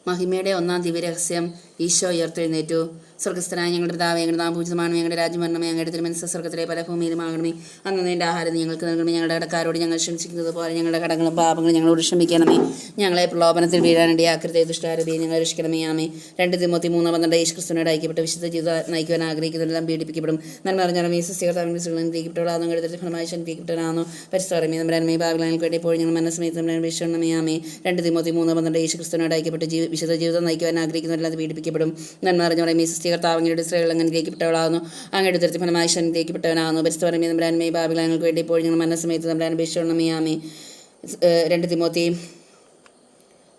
മഹിമയുടെ ഒന്നാം ദിവ്യരഹസ്യം. ഈശോ ഉയർത്തെഴുന്നേറ്റു. സ്വർഗസ്ഥനായ ഞങ്ങളുടെ പിതാവേ, ഞങ്ങളുടെ നാമം പൂജിതമാണമേ, ഞങ്ങളുടെ രാജ്യം വരണമേ, ഞങ്ങളുടെ തിരുമനസ്സ് സ്വർഗത്തിലെ പല ഭൂമിയിലുമാകണമേ. അന്ന് നിന്റെ ആഹാരം ഞങ്ങൾക്ക് നൽകണമേ. ഞങ്ങളുടെ കടക്കാരോട് ഞങ്ങൾ ക്ഷമിച്ചിരിക്കുന്നത് പോലെ ഞങ്ങളുടെ കടങ്ങളും പാപങ്ങളും ഞങ്ങളോട് ക്ഷമിക്കണമേ. ഞങ്ങളെ പ്രലോഭനത്തിൽ വീഴാനിടയാക്കരുതേ, ദുഷ്ടാരൂപിയെ ഞങ്ങളെ രക്ഷിക്കണമേ. ആമേ. 2 തിമോത്തി 3:12 യേശുക്രിസ്തുവിനോട് ഐക്യപ്പെട്ട വിശുദ്ധ ജീവിതം നയിക്കുവാൻ ആഗ്രഹിക്കുന്നവരെല്ലാം പീഡിപ്പിക്കപ്പെടും. നന്മ അറിഞ്ഞാലും ഈ സ്വീകർത്താവിനെ എഴുതത്തിൽ ഫലമായി ശക്തിക്കപ്പെടാനോ പരിസ്ഥാറമേ. നമ്മുടെ ഭാവികൾ വേണ്ടി ഇപ്പോൾ ഞങ്ങൾ മനസ്സമയത്ത് അപേക്ഷിക്കണമേ. ആമേ. 2 തിമോത്തി 3:12 യേശുക്രിസ്തുവിനോട് ഐക്യപ്പെട്ട വിശുദ്ധ ജീവിതം നയിക്കുവാൻ ആഗ്രഹിക്കുന്നവരെല്ലാം പീഡിപ്പിക്കപ്പെടും. നന്മ അറിഞ്ഞവരെ സ്വീകർത്താവ് അങ്ങയുടെ സ്ത്രീകൾ അനുഗ്രഹിക്കപ്പെട്ടവളാകുന്നു. അങ്ങയുടെ ഉദരത്തിൽ ഫലമായി അനുഗ്രഹിക്കപ്പെട്ടവനാകുന്നു. പരിസ്ഥിതി നമ്മുടെ ഭാവികൾ വേണ്ടി ഇപ്പോൾ ഞങ്ങൾ മനസ്സമയത്ത് നമ്മുടെ അപേക്ഷിക്കണമേ. ആമേ. 2 തിമോത്തി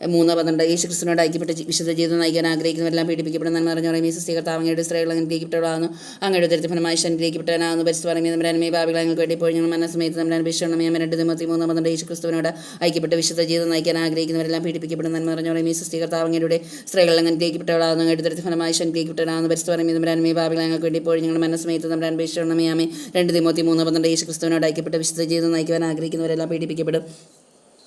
3:12 യേശുക്രിസ്തുവിനോട് ഐക്യപ്പെട്ട വിശുദ്ധ ജീവിതം നയിക്കാൻ ആഗ്രഹിക്കുന്നവരെല്ലാം പീഡിപ്പിക്കപ്പെടുന്ന നന്മ അറിഞ്ഞവരെ സ്വീകർത്താവ് അങ്ങയുടെ സ്ത്രീകൾ അനുഗ്രഹിക്കപ്പെട്ടവളാകുന്നു. അങ്ങയുടെ ഉദരത്തിൽ ഫലമായി അനുഗ്രഹിക്കപ്പെട്ടവനാകുന്നു. പരിസ്ഥിതി നമ്മുടെ ഭാവികൾ വേണ്ടി ഇപ്പോൾ ഞങ്ങൾ മനസ്സമയത്ത് നമ്മുടെ അപേക്ഷിക്കണമേ. 2 തിമോത്തി 3:12 യേശുക്രിസ്തുവിനോട് ഐക്യപ്പെട്ട വിശുദ്ധ ജീവിതം നയിക്കാൻ ആഗ്രഹിക്കുന്നവരെല്ലാം പീഡിപ്പിക്കപ്പെടുന്ന നന്മ അറിഞ്ഞവരെ സ്വീകർത്താവ് അങ്ങയുടെ സ്ത്രീകൾ അനുഗ്രഹിക്കപ്പെട്ടവളാകുന്നു. അങ്ങയുടെ ഉദരത്തിൽ ഫലമായി അനുഗ്രഹിക്കപ്പെട്ടവനാകുന്നു. പരിസ്ഥിതി നമ്മുടെ ഭാവികൾ വേണ്ടി ഇപ്പോൾ ഞങ്ങൾ മനസ്സമയത്ത് നമ്മുടെ അപേക്ഷിക്കണമേ. 2 തിമോത്തി 3:12 യേശുക്രിസ്തുവിനോട് ഐക്യപ്പെട്ട വിശുദ്ധ ജീവിതം നയിക്കുവാൻ ആഗ്രഹിക്കുന്നവരെല്ലാം പീഡിപ്പിക്കപ്പെടും.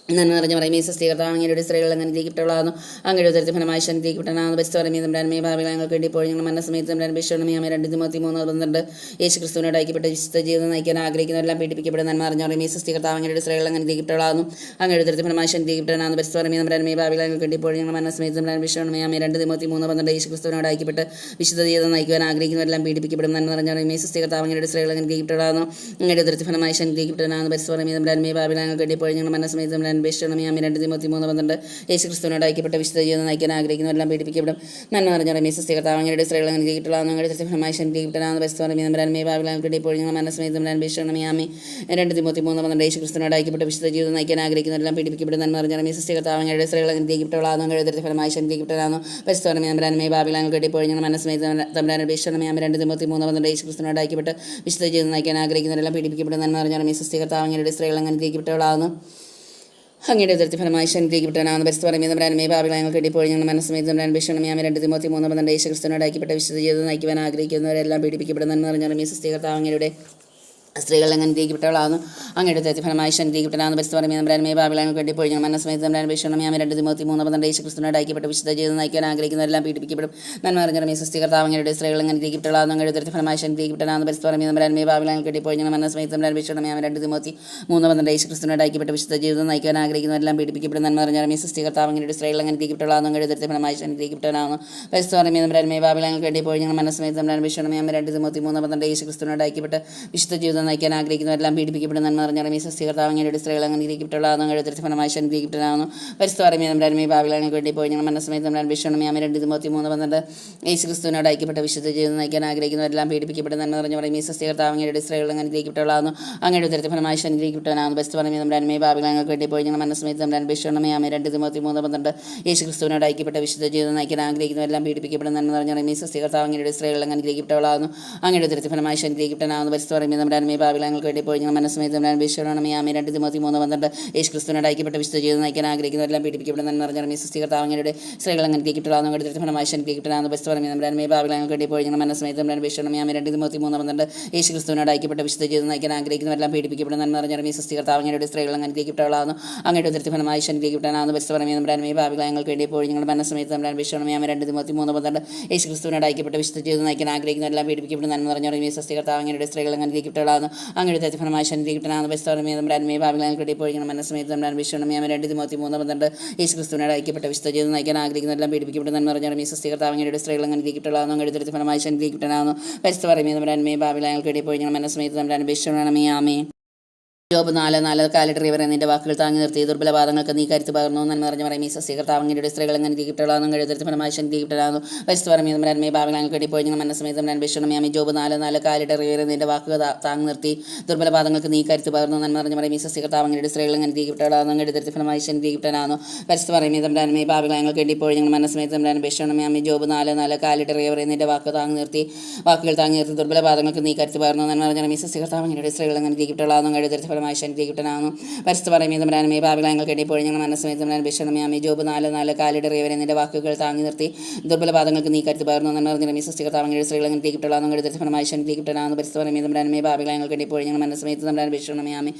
നന്മ നിറഞ്ഞ പറയുമേ സ്വീകർത്താവ് അങ്ങയുടെ സ്ത്രീകൾ അനുഗ്രഹിക്കപ്പെട്ടവളാകുന്നു. അങ്ങയുടെ ഉദരത്തിൽ ഫലമായി അനുഗ്രഹിക്കപ്പെട്ടവനാകുന്നു. പരിസ്ഥിതി നമ്മുടെ ഭാവികൾ ഞങ്ങൾക്ക് വേണ്ടി ഇപ്പോൾ ഞങ്ങൾ മനസ്സമയത്ത് നമ്മുടെ അപേക്ഷിക്കണമേ. 2 തിമോത്തി 3:12 യേശുക്രിസ്തുവിനോട് ഐക്യപ്പെട്ട വിശുദ്ധ ജീവിതം നയിക്കാൻ ആഗ്രഹിക്കുന്നവരെല്ലാം പീഡിപ്പിക്കപ്പെടും. നന്മ അറിഞ്ഞ പറയുമേ സ്വീകർത്താവ് അങ്ങയുടെ സ്ത്രീകൾ അനുഗ്രഹിക്കപ്പെട്ടവളാകുന്നു. അങ്ങയുടെ ഉദരത്തിൽ ഫലമായി അനുഗ്രഹിക്കപ്പെട്ടവനാകുന്നു. പരിസ്ഥിതി നമ്മുടെ ഭാവികൾ ഞങ്ങൾക്ക് വേണ്ടി ഇപ്പോൾ ഞങ്ങൾ മനസ്സമയത്ത് നമ്മുടെ അപേക്ഷിക്കണമേ. 2 തിമോത്തി 3:12 യേശുക്രിസ്തുവിനോട് ഐക്യപ്പെട്ട് വിശുദ്ധ ജീവിതം നയിക്കുവാൻ ആഗ്രഹിക്കുന്നവരെല്ലാം പീഡിപ്പിക്കപ്പെടും. നന്മ നിറഞ്ഞ പറയുമേ സ്വീകർത്താവ് അങ്ങയുടെ സ്ത്രീകൾ അനുഗ്രഹിക്കപ്പെട്ടവളാകുന്നു. അങ്ങയുടെ ഉദരത്തിൽ ഫലമായി അനുഗ്രഹിക്കപ്പെട്ടവനാകുന്നു. പരിസ്ഥിതി നമ്മുടെ ഭാവികൾ ഞങ്ങൾക്ക് വേണ്ടി ഇപ്പോൾ ഞങ്ങൾ മനസ്സമയത്ത് നമ്മുടെ അപേക്ഷിക്കണമേ. 2 തിമോത്തി 3:12 യേശുക്രിസ്തുവിനോട് ഐക്യപ്പെട്ട വിശുദ്ധ ജീവിതം നയിക്കാൻ ആഗ്രഹിക്കുന്നവരെല്ലാം പീഡിപ്പിക്കപ്പെടും. നന്മ നിറഞ്ഞ പറയുമേ സ്വീകർത്താവ് അങ്ങയുടെ സ്ത്രീകൾ അനുഗ്രഹിക്കപ്പെട്ടവളാകുന്നു. അങ്ങയുടെ ഉദരത്തിൽ ഫലമായി അനുഗ്രഹിക്കപ്പെട്ടവനാകുന്നു. പരിസ്ഥിതി നമ്മുടെ ഭാവികൾ ഞങ്ങൾക്ക് വേണ്ടി ഇപ്പോൾ ഞങ്ങൾ മനസ്സമയത്ത് നമ്മുടെ അപേക്ഷിക്കണമേ. 2 തിമോത്തി 3:12 യേശുക്രിസ്തുവിനോട് ഐക്യപ്പെട്ട വിശുദ്ധ ജീവിതം നയിക്കാൻ ആഗ്രഹിക്കുന്നവരെല്ലാം പീഡിപ്പിക്കപ്പെടും. നന്മ നിറഞ്ഞ പറയുമേ സ്വീകർത്താവ് അങ്ങയുടെ സ്ത്രീകൾ അനുഗ്രഹിക്കപ്പെട്ടവളാകുന്നു. അങ്ങയുടെ ഉദരത്തിൽ ഫലമായി അനുഗ്രഹിക്കപ്പെട്ടവനാകുന്നു. പരിസ്ഥിതി നമ്മുടെ ഭാവികൾ ഞങ്ങൾക്ക് വേണ്ടി ഇപ്പോൾ ഞങ്ങൾ മനസ്സമയത്ത് നമ്മുടെ അപേക്ഷിക്കണമേ. 2 തിമോത്തി 3:12 യേശുക്രിസ്തുവിനോട് ഐക്യപ്പെട്ട് വിശുദ്ധ ജീവിതം നയിക്കാൻ ആഗ്രഹിക്കുന്നവരെല്ലാം പീഡിപ്പിക്കപ്പെടും. നന്മ നിറഞ്ഞ പറയുമേ സ്വീകർത്താവ് അങ്ങയുടെ സ്ത്രീകൾ അനുഗ്രഹിക്കപ്പെട്ടവളാകുന്നു. അങ്ങയുടെ ഉദരത്തിൽ ഫലമായി അനുഗ്രഹിക്കപ്പെട്ടവനാകുന്നു. പരിസ്ഥിതി നമ്മുടെ ഭാവികൾ ഞങ്ങൾക്ക് വേണ്ടി ഇപ്പോൾ ഞങ്ങൾ മനസ്സമയത്ത് നമ്മുടെ അപേക്ഷിക്കണമേ. 2 തിമോത്തി 3:12 യേശുക്രിസ്തുവിനോട് ഐക്യപ്പെട്ട വിശുദ്ധ ജീവിതം നയിക്കുവാൻ ആഗ്രഹിക്കുന്നവരെല്ലാം പീഡിപ്പിക്കപ്പെടും. നന്മ നിറഞ്ഞ പറയുമേ സ്വീകർത്താവ് അങ്ങയുടെ സ്ത്രീകൾ അനുഗ്രഹിക്കപ്പെട്ടവളാകുന്നു. അങ്ങയുടെ ഉദരത്തിൽ ഫലമായി അനുഗ്രഹിക്കപ്പെട്ടവനാകുന്നു. പരിസ്ഥിതി നമ്മുടെ ഭാവികൾ ഞങ്ങൾക്ക് വേണ്ടി ഇപ്പോൾ ഞങ്ങൾ മനസ്സമയത്ത് നമ്മുടെ അപേക്ഷിക്കണമേ. 2 തിമോത്തി 3:12 യേശുക്രിസ്തുവിനോട് ഐക്യപ്പെട്ട വിശുദ്ധ ജീവിതം നയിക്കാൻ ആഗ്രഹിക്കുന്നവരെല്ലാം പീഡിപ്പിക്കപ്പെടും. നന്മ നിറഞ്ഞ പറയുമേ സ്വീകർത്താവ് അങ്ങയുടെ സ്ത്രീകൾ അനുഗ്രഹിക്കപ്പെട്ടവളാകുന്നു. അങ്ങയുടെ ഉദരത്തിൽ ഫലമായി അനുഗ്രഹിക്കപ്പെട്ടവനാകുന്നു. പരിസ്ഥിതി നമ്മുടെ ഭാവികൾ ഞങ്ങൾക്ക് വേണ്ടി ഇപ്പോൾ ഞങ്ങൾ മനസ്സമയത്ത് നമ്മുടെ അപേക്ഷിക്കണമേ. 2 തിമോത്തി 3:12 യേശുക്രിസ്തുവിനോട് ഐക്യപ്പെട്ട വിശുദ്ധ ജീവിതം നയിക്കാൻ ആഗ്രഹിക്കുന്നവരെല്ലാം പീഡിപ്പിക്കപ്പെടും. നന്മ നിറഞ്ഞ പറയുമേ സ്വീകർത്താവ് അങ്ങയുടെ സ്ത്രീകൾ അനുഗ്രഹിക്കപ്പെട്ടവളാകുന്നു. അങ്ങയുടെ ഉദരത്തിൽ ഫലമായി അനുഗ്രഹിക്കപ്പെട്ടവനാകുന്നു. പരിസ്ഥിതി നമ്മുടെ ഭാവികൾ ഞങ്ങൾക്ക് വേണ്ടി ഇപ്പോൾ ഞങ്ങൾ മനസ്സമയത്ത് നമ്മുടെ അപേക്ഷിക്കണമേ. 2 തിമോത്തി 3:12 യേശുക്രിസ്തുവിനോട് ഐക്യപ്പെട്ട വിശുദ്ധ ജീവിതം നയിക്കാൻ ആഗ്രഹിക്കുന്നവരെല്ലാം പീഡിപ്പിക്കപ്പെടും. നന്മ നിറഞ്ഞ പറയുമേ സ്വീകർത്താവ് അങ്ങയുടെ സ്ത്രീകൾ അനുഗ്രഹിക്കപ്പെട്ടവളാകുന്നു. അങ്ങയുടെ ഉദരത്തിൽ ഫലമായി അനുഗ്രഹിക്കപ്പെട്ടവനാകുന്നു. പരിസ്ഥിതി നമ്മുടെ ഭാവികൾ ഞങ്ങൾക്ക് വേണ്ടി ഇപ്പോൾ ഞങ്ങൾ മനസ്സമയത്ത് നമ്മുടെ അപേക്ഷിക്കണമേ. 2 തിമോത്തി 3:12 യേശുക്രിസ്തുവിനോട് ഐക്യപ്പെട്ട വിശുദ്ധ ജീവിതം നയിക്കാൻ ആഗ്രഹിക്കുന്നവരെല്ലാം പീഡിപ്പിക്കപ്പെടും. നന്മ നിറഞ്ഞ പറയുമേ സ്വീകർത്താവ് അങ്ങയുടെ സ്ത്രീകൾ അനുഗ്രഹിക്കപ്പെട്ടവളാകുന്നു. അങ്ങയുടെ ഉദരത്തിൽ ഫലമായി അനുഗ്രഹിക്കപ്പെട്ടവനാകുന്നു. പരിസ്ഥിതി നമ്മുടെ ഭാവികൾ ഞങ്ങൾക്ക് വേണ്ടി ഇപ്പോൾ ഞങ്ങൾ മനസ്സമയത്ത് നമ്മുടെ അപേക്ഷിക്കണമേ. 2 തിമോത്തി 3:12 യേശുക്രിസ്തുവിനോട് ഐക്യപ്പെട്ട വിശുദ്ധ ജീവിതം നയിക്കാൻ ആഗ്രഹിക്കുന്നവരെല്ലാം പീഡിപ്പിക്കപ്പെടും. നന്മ നിറഞ്ഞ പറയുമേ സ്വീകർത്താവ് അങ്ങയുടെ സ്ത്രീകൾ അനുഗ്രഹിക്കപ്പെട്ടവളാകുന്നു. അങ്ങയുടെ ഉദരത്തിൽ ഫലമായി അനുഗ്രഹിക്കപ്പെട്ടവനാകുന്നു. പരിസ്ഥിതി നമ്മുടെ ഭാവികൾ ഞങ്ങൾക്ക് വേണ്ടി ഇപ്പോൾ ഞങ്ങൾ മനസ്സമയത്ത് നമ്മുടെ അപേക്ഷിക്കണമേ. 2 തിമോത്തി 3:12 യേശുക്രിസ്തുവിനോട് ഐക്യപ്പെട്ട വിശുദ്ധ ജീവിതം നയിക്കാൻ ആഗ്രഹിക്കുന്നവരെല്ലാം പീഡിപ്പിക്കപ്പെടും. നന്മ നിറഞ്ഞ പറയുമേ സ്വീകർത്താവ് അങ്ങയുടെ സ്ത്രീകൾ അനുഗ്രഹിക്കപ്പെട്ടവളാകുന്നു. അങ്ങയുടെ ഉദരത്തിൽ ഫലമായി അനുഗ്രഹിക്കപ്പെട്ടവനാകുന്നു. പരിസ്ഥിതി നമ്മുടെ ഭാവികൾ ഞങ്ങൾക്ക് വേണ്ടി ഇപ്പോൾ ഞങ്ങൾ മനസ്സമയത്ത് നമ്മുടെ അപേക്ഷിക്കണമേ. 2 തിമോത്തി 3:12 യേശുക്രിസ്തുവിനോട് ഐക്യപ്പെട്ട വിശുദ്ധ ജീവിതം നയിക്കാൻ ആഗ്രഹിക്കുന്നവരെല്ലാം പീഡിപ്പിക്കപ്പെടും. നന്മ നിറഞ്ഞ പറയുമേ സ്വീകർത്താവ് അങ്ങയുടെ സ്ത്രീകൾ അനുഗ്രഹിക്കപ്പെട്ടവളാകുന്നു. അങ്ങയുടെ ഉദരത്തിൽ ഫലമായി അനുഗ്രഹിക്കപ്പെട്ടവനാകുന്നു. പരിസ്ഥിതി നമ്മുടെ ഭാവികൾ ഞങ്ങൾക്ക് വേണ്ടി ഇപ്പോൾ ഞങ്ങൾ മനസ്സമയത്ത് നമ്മുടെ അപേക്ഷിക്കണമേ. 2 തിമോത്തി 3:12 യേശുക്രിസ്തുവിനോട് ഐക്യപ്പെട്ട വിശുദ്ധ ജീവിതം നയിക്കാൻ ആഗ്രഹിക്കുന്നവരെല്ലാം പീഡിപ്പിക്കപ്പെടും. നന്മ നിറഞ്ഞ പറയുമേ സ്വീകർത്താവ് അങ്ങയുടെ സ്ത്രീകൾ അനുഗ്രഹിക്കപ്പെട്ടവളാകുന്നു. അങ്ങയുടെ ഉദരത്തിൽ ഫലമായി അനുഗ്രഹിക്കപ്പെട്ടവനാകുന്നു. പരിസ്ഥിതി നമ്മുടെ ഭാവികൾ ഞങ്ങൾക്ക് വേണ്ടി ഇപ്പോൾ ഞങ്ങൾ മനസ്സമയത്ത് നമ്മുടെ അപേക്ഷിക്കണമേ. 2 തിമോത്തി 3:12 യേശുക്രിസ്തുവിനോട് ഐക്യപ്പെട്ട വിശുദ്ധ ജീവിതം നയിക്കാൻ ആഗ്രഹിക്കുന്നവരെല്ലാം പീഡിപ്പിക്കപ്പെടും. നന്മ നിറഞ്ഞ പറയുമേ സ്വീകർത്താവ് അങ്ങയുടെ സ്ത്രീകൾ അനുഗ്രഹിക്കപ്പെട്ടവളാകുന്നു. അങ്ങയുടെ ഉദരത്തിൽ ഫലമായി അനുഗ്രഹിക്കപ്പെട്ടവനാകുന്നു. പരിസ്ഥിതി നമ്മുടെ ഭാവികൾ ഞങ്ങൾക്ക് വേണ്ടി ഇപ്പോൾ ഞങ്ങൾ മനസ്സമയത്ത് നമ്മുടെ അപേക്ഷിക്കണമേ. ആമേ. ജോബ് 4:4 കാലിടറി വരെ നിന്റെ വാക്കുകൾ താങ്ങി നിർത്തി ദുർബലവാദങ്ങൾക്ക് നീ കരുത്ത് പകർന്നു. നന്മ നിറഞ്ഞ പറയുമേ സ്വീകർത്താവ് അങ്ങയുടെ സ്ത്രീകൾ അനുഗ്രഹിക്കപ്പെട്ടവളാകുന്നു. അങ്ങയുടെ ഉദരത്തിൽ ഫലമായി അനുഗ്രഹിക്കപ്പെട്ടവനാകുന്നു. പരിസ്ഥിതി നമ്മുടെ ഭാവികൾ ഞങ്ങൾക്ക് വേണ്ടി ഇപ്പോൾ ഞങ്ങൾ മനസ്സമയത്ത് നമ്മുടെ അപേക്ഷിക്കണമേ. ആമേ. ജോബ് 4:4 കാലിടറി വരെ നിന്റെ വാക്കുകൾ താങ്ങി നിർത്തി ദുർബലവാദങ്ങൾക്ക് നീ കരുത്ത് പകർന്നു. നന്മ നിറഞ്ഞ പറയുമേ സ്വീകർത്താവ് അങ്ങയുടെ സ്ത്രീകൾ അനുഗ്രഹിക്കപ്പെട്ടവളാകുന്നു. അങ്ങയുടെ ഉദരത്തിൽ ഫലമായി അനുഗ്രഹിക്കപ്പെട്ടവനാകുന്നു. പരിസ്ഥിതി നമ്മുടെ ഭാവികൾ ഞങ്ങൾക്ക് വേണ്ടി ഇപ്പോൾ ഞങ്ങൾ മനസ്സമയത്ത് നമ്മുടെ അപേക്ഷിക്കണമേ. ആമേ. ജോബ് 4:4 കാലിടറി വരെ നിന്റെ വാക്കുകൾ താങ്ങി നിർത്തി ദുർബലവാദങ്ങൾക്ക് നീ കരുത്ത് പകർന്നു. നന്മ നിറഞ്ഞ പറയുമേ സ്വീകർത്താവ് അങ്ങയുടെ സ്ത്രീകൾ അനുഗ്രഹിക്കപ്പെട്ടവളാകുന്നു. അങ്ങയുടെ ഉദരത്തിൽ ഫലമായി ശനിഗ്രഹിക്കപ്പെട്ടവനാകുന്നു. പരിസ്ഥ പറയുമ്പോൾ തമ്പുരാനുമേ പാപികളങ്ങൾ കേട്ടിപ്പോഴും ഞങ്ങൾ മനസ്സമേത് തമ്പുരാൻ വിഷണമേ ജോബ് 4:4 കാലിടറിയവരെ നിന്റെ വാക്കുകൾ താങ്ങി നിർത്തി ദുർബല പാദങ്ങൾക്ക് നീ കരുത്ത് പകർന്നു നന്മറിഞ്ഞ സൃഷ്ടികർത്താവങ്ങളുടെ സ്ത്രീകൾ അങ്ങനെ തീക്കിട്ടുള്ളതാണ് കരുതൽ ഫലമായി ശനിഗ്രഹിക്കപ്പെട്ടവനാകുന്നു. പരിസ്ഥ പറയുമ്പോൾ തമ്പുരാനുമേ പാപികളങ്ങൾ കേട്ടിപ്പോഴും ഞങ്ങൾ മനസ്സമേത് തമ്പുരാൻ വിഷണമേ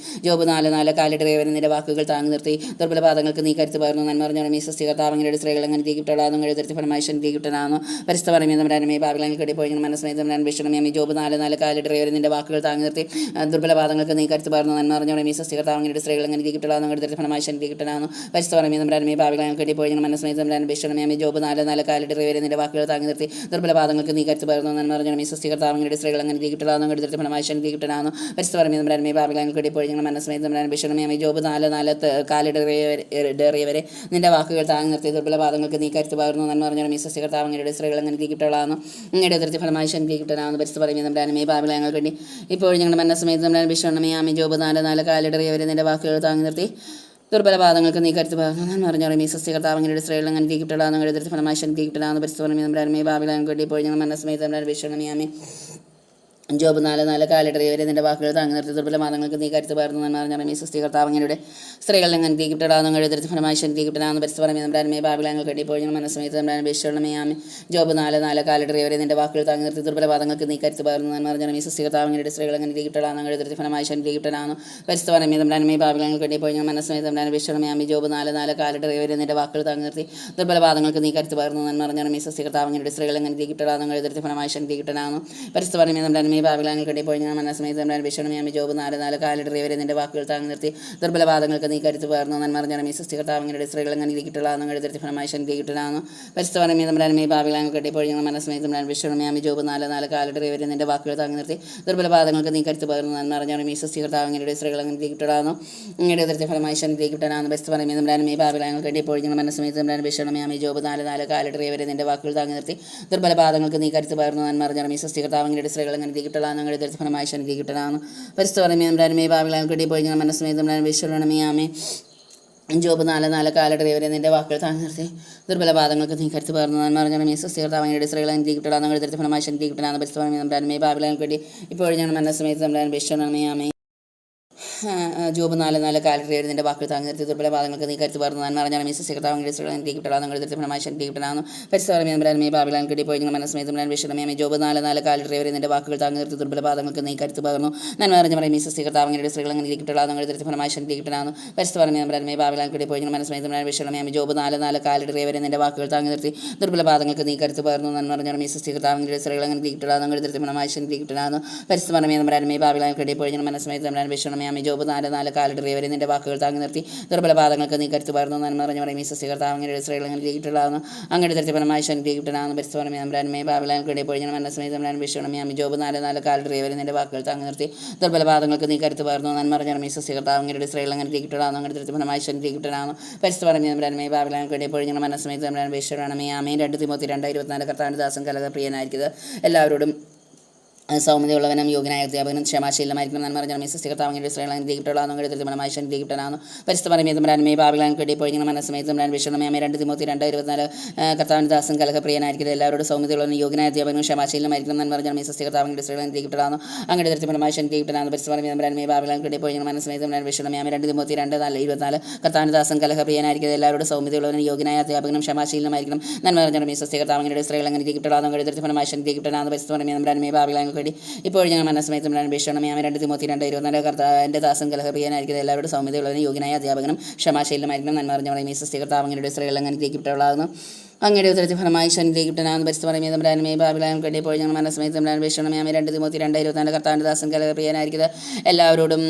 ജോബ് 4:4 കാലിടറിയവരെ നിന്റെ വാക്കുകൾ താങ്ങി നിർത്തി ദുർബല പാദങ്ങൾക്ക് നീ കരുത്ത് പകർന്നു നന്മറിഞ്ഞ സൃഷ്ടികർത്താവങ്ങളുടെ സ്ത്രീകൾ അങ്ങനെ തീക്കിട്ടുള്ളതാണ് കരുതൽ ഫലമായി ശനിഗ്രഹിക്കപ്പെട്ടവനാകുന്നു. പരിസ്ഥ പറയുമ്പോൾ തമ്പുരാനുമേ പാപികളങ്ങൾ കേട്ടിപ്പോഴും ഞങ്ങൾ മനസ്സമേത് തമ്പുരാൻ വിഷണമേ ജോബ് 4:4 കാലിടറിയവരെ നിന്റെ വാക്കുകൾ താങ്ങി നിർത്തി ദുർബല പാദങ്ങൾക്ക് നീ കരുത്ത് പകർന്നു നന്മറിഞ്ഞ സൃഷ്ടികർത്താവങ്ങളുടെ സ്ത്രീകൾ അങ്ങനെ തീക്കിട്ടുള്ളതാണ് കരുതൽ ഫലമായി ശനിഗ്രഹിക്കപ്പെട്ടവനാകുന്നു. പരിസ്ഥ പറയുമ്പോൾ തമ്പുരാനുമേ പാപികളങ്ങൾ കേട്ടിപ്പോഴും ഞങ്ങൾ മനസ്സമേത് തമ്പുരാൻ വിഷണമേ ജോബ് 4:4 കാലിടറിയവരെ നിന്റെ വാക്കുകൾ താങ്ങി നിർത്തി ദുർബല പാദങ്ങൾക്ക് നീ കരുത്ത് പകർന്നു നന്മറിഞ്ഞ സൃഷ്ടികർത്താവങ്ങളുടെ സ്ത്രീകൾ അങ്ങനെ തീക്കിട്ടുള്ളതാണ് കരുതൽ ഫലമായി ശനിഗ്രഹിക്കപ്പെട്ടവനാകുന്നു. പരിസ്ഥ പറയുമ്പോൾ തമ്പുരാനുമേ പാപികളങ്ങൾ കേട്ടിപ്പോഴും ഞങ്ങൾ മനസ്സമേത് തമ്പുരാൻ വിഷണമേ ജോബ് 4:4 കാലിടറിയവരെ നിന്റെ വാക്കുകൾ താങ്ങി നിർത്തി ദുർബല പാദങ്ങൾക്ക് നീ കരുത്ത് പകർന്നു നന്മറിഞ്ഞ സൃഷ്ടികർത്താവങ്ങളുടെ സ്ത്രീകൾ അങ്ങനെ തീക്കിട്ടുള്ളതാണ് ഇങ്ങയുടെ ഉദരത്തിൽ ഫലമായി ശനിഗ്രഹിക്കപ്പെട്ടവനാകുന്നു. പരിസ്ഥ പറയുമ്പോൾ തമ്പുരാനുമേ പാപികളങ്ങൾ വേണ്ടി ഇപ്പോഴും ഞങ്ങളുടെ മനസ്സമേത് തമ്പുരാൻ വിഷണമേ ജോബ് 4:4 കാലിടറിയവരെ നിന്റെ വാക്കുകൾ താങ്ങി നിർത്തി ദുർബല പാദങ്ങൾക്ക് നീ കരുത്ത് പകർന്നു നന്മറിഞ്ഞ സൃഷ്ടികർത്താവങ്ങളുടെ സ്ത്രീകൾ അങ്ങനെ തീക്കിട്ടുള്ളതാണ് ഇങ്ങയുടെ ഉദരത്തിൽ ഫലമായി ശനിഗ്രഹിക്കപ്പെട്ടവനാകുന്നു. പരിസ്ഥ പറയുമ്പോൾ തമ്പുരാനുമേ പാപികളങ്ങൾ വേണ്ടി ഇപ്പോഴും ഞങ്ങളുടെ മനസ്സമേത് തമ്പുരാൻ വിഷണമേ ജോബ് 4:4 കാലിടറിയവരെ നിന്റെ വാക്കുകൾ താങ്ങി നിർത്തി ദുർബല പാദങ്ങൾക്ക് നീ കരുത്ത് പകർന്നു നന്മറിഞ്ഞ സൃഷ്ടികർത്താവങ്ങളുടെ സ്ത്രീകൾ അങ്ങനെ തീക്കിട്ടുള്ളതാണ് എഴുതരുത്തി ഫലമായി ശനിഗ്രഹിക്കപ്പെട്ടവനാകുന്നു. പരിസ്ഥ പറയുമ്പോൾ തമ്പുരാനുമേ പാപികളങ്ങൾ കേട്ടിപ്പോഴും മനസ്സമേത് തമ്പുരാൻ വിഷണമേ ജോബ് 4:4 കാലിടറിയവരെ നിന്റെ വാക്കുകൾ താങ്ങി നിർത്തി ദുർബല പാദങ്ങൾക്ക് നീ കരുത്ത് പകർന്നു നന്മറിഞ്ഞ സൃഷ്ടികർത്താവങ്ങളുടെ സ്ത്രീകൾ അങ്ങനെ തീക്കിട്ടുള്ളതാണ് എഴുതരുത്തി ഫലമായി ശനിഗ്രഹിക്കപ്പെട്ടവനാകുന്നു. പരിസ്ഥ പറയുമ്പോൾ തമ്പുരാനുമേ പാപികളങ്ങൾ കേട്ടിപ്പോഴും മനസ്സമേത് തമ്പുരാൻ വിഷണമേ ജോബ് 4:4 കാലിടറിയവരെ നിന്റെ വാക്കുകൾ താങ്ങി നിർത്തി ദുർബല പാദങ്ങൾക്ക് നീ കരുത്ത് പകർന്നു നന്മറിഞ്ഞ സൃഷ്ടികർത്താവങ്ങളുടെ സ്ത്രീകൾ അങ്ങനെ തീക്കിട്ടുള്ളതാണ് എഴുതരുത്തി ഫലമായി ശനിഗ്രഹിക്കപ്പെട്ടവനാകുന്നു. പരിസ്ഥ പറയുമ്പോൾ തമ്പുരാനുമേ പാപികളങ്ങൾ കേട്ടിപ്പോഴും ഞാൻ മനസ്സമേത് തമ്പുരാൻ വിഷണമേ ജോബ് 4:4 കാലിടറിയവരെ നിന്റെ വാക്കുകൾ താങ്ങി നിർത്തി ദുർബല പാദങ്ങൾക്ക് നീ കരുത്ത് പകർന്നു നന്മറിഞ്ഞ സൃഷ്ടികർത്താവങ്ങളുടെ സ്ത്രീകൾ അങ്ങനെ തീക്കിട്ടുള്ളതാണ് എഴുതരുത്തി ഫലമായി ശനിഗ്രഹിക്കപ്പെട്ടവനാകുന്നു. പരിസ്ഥ പറയുമ്പോൾ തമ്പുരാനുമേ പാപികളങ്ങൾ കേട്ടിപ്പോഴും ഞങ്ങൾ മനസ്സമേത് തമ്പുരാൻ വിഷണമേ ജോബ് 4:4 കാലിടറിയവരെ നിന്റെ വാക്കുകൾ താങ്ങി നിർത്തി ദുർബല പാദങ്ങൾക്ക് നീ കരുത്ത് പകർന്നു നന്മറിഞ്ഞ സൃഷ്ടികർത്താവങ്ങളുടെ സ്ത്രീകൾ അങ്ങനെ തീക്കിട്ടുള്ളതാണ് എഴുതരുത്തി ഫലമായി ശനിഗ്രഹിക്കപ്പെട്ടവനാകുന്നു. പരിസ്ഥ പറയുമ്പോൾ തമ്പുരാനുമേ പാപികളങ്ങൾ കേട്ടിപ്പോഴും ഞങ്ങൾ മനസ്സമേത് തമ്പുരാൻ വിഷണമേ ജോബ് 4:4 കാലിടറിയവരെ നിന്റെ വാക്കുകൾ താങ്ങി നിർത്തി ദുർബല പാദങ്ങൾക്ക് നീ കരുത്ത് പകർന്നു നന്മറിഞ്ഞ സൃഷ്ടികർത്താവങ്ങളുടെ സ്ത്രീകൾ അങ്ങനെ തീക്കിട്ടുള്ളതാണ് എഴുതരുത്തി ഫലമായി ശനിഗ്രഹിക്കപ്പെട്ടവനാകുന്നു. പരിസ്ഥ പറയുമ്പോൾ തമ്പുരാനുമേ പാപികളങ്ങൾ കേട്ടിപ്പോഴും ഞങ്ങൾ മനസ്സമേത് തമ്പുരാൻ വിഷണമേ ജോബ് 4:4 കാലിടറിയവരെ നിന്റെ വാക്കുകൾ താങ്ങി നിർത്തി ദുർബല പാദങ്ങൾക്ക് നീ കരുത്ത് പകർന്നു നന്മറിഞ്ഞ സൃഷ്ടികർത്താവങ്ങളുടെ സ്ത്രീകൾ അങ്ങനെ തീക്കിട്ടുള്ളതാണ് എഴുതരുത്തി ഫലമായി ശനിഗ്രഹിക്കപ്പെട്ടവനാകുന്നു. പരിസ്ഥ പറയുമ്പോൾ തമ്പുരാനുമേ പാപികളങ്ങൾ കേട്ടി ഇപ്പോഴും ഞങ്ങൾ മനസ്സമേത് തമ്പുരാൻ വിഷണമേ ജോബ് 4:4 കാലിടറിയവരെ നിന്റെ വാക്കുകൾ താങ്ങി നിർത്തി ദുർബല പാദങ്ങൾക്ക് നീ കരുത്ത് പകർന്നു നന്മറിഞ്ഞ സൃഷ്ടികർത്താവങ്ങളുടെ സ്ത്രീകൾ അങ്ങനെ തീക്കിട്ടുള്ളതാണ് എഴുതരുത്തി ഫലമായി ശനിഗ്രഹിക്കപ്പെട്ടവനാകുന്നു. പരിസ്ഥ പറയുമ്പോൾ തമ്പുരാനുമേ പാപികളങ്ങൾ കേട്ടിപ്പോഴും ഞങ്ങൾ മനസ്സമേത് തമ്പുരാൻ വിഷണമേ ജോബ് 4:4 കാലിടറിയവരെ നിന്റെ വാക്കുകൾ താങ്ങി നിർത്തി ദുർബല പാദങ്ങൾക്ക് നീ കരുത്ത് പകർന്നു നന്മറിഞ്ഞ സൃഷ്ടികർത്താവങ്ങളുടെ സ്ത്രീകൾ അങ്ങനെ തീക്കിട്ടുള്ളതാണ് എഴുതരുത്തി ഫലമായി ശനിഗ്രഹിക്കപ്പെട്ടവനാകുന്നു. പരിസ്ഥ പറയുമ്പോൾ തമ്പുരാനുമേ പാപികളങ്ങൾ കേട്ടിപ്പോഴും ഞങ്ങൾ മനസ്സമേത് തമ്പുരാൻ വിഷണമേ ജോബ് 4:4 കാലിടറിയവരെ നിന്റെ വാക്കുകൾ താങ്ങി നിർത്തി ദുർബല പാദങ്ങൾക്ക് നീ കരുത്ത് പകർന്നു നന്മറിഞ്ഞ സൃഷ്ടികർത്താവങ്ങളുടെ സ്ത്രീകൾ അങ്ങനെ തീക്കിട്ടുള്ളതാണ് എഴുതരുത്തി ഫലമായി ശനിഗ്രഹിക്കപ്പെട്ടവനാകുന്നു. പരിസ്ഥ പറയുമ്പോൾ തമ്പുരാനുമേ പാപികളങ്ങൾ കേട്ടിപ്പോഴും ഞങ്ങൾ മനസ്സമേത് തമ്പുരാൻ വിഷണമേ ജോബ് 4:4 കാലിടറിയവരെ നിന്റെ വാക്കുകൾ താങ്ങി നിർത്തി ദുർബല പാദങ്ങൾക്ക് നീ കരുത്ത് പകർന്നു നന്മറിഞ്ഞ സൃഷ്ടികർത്താവങ്ങളുടെ സ്ത്രീകൾ അങ്ങനെ തീക്കിട്ടുള്ളതാണ് അങ്ങനെ എഴുതരുത്തി ഫലമായി ശനിഗ്രഹിക്കപ്പെട്ടവനാകുന്നു. പരിസ്ഥ പറയുമ്പോൾ തമ്പുരാനുമേ പാപികളങ്ങൾ കേട്ടിപ്പോഴും ഞങ്ങൾ മനസ്സമേത് തമ്പുരാൻ വിഷണമേ ജോബ് 4:4 കാലിടറിയവരെ നിന്റെ വാക്കുകൾ താങ്ങി നിർത്തി ദുർബല പാദങ്ങൾക്ക് നീ കരുത്ത് പകർന്നു നന്മറിഞ്ഞ സൃഷ്ടികർത്താവങ്ങളുടെ സ്ത്രീകൾ അങ്ങനെ തീക്കിട്ടുള്ളതാണ് അങ്ങനെ എഴുതരുത്തി ഫലമായി ശനിഗ്രഹിക്കപ്പെട്ടവനാകുന്നു. പരിസ്ഥ പറയുമ്പോൾ തമ്പുരാനുമേ പാപികളങ്ങൾ കേട്ടിപ്പോഴും ഞങ്ങൾ മനസ്സമേത് തമ്പുരാൻ വിഷണമേ 2 തിമോത്തി 2:24 കർത്താവിന്റെ ദാസൻ കലഹ പ്രിയനായിരിക്കുന്നത് എല്ലാവരോടും സൗമ്യതയുള്ളവനും യോഗ്യനായ അധ്യാപകനും ക്ഷമാശീലമായിരിക്കണം നന്മറിഞ്ഞ സൃഷ്ടികർത്താവങ്ങളുടെ സ്ത്രീകൾ അങ്ങനെ തീക്കിട്ടുള്ളതാണ് എഴുതരുത്തി ഫലമായി ശനിഗ്രഹിക്കപ്പെട്ടവനാകുന്നു. പരിസ്ഥ പറയുമ്പോൾ തമ്പുരാനുമേ പാപികളങ്ങൾ കേട്ടിപ്പോഴും ഞങ്ങൾ മനസ്സമേത് തമ്പുരാൻ വിഷണമേ 2 തിമോത്തി 2:24 കർത്താവിന്റെ ദാസൻ കലഹ പ്രിയനായിരിക്കുന്നത് എല്ലാവരോടും സൗമ്യതയുള്ളവനും യോഗ്യനായ അധ്യാപകനും ക്ഷമാശീലമായിരിക്കണം നന്മറിഞ്ഞ സൃഷ്ടികർത്താവങ്ങളുടെ സ്ത്രീകൾ അങ്ങനെ തീക്കിട്ടുള്ളതാണ് അങ്ങനെ എഴുതരുത്തി ഫലമായി ശനിഗ്രഹിക്കപ്പെട്ടവനാകുന്നു. പരിസ്ഥ പറയുമ്പോൾ തമ്പുരാനുമേ പാപികളങ്ങൾ കേട്ടിപ്പോഴും ഞങ്ങൾ മനസ്സമേത് തമ്പുരാൻ വിഷണമേ 2 തിമോത്തി 2:24 കർത്താവിന്റെ ദാസൻ കലഹ പ്രിയനായിരിക്കുന്നത് എല്ലാവരോടും സൗമ്യതയുള്ളവനും യോഗ്യനായ അധ്യാപകനും ക്ഷമാശീലമായിരിക്കണം നന്മറിഞ്ഞ സൃഷ്ടികർത്താവങ്ങളുടെ സ്ത്രീകൾ അങ്ങനെ തീക്കിട്ടുള്ളതാണ് എഴുതരുത്തി ഫലമായി ശനിഗ്രഹിക്കപ്പെട്ടവനാകുന്നു. പരിസ്ഥ പറയുമ്പോൾ തമ്പുരാനുമേ പാപികളങ്ങൾ കേട്ടി ഇപ്പോഴും ഞങ്ങൾ മനസ്സമേത് തമ്പുരാൻ വിഷണമേ 2 തിമോത്തി 2:24 കർത്താവിന്റെ ദാസൻ കലഹ പ്രിയനായിരിക്കുന്നത് എല്ലാവരുടെ സൗമ്യതയുള്ളവനും യോഗ്യനായ അധ്യാപകനും ക്ഷമാശീലമായിരിക്കണം നന്മറിഞ്ഞ സൃഷ്ടികർത്താവങ്ങളുടെ സ്ത്രീകൾ അങ്ങനെ തീക്കിട്ടുള്ളതാകുന്നു അങ്ങയുടെ ഉത്തരത്തിൽ ഫലമായി ശനിഗ്രഹിക്കപ്പെട്ടവനാകുന്നു. പരിസ്ഥ പറയുമ്പോൾ തമ്പുരാനുമേ പാപികളങ്ങൾ കേട്ടിപ്പോഴും ഞങ്ങൾ മനസ്സമേത് തമ്പുരാൻ വിഷണമേ 2 തിമോത്തി 2:24 കർത്താവിന്റെ ദാസൻ കലഹ പ്രിയനായിരിക്കുന്നത് എല്ലാവരോടും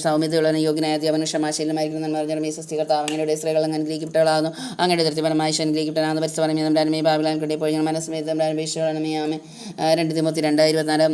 സൗമ്യതയുള്ളവനും യോഗ്യനായ അധ്യാപകനും ക്ഷമാശീലമായിരിക്കണം നന്മറിഞ്ഞ സൃഷ്ടികർത്താവങ്ങളുടെ സ്ത്രീകൾ അങ്ങനെ തീക്കിട്ടുള്ളതാകുന്നു അങ്ങയുടെ ഉത്തരത്തിൽ ഫലമായി ശനിഗ്രഹിക്കപ്പെട്ടവനാകുന്നു. പരിസ്ഥ പറയുമ്പോൾ തമ്പുരാനുമേ പാപികളങ്ങൾ കേട്ടിപ്പോഴും ഞങ്ങൾ മനസ്സമേത് തമ്പുരാൻ വിഷണമേ 2 തിമോത്തി 2:24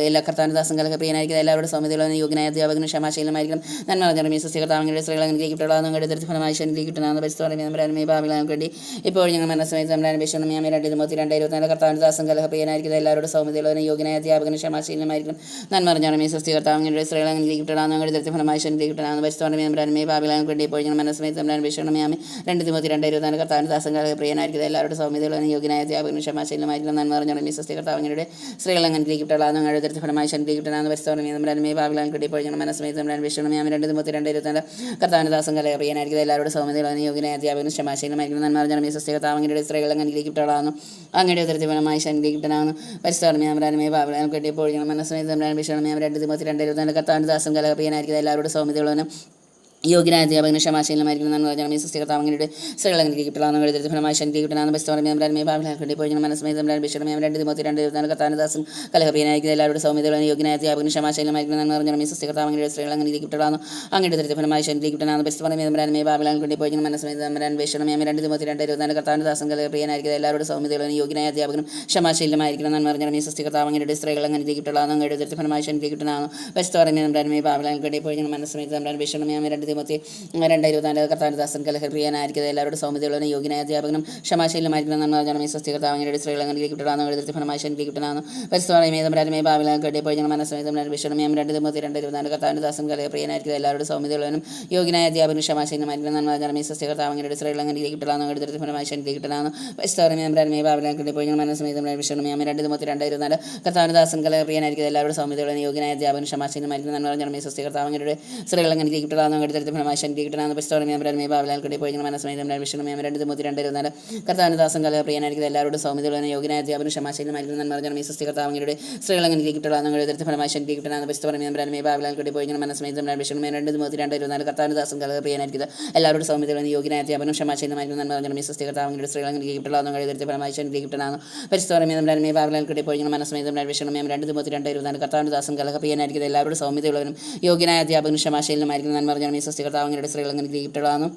എല്ലാ കർത്താവിന്റെ ദാസൻ കലഹ പ്രിയനായിരിക്കുന്നത് എല്ലാവരോടും സൗമ്യതയുള്ളവനും യോഗ്യനായ അധ്യാപകനും ക്ഷമാശീലമായിരിക്കണം നന്മറിഞ്ഞ സൃഷ്ടികർത്താവങ്ങളുടെ സ്ത്രീകൾ അങ്ങനെ തീക്കിട്ടുള്ളതാകുന്നു അങ്ങയുടെ ഉത്തരത്തിൽ ഫലമായി ശനിഗ്രഹിക്കപ്പെട്ടവനാകുന്നു. പരിസ്ഥ പറയുമ്പോൾ തമ്പുരാനുമേ പാപികളങ്ങൾ കേട്ടി ഇപ്പോൾ ഞങ്ങൾ മനസ്സമയത്ത് നമ്മുടെ അന്വേഷണം യാമി 2:24 കർത്താവിൻ്റെ ദാസം കലഹപ്രിയനായിരിക്കുന്നത് എല്ലാവരുടെ സൗമ്യതയുള്ളവനും യോഗ്യനായ അധ്യാപകനും ക്ഷമാശീലമായിരിക്കും നന്മ അറിഞ്ഞാണ് സ്വസ്തി കർത്താവിൻ്റെ സ്ത്രീകളെ കിട്ടണമെന്ന് ഞങ്ങളുടെ ദൃത്തി ഫലമായി ശനി കിട്ടണമെന്ന് പരിസ്ഥിതി നമ്മുടെ പാപിലാൻ വേണ്ടി ഇപ്പോൾ ഞങ്ങൾ മനസ്സമയത്ത് നമ്മുടെ അന്വേഷണം യാമി 2:24 കർത്താവിൻ്റെ ദാസം കലഹപ്രിയനായിരിക്കുന്നത് എല്ലാവരുടെ സൗമ്യതയുള്ളവനും യോഗ്യനായ അധ്യാപകനും ക്ഷമാശീലമായിരിക്കും നന്മ അറിഞ്ഞാണ് സ്വസ്തി കർത്താവിൻ്റെ സ്ത്രീകളെ കിട്ടണമെന്ന് ഞങ്ങളുടെ ദൃത്തി ഫലമായി ശനി കിട്ടണമെന്ന് പരിസ്ഥിതി നമ്മുടെ പാപിലാൻ വേണ്ടി ഇപ്പോൾ ഞങ്ങൾ മനസ്സമയത്ത് നമ്മുടെ അന്വേഷണം യാമി 2:24 കർത്താവിൻ്റെ ദാസം കലഹപ്രിയനായിരിക്കുന്നത് എല്ലാവരുടെ സൗമ്യതയുള്ളവനും യോഗ്യനായ അധ്യാപകനും ക്ഷമാശീലമായിരിക്കും നന്മ അറിഞ്ഞാണ് സ്വസ്തി കർത്താവിൻ്റെ സ്ത്രീകളെ കിട്ടണമെന്ന് അങ്ങയുടെ ദൃത്തി ഫലമായി ശനി കിട്ടണമെന്ന് പരിസ്ഥിതി നമ്മുടെ പാപിലാൻ വേണ്ടി ഇപ്പോൾ ഞങ്ങൾ മനസ്സമയത്ത് നമ്മുടെ അന്വേഷണം യാമി 2:24 കർത്താവിൻ്റെ ദാസം കലഹപ്രിയനായിരിക്കുന്നത് എല്ലാവരുടെ സൗമ്യതയുള്ളവനും യോഗ്യനായ അധ്യാപകന് ക്ഷമാശീലമായിരിക്കും നന്മ പറഞ്ഞാൽ സ്വസ്തികർത്താവങ്ങളുടെ സ്ത്രീകളെ കിട്ടണമെന്ന് എഴുതി ഫലമായി ശനി കിട്ടണമെന്ന് പരിസ്ഥിതി പാപിലാക്കി പോയി മനസ്സമയത്ത് ബിഷണം 2:24 കർത്താനദാസും കലഹപ്രിയനായിരിക്കും എല്ലാവരുടെ സൗമ്യതയുള്ള യോഗ്യനായ അധ്യാപകന് ക്ഷമാശീലമായിരിക്കും നന്മ പറഞ്ഞാൽ സ്വസ്തികർത്താവങ്ങളുടെ സ്ത്രീകളെ കിട്ടണമെന്ന് അങ്ങയുടെ ദൃത്തി ഫലമായി ശനി കിട്ടണമെന്ന് പരിസ്ഥിതി പാപിലാക്കി പോയി മനസ്സമയത്ത് ബിഷണം 2:24 കർത്താനദാസും കലഹപ്രിയനായിരിക്കും എല്ലാവരുടെ സൗമ്യതയുള്ള യോഗ്യനായ അധ്യാപകനും ക്ഷമാശീലമായിരിക്കും നന്മ പറഞ്ഞാൽ സ്വസ്തികർത്താവങ്ങളുടെ സ്ത്രീകളെ കിട്ടണമെന്ന് അങ്ങയുടെ ദൃത്തി ഫലമായി ശനി കിട്ടണമെന്ന് പരിസ്ഥിതി പാപിലാക്കി പോയി മനസ്സമയത്ത് ബിഷണം 2:24 കർത്താനദാസൻ കലഹപ്രിയനായിരിക്കും എല്ലാവരുടെ സൗമ്യതയുള്ള യോഗ്യനായ അധ്യാപകനും ക്ഷമാശീലമായിരിക്കും നന്മ പറഞ്ഞാൽ സ്വസ്തികർത്താവങ്ങളുടെ സ്ത്രീകളെ കിട്ടണമെന്ന് ഫലമായി ശനി കിട്ടണമെന്ന് പരിസ്ഥിതി പാപിലാക്കി പോയി മനസ്സമയത്ത് ബിഷണം 2:24 കർത്താനദാസൻ കലഹപ്രിയനായിരിക്കും എല്ലാവരുടെ സൗമ്യതയുള്ളവനും യോഗ്യനായ അധ്യാപകനും ക്ഷമാശീലമായിരിക്കും നന്മ പറഞ്ഞാൽ സ്വസ്തികർത്താവങ്ങളുടെ സ്ത്രീകളെ കിട്ടണമെന്ന് ഫലമായി ശനി കിട്ടണമെന്ന് പരിസ്ഥിതി പാപിലാക്കി പോയി മനസ്സമയത്ത് ബിഷണം 2:24 കർത്താനദാസൻ കലഹപ്രിയനായിരിക്കും എല്ലാവരുടെ സൗമ്യതയുള്ള യോഗ്യനായ അധ്യാപകനും ക്ഷമാശീലമായിരിക്കും നന്മ പറഞ്ഞാൽ സ്വസ്തികർത്താവങ്ങളുടെ സ്ത്രീകളെ കിട്ടണമെന്ന് ഫലമായി ശനി കിട്ടണമെന്ന് പരിസ്ഥിതി പാപിലാക്കി പോയി മനസ്സമയത്ത് ബിഷണം 2:24 കർത്താനദാസൻ കലഹപ്രിയനായിരിക്കും എല്ലാവരുടെ സൗമ്യതയുള്ള യോഗ്യനായ അധ്യാപകനും ക്ഷമാശീലമായിരിക്കും നന്മ പറഞ്ഞാൽ സ്വസ്തികർത്താവങ്ങളുടെ സ്ത്രീകളെ കിട്ടണമെന്ന് ഫലമായി ശനി കിട്ടണമെന്ന് പരിസ്ഥിതി പാപിലാക്കി പോയി മനസ്സമയത്ത് ബിഷണം 2:24 കർത്താനദാസൻ കലഹപ്രിയനായിരിക്കും എല്ലാവരുടെ സൗമ്യതയുള്ള യോഗ്യനായ അധ്യാപകനും ക്ഷമാശീലമായിരിക്കും നന്മ പറഞ്ഞാൽ സ്വസ്തികർത്താവങ്ങളുടെ സ്ത്രീകളെ കിട്ടണമെന്ന് ഫലമായി ശനി കിട്ടണമെന്ന് പരിസ്ഥിതി പാപിലാക്കി പോയി മനസ്സമയത്ത് ബിഷണം 2:24 കർത്താനദാസൻ കലഹപ്രിയനായിരിക്കും എല്ലാവരുടെ സൗമ്യതയുള്ളവനും യോഗ്യനായ അധ്യാപകനും ക്ഷമാശീലമായിരിക്കും നന്മ പറഞ്ഞാൽ സ്വസ്തികർത്താവങ്ങളുടെ സ്ത്രീകളെ കിട്ടണമെന്ന്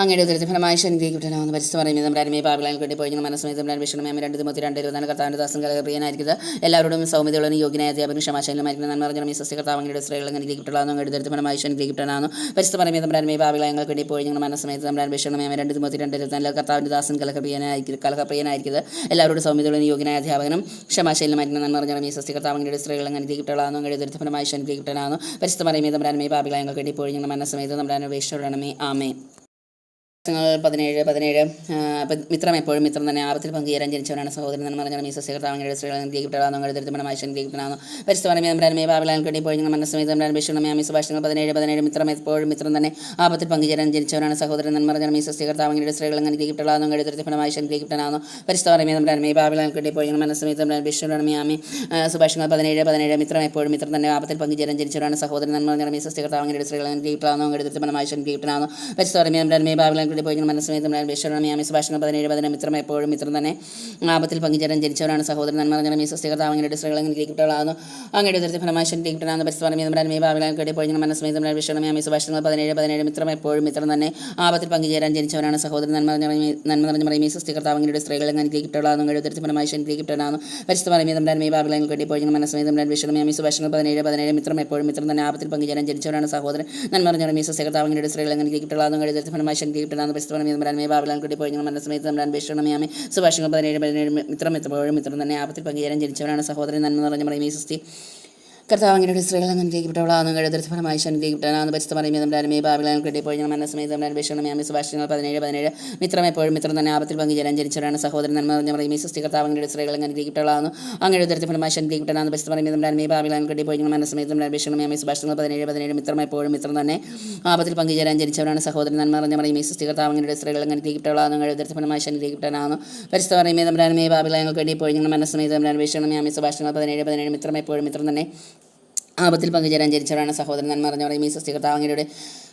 അങ്ങയുടെ ദുരിത ഫലമായി ശനി കിട്ടണമെന്ന് പരിസ്ഥിതി നമ്മുടെ പാപിലാൻ വേണ്ടി പോയി മനസ്സമയത്ത് ബിഷണം 2:24 കർത്താനദാസൻ കലഹപ്രിയനായിരിക്കുന്നത് എല്ലാവരോടും സൗമ്യതയുള്ള യോഗ്യനായ അധ്യാപകനും ക്ഷമാശീലമായിരിക്കും നന്മ പറഞ്ഞാൽ സ്വസ്തികർത്താവങ്ങളുടെ സ്ത്രീകളെ കിട്ടണമെന്ന് അങ്ങയുടെ ദുരിത ഫലമായി ശനി കിട്ടണമെന്ന് പരിസ്ഥിതി നമ്മുടെ പാപിലാൻ വേണ്ടി പോയി മനസ്സമയത്ത് നമ്മുടെ ബിഷണം 2:24 കർത്താനദാസൻ കലഹപ്രിയനായിരിക്കുന്നത് എല്ലാവരോടും സൗമ്യതയുള്ള യോഗ്യനായ അധ്യാപകനും ക്ഷമാശീലമായിരിക്കും നന്മ പറഞ്ഞാൽ സ്വസ്തികർത്താവങ്ങളുടെ സ്ത്രീകളെ കിട്ടണമെന്ന് അങ്ങയുടെ ദുരിത ഫലമായി ശനി കിട്ടണമെന്ന് പരിസ്ഥിതി നമ്മുടെ പാപിലാൻ വേണ്ടി പോയി മനസ്സമയത്ത് നമ്മുടെ അപേക്ഷ ആമേ 17 മിത്രം എപ്പോഴും മിത്രം തന്നെ ആപത്തിൽ പങ്കുചേരാൻ ജനിച്ചവനാണ് സഹോദരൻ എന്ന് പറഞ്ഞാൽ സ്വസ്തികർത്താവങ്ങളുടെ സ്ത്രീകളെ കിട്ടണമെന്ന് ദരിദ്രമായ ശനി കിട്ടണമെന്ന് പരിസ്ഥിതി പാപിലാൻ വേണ്ടി പോയി മനസ്സമയത്ത് ബിഷണം സുഭാഷങ്ങൾ 17 മിത്രം എപ്പോഴും മിത്രം തന്നെ ആപത്തിൽ പങ്കുചേരാൻ ജനിച്ചവനാണ് സഹോദരൻ എന്ന് പറഞ്ഞാൽ സ്വസ്തികർത്താവങ്ങളുടെ സ്ത്രീകളെ കിട്ടണമെന്ന് ദരിദ്രമായ ശനി കിട്ടണമെന്ന് പരിസ്ഥിതി പാപിലാൻ വേണ്ടി പോയി മനസ്സമയത്ത് ബിഷണം സുഭാഷങ്ങൾ 17 മിത്രം എപ്പോഴും മിത്രം തന്നെ ആപത്തിൽ പങ്കുചേരാൻ ജനിച്ചവനാണ് സഹോദരൻ എന്ന് പറഞ്ഞാൽ സ്വസ്തികർത്താവങ്ങളുടെ സ്ത്രീകളെ കിട്ടണമെന്ന് ദരിദ്രമായ ശനി കിട്ടണമെന്ന് പരിസ്ഥിതി പാപിലാൻ പോയി മനസ്സമയത്ത് ബിഷണം സുഭാഷങ്ങൾ 17 മിത്രം എപ്പോഴും മിത്രം തന്നെ ആപത്തിൽ പങ്കുചേരാൻ ജനിച്ചവരാണ് സഹോദരൻ നന്മ പറഞ്ഞാൽ സ്വസ്തികർത്താവങ്ങളുടെ സ്ത്രീകളെ കിട്ടണമെന്ന് അങ്ങയുടെ ദരിദ്ര ഫലമായി ശനി കിട്ടണമെന്ന് പരിസ്ഥിതി പാപിലാൻ പോയി മനസ്സമയത്ത് ബിഷണം സുഭാഷങ്ങൾ 17 മിത്രം എപ്പോഴും മിത്രം തന്നെ ആപത്തിൽ പങ്കുചേരാൻ ജനിച്ചവരാണ് സഹോദരൻ നന്മ പറഞ്ഞ പറയും സ്വസ്തികർത്താവങ്ങളുടെ സ്ത്രീകളെ കിട്ടണമെന്ന് അങ്ങയുടെ ദരിദ്ര ഫലമായി ശനി കിട്ടണമെന്ന് പരിസ്ഥിതി പാപിലാൻ പോയി മനസ്സമയത്ത് ബിഷണം സുഭാഷങ്ങൾ 17 മിത്രം എപ്പോഴും മിത്രം തന്നെ ആപത്തിൽ പങ്കുചേരാൻ ജനിച്ചവരാണ് സഹോദരൻ നന്മ പറഞ്ഞാൽ സ്വസ്തികർത്താവങ്ങളുടെ സ്ത്രീകളെ കിട്ടണമെന്ന് അങ്ങയുടെ ദരിദ്ര ഫലമായി ശനി കിട്ടണമെന്ന് പരിസ്ഥിതി പാപിലാൻ പോയി മനസ്സമയത്ത് ബിഷണം സുഭാഷങ്ങൾ 17 മിത്രം എപ്പോഴും മിത്രം തന്നെ ആപത്തിൽ പങ്കുചേരാൻ ജനിച്ചവരാണ് സഹോദരൻ നന്മ പറഞ്ഞ പറയും സ്വസ്തി കർത്താവങ്ങളുടെ സ്ത്രീകളെ കിട്ടവളാന്ന് കഴിയുന്ന ഫലമായി ശനി കിട്ടാനാണ് പരിസ്ഥിതി നമ്മുടെ പാപിലാൻ പോയി മനസ്സമയത്ത് ബിഷണം സുഭാഷങ്ങൾ 17 മിത്രം എപ്പോഴും മിത്രം തന്നെ ആപത്തിൽ പങ്കുചേരാൻ ജനിച്ചവരാണ് സഹോദരൻ നന്മ പറഞ്ഞ പറയും സ്വസ്തി കർത്താവങ്ങളുടെ സ്ത്രീകളെ കിട്ടവളാന്ന് അങ്ങയുടെ ദരിദ്ര ഫലമായി ശനി കിട്ടാനാണ് പരിസ്ഥിതി നമ്മുടെ പാപിലാൻ പോയി മനസ്സമയത്ത് ബിഷണം സുഭാഷങ്ങൾ 17 മിത്രം എപ്പോഴും മിത്രം തന്നെ ആപത്തിൽ പങ്കുചേരാൻ ജനിച്ചവരാണ് സഹോദരൻ നന്മ പറഞ്ഞ പറയും സ്വസ്തി കർത്താവങ്ങളുടെ സ്ത്രീകളെ കിട്ടവളാന്ന് അങ്ങയുടെ ദരിദ്ര ഫലമായി ശനി കിട്ടാനാണ് പരിസ്ഥിതി നമ്മുടെ പാപിലാൻ പോയി മനസ്സമയത്ത് ബിഷണം സുഭാഷങ്ങൾ 17 മിത്രം എപ്പോഴും മിത്രം തന്നെ ആപത്തിൽ പങ്കുചേരാൻ ജനിച്ചവരാണ് സഹോദരൻ നന്മ പറഞ്ഞ പറയും സ്വസ്തികർത്താവങ്ങളുടെ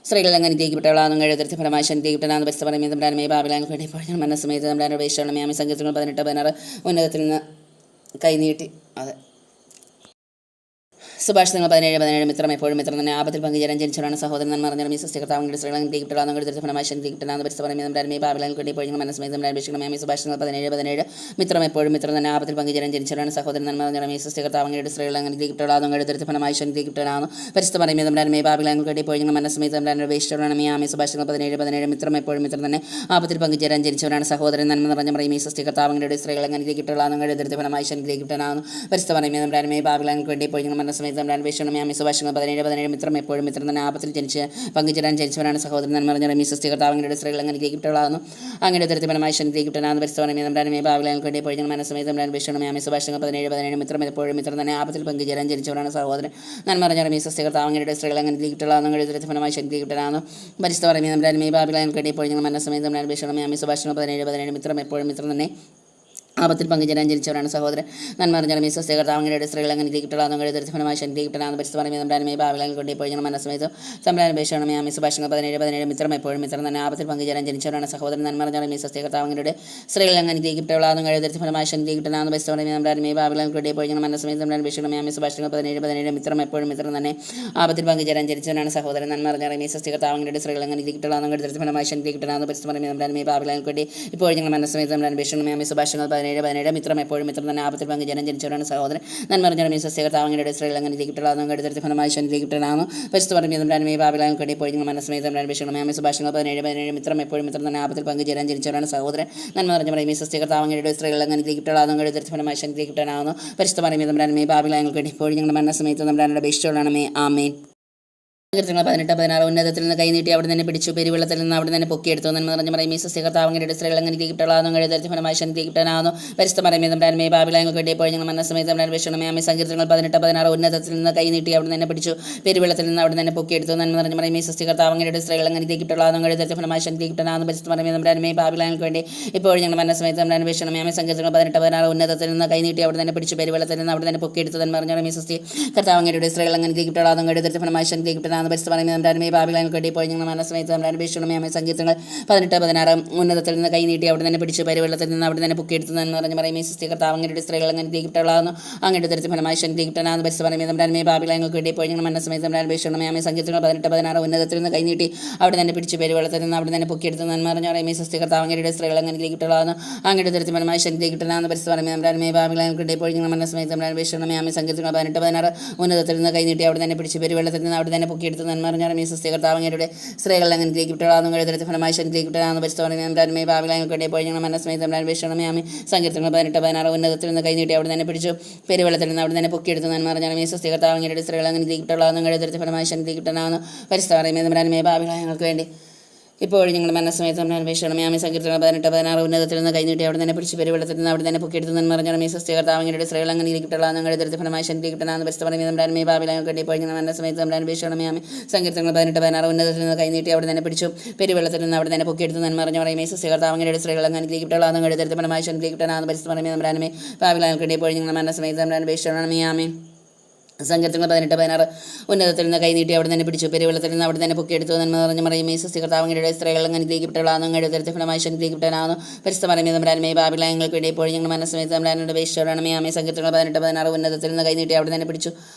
സ്ത്രീകൾ അനുഗ്രഹിക്കപ്പെട്ടവളാണെന്ന് കഴിയുന്ന ഫലമായി ശനി കിട്ടണമെന്ന് പരിസ്ഥിതി നമ്മുടെ പാപിലാൻ വേണ്ടി പോയി മനസ്സമയത്ത് നമ്മുടെ അപേക്ഷകളും സങ്കീർത്തനങ്ങൾ 18-16 ഉന്നതത്തിൽ നിന്ന് കൈനീട്ടി സുഭാഷിതങ്ങൾ 17:17 മിത്രം എപ്പോഴും മിത്രം തന്നെ ആപത്തിൽ പങ്കുചേരാൻ ജനിച്ചവരാണ് സഹോദരൻ നന്മ അറിഞ്ഞ മീ സസ്യകർത്താവങ്ങളുടെ സ്ത്രീകൾ കിട്ടുകളാണ് നിങ്ങളുടെ ഫലമായി ശക്തിക്കിട്ടാണ് പരിസ്ഥ പറയുമ്പോൾ പാവലാൽ കിട്ടി പോയി മനസ്സമേതം അപേക്ഷിക്കണം സുഭാഷിതങ്ങൾ 17:17 മിത്രം എപ്പോഴും മിത്രം തന്നെ ആപത്തിൽ പങ്കുചേരാൻ ജനിച്ചവരാണ് സഹോദരൻ നന്മ അറിഞ്ഞ മീ സസ്യകർത്താവങ്ങളുടെ സ്ത്രീകൾ കിട്ടുകളാണ് നിങ്ങളുടെ ഫലമായി ശക്തിക്കിട്ടാണ് പരിസ്ഥ പറയുമ്പോൾ പാവലാൽ കിട്ടി പോയി മനസ്സമേതം അപേക്ഷിച്ചവരാണ് മീ സുഭാഷിതങ്ങൾ 17:17 മിത്രം എപ്പോഴും മിത്രം തന്നെ ആപത്തിൽ പങ്കുചേരാൻ ജനിച്ചവരാണ് സഹോദരൻ നന്മ നിറഞ്ഞ മീ സസ്യകർത്താവങ്ങളുടെ സ്ത്രീകൾ കിട്ടുകളാണ് നിങ്ങളുടെ ഫലമായി ശക്തിക്കിട്ടാണ് പരിസ്ഥ പറയുമ്പോൾ പാവലാൽ കിട്ടി പോയി മനസ്സമേതം അപേക്ഷിക്കണം സുഭാഷിതങ്ങൾ 17:17 മിത്രം എപ്പോഴും മിത്രം തന്നെ ആപത്തിൽ പങ്കുചേരാൻ ജനിച്ചവരാണ് സഹോദരൻ നന്മ അറിഞ്ഞ മീ സസ്യകർത്താവങ്ങളുടെ സ്ത്രീകൾ കിട്ടുകളാകുന്നു അങ്ങനെ ഉത്തരത്തിപരമായി ശക്തിക്കിട്ടാണ് പരിസ്ഥിതി ഭാവിലാൽ കിട്ടി പോയി മനസ്സമേതം അപേക്ഷിക്കണം സുഭാഷിതങ്ങൾ 17:17 മിത്രം എപ്പോഴും മിത്രം തന്നെ ആപത്തിൽ പങ്കുചേരാൻ ജനിച്ചവരാണ് സഹോദരൻ നന്മ അറിഞ്ഞ മീ സസ്യകർത്താവങ്ങളുടെ സ്ത്രീകൾ കിട്ടുകളാകുന്നു ഉത്തരത്തിപരമായി ശക്തിക്കിട്ടാണ് പരിസ്ഥിതി ഭാവിലാൽ കിട്ടി പോയി മനസ്സമേതം അപേക്ഷിക്കണം സുഭാഷിതങ്ങൾ 17:17 മിത്രം എപ്പോഴും മിത്രം തന്നെ ആപത്തിൽ പങ്കുചേരാൻ ജനിച്ചവരാണ് സഹോദരൻ നന്മ അറിഞ്ഞ മീ സസ്യകർത്താവങ്ങളുടെ സ്ത്രീകൾ കിട്ടുകളാകുന്നു ഫലമായി ശക്തിക്കിട്ടാണ് പരിസ്ഥിതി ഭാവിലാൽ കിട്ടി പോയി മനസ്സമേതം സംബ്രാനപേക്ഷണം സുഭാഷിതങ്ങൾ 17:17 മിത്രം എപ്പോഴും മിത്രം തന്നെ ആപത്തിൽ പങ്കുചേരാൻ ജനിച്ചവരാണ് സഹോദരൻ നന്മ അറിഞ്ഞ മീ സസ്യകർത്താവങ്ങളുടെ സ്ത്രീകൾ കിട്ടുകളാകുന്നു ഫലമായി ശക്തിക്കിട്ടാണ് പരിസ്ഥിതി ഭാവിലാൽ കിട്ടി പോയി മനസ്സമേതം അപേക്ഷിക്കണം സുഭാഷിതങ്ങൾ 17:17 മിത്രം എപ്പോഴും മിത്രം തന്നെ ആപത്തിൽ പങ്കുചേരാൻ ജനിച്ചവരാണ് സഹോദരൻ നന്മ അറിഞ്ഞ മീ സസ്യകർത്താവങ്ങളുടെ സ്ത്രീകൾ കിട്ടുകളാകുന്നു ഫലമായി ശക്തിക്കിട്ടാണ് പരിസ്ഥിതി ഭാവിലാൽ കിട്ടി ഇപ്പോൾ മനസ്സമേതം അപേക്ഷിക്കണം സുഭാഷിതങ്ങൾ 17:17 മിത്രം എപ്പോഴും മിത്രം തന്നെ ആപത്തിൽ പങ്കുചേരാൻ ജനിച്ചവരാണ് സഹോദരൻ നന്മ അറിഞ്ഞ മീ സസ്യകർത്താവങ്ങളുടെ സ്ത്രീകൾ കിട്ടുകളാകുന്നു ഫലമായി ശക്തിക്കിട്ടാണ് പരിസ്ഥിതി ഭാവിലാൽ കിട്ടി പോയി മനസ്സമേതം അപേക്ഷിക്കണം സുഭാഷിതങ്ങൾ 17:17 മിത്രം എപ്പോഴും മിത്രം തന്നെ ആപത്തിൽ പങ്കുചേരാൻ ജനിച്ചവരാണ് സഹോദരൻ നന്മ അറിഞ്ഞ മീ സസ്യകർത്താവങ്ങളുടെ സ്ത്രീകൾ കിട്ടുകളാകുന്നു ഫലമായി ശക്തിക്കിട്ടാണ് പരിസ്ഥിതി ഭാവിലാൽ കിട്ടി പോയി മനസ്സമേതം അപേക്ഷിച്ചവരാണ് ആമേൻ. സങ്കീർത്തനങ്ങൾ 18:16 ഉന്നതത്തിൽ നിന്ന് കൈനീട്ടി അവിടെ തന്നെ പിടിച്ചു പെരുവെള്ളത്തിൽ നിന്ന് അവിടെ തന്നെ പൊക്കിയെടുത്തു നന്മ നിറഞ്ഞ മറിയമേ സസ്യകർത്താവങ്ങളുടെ സ്ത്രീകൾ കിട്ടുകളാകുന്നു ഫലമായി ശക്തിക്കിട്ടാനാകുന്നു പരിസ്ഥിതി പറയുമ്പോൾ ഭാവിലായങ്ങൾ കിട്ടിയപ്പോൾ ഞങ്ങൾ മനസ്സമേതം അന്വേഷണമേ സങ്കീർത്തനങ്ങൾ 18:16 ഉന്നതത്തിൽ നിന്ന് കൈനീട്ടി അവിടെ തന്നെ പിടിച്ചു പെരുവെള്ളത്തിൽ നിന്ന് അവിടെ തന്നെ പൊക്കിയെടുത്തു നന്മ നിറഞ്ഞ മറിയമേ സസ്യകർത്താവങ്ങളുടെ സ്ത്രീകൾ കിട്ടുകളാകുന്നു ഫലമായി ശക്തിക്കിട്ടാനാകുന്നു പരിസ്ഥിതി പറയുമ്പോൾ ഭാവിലായങ്ങൾക്ക് വേണ്ടി ഇപ്പോൾ ഞങ്ങൾ മനസ്സമേതം അന്വേഷണമേ സങ്കീർത്തനങ്ങൾ 18:16 ഉന്നതത്തിൽ നിന്ന് കൈനീട്ടി അവിടെ തന്നെ പിടിച്ചു പെരുവെള്ളത്തിൽ നിന്ന് അവിടെ തന്നെ പൊക്കിയെടുത്തു നന്മ നിറഞ്ഞ മറിയമേ സസ്യകർത്താവങ്ങളുടെ സ്ത്രീകൾ കിട്ടുകളാകുന്നു ഫലമായി ശക്തിക്കിട്ടാനാകുന്നു പരിസ്ഥിതി പറയുമ്പോൾ ഭാവിലായങ്ങൾ കിട്ടിയപ്പോൾ ഞങ്ങൾ മനസ്സമേതം അന്വേഷണമേ സങ്കീർത്തനങ്ങൾ 18:16 ഉന്നതത്തിൽ നിന്ന് കൈനീട്ടി അവിടെ തന്നെ പിടിച്ചു പെരുവെള്ളത്തിൽ നിന്ന് അവിടെ തന്നെ പൊക്കിയെടുത്തു എന്ന് പറഞ്ഞ് പറയുമ്പോൾ സസ്യകർത്താവങ്ങളുടെ സ്ത്രീകൾ കിട്ടുകളാകുന്നു അങ്ങയുടെ തരത്തിൽ ഫലമായി ശക്തി കിട്ടാനാകുന്നു പരിസ്ഥിതി പറയുമ്പോൾ ഭാവിലായങ്ങൾ കിട്ടിയപ്പോൾ ഞങ്ങൾ മനസ്സമേതം അന്വേഷണമേ സങ്കീർത്തനങ്ങൾ 18:16 ഉന്നതത്തിൽ നിന്ന് കൈനീട്ടി അവിടെ തന്നെ പിടിച്ചു പെരുവെള്ളത്തിൽ നിന്ന് അവിടെ തന്നെ പൊക്കിയെടുത്തു എന്ന് പറഞ്ഞ് പറയുമ്പോൾ സസ്യകർത്താവങ്ങളുടെ സ്ത്രീകൾ കിട്ടുകളാകുന്നു അങ്ങയുടെ തരത്തിൽ ഫലമായി ശക്തി കിട്ടാനാകുന്നു പരിസ്ഥിതി പറയുമ്പോൾ ഭാവിലായങ്ങൾ കിട്ടിയപ്പോൾ ഞങ്ങൾ മനസ്സമേതം അന്വേഷണമേ സങ്കീർത്തനങ്ങൾ 18:16 ഉന്നതത്തിൽ നിന്ന് കൈനീട്ടി അവിടെ തന്നെ പിടിച്ചു പെരുവെള്ളത്തിൽ നിന്ന് അവിടെ തന്നെ പൊക്കിയെടുത്തു എന്ന് പറഞ്ഞാൽ ഈ സസ്യകർത്താവങ്ങളുടെ സ്ത്രീകൾ കിട്ടുകളാകുന്നു തരത്തിൽ ഫലമായി ശക്തി കിട്ടാനാകുന്നു പരിസ്ഥിതി പറയുമ്പോൾ ഭാവിലായങ്ങൾ കിട്ടിയപ്പോൾ ഞങ്ങൾ മനസ്സമേതം അന്വേഷണമേ സങ്കീർത്തനങ്ങൾ 18:16 ഉന്നതത്തിൽ നിന്ന് കൈനീട്ടി അവിടെ തന്നെ പിടിച്ചു പെരുവെള്ളത്തിൽ നിന്ന് അവിടെ തന്നെ പൊക്കിയെടുത്തു എന്ന് പറഞ്ഞാൽ ഈ സസ്യകർത്താവങ്ങളുടെ സ്ത്രീകൾ കിട്ടുകളാകുന്നു തരത്തിൽ ഫലമായി ശക്തി കിട്ടാനാകുന്നു പരിസ്ഥിതി പറയുമ്പോൾ ഭാവിലായങ്ങൾക്ക് വേണ്ടി ഇപ്പോൾ ഞങ്ങൾ മനസ്സമേതം അന്വേഷണമേ സങ്കീർത്തനങ്ങൾ 18:16 ഉന്നതത്തിൽ നിന്ന് കൈനീട്ടി അവിടെ തന്നെ പിടിച്ചു പെരുവെള്ളത്തിൽ നിന്ന് അവിടെ തന്നെ പൊക്കിയെടുത്തു എന്ന് പറഞ്ഞാൽ ഈ സസ്യകർത്താവങ്ങളുടെ സ്ത്രീകൾ കിട്ടുകളാകുന്നു തരത്തിൽ ഫലമായി ശക്തി കിട്ടാനാകുന്നു പരിസ്ഥിതി പറയുമ്പോൾ ഭാവിലായങ്ങൾക്ക് വേണ്ടി ഇപ്പോൾ ഞങ്ങൾ മനസ്സമേതം അന്വേഷണമേ സങ്കീർത്തനങ്ങൾ 18:16 ഉന്നതത്തിൽ നിന്ന് കൈനീട്ടി അവിടെ തന്നെ പിടിച്ചു പെരുവെള്ളത്തിൽ നിന്ന് അവിടെ തന്നെ പൊക്കിയെടുത്തു എന്ന് പറഞ്ഞാൽ ഈ സസ്യകർത്താവങ്ങളുടെ സ്ത്രീകൾ കിട്ടുകളാകുന്നു തരത്തിൽ ഫലമായി ശക്തി കിട്ടാനാകുന്നു പരിസ്ഥിതി പറയുമ്പോൾ ഭാവിലായങ്ങൾക്ക് വേണ്ടി ഇപ്പോൾ ഞങ്ങൾ മനസ്സമേതം അന്വേഷണമേ സങ്കീർത്തനങ്ങൾ 18:16 ഉന്നതത്തിൽ നിന്ന് കൈനീട്ടി അവിടെ തന്നെ പിടിച്ചു പെരുവെള്ളത്തിൽ നിന്ന് അവിടെ തന്നെ പൊക്കിയെടുത്തു എന്ന് പറഞ്ഞ് പറയുമ്പോൾ ഈ സസ്യകർത്താവങ്ങളുടെ സ്ത്രീകൾ കിട്ടുകളാകുന്നു തരത്തിൽ ഫലമായി ശക്തി കിട്ടാനാകുന്നു പരിസ്ഥിതി പറയുമ്പോൾ ഭാവിലായങ്ങൾക്ക് വേണ്ടി ഇപ്പോൾ ഞങ്ങൾ മനസ്സമേതം അപേക്ഷിച്ചവരാണ് സങ്കീർത്തനങ്ങൾ 18:16 ഉന്നതത്തിൽ നിന്ന് കൈനീട്ടി അവിടെ തന്നെ പിടിച്ചു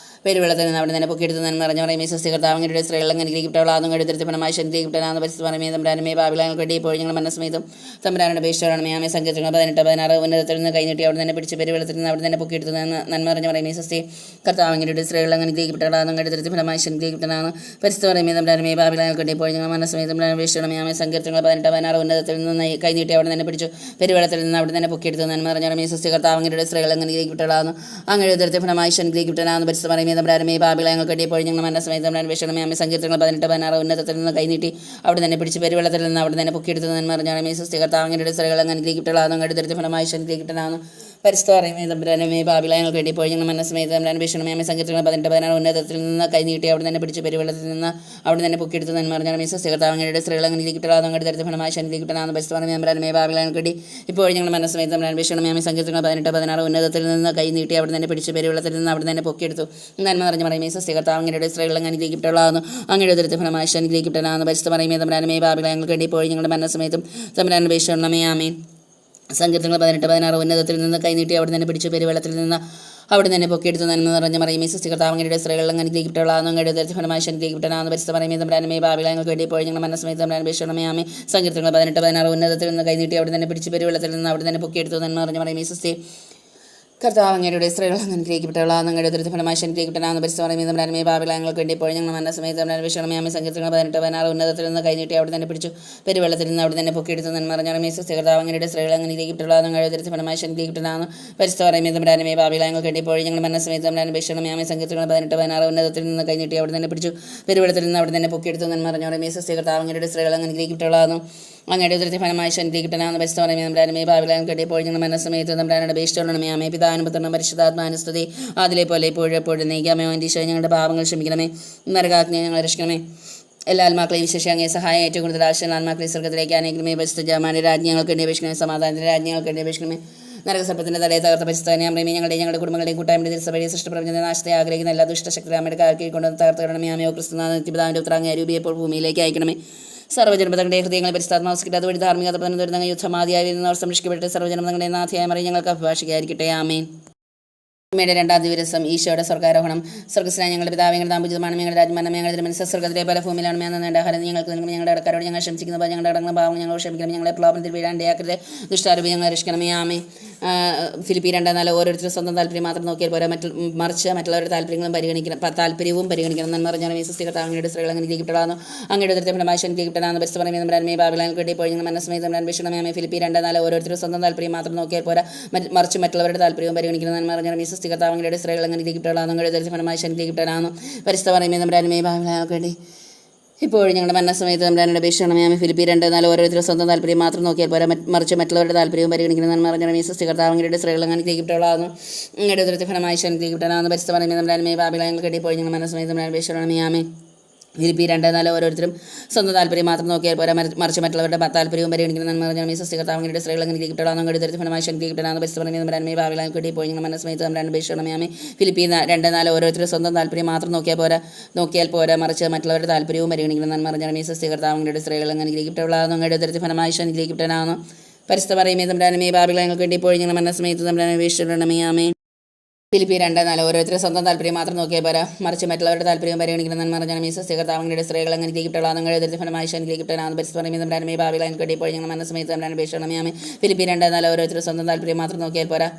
പെരുവെള്ളത്തിൽ നിന്ന് അവിടെ തന്നെ പൊക്കിയെടുത്തു എന്ന് പറഞ്ഞ് പറയുമ്പോൾ ഈ സസ്യകർത്താവങ്ങളുടെ സ്ത്രീകൾ കിട്ടുകളാകുന്നു തരത്തിൽ ഫലമായി ശക്തി കിട്ടാനാകുന്നു പരിസ്ഥിതി പറയുമ്പോൾ ഭാവിലായങ്ങൾക്ക് വേണ്ടി ഇപ്പോൾ ഞങ്ങൾ മനസ്സമേതം തമ്പുരാനുടെ അപേക്ഷിച്ചവരാണ് സങ്കീർത്തനങ്ങൾ 18:16 ഉന്നതത്തിൽ നിന്ന് കൈനീട്ടി അവിടെ തന്നെ പിടിച്ചു പെരുവെള്ളത്തിൽ നിന്ന് അവിടെ തന്നെ പൊക്കിയെടുത്തു നന്മ പറഞ്ഞ് പറയുമ്പോൾ ഈ സസ്യകർത്താവങ്ങളുടെ സ്ത്രീകൾ കിട്ടുകളാകുന്നു തരത്തിൽ ഫലമായി ശക്തി കിട്ടാനാകുന്നു പരിസ്ഥിതി പറയുമ്പോൾ ഭാവിലായങ്ങൾക്ക് വേണ്ടി ഇപ്പോൾ ഞങ്ങൾ മനസ്സമേതം അപേക്ഷിച്ചവരാണ് സങ്കീർത്തനങ്ങൾ 18:16 ഉന്നതത്തിൽ നിന്ന് കൈനീട്ടി അവിടെ തന്നെ പിടിച്ചു പെരുവെള്ളത്തിൽ നിന്ന് അവിടെ തന്നെ പൊക്കിയെടുത്തു നന്മ പറഞ്ഞാൽ ഈ സസ്യകർത്താവങ്ങളുടെ സ്ത്രീകൾ കിട്ടുകളാകുന്നു അങ്ങനെ തരത്തിൽ ഫലമായി ശക്തി കിട്ടാനാകുന്നു പരിസ്ഥിതി പറയുമ്പോൾ ഭാവിലായങ്ങൾക്ക് വേണ്ടി ഇപ്പോൾ ഞങ്ങൾ മനസ്സമേതം അന്വേഷണമേ സങ്കീർത്തനങ്ങൾ 18:16 ഉന്നതത്തിൽ നിന്ന് കൈനീട്ടി അവിടെ തന്നെ പിടിച്ചു പെരുവെള്ളത്തിൽ നിന്ന് അവിടെ തന്നെ പൊക്കിയെടുത്തു എന്ന് പറഞ്ഞാൽ ഈ സസ്യകർത്താവങ്ങളുടെ സ്ത്രീകൾ കിട്ടുകളാകുന്നു തരത്തിൽ ഫലമായി ശക്തി കിട്ടാനാകുന്നു പരിസ്ഥിതി പറയുമ്പോൾ ഭാവിലായങ്ങൾക്ക് വേണ്ടി ഇപ്പോൾ ഞങ്ങൾ മനസ്സമേതം അന്വേഷണമേ സങ്കീർത്തനങ്ങൾ 18:16 ഉന്നതത്തിൽ നിന്ന് കൈനീട്ടി അവിടെ തന്നെ പിടിച്ചു പെരുവെള്ളത്തിൽ നിന്ന് അവിടെ തന്നെ പൊക്കിയെടുത്തു എന്ന് പറഞ്ഞാൽ ഈ സസ്യകർത്താവങ്ങളുടെ സ്ത്രീകൾ കിട്ടുകളാകുന്നു തരത്തിൽ ഫലമായി ശക്തി കിട്ടാനാകുന്നു പരിസ്ഥിതി പറയുമ്പോൾ ഭാവിലായങ്ങൾക്ക് വേണ്ടി ഇപ്പോൾ ഞങ്ങൾ മനസ്സമേതം അന്വേഷണമേ സങ്കീർത്തനങ്ങൾ 18:16 ഉന്നതത്തിൽ നിന്ന് കൈനീട്ടി അവിടെ തന്നെ പിടിച്ചു പെരുവെള്ളത്തിൽ നിന്ന് അവിടെ തന്നെ പൊക്കിയെടുത്തു നന്മ പറഞ്ഞ് പറയുമ്പോൾ ഈ സസ്യകർത്താവങ്ങളുടെ സ്ത്രീകൾ കിട്ടുകളാകുന്നു അങ്ങനെ തരത്തിൽ ഫലമായി ശക്തി കിട്ടാനാകുന്നു പരിസ്ഥിതി പറയുമ്പോൾ ഭാവിലായങ്ങൾക്ക് വേണ്ടി ഇപ്പോൾ ഞങ്ങളുടെ മനസ്സമേതം അന്വേഷണമേ സങ്കീർത്തനങ്ങൾ 18:16 ഉന്നതത്തിൽ നിന്ന് കൈനീട്ടി അവിടെ തന്നെ പിടിച്ചു പെരുവെള്ളത്തിൽ നിന്ന് അവിടെ തന്നെ പൊക്കിയെടുത്ത് നന്മ നിറഞ്ഞ മറിയമേ സുസ്ഥി കർത്താവ് അങ്ങയുടെ സ്ത്രീകളിൽ അനുഗ്രഹിക്കപ്പെട്ടവളാകുന്നു അങ്ങയുടെ ദരിദ്രഫലമായി അനുഗ്രഹിക്കപ്പെട്ടവനാകുന്നു പരിശുദ്ധ മറിയമേ തമ്പുരാനേ ബാബിലോണിലേക്ക് വേണ്ടി പോയി ഞങ്ങളുടെ മനസ്സമേത തമ്പുരാൻ അപേക്ഷിക്കണമേ ആമേൻ. സങ്കീർത്തനങ്ങൾ 18:16 ഉന്നതത്തിൽ നിന്ന് കൈനീട്ടി അവിടെ തന്നെ പിടിച്ചു പെരുവെള്ളത്തിൽ നിന്ന് അവിടെ തന്നെ പൊക്കിയെടുത്ത് നന്മ നിറഞ്ഞ മറിയമേ സുസ്ഥി കർത്താവ് അങ്ങയുടെ സ്ത്രീകൾ അനുഗ്രഹിക്കപ്പെട്ടവളാകുന്നു അങ്ങയുടെ ദരിദ്രഫലമായി അനുഗ്രഹിക്കപ്പെട്ടവനാകുന്നു പരിശുദ്ധ മറിയമേ തമ്പുരാനേ ബാബിലോണിലേക്ക് വേണ്ടി പോയി ഞങ്ങളുടെ മനസ്സമേത തമ്പുരാൻ അപേക്ഷിക്കണമേ ആമേൻ. സങ്കീർത്തനങ്ങൾ 18:16 ഉന്നതത്തിൽ നിന്ന് കൈനീട്ടി അവിടെ തന്നെ പിടിച്ചു പെരുവെള്ളത്തിൽ നിന്ന് അവിടെ തന്നെ പൊക്കിയെടുത്ത് നന്മ നിറഞ്ഞ മറിയമേ സുസ്ഥി കർത്താവ് അങ്ങയുടെ സ്ത്രീകൾ അനുഗ്രഹിക്കപ്പെട്ടവളാകുന്നു അങ്ങയുടെ ദരിദ്രഫലമായി അനുഗ്രഹിക്കപ്പെട്ടവനാകുന്നു പരിശുദ്ധ മറിയമേ തമ്പുരാനേ ബാബിലോണിലേക്ക് വേണ്ടി പോയി ഞങ്ങളുടെ മനസ്സമേത തമ്പുരാൻ അപേക്ഷിക്കണമേ ആമേൻ. സങ്കീർത്തനങ്ങൾ 18:16 ഉന്നതത്തിൽ നിന്ന് കൈനീട്ടി അവിടെ തന്നെ പിടിച്ചു പെരുവെള്ളത്തിൽ നിന്ന് അവിടെ തന്നെ പൊക്കിയെടുത്ത് നന്മ നിറഞ്ഞ മറിയമേ സുസ്ഥി കർത്താവ് അങ്ങയുടെ സ്ത്രീകൾ അനുഗ്രഹിക്കപ്പെട്ടവളാകുന്നു അങ്ങയുടെ ദരിദ്രഫലമായി അനുഗ്രഹിക്കപ്പെട്ടവനാകുന്നു പരിശുദ്ധ മറിയമേ തമ്പുരാനേ ബാബിലോണിലേക്ക് വേണ്ടി പോയി ഞങ്ങളുടെ മനസ്സമേത തമ്പുരാനോട് അപേക്ഷിക്കണമേ ആമേൻ. പിതാവിനും പുത്രനും പരിശുദ്ധാത്മാനുസ്തുതി അതിലെ പോലെ എപ്പോഴും നീക്കാമേ. ഈശോ ഞങ്ങളുടെ പാപങ്ങൾ ക്ഷമിക്കണമേ, നരകാഗ്നി ഞങ്ങളെ രക്ഷിക്കണമേ. എല്ലാ ആത്മാക്കളെയും വിശേഷം അങ്ങേ സഹായം ഏറ്റവും കൂടുതൽ ആവശ്യം ആത്മാക്കളെ സ്വർഗത്തിലേക്ക് അനേകമേ. പരിശുദ്ധ ജമാന്റെ രാജ്ഞങ്ങൾക്ക് വേണ്ടി അപേക്ഷിക്കണമേ, സമാധാനത്തിന്റെ രാജ്ഞങ്ങൾക്ക് വേണ്ടി അപേക്ഷിക്കണമേ. നരകസർപ്പത്തിന്റെ തലയെ തകർത്ത പരിശുദ്ധനെ അമ്മേ ഞങ്ങളുടെ കുടുംബങ്ങളെയും കൂട്ടായ്മയുടെ തിരുസഭയെ സൃഷ്ടപ്രപഞ്ചത്തിന്റെ നാശത്തെ ആഗ്രഹിക്കുന്ന എല്ലാ ദുഷ്ടശക്തികളും അമ്മയുടെ കാൽക്കീഴ് കൊണ്ടുവന്ന് തകർത്തുകണമേ. ആമയോ ക്രിസ്തുനാഥ നിത്യപിതാവിന്റെ ഉത്തരാങ്ങ രൂപിയെപ്പോൾ ഭൂമിയിലേക്ക് അയക്കണമേ. സർവ്വജനപദങ്ങളുടെ ഹൃദയങ്ങളെ പരിശുദ്ധാത്മാവസിക്കട്ടെ. അതുവഴി ധാർമ്മികത ദുരിതങ്ങൾ യുദ്ധമാതിയായി നിന്നവർ സംരക്ഷിക്കപ്പെട്ട് സർവ്വജനപദങ്ങളുടെ നാഥിയായ മറിയം ഞങ്ങൾക്ക് അഭിഭാഷികയായിരിക്കട്ടെ. ആമേൻ. യുടെ രണ്ടാം ദിവസം ഈശോയുടെ സ്വർഗ്ഗാരോഹണം. സ്വർഗ്ഗസ്നായ ഞങ്ങളുടെ പിതാവേ, ഞങ്ങളുടെ നാമപൂജിതമാണ് ഞങ്ങളുടെ രാജ്യമരണം ഞങ്ങളുടെ മനസ്സ് സ്വർഗ്ഗത്തിലെ പല ഭൂമിയിലാണ് മേന്ന ആഹാരം ഞങ്ങൾക്ക് നൽകും. ഞങ്ങളുടെ അടക്കാരോട് ഞങ്ങൾ ക്ഷമിക്കുന്ന ഞങ്ങളുടെ അടങ്ങുന്ന ഭാവം ഞങ്ങൾ ക്ഷമിക്കണം. ഞങ്ങളെ പ്രലോഭനത്തിൽ വീഴാണ്ടിയാക്കരുത്, ദുഷ്ടാരൂപി ഞങ്ങളെ രക്ഷിക്കണമേ. ആമേ. ഫിലിപ്പി 2:4 ഓരോരുത്തരും സ്വന്തം താല്പര്യം മാത്രം നോക്കിയാൽ പോരാ, മറിച്ച് മറ്റുള്ളവരുടെ താല്പര്യവും പരിഗണിക്കണം. നന്മ പറഞ്ഞാൽ സുസ്ഥി കർത്താവ് അങ്ങയുടെ സ്ത്രീകൾ അനുഗ്രഹിക്കപ്പെട്ടതാകുന്നു അങ്ങയുടെ ദരിദ്രഫലമായി അനുഗ്രഹിക്കപ്പെട്ടതാകുന്നു പരിശുദ്ധ മറിയമേ തമ്പുരാനേ ബാബിലോണിലേക്ക് വേണ്ടി പോയി ഞങ്ങൾ മനസ്സമേത തമ്പുരാൻ അപേക്ഷിക്കണമേ. ആമേൻ. ഫിലിപ്പി 2:4 ഓരോരുത്തരും സ്വന്തം താല്പര്യം മാത്രം നോക്കിയാൽ പോരാ, മറിച്ച് മറ്റുള്ളവരുടെ താല്പര്യവും പരിഗണിക്കണം. നന്മ പറഞ്ഞാൽ സുസ്ഥി കർത്താവ് അങ്ങയുടെ സ്ത്രീകൾ അനുഗ്രഹിക്കപ്പെട്ടതാകുന്നു അങ്ങയുടെ ദരിദ്രഫലമായി അനുഗ്രഹിക്കപ്പെട്ടതാകുന്നു പരിശുദ്ധ മറിയമേ തമ്പുരാനേ ബാബിലോണിലേക്ക് വേണ്ടി ഇപ്പോഴും ഞങ്ങളുടെ മനസ്സമേത തമ്പുരാനോട് അപേക്ഷിക്കണമേ. ആമേൻ. ഫിലിപ്പി 2:4 ഓരോരുത്തരും സ്വന്തം താല്പര്യം മാത്രം നോക്കിയാൽ പോരാ, മറിച്ച് മറ്റുള്ളവരുടെ താല്പര്യവും പരിഗണിക്കണം. നന്മ പറഞ്ഞാൽ സുസ്ഥി കർത്താവ് അങ്ങയുടെ സ്ത്രീകൾ അനുഗ്രഹിക്കപ്പെട്ടവളാകുന്നു അങ്ങയുടെ ദരിദ്രഫലമായി അനുഗ്രഹിക്കപ്പെട്ടതാകുന്നു പരിശുദ്ധ മറിയമേ തമ്പുരാനേ ബാബിലോണിലേക്ക് വേണ്ടി ഇപ്പോഴും ഞങ്ങളുടെ മനസ്സമേത തമ്പുരാനോട് അപേക്ഷിക്കണമേ. ആമേൻ. ഫിലിപ്പി 2:4 ഓരോരുത്തരും സ്വന്തം താല്പര്യം മാത്രം നോക്കിയാൽ പോരാ, മറിച്ച് മറ്റുള്ളവരുടെ താല്പര്യവും പരിഗണിക്കണം. നന്മ പറഞ്ഞാൽ സുസ്ഥി കർത്താവ് അങ്ങയുടെ സ്ത്രീകൾ അനുഗ്രഹിക്കപ്പെട്ടവളാകുന്നു അങ്ങയുടെ ദരിദ്രഫലമായി അനുഗ്രഹിക്കപ്പെട്ടതാകുന്നു പരിശുദ്ധ മറിയമേ തമ്പുരാനേ ബാബിലോണിലേക്ക് വേണ്ടി ഇപ്പോഴും ഞങ്ങളുടെ മനസ്സമേത തമ്പുരാനോട് അപേക്ഷിക്കണമേ. ആമേൻ. ഫിലിപ്പി 2:4 ഓരോരുത്തരും സ്വന്തം താല്പര്യം മാത്രം നോക്കിയാൽ പോരാ, മറിച്ച് മറ്റുള്ളവരുടെ താല്പര്യവും പരിഗണിക്കണം. നന്മ പറഞ്ഞാൽ സുസ്ഥി കർത്താവ് അങ്ങയുടെ സ്ത്രീകൾ അനുഗ്രഹിക്കപ്പെട്ടവളാകുന്നു അങ്ങയുടെ ദരിദ്രഫലമായി അനുഗ്രഹിക്കപ്പെട്ടവനാകുന്നു പരിശുദ്ധ മറിയമേ തമ്പുരാനേ ബാബിലോണിലേക്ക് വേണ്ടി ഇപ്പോഴും ഞങ്ങളുടെ മനസ്സമേത തമ്പുരാനോട് അപേക്ഷിക്കണമേ. ആമേൻ. ഫിലിപ്പി 2:4 ഓരോരുത്തരും സ്വന്തം താല്പര്യം മാത്രം നോക്കിയാൽ പോരാ, മറിച്ച് മറ്റുള്ളവരുടെ താല്പര്യം പരിഗണിക്കണം. നന്മ പറഞ്ഞാൽ സുസ്ഥി കർത്താവ് അങ്ങയുടെ സ്ത്രീകൾ അനുഗ്രഹിക്കപ്പെട്ടവളാകുന്നു അങ്ങയുടെ ദരിദ്രഫലമായി അനുഗ്രഹിക്കപ്പെട്ടവനാകുന്നു പരിശുദ്ധ മറിയമേ തമ്പുരാനേ ബാബിലോണിലേക്ക് വേണ്ടി ഇപ്പോഴും ഞങ്ങളുടെ മനസ്സമേത തമ്പുരാനോട് അപേക്ഷിക്കണമേ. ആമേൻ. ഫിലിപ്പി 2:4 ഓരോരുത്തരും സ്വന്തം താല്പര്യം മാത്രം നോക്കിയാൽ പോരാ, മറിച്ച് മറ്റുള്ളവരുടെ താല്പര്യം പരിഗണിക്കണം. നന്മ പറഞ്ഞാൽ സുസ്ഥി കർത്താവ് അങ്ങയുടെ സ്ത്രീകൾ അനുഗ്രഹിക്കപ്പെട്ടവളാകുന്നു അങ്ങയുടെ ദരിദ്രഫലമായി അനുഗ്രഹിക്കപ്പെട്ടവനാകുന്നു പരിശുദ്ധ മറിയമേ തമ്പുരാനേ ബാബിലോണിലേക്ക് വേണ്ടി ഇപ്പോഴും ഞങ്ങളുടെ മനസ്സമേത തമ്പുരാനോട് അപേക്ഷിക്കണമേ. ആമേൻ. ഫിലിപ്പി 2:4 ഓരോരുത്തരും സ്വന്തം താല്പര്യം മാത്രം നോക്കിയാൽ പോരാ,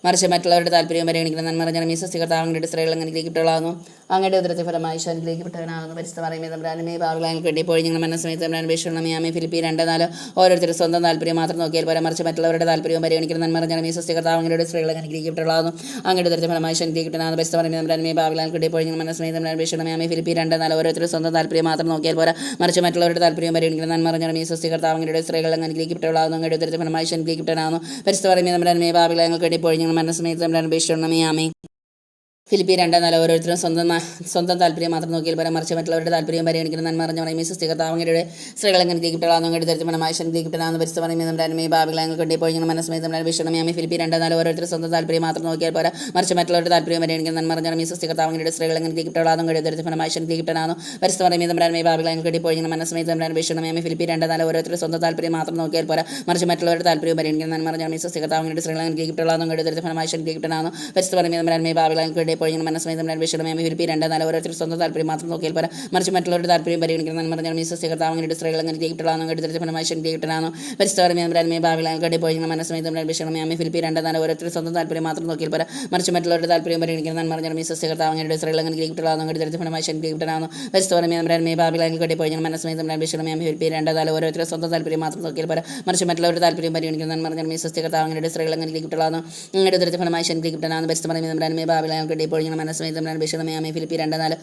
മറിച്ച് മറ്റുള്ളവരുടെ താല്പര്യം പരിഗണിക്കണം. നന്മ പറഞ്ഞാൽ സുസ്ഥി കർത്താവ് അങ്ങയുടെ സ്ത്രീകൾ അനുഗ്രഹിക്കപ്പെട്ടവളാകുന്നു അങ്ങയുടെ ദരിദ്രഫലമായി അനുഗ്രഹിക്കപ്പെട്ടവനാകുന്നു പരിശുദ്ധ മറിയമേ തമ്പുരാനേ ബാബിലോണിലേക്ക് വേണ്ടി ഇപ്പോഴും ഞങ്ങളുടെ മനസ്സമേത തമ്പുരാനോട് അപേക്ഷിക്കണമേ. ആമേൻ. ഫിലിപ്പി 2:4 ഓരോരുത്തരും സ്വന്തം താല്പര്യം മാത്രം നോക്കിയാൽ പോരാ, മറിച്ച് മറ്റുള്ളവരുടെ താല്പര്യം പരിഗണിക്കണം. നന്മ പറഞ്ഞാൽ സുസ്ഥി കർത്താവ് അങ്ങയുടെ സ്ത്രീകൾ അനുഗ്രഹിക്കപ്പെട്ടവളാകുന്നു അങ്ങയുടെ ദരിദ്രഫലമായി അനുഗ്രഹിക്കപ്പെട്ടവനാകുന്നു പരിശുദ്ധ മറിയമേ തമ്പുരാനേ ബാബിലോണിലേക്ക് വേണ്ടി ഇപ്പോഴും ഞങ്ങളുടെ മനസ്സമേത തമ്പുരാനോട് അപേക്ഷിക്കണമേ. ആമേൻ. ഫിലിപ്പി 2:4 ഓരോരുത്തരും സ്വന്തം താല്പര്യം മാത്രം നോക്കിയാൽ പോരാ, മറിച്ച് മറ്റുള്ളവരുടെ താല്പര്യം പരിഗണിക്കണം. നന്മ പറഞ്ഞ മറിയമേ സുസ്ഥി കർത്താവ് അങ്ങയുടെ സ്ത്രീകൾ അനുഗ്രഹിക്കപ്പെട്ടവളാകുന്നു അങ്ങയുടെ ദരിദ്രഫലമായി അനുഗ്രഹിക്കപ്പെട്ടവനാകുന്നു പരിശുദ്ധ മറിയമേ തമ്പുരാനേ ബാബിലോണിലേക്ക് വേണ്ടി ഇപ്പോഴും ഞങ്ങളുടെ മനസ്സമേത തമ്പുരാനോട് അപേക്ഷിക്കണമേ. ആമേൻ. ഫിലിപ്പി 2:4 ഓരോരുത്തരും സ്വന്തം താല്പര്യം മാത്രം നോക്കിയാൽ പോരാ, മറിച്ച് മറ്റുള്ളവരുടെ താല്പര്യം പരിഗണിക്കണം. നന്മ പറഞ്ഞ മറിയമേ സുസ്ഥി കർത്താവ് അങ്ങയുടെ സ്ത്രീകൾ അനുഗ്രഹിക്കപ്പെട്ടവളാകുന്നു അങ്ങയുടെ ദരിദ്രഫലമായി അനുഗ്രഹിക്കപ്പെട്ടവനാകുന്നു പരിശുദ്ധ മറിയമേ തമ്പുരാനേ ബാബിലോണിലേക്ക് വേണ്ടി ഇപ്പോഴും ഞങ്ങളുടെ മനസ്സമേത തമ്പുരാനോട് അപേക്ഷിക്കണമേ. ആമേൻ. ഫിലിപ്പി 2:4 ഓരോരുത്തരും സ്വന്തം താല്പര്യം മാത്രം നോക്കിയാൽ പോരാ, മറിച്ച് മറ്റുള്ളവരുടെ താല്പര്യം പരിഗണിക്കണം. നന്മ പറഞ്ഞ മറിയമേ സുസ്ഥി കർത്താവ് അങ്ങയുടെ സ്ത്രീകൾ അനുഗ്രഹിക്കപ്പെട്ടവളാകുന്നു അങ്ങയുടെ ദരിദ്രഫലമായി അനുഗ്രഹിക്കപ്പെട്ടവനാകുന്നു പരിശുദ്ധ മറിയമേ തമ്പുരാനേ ബാബിലോണിലേക്ക് വേണ്ടി ഇപ്പോഴും ഞങ്ങളുടെ മനസ്സമേത തമ്പുരാനോട് അപേക്ഷിക്കണമേ. ഫിലിപ്പി 2:4 ഓരോരുത്തരും സ്വന്തം താല്പര്യം മാത്രം നോക്കിയാൽ പോരാ, മറിച്ച് മറ്റുള്ളവരുടെ താല്പര്യം പരിഗണിക്കണം. നന്മ പറഞ്ഞാൽ സുസ്ഥി കർത്താവ് അങ്ങയുടെ സ്ത്രീകൾ അനുഗ്രഹിക്കപ്പെട്ടവളാകുന്നു അങ്ങയുടെ ദരിദ്രഫലമായി അനുഗ്രഹിക്കപ്പെട്ടവനാകുന്നു പരിശുദ്ധ മറിയമേ തമ്പുരാനേ ബാബിലോണിലേക്ക് വേണ്ടി ഇപ്പോഴും ഞങ്ങളുടെ മനസ്സമേത തമ്പുരാനോട് അപേക്ഷിക്കണമേ. ആമേൻ. ഫിലിപ്പി 2:4 ഓരോരുത്തരും സ്വന്തം താല്പര്യം മാത്രം നോക്കിയാൽ പോരാ, മറിച്ച് മറ്റുള്ളവരുടെ താല്പര്യം പരിഗണിക്കണം. നന്മ പറഞ്ഞാൽ സുസ്ഥി കർത്താവ് അങ്ങയുടെ സ്ത്രീകൾ അനുഗ്രഹിക്കപ്പെട്ടവളാകുന്നു അങ്ങയുടെ ദരിദ്രഫലമായി അനുഗ്രഹിക്കപ്പെട്ടവനാകുന്നു പരിശുദ്ധ മറിയമേ തമ്പുരാനേ ബാബിലോണിലേക്ക് വേണ്ടി ഇപ്പോഴും ഞങ്ങളുടെ മനസ്സമേത തമ്പുരാനോട് അപേക്ഷിക്കണമേ. ആമേൻ. ഫിലിപ്പി 2:4 ഓരോരുത്തരും സ്വന്തം താല്പര്യം മാത്രം നോക്കിയാൽ പോരാ, മറിച്ച് മറ്റുള്ളവരുടെ താല്പര്യം പരിഗണിക്കണം. നന്മ പറഞ്ഞാൽ സുസ്ഥി കർത്താവ് അങ്ങയുടെ സ്ത്രീകൾ അനുഗ്രഹിക്കപ്പെട്ടവളാകുന്നു അങ്ങയുടെ ദരിദ്രഫലമായി അനുഗ്രഹിക്കപ്പെട്ടവനാകുന്നു പരിശുദ്ധ മറിയമേ തമ്പുരാനേ ബാബിലോണിലേക്ക് വേണ്ടി ഇപ്പോഴും ഞങ്ങളുടെ മനസ്സമേത തമ്പുരാനോട് അപേക്ഷിക്കണമേ. ആമേൻ. ഫിലിപ്പി 2:4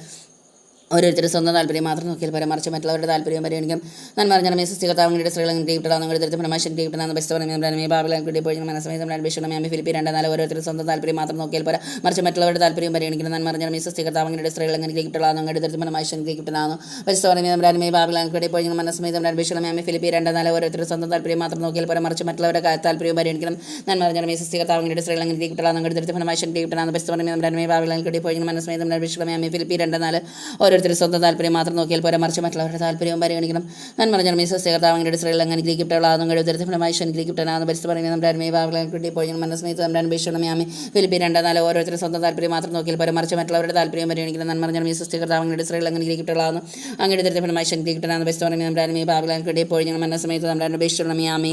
ഓരോരുത്തരും സ്വന്തം താല്പര്യം മാത്രം നോക്കിയാൽ പോരാ, മറിച്ച് മറ്റുള്ളവരുടെ താല്പര്യം പരിഗണിക്കും. നന്മ പറഞ്ഞാൽ സുസ്ഥി കർത്താവ് അങ്ങയുടെ സ്ത്രീകൾ അനുഗ്രഹിക്കപ്പെട്ടവളാകുന്നു അങ്ങയുടെ ദരിദ്രഫലമായി അനുഗ്രഹിക്കപ്പെട്ടവനാകുന്നു പരിശുദ്ധ മറിയമേ തമ്പുരാനേ ബാബിലോണിലേക്ക് വേണ്ടി ഇപ്പോഴും ഞങ്ങളുടെ മനസ്സമേത തമ്പുരാനോട് അപേക്ഷിക്കണമേ. ആമേൻ. ഫിലിപ്പി 2:4 ഓരോരുത്തരും സ്വന്തം താല്പര്യം മാത്രം നോക്കിയാൽ പോരാ, മറിച്ച് മറ്റുള്ളവരുടെ താല്പര്യം പരിഗണിക്കണം. നന്മ പറഞ്ഞാൽ സുസ്ഥി കർത്താവ് അങ്ങയുടെ സ്ത്രീകൾ അനുഗ്രഹിക്കപ്പെട്ടവളാകുന്നു അങ്ങയുടെ ദരിദ്രഫലമായി അനുഗ്രഹിക്കപ്പെട്ടവനാകുന്നു പരിശുദ്ധ മറിയമേ തമ്പുരാനേ ബാബിലോണിലേക്ക് വേണ്ടി ഇപ്പോഴും ഞങ്ങളുടെ മനസ്സമേത തമ്പുരാനോട് അപേക്ഷിക്കണമേ. ആമേൻ. ഫിലിപ്പി 2:4 ഓരോരുത്തരും സ്വന്തം താല്പര്യം മാത്രം നോക്കിയാൽ പോരാ, മറിച്ച് മറ്റുള്ളവരുടെ താല്പര്യം പരിഗണിക്കണം. നന്മ പറഞ്ഞാൽ സുസ്ഥി കർത്താവ് അങ്ങയുടെ സ്ത്രീകൾ അനുഗ്രഹിക്കപ്പെട്ടവളാകുന്നു അങ്ങയുടെ ദരിദ്രഫലമായി അനുഗ്രഹിക്കപ്പെട്ടവനാകുന്നു പരിശുദ്ധ മറിയമേ തമ്പുരാനേ ബാബിലോണിലേക്ക് വേണ്ടി ഇപ്പോഴും ഞങ്ങളുടെ മനസ്സമേത തമ്പുരാനോട് അപേക്ഷിക്കണമേ. ആമേൻ. ഫിലിപ്പി 2:4 ഓരോരുത്തരും ഓരോരുത്തരും സ്വന്തം താല്പര്യം മാത്രം നോക്കിയാൽ പോരാ, മറിച്ച് മറ്റുള്ളവരുടെ താല്പര്യവും പരിഗണിക്കണം. നന്മ നിറഞ്ഞ മറിയമേ സ്വസ്തി കർത്താവ് അങ്ങയുടെ സ്ത്രീകളിൽ അങ്ങ് അനുഗ്രഹിക്കപ്പെട്ടവളാകുന്നു. അങ്ങയുടെ ഉദരത്തിൻ ഫലമായി ഈശോ അനുഗ്രഹിക്കപ്പെട്ടവനാകുന്നു. പരിശുദ്ധ മറിയമേ നമ്മുടെ അരുമേ പാപികളായ ഇപ്പോൾ ഞങ്ങൾ മനസ്സമയത്ത് നമ്മുടെ അന്വേഷണമേ ആമേ. ഫിലിപ്പിയർ 2:4 ഓരോരുത്തരും സ്വന്തം താല്പര്യം മാത്രം നോക്കിയാൽ പോരാ, മറിച്ച് മറ്റുള്ളവരുടെ താല്പര്യം പരിഗണിക്കണം. നന്മ നിറഞ്ഞ മറിയമേ സ്വസ്തി കർത്താവ് അങ്ങയുടെ സ്ത്രീകളിൽ അങ്ങ് അനുഗ്രഹിക്കപ്പെട്ടവളാകുന്നു. അങ്ങയുടെ ഉദരത്തിൻ ഫലമായി ഈശോ അനുഗ്രഹിക്കപ്പെട്ടവനാകുന്നു. പരിശുദ്ധ മറിയമേ നമ്മുടെ അരുമേ പാപികളായ ഇപ്പോൾ ഞങ്ങൾ മനസ്സമയത്ത് നമ്മുടെ അന്വേഷണമേ ആമേ.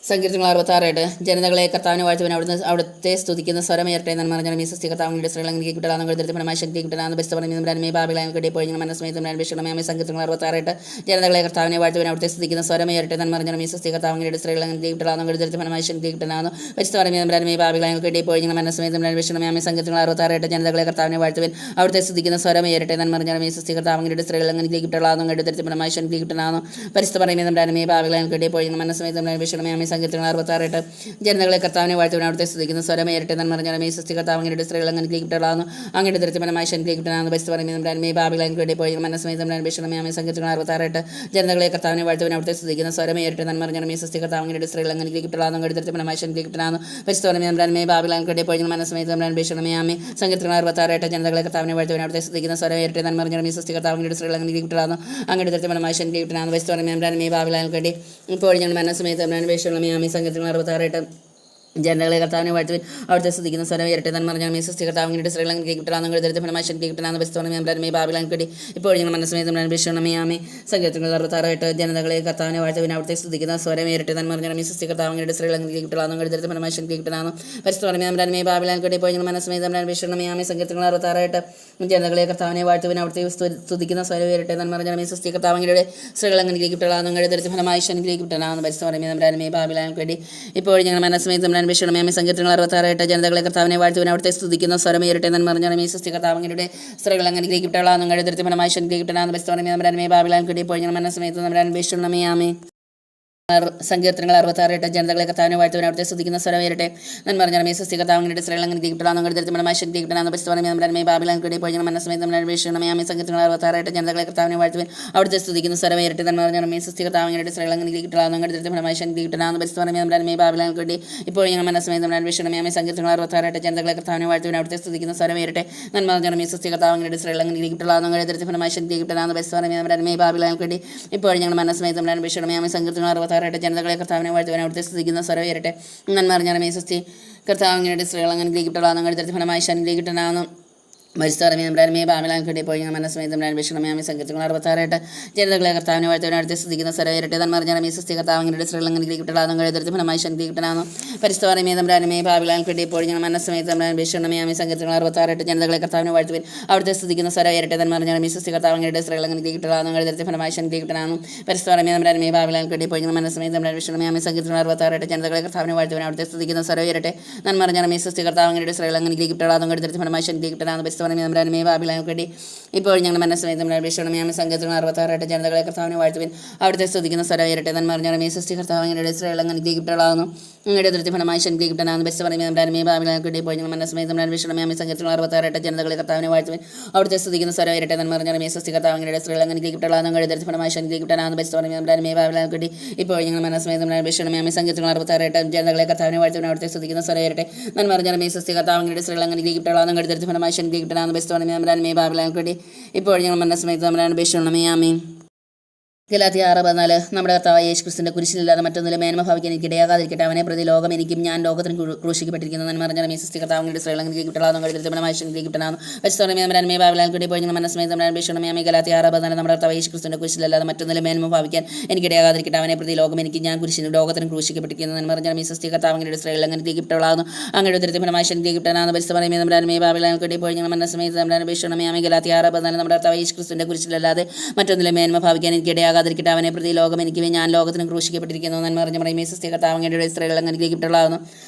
സങ്കീർത്തനങ്ങൾ 66 ജനതകളെ കർത്താവിനെ വാഴ്ത്തുവാൻ അവിടുത്തെ സ്തുതിക്കുന്ന സ്വരമേറട്ടെ. നന്മ നിറഞ്ഞ മറിയമേ സ്വസ്തി കർത്താവ് അങ്ങയുടെ സ്ത്രീകളിൽ അങ്ങ് അനുഗ്രഹിക്കപ്പെട്ടവളാകുന്നു. അങ്ങയുടെ ഉദരത്തിൻ ഫലമായി ഈശോ അനുഗ്രഹിക്കപ്പെട്ടവനാകുന്നു. പരിശുദ്ധ മറിയമേ നമ്മുടെ അരുമേ പാപികളായ ഇപ്പോൾ ഞങ്ങൾ മനസ്സമയത്ത് നമ്മുടെ അന്വേഷണമേ ആമേ. സങ്കീർത്തനങ്ങൾ 66 ജനതകളെ കർത്താവിനെ വാഴ്ത്തുവാൻ അവിടുത്തെ സ്തുതിക്കുന്ന സ്വരമേറട്ടെ. നന്മ നിറഞ്ഞ മറിയമേ സ്വസ്തി കർത്താവ് അങ്ങയുടെ സ്ത്രീകളിൽ അങ്ങ് അനുഗ്രഹിക്കപ്പെട്ടവളാകുന്നു. അങ്ങയുടെ ഉദരത്തിൻ ഫലമായി ഈശോ അനുഗ്രഹിക്കപ്പെട്ടവനാകുന്നു. പരിശുദ്ധ മറിയമേ നമ്മുടെ അരുമേ പാപികളായ ഇപ്പോൾ ഞങ്ങൾ മനസ്സമയത്ത് നമ്മുടെ അന്വേഷണമേ ആമേ. സങ്കീർത്തനങ്ങൾ 66 ജനതകളെ കർത്താവിനെ വാഴ്ത്തുവാൻ അവിടുത്തെ സ്തുതിക്കുന്ന സ്വരമേറട്ടെ. നന്മ നിറഞ്ഞ മറിയമേ സ്വസ്തി കർത്താവ് അങ്ങയുടെ സ്ത്രീകളിൽ അങ്ങ് അനുഗ്രഹിക്കപ്പെട്ടവളാകുന്നു. അങ്ങയുടെ ഉദരത്തിൻ ഫലമായി ഈശോ അനുഗ്രഹിക്കപ്പെട്ടവനാകുന്നു. പരിശുദ്ധ മറിയമേ നമ്മുടെ അരുമേ പാപികളായ ഇപ്പോൾ ഞങ്ങൾ മനസ്സമയത്ത് നമ്മുടെ അന്വേഷണമേ ആമേ. സങ്കീർത്തനങ്ങൾ 66 ജനതകളെ കർത്താവിനെ വാഴ്ത്തുവാൻ അവിടുത്തെ സ്തുതിക്കുന്ന സ്വരമേറട്ടെ. നന്മ നിറഞ്ഞ മറിയമേ സ്വസ്തി കർത്താവ് അങ്ങയുടെ സ്ത്രീകളിൽ അങ്ങ് അനുഗ്രഹിക്കപ്പെട്ടവളാകുന്നു. അങ്ങയുടെ ഉദരത്തിൻ ഫലമായി ഈശോ അനുഗ്രഹിക്കപ്പെട്ടവനാകുന്നു. പരിശുദ്ധ മറിയമേ നമ്മുടെ അരുമേ പാപികളായ ഇപ്പോൾ ഞങ്ങൾ മനസ്സമയത്ത് നമ്മുടെ അന്വേഷണമേ ആമേ. സങ്കീർത്തനങ്ങൾ 66 ജനതകളെ കർത്താവിനെ വാഴ്ത്തുവാൻ അവിടുത്തെ സ്തുതിക്കുന്ന സ്വരമേറട്ടെ. നന്മ നിറഞ്ഞ മറിയമേ സ്വസ്തി കർത്താവ് അങ്ങയുടെ സ്ത്രീകളിൽ അങ്ങ് അനുഗ്രഹിക്കപ്പെട്ടവളാകുന്നു. അങ്ങയുടെ ഉദരത്തിൻ ഫലമായി ഈശോ അനുഗ്രഹിക്കപ്പെട്ടവനാകുന്നു. പരിശുദ്ധ മറിയമേ നമ്മുടെ അരുമേ പാപികളായ ഇപ്പോൾ ഞങ്ങൾ മനസ്സമയത്ത് നമ്മുടെ അന്വേഷണമേ ആമേ. സങ്കീർത്തനങ്ങൾ 66 ജനതകളെ കർത്താവിനെ വാഴ്ത്തുവാൻ അവിടുത്തെ സ്തുതിക്കുന്ന സ്വരമേറട്ടെ. നന്മ നിറഞ്ഞ മറിയമേ സ്വസ്തി കർത്താവ് അങ്ങയുടെ സ്ത്രീകളിൽ അങ്ങ് അനുഗ്രഹിക്കപ്പെട്ടവളാകുന്നു. അങ്ങയുടെ ഉദരത്തിൻ ഫലമായി ഈശോ അനുഗ്രഹിക്കപ്പെട്ടവനാകുന്നു. പരിശുദ്ധ മറിയമേ നമ്മുടെ അരുമേ പാപികളായ ഇപ്പോൾ ഞങ്ങൾ മനസ്സമയത്ത് നമ്മുടെ അന്വേഷണമേ ആമേ. സങ്കീർത്തനങ്ങൾ 66 ജനതകളെ കർത്താവിനെ വാഴ്ത്തുവാൻ അവിടുത്തെ സ്തുതിക്കുന്ന സ്വരമേറട്ടെ. നന്മ നിറഞ്ഞ മറിയമേ സ്വസ്തി കർത്താവ് അങ്ങയുടെ സ്ത്രീകളിൽ അങ്ങ് അനുഗ്രഹിക്കപ്പെട്ടവളാകുന്നു. അങ്ങയുടെ ഉദരത്തിൻ ഫലമായി ഈശോ അനുഗ്രഹിക്കപ്പെട്ടവനാകുന്നു. പരിശുദ്ധ മറിയമേ നമ്മുടെ അരുമേ പാപികളായ ഇപ്പോൾ ഞങ്ങൾ മനസ്സമയത്ത് നമ്മുടെ അന്വേഷണമേ ആമേ. സങ്കീർത്തനങ്ങൾ 66 ജനതകളെ കർത്താവിനെ വാഴ്ത്തുവാൻ അവിടുത്തെ സ്തുതിക്കുന്ന സ്വരമേറട്ടെ. നന്മ നിറഞ്ഞ മറിയമേ സ്വസ്തി കർത്താവ് അങ്ങയുടെ സ്ത്രീകളിൽ അങ്ങ് അനുഗ്രഹിക്കപ്പെട്ടവളാകുന്നു. അങ്ങയുടെ ഉദരത്തിൻ ഫലമായി ഈശോ അനുഗ്രഹിക്കപ്പെട്ടവനാകുന്നു. പരിശുദ്ധ മറിയമേ നമ്മുടെ അരുമേ പാപികളായ ഇപ്പോൾ ഞങ്ങൾ മനസ്സമയത്ത് നമ്മുടെ അന്വേഷണമേ ആമേ. സങ്കീർത്തനങ്ങൾ 66 ജനതകളെ കർത്താവിനെ വാഴ്ത്തുവാൻ അവിടുത്തെ സ്തുതിക്കുന്ന സ്വരമേറട്ടെ. നന്മ നിറഞ്ഞ മറിയമേ സ്വസ്തി കർത്താവ് അങ്ങയുടെ സ്ത്രീകളിൽ അങ്ങ് അനുഗ്രഹിക്കപ്പെട്ടവളാകുന്നു. അങ്ങയുടെ ഉദരത്തിൻ ഫലമായി ഈശോ അനുഗ്രഹിക്കപ്പെട്ടവനാകുന്നു. പരിശുദ്ധ മറിയമേ നമ്മുടെ അരുമേ പാപികളായ ഇപ്പോൾ ഞങ്ങൾ മനസ്സമയത്ത് നമ്മുടെ അന്വേഷണമേ ആമേ. സങ്കീർത്തനങ്ങൾ 66 ജനതകളെ കർത്താവിനെ വാഴ്ത്തുവാൻ അവിടുത്തെ സ്തുതിക്കുന്ന സ്വരമേറട്ടെ. നന്മ നിറഞ്ഞ മറിയമേ സ്വസ്തി കർത്താവ് അങ്ങയുടെ സ്ത്രീകളിൽ അങ്ങ് അനുഗ്രഹിക്കപ്പെട്ടവളാകുന്നു. അങ്ങയുടെ ഉദരത്തിൻ ഫലമായി ഈശോ അനുഗ്രഹിക്കപ്പെട്ടവനാകുന്നു. പരിശുദ്ധ മറിയമേ നമ്മുടെ അരുമേ പാപികളായ ഇപ്പോൾ ഞങ്ങൾ മനസ്സമയത്ത് നമ്മുടെ അന്വേഷണമേ ആമേ. സങ്കീർത്തനങ്ങൾ 66 ജനതകളെ കർത്താവിനെ വാഴ്ത്തുവാൻ അവിടുത്തെ സ്തുതിക്കുന്ന സ്വരമേറട്ടെ. നന്മ നിറഞ്ഞ മറിയമേ സ്വസ്തി കർത്താവ് അങ്ങയുടെ സ്ത്രീകളിൽ അങ്ങ് അനുഗ്രഹിക്കപ്പെട്ടവളാകുന്നു. അങ്ങയുടെ ഉദരത്തിൻ ഫലമായി ഈശോ അനുഗ്രഹിക്കപ്പെട്ടവനാകുന്നു. പരിശുദ്ധ മറിയമേ നമ്മുടെ അരുമേ പാപികളായ ഇപ്പോൾ ഞങ്ങൾ മനസ്സമയത്ത് നമ്മുടെ അന്വേഷണമേ ആമേ. സങ്കീർത്തനങ്ങൾ 66 ജനതകളെ കർത്താവിനെ വാഴ്ത്തുവാൻ അവിടുത്തെ സ്തുതിക്കുന്ന സ്വരമേറട്ടെ. നന്മ നിറഞ്ഞ മറിയമേ സ്വസ്തി കർത്താവ് അങ്ങയുടെ സ്ത്രീകളിൽ അങ്ങ് അനുഗ്രഹിക്കപ്പെട്ടവളാകുന്നു. അങ്ങയുടെ ഉദരത്തിൻ ഫലമായി ഈശോ അനുഗ്രഹിക്കപ്പെട്ടവനാകുന്നു. പരിശുദ്ധ മറിയമേ നമ്മുടെ അരുമേ പാപികളായ ഇപ്പോൾ ഞങ്ങൾ മനസ്സമയത്ത് നമ്മുടെ അന്വേഷണമേ ആമേ. സങ്കീർത്തനങ്ങൾ 66 ജനതകളെ കർത്താവിനെ വാഴ്ത്തുവാൻ അവിടുത്തെ സ്തുതിക്കുന്ന സ്വരമേറട്ടെ. നന്മ നിറഞ്ഞ മറിയമേ സ്വസ്തി കർത്താവ് അങ്ങയുടെ സ്ത്രീകളിൽ അങ്ങ് അനുഗ്രഹിക്കപ്പെട്ടവളാകുന്നു. അങ്ങയുടെ ഉദരത്തിൻ ഫലമായി ഈശോ അനുഗ്രഹിക്കപ്പെട്ടവനാകുന്നു. പരിശുദ്ധ മറിയമേ നമ്മുടെ അരുമേ പാപികളായ ഇപ്പോൾ ഞങ്ങൾ മനസ്സമയത്ത് നമ്മുടെ അന്വേഷണമേ ആമേ. സങ്കീർത്തനങ്ങൾ 66 ജനതകളെ കർത്താവിനെ വാഴ്ത്തുവാൻ അവിടുത്തെ സ്തുതിക്കുന്ന സ്വരമേറട്ടെ. നന്മ നിറഞ്ഞ മറിയമേ സ്വസ്തി കർത്താവ് അങ്ങയുടെ സ്ത്രീകളിൽ അങ്ങ് അനുഗ്രഹിക്കപ്പെട്ടവളാകുന്നു. അങ്ങയുടെ ഉദരത്തിൻ ഫലമായി ഈശോ അനുഗ്രഹിക്കപ്പെട്ടവനാകുന്നു. പരിശുദ്ധ മറിയമേ നമ്മുടെ അരുമേ പാപികളായ ഇപ്പോൾ ഞങ്ങൾ മനസ്സമയത്ത് നമ്മുടെ അന്വേഷണമേ ആമേ. സങ്കീർത്തനങ്ങൾ 66 ജനതകളെ കർത്താവിനെ വാഴ്ത്തുവാൻ അവിടുത്തെ സ്തുതിക്കുന്ന സ്വരമേറട്ടെ. നന്മ നിറഞ്ഞ മറിയമേ സ്വസ്തി കർത്താവ് അങ്ങയുടെ സ്ത്രീകളിൽ അങ്ങ് അനുഗ്രഹിക്കപ്പെട്ടവളാകുന്നു. അങ്ങയുടെ ഉദരത്തിൻ ഫലമായി ഈശോ അനുഗ്രഹിക്കപ്പെട്ടവനാകുന്നു. പരിശുദ്ധ മറിയമേ നമ്മുടെ അരുമേ പാപികളായ ഇപ്പോൾ ഞങ്ങൾ മനസ്സമയത്ത് നമ്മുടെ അന്വേഷണമേ ആമേ. സങ്കീർത്തനങ്ങൾ 66 ജനതകളെ കർത്താവിനെ വാഴ്ത്തുവാൻ അവിടുത്തെ സ്തുതിക്കുന്ന സ്വരമേറട്ടെ. നന്മ നിറഞ്ഞ മറിയമേ സ്വസ്തി കർത്താവ് അങ്ങയുടെ സ്ത്രീകളിൽ അങ്ങ് അനുഗ്രഹിക്കപ്പെട്ടവളാകുന്നു. അങ്ങയുടെ ഉദരത്തിൻ ഫലമായി ഈശോ അനുഗ്രഹിക്കപ്പെട്ടവനാകുന്നു. പരിശുദ്ധ മറിയമേ നമ്മുടെ അരുമേ പാപികളായ ഇപ്പോൾ ഞങ്ങൾ മനസ്സമയത്ത് നമ്മുടെ അന്വേഷണമേ ആമേ. സങ്കീർത്തനങ്ങൾ 66 ജനതകളെ കർത്താവിനെ വാഴ്ത്തുവാൻ അവിടുത്തെ സ്തുതിക്കുന്ന സ്വരമേറട്ടെ. നന്മ നിറഞ്ഞ മറിയമേ സ്വസ്തി കർത്താവ് അങ്ങയുടെ സ്ത്രീകളിൽ അങ്ങ് അനുഗ്രഹിക്കപ്പെട്ടവളാകുന്നു. അങ്ങയുടെ ഉദരത്തിൻ ഫലമായി ഈശോ അനുഗ്രഹിക്കപ്പെട്ടവനാകുന്നു. പരിശുദ്ധ മറിയമേ നമ്മുടെ അരുമേ ഇപ്പോൾ ഞങ്ങൾ മനസ്സമയത്ത് നമ്മുടെ അന്വേഷണമേ ആമേ. സങ്കീർത്തനങ്ങൾ 66 ജനതകളെ കർത്താവിനെ വാഴ്ത്തുവാൻ അവിടുത്തെ സ്തുതിക്കുന്ന സ്വരമേറട്ടെ. നന്മ നിറഞ്ഞ മറിയമേ സ്വസ്തി കർത്താവ് അങ്ങയുടെ സ്ത്രീകളിൽ അങ്ങ് അനുഗ്രഹിക്കപ്പെട്ടവളാകുന്നു. അങ്ങയുടെ ഉദരത്തിൻ ഫലമായി ഈശോ അനുഗ്രഹിക്കപ്പെട്ടവനാകുന്നു. പരിശുദ്ധ മറിയമേ നമ്മുടെ അരുമേ പാപികളായ ഇപ്പോൾ ഞങ്ങൾ മനസ്സമയത്ത് നമ്മുടെ അന്വേഷണമേ ആമേ. സങ്കീർത്തനങ്ങൾ 66 ജനതകളെ കർത്താവിനെ വാഴ്ത്തുവാൻ അവിടുത്തെ സ്തുതിക്കുന്ന സ്വരമേറട്ടെ. നന്മ നിറഞ്ഞ മറിയമേ സ്വസ്തി കർത്താവ് അങ്ങയുടെ സ്ത്രീകളിൽ അങ്ങ് അനുഗ്രഹിക്കപ്പെട്ടവളാകുന്നു. അങ്ങയുടെ ഉദരത്തിൻ ഫലമായി ഈശോ അനുഗ്രഹിക്കപ്പെട്ടവനാകുന്നു. പരിശുദ്ധ മറിയമേ നമ്മുടെ അരുമേ പാപികളായ ഇപ്പോൾ ഞങ്ങൾ മനസ്സമയത്ത് നമ്മുടെ അന്വേഷണമേ ആമേ. സങ്കീർത്തനങ്ങൾ 66 ജനതകളെ കർത്താവിനെ വാഴ്ത്തുവാൻ അവിടുത്തെ സ്തുതിക്കുന്ന സ്വരമേറട്ടെ. നന്മ നിറഞ്ഞ മറിയമേ സ്വസ്തി കർത്താവ് അങ്ങയുടെ സ്ത്രീകളിൽ അങ്ങ് അനുഗ്രഹിക്കപ്പെട്ടവളാകുന്നു. അങ്ങയുടെ ഉദരത്തിൻ ഫലമായി ഈശോ അനുഗ്രഹിക്കപ്പെട്ടവനാകുന്നു. പരിശുദ്ധ മറിയമേ നമ്മുടെ അരുമേ പാപികളായ ഇപ്പോൾ ഞങ്ങൾ മനസ്സമയത്ത് നമ്മുടെ അന്വേഷണമേ ആമേ. ഗലാത്യർ 6:14 നമ്മുടെ കർത്താവായ യേശു ക്രിസ്തുവിന്റെ കുരിശിലില്ലാതെ മറ്റൊന്നിലും മേന്മ ഭാവിക്കാൻ എനിക്ക് ഇടയാകാതിരിക്കട്ടെ. അവനെ പ്രതി ലോകം എനിക്കും ഞാൻ ലോകത്തിന് ക്രൂശിക്കപ്പെട്ടിരിക്കുന്നു. നന്മ നിറഞ്ഞ മറിയമേ സ്വസ്തി കർത്താവ് അങ്ങയുടെ സ്ത്രീകളിൽ അങ്ങ് അനുഗ്രഹിക്കപ്പെട്ടവളാകുന്നു. അങ്ങയുടെ ഉദരത്തിൻ ഫലമായി ഈശോ അനുഗ്രഹിക്കപ്പെട്ടവനാകുന്നു. പരിശുദ്ധ മറിയമേ നമ്മുടെ അരുമേ പാപികളായ ഇപ്പോൾ ഞങ്ങൾ മനസ്സമയത്ത് നമ്മുടെ അന്വേഷണമേ ആമേ. ഗലാത്യർ 6:14 നമ്മുടെ കർത്താവായ യേശു ക്രിസ്തുവിന്റെ കുരിശിലല്ലാതെ മറ്റൊന്നിലും മേന്മ ഭാവിക്കാൻ എനിക്ക് ഇടയാകാതിരിക്കട്ടെ. അവനെ പ്രതി ലോകം എനിക്കും ഞാൻ ലോകത്തിന് ക്രൂശിക്കപ്പെട്ടിരിക്കുന്നു. നന്മ നിറഞ്ഞ മറിയമേ സ്വസ്തി കർത്താവ് അങ്ങയുടെ സ്ത്രീകളിൽ അങ്ങ് അനുഗ്രഹിക്കപ്പെട്ടവളാകുന്നു. അങ്ങയുടെ ഉദരത്തിൻ ഫലമായി ഈശോ അനുഗ്രഹിക്കപ്പെട്ടവനാകുന്നു. പരിശുദ്ധ മറിയമേ നമ്മുടെ അരുമേ പാപികളായ ഇപ്പോൾ ഞങ്ങൾ മനസ്സമയത്ത് നമ്മുടെ അന്വേഷണമേ ആമേ. ഗലാത്യർ 6:14 നമ്മുടെ കർത്താവായ യേശു ക്രിസ്തുവിന്റെ കുരിശിലല്ലാതെ മറ്റൊന്നിലും മേന്മ ഭാവിക്കാൻ എനിക്ക് ഇടയാകാതിരിക്കട്ടെ. അവനെ പ്രതി ലോകം എനിക്ക് ഞാൻ ലോകത്തിന് ക്രൂശിക്കപ്പെട്ടിരിക്കുന്നു. നന്മ നിറഞ്ഞ മറിയമേ സ്വസ്തി കർത്താവ് അങ്ങയുടെ സ്ത്രീകളിൽ അങ്ങ് അനുഗ്രഹിക്കപ്പെട്ടവളാകുന്നു.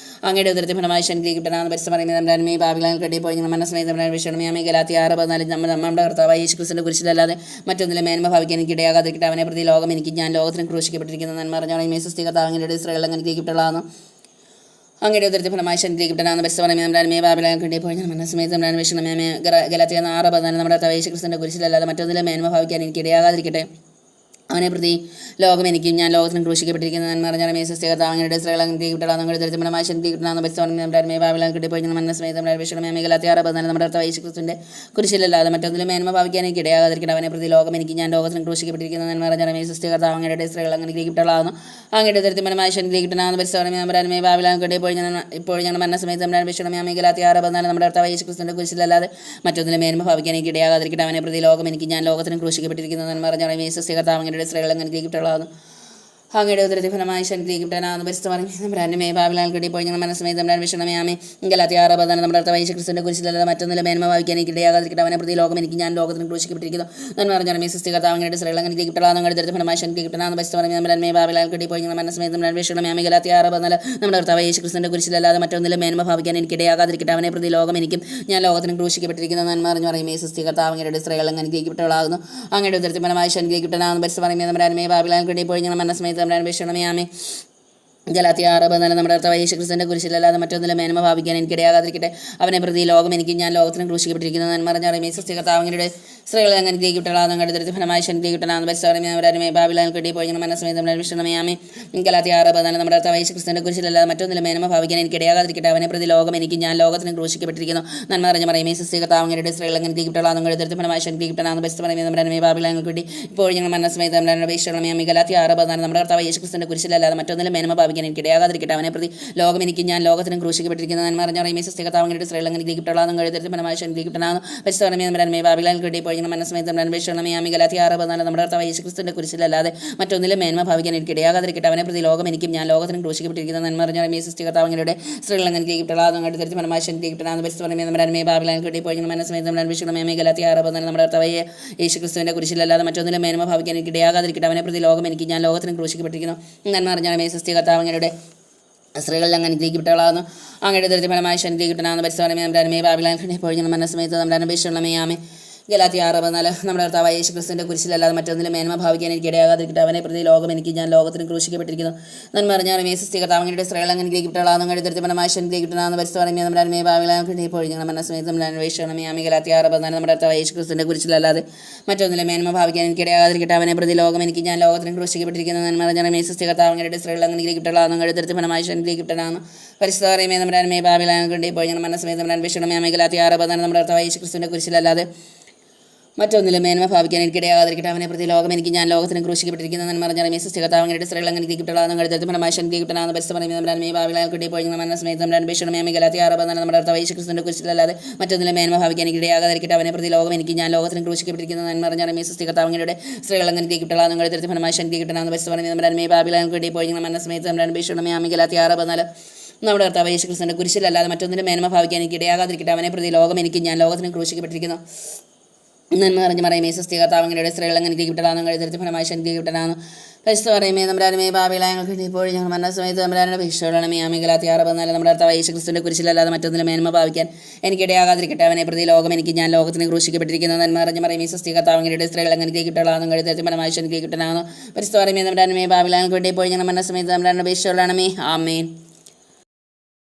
അങ്ങയുടെ ഉദരത്തിൻ ഫലമായി ഈശോ അനുഗ്രഹിക്കപ്പെട്ടവനാകുന്നു. പരിശുദ്ധ മറിയമേ നമ്മുടെ അരുമേ പാപികളായ ഇപ്പോൾ ഞങ്ങൾ മനസ്സമയത്ത് നമ്മുടെ അന്വേഷണമേ ആമേ. ഗലാത്യർ 6:14 നമ്മുടെ കർത്താവായ യേശു ക്രിസ്തുവിന്റെ കുരിശിലല്ലാതെ മറ്റൊന്നിലും മേന്മ ഭാവിക്കാൻ എനിക്ക് ഇടയാകാതിരിക്കട്ടെ. അവനെ പ്രതി ലോകം എനിക്ക് ഞാൻ ലോകത്തിന് ക്രൂശിക്കപ്പെട്ടിരിക്കുന്നു. നന്മ നിറഞ്ഞ മറിയമേ സ്വസ്തി കർത്താവ് അങ്ങയുടെ സ്ത്രീകളിൽ അങ്ങ് അനുഗ്രഹിക്കപ്പെട്ടവളാകുന്നു. അങ്ങയുടെ ഉദരത്തിൻ ഫലമായി ഈശോ അനുഗ്രഹിക്കപ്പെട്ടവനാകുന്നു. പരിശുദ്ധ മറിയമേ നമ്മുടെ അരുമേ പാപികളായ ഇപ്പോൾ ഞങ്ങൾ മനസ്സമയത്ത് നമ്മുടെ അന്വേഷണമേ ആമേ. ഗലാത്യർ 6:14 നമ്മുടെ കർത്താവായ യേശു ക്രിസ്തുവിന്റെ കുരിശിലല്ലാതെ മറ്റൊന്നിലും മേന്മ ഭാവിക്കാൻ എനിക്ക് ഇടയാകാതിരിക്കട്ടെ. അവനെ പ്രതി ലോകം എനിക്കും ഞാൻ ലോകത്തിന് ക്രൂശിക്കപ്പെട്ടിരിക്കുന്ന നന്മറിഞ്ഞ മേസ്തികർത്താവങ്ങളുടെ സ്ത്രീകൾ അനുഗ്രഹിക്കപ്പെട്ടാൽ നമ്മുടെ ദരിദ്രമായ ശക്തി കിട്ടുന്ന പരിസ്ഥാനമേ ബാബിലാൻ കിട്ടിപ്പോയി മനസ്സമേതം വിഷമേ മേഖലാത്തിയാറബന്ധാനം നമ്മുടെ കർത്താവ് യേശുക്രിസ്തുവിന്റെ കുരിശിലല്ലാതെ മറ്റൊന്നിലും മേന്മ ഭാവിക്കാൻ എനിക്ക് ഇടയാകാതിരിക്കണം. അവനെ പ്രതി ലോകം എനിക്ക് ഞാൻ ലോകത്തിന് ക്രൂശിക്കപ്പെട്ടിരിക്കുന്ന നന്മറിഞ്ഞ മേസ്തികർത്താവങ്ങളുടെ സ്ത്രീകൾ അനുഗ്രഹിക്കപ്പെട്ടാകുന്നു അങ്ങയുടെ ദരിദ്രമായ ശക്തി കിട്ടുന്ന പരിസ്ഥാനമേ ബാബിലാൻ കിട്ടിപ്പോയി ഇപ്പോൾ ഞങ്ങൾ മനസ്സമേതം വിഷമേ മേഖലാത്തിയാറബന്ധാനം നമ്മുടെ കർത്താവ് യേശുക്രിസ്തുവിന്റെ കുരിശിലല്ലാതെ മറ്റൊന്നിലും മേന്മ ഭാവിക്കാൻ എനിക്ക് ഇടയാകാതിരിക്കണം. അവനെ പ്രതി ലോകം എനിക്ക് ഞാൻ ലോകത്തിന് ക്രൂശിക്കപ്പെട്ടിരിക്കുന്ന നന്മറിഞ്ഞ മേസ്തികർത്താവങ്ങളുടെ സ്ത്രീകൾ അനുഗ്രഹിക്കപ്പെട്ടുള്ളതാണ് അങ്ങയുടെ ഉദരത്തെ ഫലമായി ശക്തിക്കപ്പെട്ടാനാകുന്നു പരിസ്ഥിതി ബാബിലാൽ കിട്ടിപ്പോയി ഞങ്ങൾ മനസ്സമേതം വിഷമേ ആമേ ഗലാത്തിയാറബന്ധാനം നമ്മുടെ കർത്താവ് യേശുക്രിസ്തുവിന്റെ കുരിശിലല്ലാതെ മറ്റൊന്നിലും മേന്മ ഭാവിക്കാൻ എനിക്ക് ഇടയാകാതിരിക്കട്ടെ. അവനെ പ്രതി ലോകം എനിക്ക് ഞാൻ ലോകത്തിന് ക്രൂശിക്കപ്പെട്ടിരിക്കുന്നു നന്മറിഞ്ഞ മേസ്തികർത്താവങ്ങളുടെ സ്ത്രീകൾ അനുഗ്രഹിക്കപ്പെട്ടാണ് അങ്ങയുടെ ഉദരത്തെ ഫലമായി ശക്തിക്കപ്പെട്ടാണ് പരിസ്ഥിതി ബാബിലാൽ കിട്ടിപ്പോയി ഞങ്ങൾ മനസ്സമേതം വിഷമേ ആമേ ഗലാത്തിയാറബന്ധാനം നമ്മുടെ കർത്താവ് യേശുക്രിസ്തുവിന്റെ കുരിശിലല്ലാതെ മറ്റൊന്നിലും മേന്മ ഭാവിക്കാൻ എനിക്ക് ഇടയാകാതിരിക്കട്ടെ. അവനെ പ്രതി ലോകം എനിക്കും ഞാൻ ലോകത്തിന് ക്രൂശിക്കപ്പെട്ടിരിക്കുന്ന നന്മറിഞ്ഞു പറയും മേസ്തികർത്താവങ്ങളുടെ സ്ത്രീകൾ അനുഗ്രഹിക്കപ്പെട്ടവളാകുന്നു അങ്ങയുടെ ഉദരത്തെ ഫലമായി ശക്തിക്കപ്പെട്ടാണ് പരിസ്ഥിതി ബാബിലാൽ കിട്ടിപ്പോയി ഞങ്ങൾ മനസ്സമേതം വിഷമേ ആമേ ഗലാത്തിയാറബന്ധാനം നമ്മുടെ കർത്താവ് യേശുക്രിസ്തുവിന്റെ കുരിശിലല്ലാതെ മറ്റൊന്നിലും മേന്മ ഭാവിക്കാൻ എനിക്ക് ഇടയാകാതിരിക്കട്ടെ. അവനെ പ്രതി ലോകം എനിക്ക് ഞാൻ ലോകത്തിന് ക്രൂശിക്കപ്പെട്ടിരിക്കുന്ന നന്മറിഞ്ഞ മേസ്തികർത്താവങ്ങളുടെ സ്ത്രീകളെ അനുഗ്രഹിക്കപ്പെട്ടാണ് അങ്ങയുടെ ദരിദ്ര ഫലമായി ശക്തിക്കപ്പെട്ടാണ് പരിസ്ഥിതി ബാബിലാൽ കിട്ടിപ്പോയി ഞങ്ങൾ മനസ്സമേതം വിഷമേ ആമേ ഗലാത്തിയാറബന്ധാനം നമ്മുടെ കർത്താവ് യേശുക്രിസ്തുവിന്റെ കുരിശിലല്ലാതെ മറ്റൊന്നിലും മേന്മ ഭാവിക്കാൻ എനിക്ക് ഇടയാകാതിരിക്കട്ടെ. അവനെ പ്രതി ലോകം എനിക്ക് ഞാൻ ലോകത്തിന് ക്രൂശിക്കപ്പെട്ടിരിക്കുന്നു നന്മറിഞ്ഞ മേസ്തികർത്താവങ്ങളുടെ സ്ത്രീകൾ അനുഗ്രഹിക്കപ്പെട്ടാണ് അങ്ങയുടെ ദരിദ്ര ഫലമായി ശക്തിക്കപ്പെട്ടാണ് പരിസ്ഥിതി ബാബിലാൽ കിട്ടി ഇപ്പോൾ ഞങ്ങൾ മനസ്സമേതം വിഷമേ ആമേ ഗലാത്തിയാറബന്ധാനം നമ്മുടെ കർത്താവ് യേശുക്രിസ്തുവിന്റെ കുരിശിലല്ലാതെ മറ്റൊന്നിലും മേന്മ ഭാവിക്കാൻ എനിക്ക് ഇടയാകാതിരിക്കട്ടെ. അവനെ പ്രതി ലോകം എനിക്ക് ഞാൻ ലോകത്തിനും ക്രൂശിക്കപ്പെട്ടിരിക്കുന്ന നന്മറിഞ്ഞ മേസ്തികർത്താവങ്ങളുടെ സ്ത്രീകൾ അനുഗ്രഹിക്കപ്പെട്ടാണ് അങ്ങയുടെ ദരിദ്ര ഫലമായി ശക്തിക്കപ്പെട്ടാണ് പരിസ്ഥിതി ബാബിലാൽ കിട്ടി ഇപ്പോൾ ഞങ്ങൾ മനസ്സമേതം വിഷമേ ആമേ ഗലാത്തിയാറബന്ധാനം നമ്മുടെ കർത്താവ് യേശുക്രിസ്തുവിന്റെ കുരിശിലല്ലാതെ മറ്റൊന്നിലും മേന്മ ഭാവിക്കാൻ എനിക്ക് ഇടയാകാതിരിക്കട്ടെ. അവനെ പ്രതി ലോകം എനിക്കും ഞാൻ ലോകത്തിനും ക്രൂശിക്കപ്പെട്ടിരിക്കുന്ന നന്മറിഞ്ഞ മേസ്തികർത്താവങ്ങളുടെ സ്ത്രീകൾ അനുഗ്രഹിക്കപ്പെട്ടാണ് അങ്ങയുടെ ദരിദ്ര ഫലമായി ശക്തിക്കപ്പെട്ടാണ് പരിസ്ഥിതി ബാബിലാൽ കിട്ടി ഇപ്പോൾ ഞങ്ങൾ മനസ്സമേതം വിഷമേ ആമേ ഗലാത്തിയാറബന്ധാനം നമ്മുടെ കർത്താവ് യേശുക്രിസ്തുവിന്റെ കുരിശിലല്ലാതെ മറ്റൊന്നിലും മേന്മ ഭാവിക്കാൻ എനിക്ക് ഇടയാകാതിരിക്കട്ടെ. അവനെ പ്രതി ലോകം എനിക്ക് ഞാൻ ലോകത്തിനും ക്രൂശിക്കപ്പെട്ടിരിക്കുന്നു നന്മറിഞ്ഞ മേസ്തികർത്താവങ്ങളുടെ സ്ത്രീകൾ അങ്ങ് അനുഗ്രഹിക്കപ്പെട്ടവളാകുന്നു അങ്ങയുടെ ദരിദ്ര ഫലമായി ശക്തിക്കപ്പെട്ടാണ് പരിസ്ഥിതി ബാബിലാൽ കിട്ടി ഇപ്പോൾ ഞങ്ങൾ മനസ്സമേതം വിഷമേ ആമേ ഗലാത്തിയാറബന്ധാനം നമ്മുടെ കർത്താവ് യേശുക്രിസ്തുവിന്റെ കുരിശിലല്ലാതെ മറ്റൊന്നിലും മേന്മ ഭാവിക്കാൻ എനിക്ക് ഇടയാകാതിരിക്കട്ടെ. അവനെ പ്രതി ലോകം എനിക്ക് ഞാൻ ലോകത്തിന് ക്രൂശിക്കപ്പെട്ടിരിക്കുന്നു നന്മറിഞ്ഞ മേസ്തികർത്താവങ്ങളുടെ സ്ത്രീകൾ അനുഗ്രഹിക്കപ്പെട്ടവളാകുന്നു അങ്ങയുടെ ദരിദ്ര ഫലമായി ശക്തിക്കപ്പെട്ടാണ് പരിസ്ഥിതി ബാബിലാൽ കിട്ടി ഇപ്പോൾ ഞങ്ങൾ മനസ്സമേതം വിഷമേ ആമേ ഗലാത്തിയാറബന്ധാനം നമ്മുടെ കർത്താവ് യേശുക്രിസ്തുവിന്റെ കുരിശിലല്ലാതെ മറ്റൊന്നിലും മേന്മ ഭാവിക്കാൻ എനിക്ക് ഇടയാകാതിരിക്കട്ടെ. അവനെ പ്രതി ലോകം എനിക്ക് ഞാൻ ലോകത്തിന് ക്രൂശിക്കപ്പെട്ടിരിക്കുന്ന നന്മറിഞ്ഞ മേസ്തികർത്താവങ്ങളുടെ സ്ത്രീകൾ അനുഗ്രഹിക്കപ്പെട്ടവളാകുന്നു അങ്ങയുടെ ദരിദ്ര ഫലമായി ശക്തിക്കപ്പെട്ടാണ് പരിസ്ഥിതി ബാബിലാൽ കിട്ടി ഇപ്പോൾ ഞങ്ങൾ മനസ്സമേതം വിഷമേ ആമേ ഗലാത്തിയാറബന്ധാനം നമ്മുടെ കർത്താവ് യേശുക്രിസ്തുവിന്റെ കുരിശിലല്ലാതെ മറ്റൊന്നിലും മേന്മ ഭാവിക്കാൻ എനിക്ക് ഇടയാകാതിരിക്കട്ടെ. അവനെ പ്രതി ലോകം എനിക്ക് ഞാൻ ലോകത്തിന് ക്രൂശിക്കപ്പെട്ടിരിക്കുന്ന നന്മറിഞ്ഞ മേസ്തികർത്താവങ്ങളുടെ സ്ത്രീകൾ അനുഗ്രഹിക്കപ്പെട്ടവളാകുന്നു അങ്ങയുടെ ദരിദ്ര ഫലമായി ശക്തിക്കപ്പെട്ടാണ് പരിസ്ഥിതി ബാബിലാൽ കിട്ടി ഇപ്പോൾ ഞങ്ങൾ മനസ്സമേതം വിഷമേ ആമേ ഗലാത്തിയാറബന്ധാനം നമ്മുടെ കർത്താവ് യേശുക്രിസ്തുവിന്റെ കുരിശിലല്ലാതെ മറ്റൊന്നിലും മേന്മ ഭാവിക്കാൻ എനിക്ക് ഇടയാകാതിരിക്കട്ടെ. അവനെ പ്രതി ലോകം എനിക്ക് ഞാൻ ലോകത്തിന് ക്രൂശിക്കപ്പെട്ടിരിക്കുന്ന നന്മറിഞ്ഞ മേസ്തികർത്താവങ്ങളുടെ സ്ത്രീകൾ അനുഗ്രഹിക്കപ്പെട്ടവളാകുന്നു അങ്ങയുടെ ദരിദ്ര ഫലമായി ശക്തിക്കപ്പെട്ടാണ് പരിസ്ഥിതി ബാബിലാൽ കിട്ടി ഇപ്പോൾ ഞങ്ങൾ മനസ്സമേതം വിഷമേ ആമേ ഗലാത്തിയാറബന്ധാനം നമ്മുടെ കർത്താവ് യേശുക്രിസ്തുവിന്റെ കുരിശിലല്ലാതെ മറ്റൊന്നിലും മേന്മ ഭാവിക്കാൻ എനിക്ക് ഇടയാകാതിരിക്കട്ടെ. അവനെ പ്രതി ലോകം എനിക്ക് ഞാൻ ലോകത്തിന് ക്രൂശിക്കപ്പെട്ടിരിക്കുന്നു നന്മറിഞ്ഞ് മേസ്തികർത്താവങ്ങളുടെ സ്ത്രീകൾ അനുഗ്രഹിക്കപ്പെട്ടവളാകുന്നു അങ്ങയുടെ ദരിദ്ര ഫലമായി ശക്തിക്കപ്പെട്ടാണ് പരിസ്ഥിതി ബാബിലാൽ കിട്ടി ഇപ്പോൾ ഞങ്ങൾ മനസ്സമേതം തമ്പുരാന്റെ ഭീഷണമേ ആമേ ഗലാത്തിയാറബന്ധാനം നമ്മുടെ കർത്താവ് യേശുക്രിസ്തുവിന്റെ കുരിശിലല്ലാതെ മറ്റൊന്നിലും മേന്മ ഭാവിക്കാൻ എനിക്ക് ഇടയാകാതിരിക്കട്ടെ. അവനെ പ്രതി ലോകം എനിക്ക് ഞാൻ ലോകത്തിന് ക്രൂശിക്കപ്പെട്ടിരിക്കുന്ന നന്മറിഞ്ഞ് മേസ്തികർത്താവങ്ങളുടെ സ്ത്രീകൾ അനുഗ്രഹിക്കപ്പെട്ടവളാകുന്നു അങ്ങയുടെ ദരിദ്ര ഫലമായി ശക്തിക്കപ്പെട്ടാണ് പരിസ്ഥിതി ബാബിലാൽ കിട്ടി ഇപ്പോൾ ഞങ്ങൾ മനസ്സമേതം തമ്പുരാന്റെ ഭീഷണമേ ആമേൻ.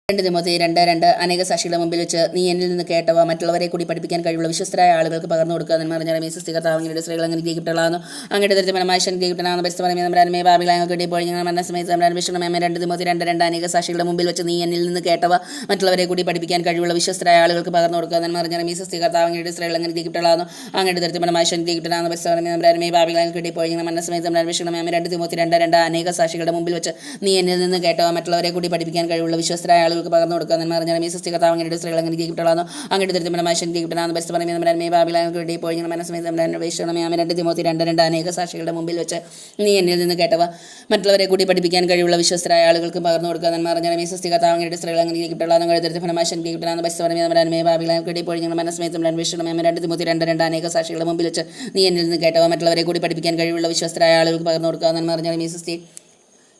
2 തിമോത്തി 2:2 അനേക സാക്ഷികളുടെ മുമ്പിൽ വെച്ച് നീ എന്നിൽ നിന്ന് കേട്ടവ മറ്റുള്ളവരെ കൂടി പഠിപ്പിക്കാൻ കഴിവുള്ള വിശ്വസ്തരായ ആളുകൾക്ക് പകർന്നു കൊടുക്കുക നന്മറിഞ്ഞ മേസ്തികർത്താവങ്ങളുടെ സ്ത്രീകൾ അനുഗ്രഹിക്കപ്പെട്ടവളാകുന്നു അങ്ങയുടെ ദരിദ്ര ഫലമായി ശക്തിക്കപ്പെട്ടാണ് പരിസ്ഥിതി ബാബിലാൽ കിട്ടി ഇപ്പോൾ ഞങ്ങൾ മനസ്സമേതം വിഷമേ 2 തിമോത്തി 2:2 അനേക സാക്ഷികളുടെ മുമ്പിൽ വെച്ച് നീ എന്നിൽ നിന്ന് കേട്ടവ മറ്റുള്ളവരെ കൂടി പഠിപ്പിക്കാൻ കഴിവുള്ള വിശ്വസ്തരായ ആളുകൾക്ക് പകർന്നു കൊടുക്കുക നന്മറിഞ്ഞ മേസ്തികർത്താവങ്ങളുടെ സ്ത്രീകൾ അനുഗ്രഹിക്കപ്പെട്ടവളാകുന്നു അങ്ങയുടെ ദരിദ്ര ഫലമായി ശക്തിക്കപ്പെട്ടാണ് പരിസ്ഥിതി ബാബിലാൽ കിട്ടി ഇപ്പോൾ ഞങ്ങൾ മനസ്സമേതം വിഷമേ 2 തിമോത്തി 2:2 അനേക സാക്ഷികളുടെ മുമ്പിൽ വെച്ച് നീ എന്നിൽ നിന്ന് കേട്ടവ മറ്റുള്ളവരെ കൂടി പഠിപ്പിക്കാൻ കഴിവുള്ള വിശ്വസ്തരായ ആളുകൾക്ക് പകർന്നു കൊടുക്കുക നന്മറിഞ്ഞ മേസ്തികർത്താവങ്ങളുടെ സ്ത്രീകൾ അനുഗ്രഹിക്കപ്പെട്ടവളാകുന്നു അങ്ങയുടെ ദരിദ്ര ഫലമായി ശക്തിക്കപ്പെട്ടാണ് പരിസ്ഥിതി ബാബിലാൽ കിട്ടി ഇപ്പോൾ ഞങ്ങൾ മനസ്സമേതം വിഷമേ 2 തിമോത്തി 2:2 അനേക സാക്ഷികളുടെ മുമ്പിൽ വെച്ച് നീ എന്നിൽ നിന്ന് കേട്ടവ മറ്റുള്ളവരെ കൂടി പഠിപ്പിക്കാൻ കഴിവുള്ള വിശ്വസ്തരായ ആളുകൾക്ക് പകർന്നു കൊടുക്കുക നന്മറിഞ്ഞ മേസ്തികർത്താവങ്ങളുടെ സ്ത്രീകൾ അനുഗ്രഹിക്കപ്പെട്ടവളാകുന്നു അങ്ങയുടെ ദരിദ്ര ഫലമായി ശക്തിക്കപ്പെട്ടാണ് പരിസ്ഥിതി ബാബിലാൽ കിട്ടി ഇപ്പോൾ ഞങ്ങൾ മനസ്സമേതം വിഷമേ 2 തിമോത്തി 2:2 അനേക സാക്ഷികളുടെ മുമ്പിൽ വെച്ച് നീ എന്നിൽ നിന്ന് കേട്ടവ മറ്റുള്ളവരെ കൂടി പഠിപ്പിക്കാൻ കഴിവുള്ള വിശ്വസ്തരായ ആളുകൾക്ക് പകർന്നു കൊടുക്കുക നന്മറിഞ്ഞ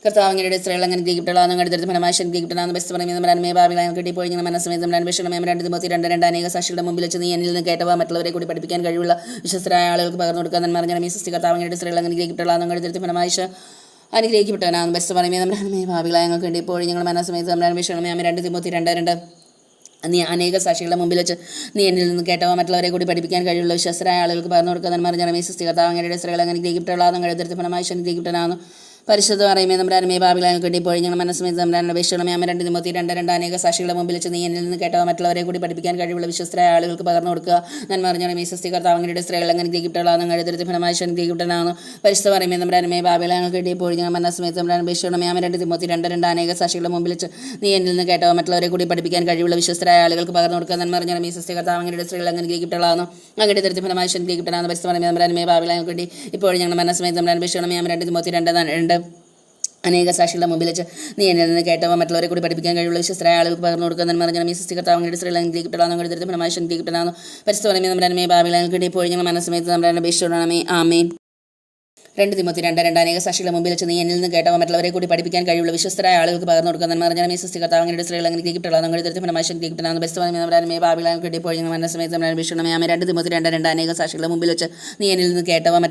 കർത്താവങ്ങളുടെ സ്ത്രീകൾ അനുഗ്രഹിക്കപ്പെട്ടവളാകുന്നു അങ്ങയുടെ ദരിദ്ര ഫലമായി ശക്തിക്കപ്പെട്ടാണ് പരിസ്ഥിതി ബാബിലാൽ കിട്ടി ഇപ്പോൾ ഞങ്ങൾ മനസ്സമേതം വിഷമേ 2 തിമോത്തി 2:2 അനേക സാക്ഷികളുടെ മുമ്പിൽ വെച്ച് നീ എന്നിൽ നിന്ന് കേട്ടവ മറ്റുള്ളവരെ കൂടി പഠിപ്പിക്കാൻ കഴിവുള്ള വിശ്വസ്തരായ ആളുകൾക്ക് പകർന്നു കൊടുക്കുക നന്മറിഞ്ഞ മേസ്തികർത്താവങ്ങളുടെ സ്ത്രീകൾ അനുഗ്രഹിക്കപ്പെട്ടവളാകുന്നു അങ്ങയുടെ ദരിദ്ര ഫലമായി അനുഗ്രഹിക്കപ്പെട്ടവനാണ് പരിസ്ഥിതി ബാബിലാൽ കിട്ടി ഇപ്പോൾ ഞങ്ങൾ മനസ്സമേതം വിഷമേ 2 തിമോത്തി 2:2 നീ അനേക സാക്ഷികളുടെ മുമ്പിൽ വെച്ച് നീ എന്നിൽ നിന്ന് കേട്ടവ മറ്റുള്ളവരെ കൂടി പഠിപ്പിക്കാൻ കഴിയുള്ള വിശ്വസ്തരായ ആളുകൾക്ക് പകർന്നു കൊടുക്കുക. നന്മ അറിഞ്ഞ റമീസ് കർത്താവ് അങ്ങയുടെ സ്ത്രീകൾ അങ്ങനെ ഗ്രഹിക്കപ്പെട്ടവളാകുന്നു കഴിയുന്ന ഫലമായി ഗ്രഹിക്കപ്പെട്ടവനാകുന്നു. പരിശുദ്ധ പറയുമേ നമ്പരാനുമേ പാപികളെ കിട്ടിപ്പോയി ഞങ്ങൾ മനസ്സമേത് നമ്പരാനുള്ള അപേക്ഷണമേ അമ്മ 2 തിമോത്തി 2:2 അനേക സാക്ഷികളുടെ മുമ്പിൽ വെച്ച് നീ എന്നിൽ നിന്ന് കേട്ടവ മറ്റുള്ളവരെ കൂടി പഠിപ്പിക്കാൻ കഴിവുള്ള വിശ്വസ്തരായ ആളുകൾക്ക് പകർന്നു കൊടുക്കുക. നന്മ അറിഞ്ഞ റമീസ് കർത്താവ് അങ്ങയുടെ സ്ത്രീകൾ അങ്ങനെ ഗ്രഹിക്കപ്പെട്ടവളാകുന്നു കഴിയുന്ന ഫലമായി ഗ്രഹിക്കപ്പെട്ടവനാകുന്നു. പരിശുദ്ധ പറയുമേ നമ്പരാനുമേ പാപികളെ കിട്ടിപ്പോയി ഞങ്ങൾ മനസ്സമേത് നമ്പരാൻ അപേക്ഷണമേ അമ്മ 2 തിമോത്തി 2:2 അനേക സാക്ഷികളുടെ മുമ്പിൽ വെച്ച് നീ എന്നിൽ നിന്ന് കേട്ടവ മറ്റുള്ളവരെ കൂടി പഠിപ്പിക്കാൻ കഴിവുള്ള വിശ്വസ്തരായ ആളുകൾക്ക് പകർന്നു കൊടുക്കുക. നന്മ അറിഞ്ഞ റമീസ് കർത്താവ് അങ്ങയുടെ സ്ത്രീകൾ അങ്ങനെ ഗ്രഹിക്കപ്പെട്ടവളാകുന്നു അങ്ങയുടെ ദരിദ്ര ഫലമായി ഗ്രഹിക്കപ്പെട്ടവനാകുന്നു. പരിശുദ്ധ പറയുമേ നമ്പരാനുമേ പാപികളെ കിട്ടി ഇപ്പോൾ ഞങ്ങൾ മനസ്സമേത് നമ്പരാൻ അപേക്ഷണമേ അമ്മ 2 തിമോത്തി 2:2 അനേക സാക്ഷികളുടെ മുമ്പിൽ വെച്ച് നീ എന്നിൽ നിന്ന് കേട്ടവ മറ്റുള്ളവരെ കൂടി പഠിപ്പിക്കാൻ കഴിവുള്ള വിശ്വസ്തരായ ആളുകൾക്ക് പകർന്നു കൊടുക്കുക. നന്മ അറിഞ്ഞ റമീസ് കർത്താവ് അങ്ങയുടെ സ്ത്രീകൾ ഗ്രഹിക്കപ്പെട്ടവളാകുന്നു അങ്ങയുടെ ദരിദ്ര ഫലമായി ഗ്രഹിക്കപ്പെട്ടവനാകുന്നു. പരിശുദ്ധ പറയുമേ നമ്പരാനുമേ പാപികളെ കിട്ടി ഇപ്പോൾ ഞങ്ങൾ മനസ്സമേത് നമ്പരാൻ അപേക്ഷണമേ ആമേൻ. 2 തിമോത്തി 2:2 അനേക സാക്ഷികളുടെ മുമ്പിൽ വെച്ച് നീ എന്നിൽ നിന്ന് കേട്ടവ മറ്റുള്ളവരെ കൂടി പഠിപ്പിക്കാൻ കഴിവുള്ള വിശ്വസ്തരായ ആളുകൾക്ക് പകർന്നു കൊടുക്കുക. നന്മ അറിഞ്ഞ റമീസ് കർത്താവ് അങ്ങയുടെ സ്ത്രീകൾ അങ്ങനെ ഗ്രഹിക്കപ്പെട്ടവളാകുന്നു അങ്ങയുടെ ദരിദ്ര ഫലമായി ഗ്രഹിക്കപ്പെട്ടവനാകുന്നു. പരിശുദ്ധ പറയുമേ നമ്പരാനുമേ പാപികളെ കിട്ടി ഇപ്പോൾ ഞങ്ങൾ മനസ്സമേത് നമ്പരാൻ അപേക്ഷണമേ ആമേൻ. 2 തിമോത്തി 2:2 അനേക സാക്ഷികളുടെ മുമ്പിൽ വെച്ച് നീ എന്നിൽ നിന്ന് കേട്ടവ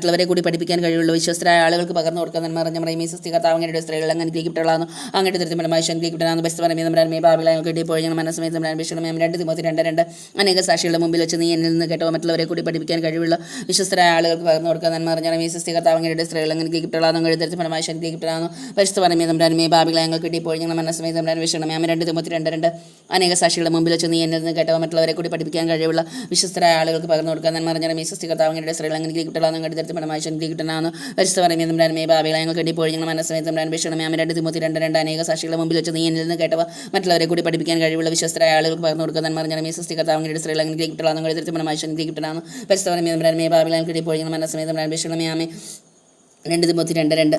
മറ്റുള്ളവരെ കൂടി പഠിപ്പിക്കാൻ കഴിവുള്ള വിശ്വസ്തരായ ആളുകൾക്ക് പകർന്നു കൊടുക്കുക. നന്മ അറിഞ്ഞ റമീസ് കർത്താവ് അങ്ങയുടെ സ്ത്രീകൾ അങ്ങനെ ഗ്രഹിക്കപ്പെട്ടവളാകുന്നു അങ്ങയുടെ ദരിദ്ര ഫലമായി ഗ്രഹിക്കപ്പെട്ടവനാകുന്നു. പരിശുദ്ധ പറയുമേ നമ്പരാനുമേ പാപികളെ കിട്ടി ഇപ്പോൾ ഞങ്ങൾ മനസ്സമേത് നമ്പരാൻ അപേക്ഷണമേ ആമേൻ. 2 തിമോത്തി 2:2 അനേക സാക്ഷികളുടെ മുമ്പിൽ വെച്ച് നീ എന്നിൽ നിന്ന് കേട്ടവ മറ്റുള്ളവരെ കൂടി പഠിപ്പിക്കാൻ കഴിവുള്ള വിശ്വസ്തരായ ആളുകൾക്ക് പകർന്നു കൊടുക്കുക. നന്മ അറിഞ്ഞ റമീസ് കർത്താവ് അങ്ങയുടെ സ്ത്രീകൾ അങ്ങനെ ഗ്രഹിക്കപ്പെട്ടവളാകുന്നു അങ്ങയുടെ ഫലമായി ഗ്രഹിക്കപ്പെട്ടവനാകുന്നു. പരിശുദ്ധ പറയുമേ നമ്പരാനുമേ പാപികളെ ഞങ്ങൾ കിട്ടി ഇപ്പോൾ ഞങ്ങൾ മനസ്സമേത് നമ്പരാൻ അപേക്ഷണമേ ആമേൻ. 2 തിമോത്തി 2:2 അനേക സാക്ഷികളുടെ മുമ്പിൽ വെച്ച് നീ എന്നിൽ നിന്ന് കേട്ടവ മറ്റുള്ളവരെ കൂടി പഠിപ്പിക്കാൻ കഴിവുള്ള വിശ്വസ്തരായ ആളുകൾക്ക് പകർന്നു കൊടുക്കുക. നന്മ അറിഞ്ഞ റമീസ് കർത്താവ് അങ്ങയുടെ സ്ത്രീകൾ അങ്ങനെ ഗ്രഹിക്കപ്പെട്ടവളാകുന്നു അങ്ങയുടെ ഫലമായി ഗ്രഹിക്കപ്പെട്ടവനാകുന്നു. പരിശുദ്ധ പറയുമേ നമ്പരാനുമേ പാപികളെ ഞങ്ങൾ കിട്ടി ഇപ്പോൾ ഞങ്ങൾ മനസ്സമേത് നമ്പരാൻ അപേക്ഷണമേ ആമേൻ. 2 തിമോത്തി 2:2 അനേക സാക്ഷികളുടെ മുമ്പിൽ വെച്ച് നീ എന്നിൽ നിന്ന് കേട്ടവ മറ്റുള്ളവരെ കൂടി പഠിപ്പിക്കാൻ കഴിവുള്ള വിശ്വസ്തരായ ആളുകൾക്ക് പകർന്നു കൊടുക്കുക. നന്മ അറിഞ്ഞ റമീസ് കർത്താവ് അങ്ങയുടെ സ്ത്രീകൾ അങ്ങനെ ഗ്രഹിക്കപ്പെട്ടവളാകുന്നു അങ്ങയുടെ ഫലമായി ഗ്രഹിക്കപ്പെട്ടവനാകുന്നു. പരിശുദ്ധ പറയുമേ നമ്പരാനുമേ പാപികളെ ഞങ്ങൾ കിട്ടി ഇപ്പോൾ ഞങ്ങൾ മനസ്സമേത് നമ്പരാൻ അപേക്ഷണമേ ആമേൻ. 2 തിമോത്തി 2:2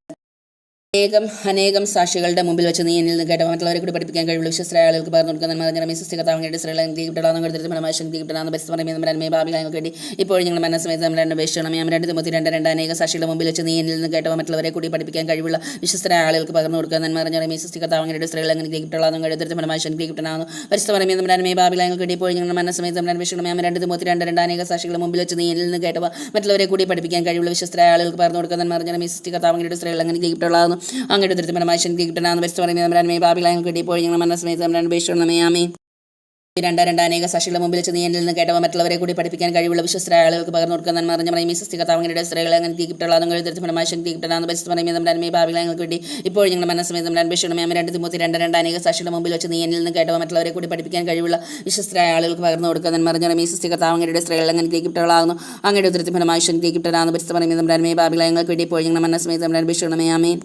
അനേകം സാക്ഷികളുടെ മുമ്പിൽ വെച്ച് നീ എന്നിൽ നിന്ന് കേട്ടവ മറ്റുള്ളവരെ കൂടി പഠിപ്പിക്കാൻ കഴിവുള്ള വിശ്വസ്തരായ ആളുകൾക്ക് പകർന്നു കൊടുക്കുക. നന്മ അറിഞ്ഞ റമീസ് കർത്താവ് അങ്ങയുടെ സ്ത്രീകൾ ഗ്രഹിക്കപ്പെട്ടവളാകുന്നു അങ്ങയുടെ ഫലമായി ഗ്രഹിക്കപ്പെട്ടവനാകുന്നു. പരിശുദ്ധ പറയുമേ നമ്പരാനുമേ പാപികളെ ഞങ്ങൾ കിട്ടി ഇപ്പോൾ ഞങ്ങൾ മനസ്സമേത് നമ്പരാൻ അപേക്ഷണമേ ആമേൻ. 2 തിമോത്തി 2:2 അനേക സാക്ഷികളുടെ മുമ്പിൽ വെച്ച് നീ എന്നിൽ നിന്ന് കേട്ടവ മറ്റുള്ളവരെ കൂടി പഠിപ്പിക്കാൻ കഴിവുള്ള വിശ്വസ്തരായ ആളുകൾക്ക് പകർന്നു കൊടുക്കുക. നന്മ അറിഞ്ഞ റമീസ് കർത്താവ് അങ്ങയുടെ സ്ത്രീകൾ അങ്ങനെ ഗ്രഹിക്കപ്പെട്ടവളാകുന്നു അങ്ങയുടെ ഫലമായി ഗ്രഹിക്കപ്പെട്ടവനാകുന്നു. പരിശുദ്ധ പറയുമേ നമ്പരാനുമേ പാപികളെ ഞങ്ങൾ കിട്ടി ഇപ്പോൾ ഞങ്ങൾ മനസ്സമേത് നമ്പരാൻ അപേക്ഷണമേ ആമേൻ. 2 തിമോത്തി 2:2 അനേക സാക്ഷികളുടെ മുമ്പിൽ വെച്ച് നീ എന്നിൽ നിന്ന് കേട്ടവ മറ്റുള്ളവരെ കൂടി പഠിപ്പിക്കാൻ കഴിവുള്ള വിശ്വസ്തരായ ആളുകൾക്ക് പകർന്നു കൊടുക്കുക. നന്മ അറിഞ്ഞ റമീസ് കർത്താവ് അങ്ങയുടെ സ്ത്രീകൾ അങ്ങനെ ഗ്രഹിക്കപ്പെട്ടവളാകുന്നു അങ്ങയുടെ ഫലമായി ഗ്രഹിക്കപ്പെട്ടവനാകുന്നു. പരിശുദ്ധ പറയുമേ നമ്പരാനുമേ പാപികളെ ഞങ്ങൾ കിട്ടി ഇപ്പോൾ ഞങ്ങൾ മനസ്സമേത് നമ്പരാൻ അപേക്ഷണമേ ആമേൻ. 2 അനേക സാക്ഷികളുടെ മുമ്പിൽ വെച്ച് നീ എന്നിൽ നിന്ന് കേട്ടവ മറ്റുള്ളവരെ കൂടി പഠിപ്പിക്കാൻ കഴിവുള്ള വിശ്വസ്തരായ ആളുകൾക്ക് പകർന്നു കൊടുക്കുക. നന്മ അറിഞ്ഞ റമീസ് കർത്താവ് അങ്ങയുടെ സ്ത്രീകൾ അങ്ങനെ ഗ്രഹിക്കപ്പെട്ടവളാകുന്നു അങ്ങയുടെ ഫലമായി ഗ്രഹിക്കപ്പെട്ടവനാകുന്നു. പരിശുദ്ധ പറയുമേ നമ്പരാനുമേ പാപികളെ ഞങ്ങൾ കിട്ടി ഇപ്പോൾ ഞങ്ങൾ മനസ്സമേത് നമ്പരാൻ അപേക്ഷണമേ ആമേൻ. 2 തിമോത്തി 2:2 അനേക സാക്ഷികളുടെ മുമ്പിൽ വെച്ച് നീ എന്നിൽ നിന്ന് കേട്ടവ മറ്റുള്ളവരെ കൂടി പഠിപ്പിക്കാൻ കഴിവുള്ള വിശ്വസ്തരായ ആളുകൾക്ക് പകർന്നു കൊടുക്കുക. നന്മ അറിഞ്ഞ റമീസ് കർത്താവ് അങ്ങയുടെ സ്ത്രീകൾ അങ്ങനെ ഗ്രഹിക്കപ്പെട്ടവളാകുന്നു അങ്ങയുടെ ഫലമായി ഗ്രഹിക്കപ്പെട്ടവനാകുന്നു. പരിശുദ്ധ പറയുമേ നമ്പരാനുമേ പാപികളെ ഞങ്ങൾ കിട്ടി ഇപ്പോൾ ഞങ്ങൾ മനസ്സമേത് നമ്പരാൻ അപേക്ഷണമേ ആമേൻ.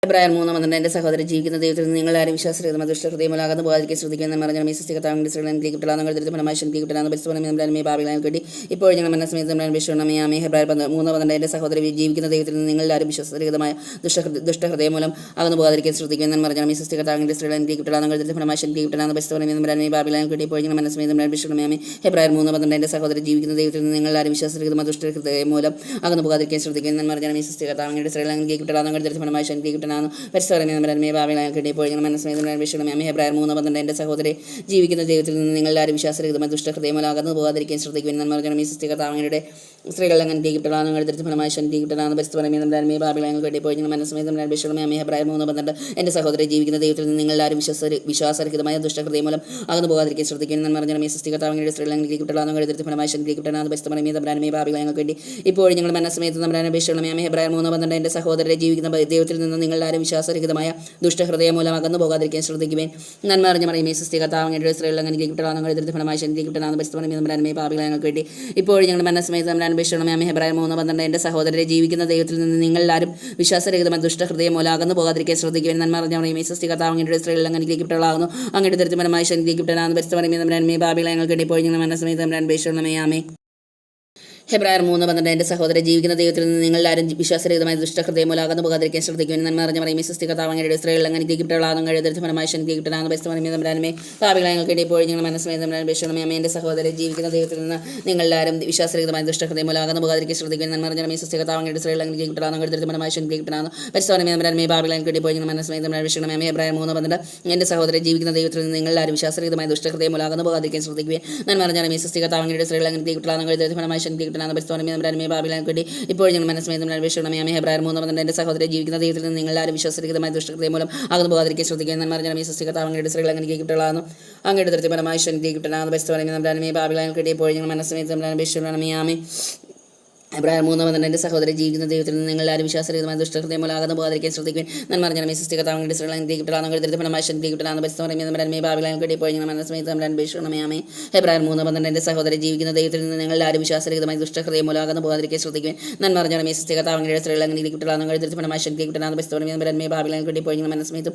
എബ്രായർ 3:12 എൻ്റെ സഹോദരൻ ജീവിക്കുന്ന ദൈവത്തിൽ നിന്ന് നിങ്ങൾ ആരും വിശ്വാസരഹിതമായ ദുഷ്ടഹൃദയമുലാകുന്നു പോകാതിരിക്കാൻ ശ്രദ്ധിക്കുന്ന പറഞ്ഞ മീസസ് കർത്താവിൻ്റെ സ്ത്രീകളെ ഗ്രഹിക്കപ്പെട്ടവളാകുന്നു അങ്ങയുടെ ഫലമായി ഗ്രഹിക്കപ്പെട്ടവനാകുന്നു. പരിശുദ്ധ പറയുമേ പാപികളെ കിട്ടി ഇപ്പോൾ ഞങ്ങൾ മനസ്സമേത് നമ്പരാൻ അപേക്ഷണമേ ആമേൻ. എബ്രായർ 3:12 എൻ്റെ സഹോദരൻ ജീവിക്കുന്ന ദൈവത്തിൽ നിന്ന് നിങ്ങൾ ആരും വിശ്വാസരഹിതമായ ദുഷ്ടഹൃദയം മൂലം അകന്നു പോകാതിരിക്കാൻ ശ്രദ്ധിക്കുന്ന പറഞ്ഞ മീസസ് കർത്താവിൻ്റെ സ്ത്രീകളെ ഗ്രഹിക്കപ്പെട്ടവളാകുന്നു അങ്ങയുടെ ഫലമായി ഗ്രഹിക്കപ്പെട്ടവനാകുന്നു. പരിശുദ്ധ പറയുമേ നമ്പരാൻ പാപികളെ കിട്ടി ഇപ്പോൾ ഞങ്ങൾ മനസ്സമേത് നമ്പരാൻ അപേക്ഷണമേ ആമേൻ. എബ്രായർ 3:12 എൻ്റെ സഹോദരൻ ജീവിക്കുന്ന ദൈവത്തിൽ നിന്ന് നിങ്ങൾ ആരും വിശ്വാസരഹിതമായ ദുഷ്ടഹൃദയം മൂലം അകന്നു പോകാതിരിക്കാൻ ശ്രദ്ധിക്കുന്ന പറഞ്ഞ മീസസ് കർത്താവിൻ്റെ സ്ത്രീകളെ ഗ്രഹിക്കപ്പെട്ടവളാകുന്നു അങ്ങയുടെ ഫലമായി ഗ്രഹിക്കപ്പെട്ടവനാകുന്നു. പരിശുദ്ധ നമ്പരാനുമേ പാപികളെ കിട്ടി ഇപ്പോൾ ഞങ്ങൾ മനസ്സമേത് അപേക്ഷണമേ ആമേൻ. എബ്രായർ 3:12 എൻ്റെ സഹോദരൻ ജീവിക്കുന്ന ദൈവത്തിൽ നിന്ന് നിങ്ങൾ ആരും വിശ്വാസരഹിതമായ ദുഷ്ടഹൃദയമൂലം അകന്നു പോകാതിരിക്കാൻ ശ്രദ്ധിക്കുവാൻ നന്മ പറഞ്ഞ മീസസ് കർത്താവിൻ്റെ സ്ത്രീകൾ അങ്ങനെ ഗ്രഹിക്കപ്പെട്ടവളാകുന്നു അങ്ങയുടെ ഫലമായി ഗ്രഹിക്കപ്പെട്ടവനാകുന്നു. പരിശുദ്ധ പറയുമേ നമ്പരാനുമേ പാപികളെ കിട്ടി ഇപ്പോൾ ഞങ്ങൾ മനസ്സമേത് അപേക്ഷണമേ ആമേൻ. എബ്രായർ 3:12 എൻ്റെ സഹോദരൻ ജീവിക്കുന്ന ദൈവത്തിൽ നിന്ന് നിങ്ങൾ ആരും വിശ്വാസരഹിതമായ ദുഷ്ടഹൃദയമൂലം അകന്നു പോകാതിരിക്കാൻ ശ്രദ്ധിക്കുവാൻ നന്മ പറഞ്ഞ മീസസ് കർത്താവിൻ്റെ സ്ത്രീകൾ അങ്ങനെ ഗ്രഹിക്കപ്പെട്ടവളാകുന്നു അങ്ങയുടെ ഫലമായി ഗ്രഹിക്കപ്പെട്ടവനാകുന്നു. പരിശുദ്ധ പറയുമേ നമ്പരാനുമേ പാപികളെ കിട്ടി ഇപ്പോൾ ഞങ്ങൾ മനസ്സമേത് നമ്പരാൻ അപേക്ഷണമേ ആമേൻ. എബ്രായർ 3:12 എൻ്റെ സഹോദരൻ ജീവിക്കുന്ന ദൈവത്തിൽ നിന്ന് നിങ്ങൾ ആരും വിശ്വാസരഹിതമായ ദുഷ്ടഹൃദയം മൂലം അകന്നു പോകാതിരിക്കാൻ ശ്രദ്ധിക്കുവാൻ നന്മ അറിഞ്ഞ മറിയമേ സുസ്ഥി കർത്താവ് അങ്ങയുടെ സ്ത്രീകൾ അങ്ങനെ ഗ്രഹിക്കപ്പെട്ടവളാകുന്നു അങ്ങയുടെ ഫലമായി ഗ്രഹിക്കപ്പെട്ടവനാകുന്നു. പരിശുദ്ധ പറയുമേ നമ്പരാനുമേ പാപികളെ ഞങ്ങൾക്ക് വേണ്ടി ഇപ്പോൾ ഞങ്ങളുടെ മനസ്സമേത് നമ്പരാൻ അപേക്ഷണമേ ആമേൻ. എബ്രായർ 3:12 എൻ്റെ സഹോദരരെ ജീവിക്കുന്ന ദൈവത്തിൽ നിന്ന് നിങ്ങളെല്ലാവരും വിശ്വാസരഹിതമായ ദുഷ്ടഹൃദയം മൂലം അകന്നു പോകാതിരിക്കാൻ ശ്രദ്ധിക്കുവാൻ നന്മ അറിഞ്ഞ മറിയമേ സുസ്ഥി കർത്താവ് അങ്ങയുടെ സ്ത്രീകൾ അങ്ങനെ ഗ്രഹിക്കപ്പെട്ടവളാകുന്നു അങ്ങയുടെ ഫലമായി ഗ്രഹിക്കപ്പെട്ടവനാകുന്നു. പരിശുദ്ധ പറയുമേ നമ്പരാനുമേ പാപികളെ ഞങ്ങൾക്ക് വേണ്ടി ഇപ്പോൾ ഞങ്ങളുടെ മനസ്സമേത് നമ്പരാൻ അപേക്ഷണമേ ആമേൻ. എബ്രായർ 3:12 എൻ്റെ സഹോദരൻ ജീവിക്കുന്ന ദൈവത്തിൽ നിന്ന് നിങ്ങളാരും വിശ്വാസരഹിതമായ ദുഷ്ടഹൃദയം മൂലം അകന്നു പോകാതിരിക്കാൻ ശ്രദ്ധിക്കുവാൻ നന്മ അറിഞ്ഞ മറിയമേ സുസ്ഥി കർത്താവ് അങ്ങയുടെ സ്ത്രീകൾ അങ്ങനെ ഗ്രഹിക്കപ്പെട്ടവളാകുന്നു അങ്ങയുടെ ഫലമായി ഗ്രഹിക്കപ്പെട്ടവനാകുന്നു. പരിശുദ്ധ പറയുമേ നമ്പരാനുമേ പാപികളെ ഞങ്ങൾക്ക് വേണ്ടി ഇപ്പോൾ ഞങ്ങളുടെ മനസ്സമേത് നമ്പരാൻ അപേക്ഷണമേ ആമേൻ. എൻ്റെ സഹോദരൻ ജീവിക്കുന്ന ദൈവത്തിൽ നിന്ന് നിങ്ങളാരും വിശ്വാസരഹിതമായ ദുഷ്ടഹൃദയം മൂലം അകന്നു പോകാതിരിക്കാൻ ശ്രദ്ധിക്കുവാൻ നന്മ അറിഞ്ഞ മറിയമേ സുസ്ഥി കർത്താവ് അങ്ങയുടെ സ്ത്രീകൾ അങ്ങനെ ഗ്രഹിക്കപ്പെട്ടവളാകുന്നു അങ്ങയുടെ ഫലമായി ഗ്രഹിക്കപ്പെട്ടവനാകുന്നു. പരിശുദ്ധ പറയുമേ നമ്പരാനുമേ പാപികളെ ഞങ്ങൾക്ക് വേണ്ടി ഇപ്പോൾ ഞങ്ങളുടെ മനസ്സമേത് നമ്പരാൻ അപേക്ഷണമേ ആമേൻ. എബ്രായർ 3:12 എൻ്റെ സഹോദരൻ ജീവിക്കുന്ന ദൈവത്തിൽ നിന്ന് നിങ്ങളാരും വിശ്വാസരഹിതമായ ദുഷ്ടഹൃദയം മൂലം അകന്നു പോകാതിരിക്കാൻ ശ്രദ്ധിക്കുവാൻ നന്മ അറിഞ്ഞ മറിയമേ സുസ്ഥി കർത്താവ് അങ്ങയുടെ സ്ത്രീകൾ അങ്ങനെ ഗ്രഹിക്കപ്പെട്ടവളാകുന്നു അങ്ങയുടെ ഫലമായി കിട്ടണമെന്ന് പരിസ്ഥിതി നമ്പരാനുമേ ഭാവിയിലേക്ക് വേണ്ടി ഇപ്പോൾ ഞങ്ങൾ മനസ്സമേതം അന്വേഷിക്കണമേ അമ്മേ. ഹെബ്രായർ 3:12 എൻ്റെ സഹോദരൻ ജീവിക്കുന്ന ദൈവത്തിൽ നിന്ന് നിങ്ങളാരും വിശ്വാസരഹിതമായ ദുഷ്ടകൃത്യം മൂലം അകന്നു പോകാതിരിക്കാൻ ശ്രദ്ധിക്കുക. എന്നാൽ പറഞ്ഞാൽ ഈ സൃഷ്ടികർത്താവ് അങ്ങയുടെ സ്ത്രീകൾ അങ്ങനെ കിട്ടലാന്ന് അങ്ങയുടെ തൃപ്തിപരമായി ശക്തി കിട്ടണമെന്ന് പരിസ്ഥിതി നമ്പരാനുമേ ഭാവിയിലേക്ക് വേണ്ടി ഇപ്പോൾ ഞങ്ങൾ മനസ്സമേതം അന്വേഷിക്കണമേ ആമേ. ഹെബ്രായർ 3:12 എൻ്റെ സഹോദരൻ ജീവിക്കുന്ന ദൈവത്തിൽ നിന്ന് നിങ്ങളാരും വിശ്വാസരഹിതമായ ദുഷ്ടകൃത്യം മൂലം അകന്നു പോകാതിരിക്കാൻ ശ്രദ്ധിക്കുവാൻ. ഞാൻ പറഞ്ഞാൽ ഈ സൃഷ്ടികർത്താവ് അങ്ങയുടെ സ്ത്രീകൾ അങ്ങനെ കിട്ടലാന്ന് അങ്ങയുടെ തൃപ്തിപരമായി ശക്തി കിട്ടലാന്ന് പരിസ്ഥിതി നമ്പരാനുമേ ഭാവിയിലേക്ക് വേണ്ടി ഇപ്പോൾ ഞങ്ങൾ മനസ്സമേതം അന്വേഷിക്കണമേ ആമേ. ഹെബ്രായർ 3:12 എൻ്റെ സഹോദരൻ ജീവിക്കുന്ന ദൈവത്തിൽ നിന്ന് നിങ്ങളാരും വിശ്വാസരഹിതമായ ദുഷ്ടകൃത്യം മൂലം അകന്നു പോകാതിരിക്കാൻ ശ്രദ്ധിക്കുവാൻ. ഞാൻ പറഞ്ഞാൽ ഈ സൃഷ്ടികർത്താവ് അങ്ങയുടെ സ്ത്രീകൾ അങ്ങനെ കിട്ടലാന്ന് അങ്ങയുടെ തൃപ്തിപരമായി ശക്തി കിട്ടലാന്ന് പരിസ്ഥിതി നമ്പരാനുമേ ഭാവിയിലേക്ക് വേണ്ടി ഇപ്പോൾ ഞങ്ങൾ മനസ്സമേതം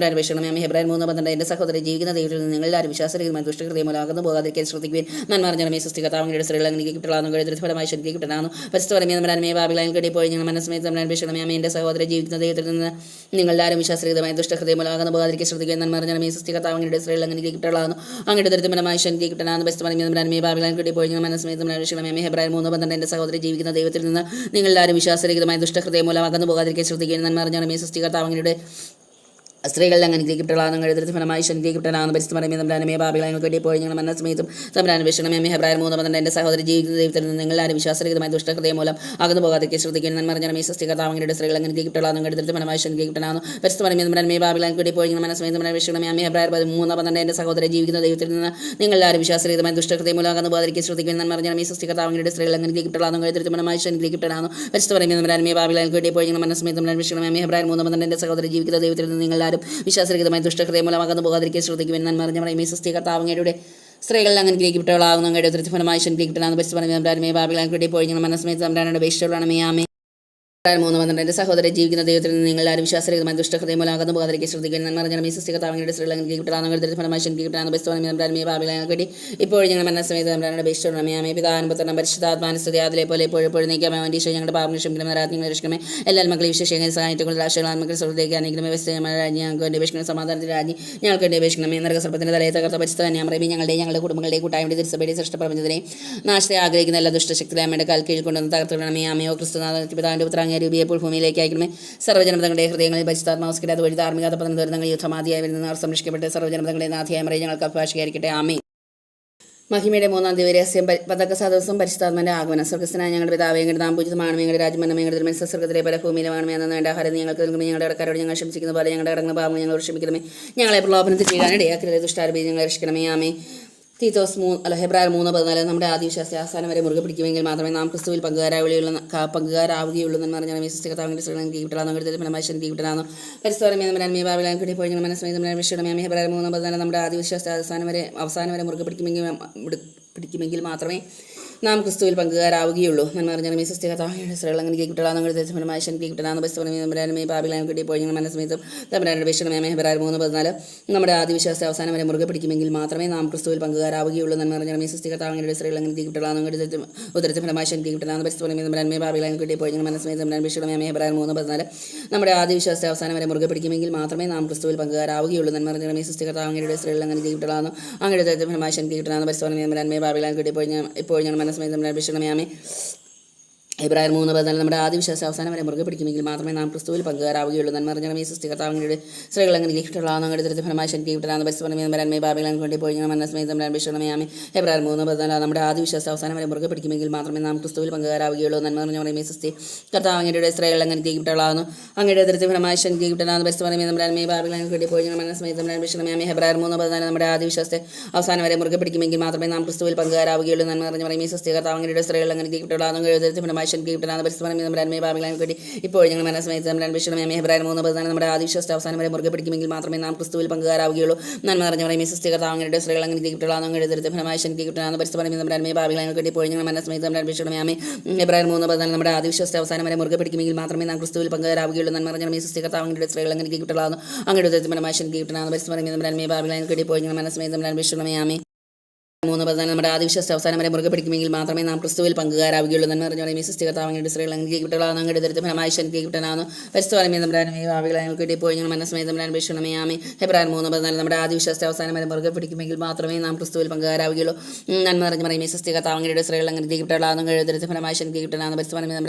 അന്വേഷിക്കണമേ ആമേ. ഹെബ്രായർ 3:12 എൻ്റെ സഹോദരൻ ജീവിക്കുന്ന ദൈവത്തിൽ നിന്ന് നിങ്ങളാരും വിശ്വാസരഹിതമായ ദുഷ്ടകൃത്യം മൂലം അകന്നു പോകാതിരിക്കാൻ ശ്രദ്ധിക്കുവാൻ. ഞാൻ പറഞ്ഞാൽ ഈ സൃഷ്ടികർത്താവ് അങ്ങയുടെ സ്ത്രീകൾ അങ്ങനെ കിട്ടലാന്ന് അങ്ങയുടെ തൃപ്തിപരമായി ശക്തി കിട്ടലാന്ന് പരിസ്ഥിതി നമ്പരാനുമേ ഭാവിയിലേക്ക് വേണ്ടി ഇപ്പോൾ ഞങ്ങൾ മനസ്സമേതം അന്വേഷിക്കണമേ ആമേ. എൻ്റെ സഹോദരൻ ജീവിക്കുന്ന ദൈവത്തിൽ നിന്ന് നിങ്ങളാരും വിശ്വാസരഹിതമായ ദുഷ്ടകൃത്യം മൂലം അകന്നു പോകാതിരിക്കാൻ ശ്രദ്ധിക്കുക. ഞാൻ പറഞ്ഞാൽ ഈ സൃഷ്ടികർത്താവ് അങ്ങയുടെ സ്ത്രീകൾ അങ്ങനെ കിട്ടലാന്ന് അങ്ങയുടെ തൃപ്തിപരമായി ശക്തി കിട്ടലാന്ന് പരിസ്ഥിതി നമ്പരാനുമേ ഭാവിയിലേക്ക് വേണ്ടി ഇപ്പോൾ ഞങ്ങൾ മനസ്സമേതം അന്വേഷിക്കണമേ ആമേ. ഹെബ്രായർ 3:12 എൻ്റെ സഹോദരൻ ജീവിക്കുന്ന ദൈവത്തിൽ നിന്ന് നിങ്ങളാരും വിശ്വാസരഹിതമായ ദുഷ്ടകൃത്യം മൂലം അകന്നു പോകാതിരിക്കാൻ ശ്രദ്ധിക്കുക. ഞാൻ പറഞ്ഞാൽ ഈ സൃഷ്ടികർത്താവ് അങ്ങയുടെ സ്ത്രീകളിൽ അങ്ങനെ കിട്ടലാന്ന് അങ്ങയുടെ ഫലമായി ശക്തി കിട്ടലാന്ന് പരിസ്ഥിതി നമ്പരാനുമേ ഭാവിയിലേക്ക് വേണ്ടി ഇപ്പോൾ ഞങ്ങൾ മനസ്സമേതം അന്വേഷിക്കണമേ ആമേ. ഹെബ്രായർ 3:12 എൻ്റെ സഹോദരൻ ജീവിക്കുന്ന ദൈവത്തിൽ നിന്ന് നിങ്ങളാരും വിശ്വാസരഹിതമായ ദുഷ്ടകൃത്യം മൂലം അകന്നു പോകാതിരിക്കാൻ ശ്രദ്ധിക്കുക. ഞാൻ പറഞ്ഞാൽ ഈ സൃഷ്ടികർത്താവ് അങ്ങയുടെ സ്ത്രീകൾ അങ്ങനെ കിട്ടലാന്ന് അങ്ങയുടെ ഫലമായി ശക്തി കിട്ടലാന്ന് പരിസ്ഥിതി നമ്പരാനുമേ ഭാവിയിലേക്ക് വേണ്ടി ഇപ്പോൾ ഞങ്ങൾ മനസ്സമേതം അന്വേഷിക്കണമേ ആമേ. ഹെബ്രായർ 3:12 എൻ്റെ സഹോദരൻ ജീവിക്കുന്ന ദൈവത്തിൽ നിന്ന് നിങ്ങളാരും വിശ്വാസരഹിതമായ ദുഷ്ടകൃത്യം മൂലം അകന്നു പോകാതിരിക്കാൻ ശ്രദ്ധിക്കുക. ഞാൻ പറഞ്ഞാൽ ഈ സൃഷ്ടികർത്താവ് അങ്ങയുടെ സ്ത്രീകൾ അങ്ങനെ കിട്ടലാന്ന് അങ്ങയുടെ ഫലമായി ശക്തി കിട്ടലാന്ന് പരിസ്ഥിതി നമ്പരാനുമേ ഭാവിയിലേക്ക് വേണ്ടി ഇപ്പോൾ ഞങ്ങൾ മനസ്സമേതം അന്വേഷിക്കണമേ ആമേ. ഹെബ്രായർ 3:12 എൻ്റെ സഹോദരൻ ജീവിക്കുന്ന ദൈവത്തിൽ നിന്ന് നിങ്ങളാരും വിശ്വാസരഹിതമായ ദുഷ്ടകൃത്യം മൂലം അകന്നു പോകാതിരിക്കാൻ ശ്രദ്ധിക്കുവാൻ. ഞാൻ പറഞ്ഞ ഈ സൃഷ്ടികർത്താവ് അങ്ങയുടെ സ്ത്രീകളിൽ അങ്ങനെ ഗ്രഹിക്കപ്പെട്ടവളാകുന്നു അങ്ങയുടെ തൃപ്തിഫലമായി ശക്തി കിട്ടലാന്ന് പരിസ്ഥിതി നമ്പരാനുമേ ഭാവിയിലേക്ക് വേണ്ടി ഇപ്പോൾ ഞങ്ങൾ മനസ്സമേതം തമ്പുരാനോട് അപേക്ഷിച്ചുകൊള്ളണമേ ആമേ. 3:12 എൻ്റെ സഹോദരൻ ജീവിക്കുന്ന ദൈവത്തിൽ നിന്ന് നിങ്ങളാരും വിശ്വാസരഹിതമായ ദുഷ്ടകൃത്യം മൂലം അകന്നു പോകാതിരിക്കാൻ ശ്രദ്ധിക്കുക. ഞാൻ പറഞ്ഞാൽ ഈ സൃഷ്ടികർത്താവ് അങ്ങയുടെ സ്ത്രീകൾ അങ്ങനെ കിട്ടലാന്ന് അങ്ങയുടെ ഫലമായി ശക്തി കിട്ടലാന്ന് പരിസ്ഥിതി നമ്പരാനുമേ ഭാവിയിലേക്ക് വേണ്ടി ഇപ്പോൾ ഞങ്ങൾ മനസ്സമേതം തമ്പുരാനോട് അപേക്ഷിച്ചുകൊള്ളണമേ ആമേ. പിതാവിനും പുത്രനും പരിശുദ്ധാത്മാനുസ്തുതി ആദിലെ പോലെ എപ്പോഴും നീക്കാമേ. വണ്ടീശോ ഞങ്ങളുടെ പാപം ക്ഷമിക്കണമേ. രാത്രികളെ രക്ഷിക്കണമേ. എല്ലാ മക്കളെ വിശേഷങ്ങൾ സഹായിച്ചുകൊണ്ട് രാഷ്ട്രീയ സ്വർഗ്ഗത്തിലേക്ക് അനുഗ്രഹമേ. വ്യവസ്ഥമായ രാജ്ഞി ഞങ്ങൾക്ക് വേണ്ടി അപേക്ഷിക്കണം. സമാധാനത്തിന്റെ രാജ്ഞി ഞങ്ങൾക്ക് വേണ്ടി അപേക്ഷിക്കണമേ. നരകസർപ്പത്തിന്റെ തലയെ തകർത്ത പരിശുദ്ധ കന്യാമറിയമേ ഞങ്ങളുടെ കുടുംബങ്ങളുടെ കൂട്ടായ്മയുടെ തിരുസഭയുടെ സൃഷ്ടപ്രപഞ്ചത്തിനെ നാശത്തെ ആഗ്രഹിക്കുന്ന എല്ലാ ദുഷ്ടശക്തികളെ അമ്മയുടെ കാൽ കീഴിൽ കൊണ്ടുവന്ന് തകർത്തിടണമേ ആമയോ. ക്രിസ്തുനാഥ പിതാവിന്റെ പുത്രാങ്ങിയ രൂപിയെപ്പോൾ ഭൂമിയിലേക്ക് അയക്കണമേ. സർവ്വജനതകളുടെ ഹൃദയങ്ങളിൽ പരിശുദ്ധാത്മാവസ്കര അതുവഴി ധാർമ്മികത ദുരിതങ്ങൾ യുദ്ധമാതിയായി വരുന്ന അവർ സംരക്ഷിക്കപ്പെട്ട് സർവ്വജനതകളുടെ നാഥിയായ മറിയ ഞങ്ങൾക്ക് അഭിഭാഷികരിക്കട്ടെ ആമേ. മഹിമയുടെ 3-ാം ദിവസം പതക്കസാദവസം പരിശുദ്ധാത്മാന്റെ ആഗമനം. സ്വർഗസ്ഥനായ ഞങ്ങളുടെ പിതാവേ ഞങ്ങളുടെ നാം പൂജിതമാണ്. ഞങ്ങളുടെ രാജ്യം ഞങ്ങളുടെ മനസ്സർഗത്തിലെ പല ഭൂമിയിലുമാണ് എന്ന വേണ്ട ആഹാരം ഞങ്ങൾക്ക് നൽകുമ്പോൾ ഞങ്ങളുടെ കടക്കാരോട് ഞങ്ങൾ ക്ഷമിക്കുന്ന പോലെ ഞങ്ങളുടെ കടങ്ങൾ പാപങ്ങൾ ഞങ്ങൾ ക്ഷമിക്കണമേ. ഞങ്ങളെ പ്രലോഭനത്തിൽ ചെയ്യാനിടയാക്കരുത്. ദുഷ്ടാരൂപി ഞങ്ങളെ രക്ഷിക്കണമേ ആമേ. ഹെബ്രായർ 3:14 നമ്മുടെ ആദ്യ വിശ്വാസത്തെ അവസാനം വരെ മുറുകെ പിടിക്കുമെങ്കിൽ മാത്രമേ നാം ക്രിസ്തുവിൽ പങ്കുകാരാവുകയുള്ളൂ എന്ന് പറഞ്ഞാൽ വിശ്വസികർത്താവിന്റെ സ്ത്രീകളും കീഴ്പ്പെടാനോ ഫലമായി ശക്തി കിട്ടലാന്നോ പരിസ്ഥിതി ഭാവിയിലേക്ക് കിട്ടി പോയി മനസ്സമേതം വിഷയമേ. ഹെബ്രായർ 3:14 നമ്മുടെ ആദ്യ വിശ്വാസത്തെ അവസാനം വരെ മുറുകെ പിടിക്കുമെങ്കിൽ മാത്രമേ നാം ക്രിസ്തുവിൽ പങ്കുകാരാവുകയുള്ളൂ. എന്ന് പറഞ്ഞാൽ ഈ സൃഷ്ടികർത്താവിന്റെ സ്ത്രീകൾ അങ്ങനെ കിട്ടലാന്ന് ഫലമായി ശക്തി കിട്ടലാന്ന് പരിസ്ഥിതി ഭാവിയിലേക്ക് കിട്ടി പോയി മനസ്സമേതം തമ്പുരാനോട് വിഷയമേ. ഹെബ്രായർ 3:14 നമ്മുടെ ആദ്യ വിശ്വാസത്തെ അവസാനം വരെ മുറുകെ പിടിക്കുമെങ്കിൽ മാത്രമേ നാം ക്രിസ്തുവിൽ പങ്കുകാരാവുകയുള്ളൂ. എന്ന് പറഞ്ഞാൽ ഈ സൃഷ്ടികർത്താവിന്റെ സ്ത്രീകൾ അങ്ങനെ കിട്ടലാന്ന് ഉദരത്തെ ഫലമായി ശക്തി കിട്ടലാന്ന് പരിസ്ഥിതി ഭാവിയിലേക്ക് കിട്ടി പോയി മനസ്സമേതം വിഷയമേ. ഹെബ്രായർ 3:14 നമ്മുടെ ആദ്യ വിശ്വാസത്തെ അവസാനം വരെ മുറുകെ പിടിക്കുമെങ്കിൽ മാത്രമേ നാം ക്രിസ്തുവിൽ പങ്കുകാരാവുകയുള്ളൂ. എന്ന് പറഞ്ഞാൽ ഈ സൃഷ്ടികർത്താവിന്റെ സ്ത്രീകൾ അങ്ങനെ കിട്ടലാന്ന് അങ്ങയുടെ ഫലമായി ശക്തി കിട്ടലാന്ന് പരിസ്ഥിതി ഭാവിയിലേക്ക് കിട്ടി പോയി ഇപ്പോൾ ഞങ്ങൾ മനസ്സമേതം വിഷയമേ. ഹെബ്രായർ 3:14 നമ്മുടെ ആദ്യ വിശ്വാസം അവസാനം വരെ മുറുകെ പിടിക്കുമെങ്കിൽ മാത്രമേ നാം ക്രിസ്തുവിൽ പങ്കുകാരാവുകയുള്ളൂ. നന്മ പറഞ്ഞാൽ ഈ സൃഷ്ടികർത്താവിന്റെ സ്ത്രീകൾ അങ്ങനെ കിട്ടലാന്ന് അങ്ങയുടെ ഫലമായി ശക്തി കിട്ടലാന്ന് പരിസ്ഥിതി ഭാവിയിലേക്ക് വേണ്ടി പോയി ഞങ്ങൾ മനസ്സമേതം വിഷയമേ. ഹെബ്രായർ 3:14 നമ്മുടെ ആദ്യ വിശ്വാസം അവസാനം വരെ മുറുകെ പിടിക്കുമെങ്കിൽ മാത്രമേ നാം ക്രിസ്തുവിൽ പങ്കുകാരാവുകയുള്ളൂ. നന്മ പറഞ്ഞാൽ ഈ സൃഷ്ടികർത്താവിന്റെ സ്ത്രീകൾ അങ്ങനെ കിട്ടലാന്ന് അങ്ങയുടെ ഫലമായി ശക്തി കിട്ടലാന്ന് പരിസ്ഥിതി ഭാവിയിലേക്ക് വേണ്ടി പോയി ഞങ്ങൾ മനസ്സമേതം വിഷയമേ. ഹെബ്രായർ 3:14 നമ്മുടെ ആദ്യ വിശ്വാസത്തെ അവസാനം വരെ മുറുകെ പിടിക്കുമെങ്കിൽ മാത്രമേ നാം ക്രിസ്തുവിൽ പങ്കുകാരാവുകയുള്ളൂ. നന്മ പറഞ്ഞാൽ ഈ സൃഷ്ടികർത്താവിന്റെ സ്ത്രീകൾ അങ്ങനെ കിട്ടലാന്ന് അങ്ങയുടെ ഫലമായി ശക്തി കിട്ടലാന്ന് പരിസ്ഥിതി ഭാവിയിലേക്ക് വേണ്ടി ഇപ്പോൾ ഞങ്ങൾ മനസ്സമേതം വിഷയമേ. ഹെബ്രായർ 3:14 നമ്മുടെ ആദ്യ വിശ്വാസത്തെ അവസാനം വരെ മുറുകെ പിടിക്കുമെങ്കിൽ മാത്രമേ നാം ക്രിസ്തുവിൽ പങ്കുകാരാവുകയുള്ളൂ. നന്മ പറഞ്ഞാൽ ഈ സൃഷ്ടികർത്താവിന്റെ സ്ത്രീകൾ അങ്ങനെ കിട്ടലാന്ന് അങ്ങയുടെ ഫലമായി ശക്തി കിട്ടലാന്ന് പരിസ്ഥിതി ഭാവിയിലേക്ക് വേണ്ടി ഇപ്പോൾ ഞങ്ങൾ മനസ്സമേതം വിഷയമേ. ഹെബ്രായർ 3:14 നമ്മുടെ ആദ്യ വിശ്വാസത്തെ അവസാനം വരെ മുറുകെ പിടിക്കുമെങ്കിൽ മാത്രമേ നാം ക്രിസ്തുവിൽ പങ്കുകാരാവുകയുള്ളൂ. നന്മ പറഞ്ഞാൽ ഈ സൃഷ്ടികർത്താവിന്റെ സ്ത്രീകൾ അങ്ങനെ കിട്ടലാന്ന് അങ്ങയുടെ ഫലമായി ശക്തി കിട്ടലാന്ന് പരിസ്ഥിതി ഭാവിയിലേക്ക് വേണ്ടി ഇപ്പോൾ ഞങ്ങൾ മനസ്സമേതം വിഷയമേ. 3:14 നമ്മുടെ ആദ്യ വിശ്വാസത്തെ അവസാനം വരെ മുറുകെ പിടിക്കുമെങ്കിൽ മാത്രമേ നാം ക്രിസ്തുവിൽ പങ്കുകാരാവുകയുള്ളൂ. എന്ന് പറഞ്ഞാൽ ഈ സൃഷ്ടികർത്താവിന്റെ സ്ത്രീകൾ അങ്ങനെ കിട്ടലാന്ന് അങ്ങയുടെ ഫലമായി ശക്തി കിട്ടലാന്ന് പരിസ്ഥിതി ഭാവിയിലേക്ക് വേണ്ടി ഇപ്പോൾ ഞങ്ങൾ മനസ്സമേതം വിഷയമേ. ഹെബ്രായർ 3:14 നമ്മുടെ ആദ്യ വിശ്വാസത്തെ അവസാനം വരെ മുറുകെ പിടിക്കുമെങ്കിൽ മാത്രമേ നാം ക്രിസ്തുവിൽ പങ്കുകാരാവുകയുള്ളൂ. നന്മ പറഞ്ഞാൽ ഈ സൃഷ്ടികർത്താവിന്റെ സ്ത്രീകൾ അങ്ങനെ കിട്ടലാന്ന് അങ്ങയുടെ ഫലമായി ശക്തി കിട്ടലാന്ന് പരിസ്ഥിതി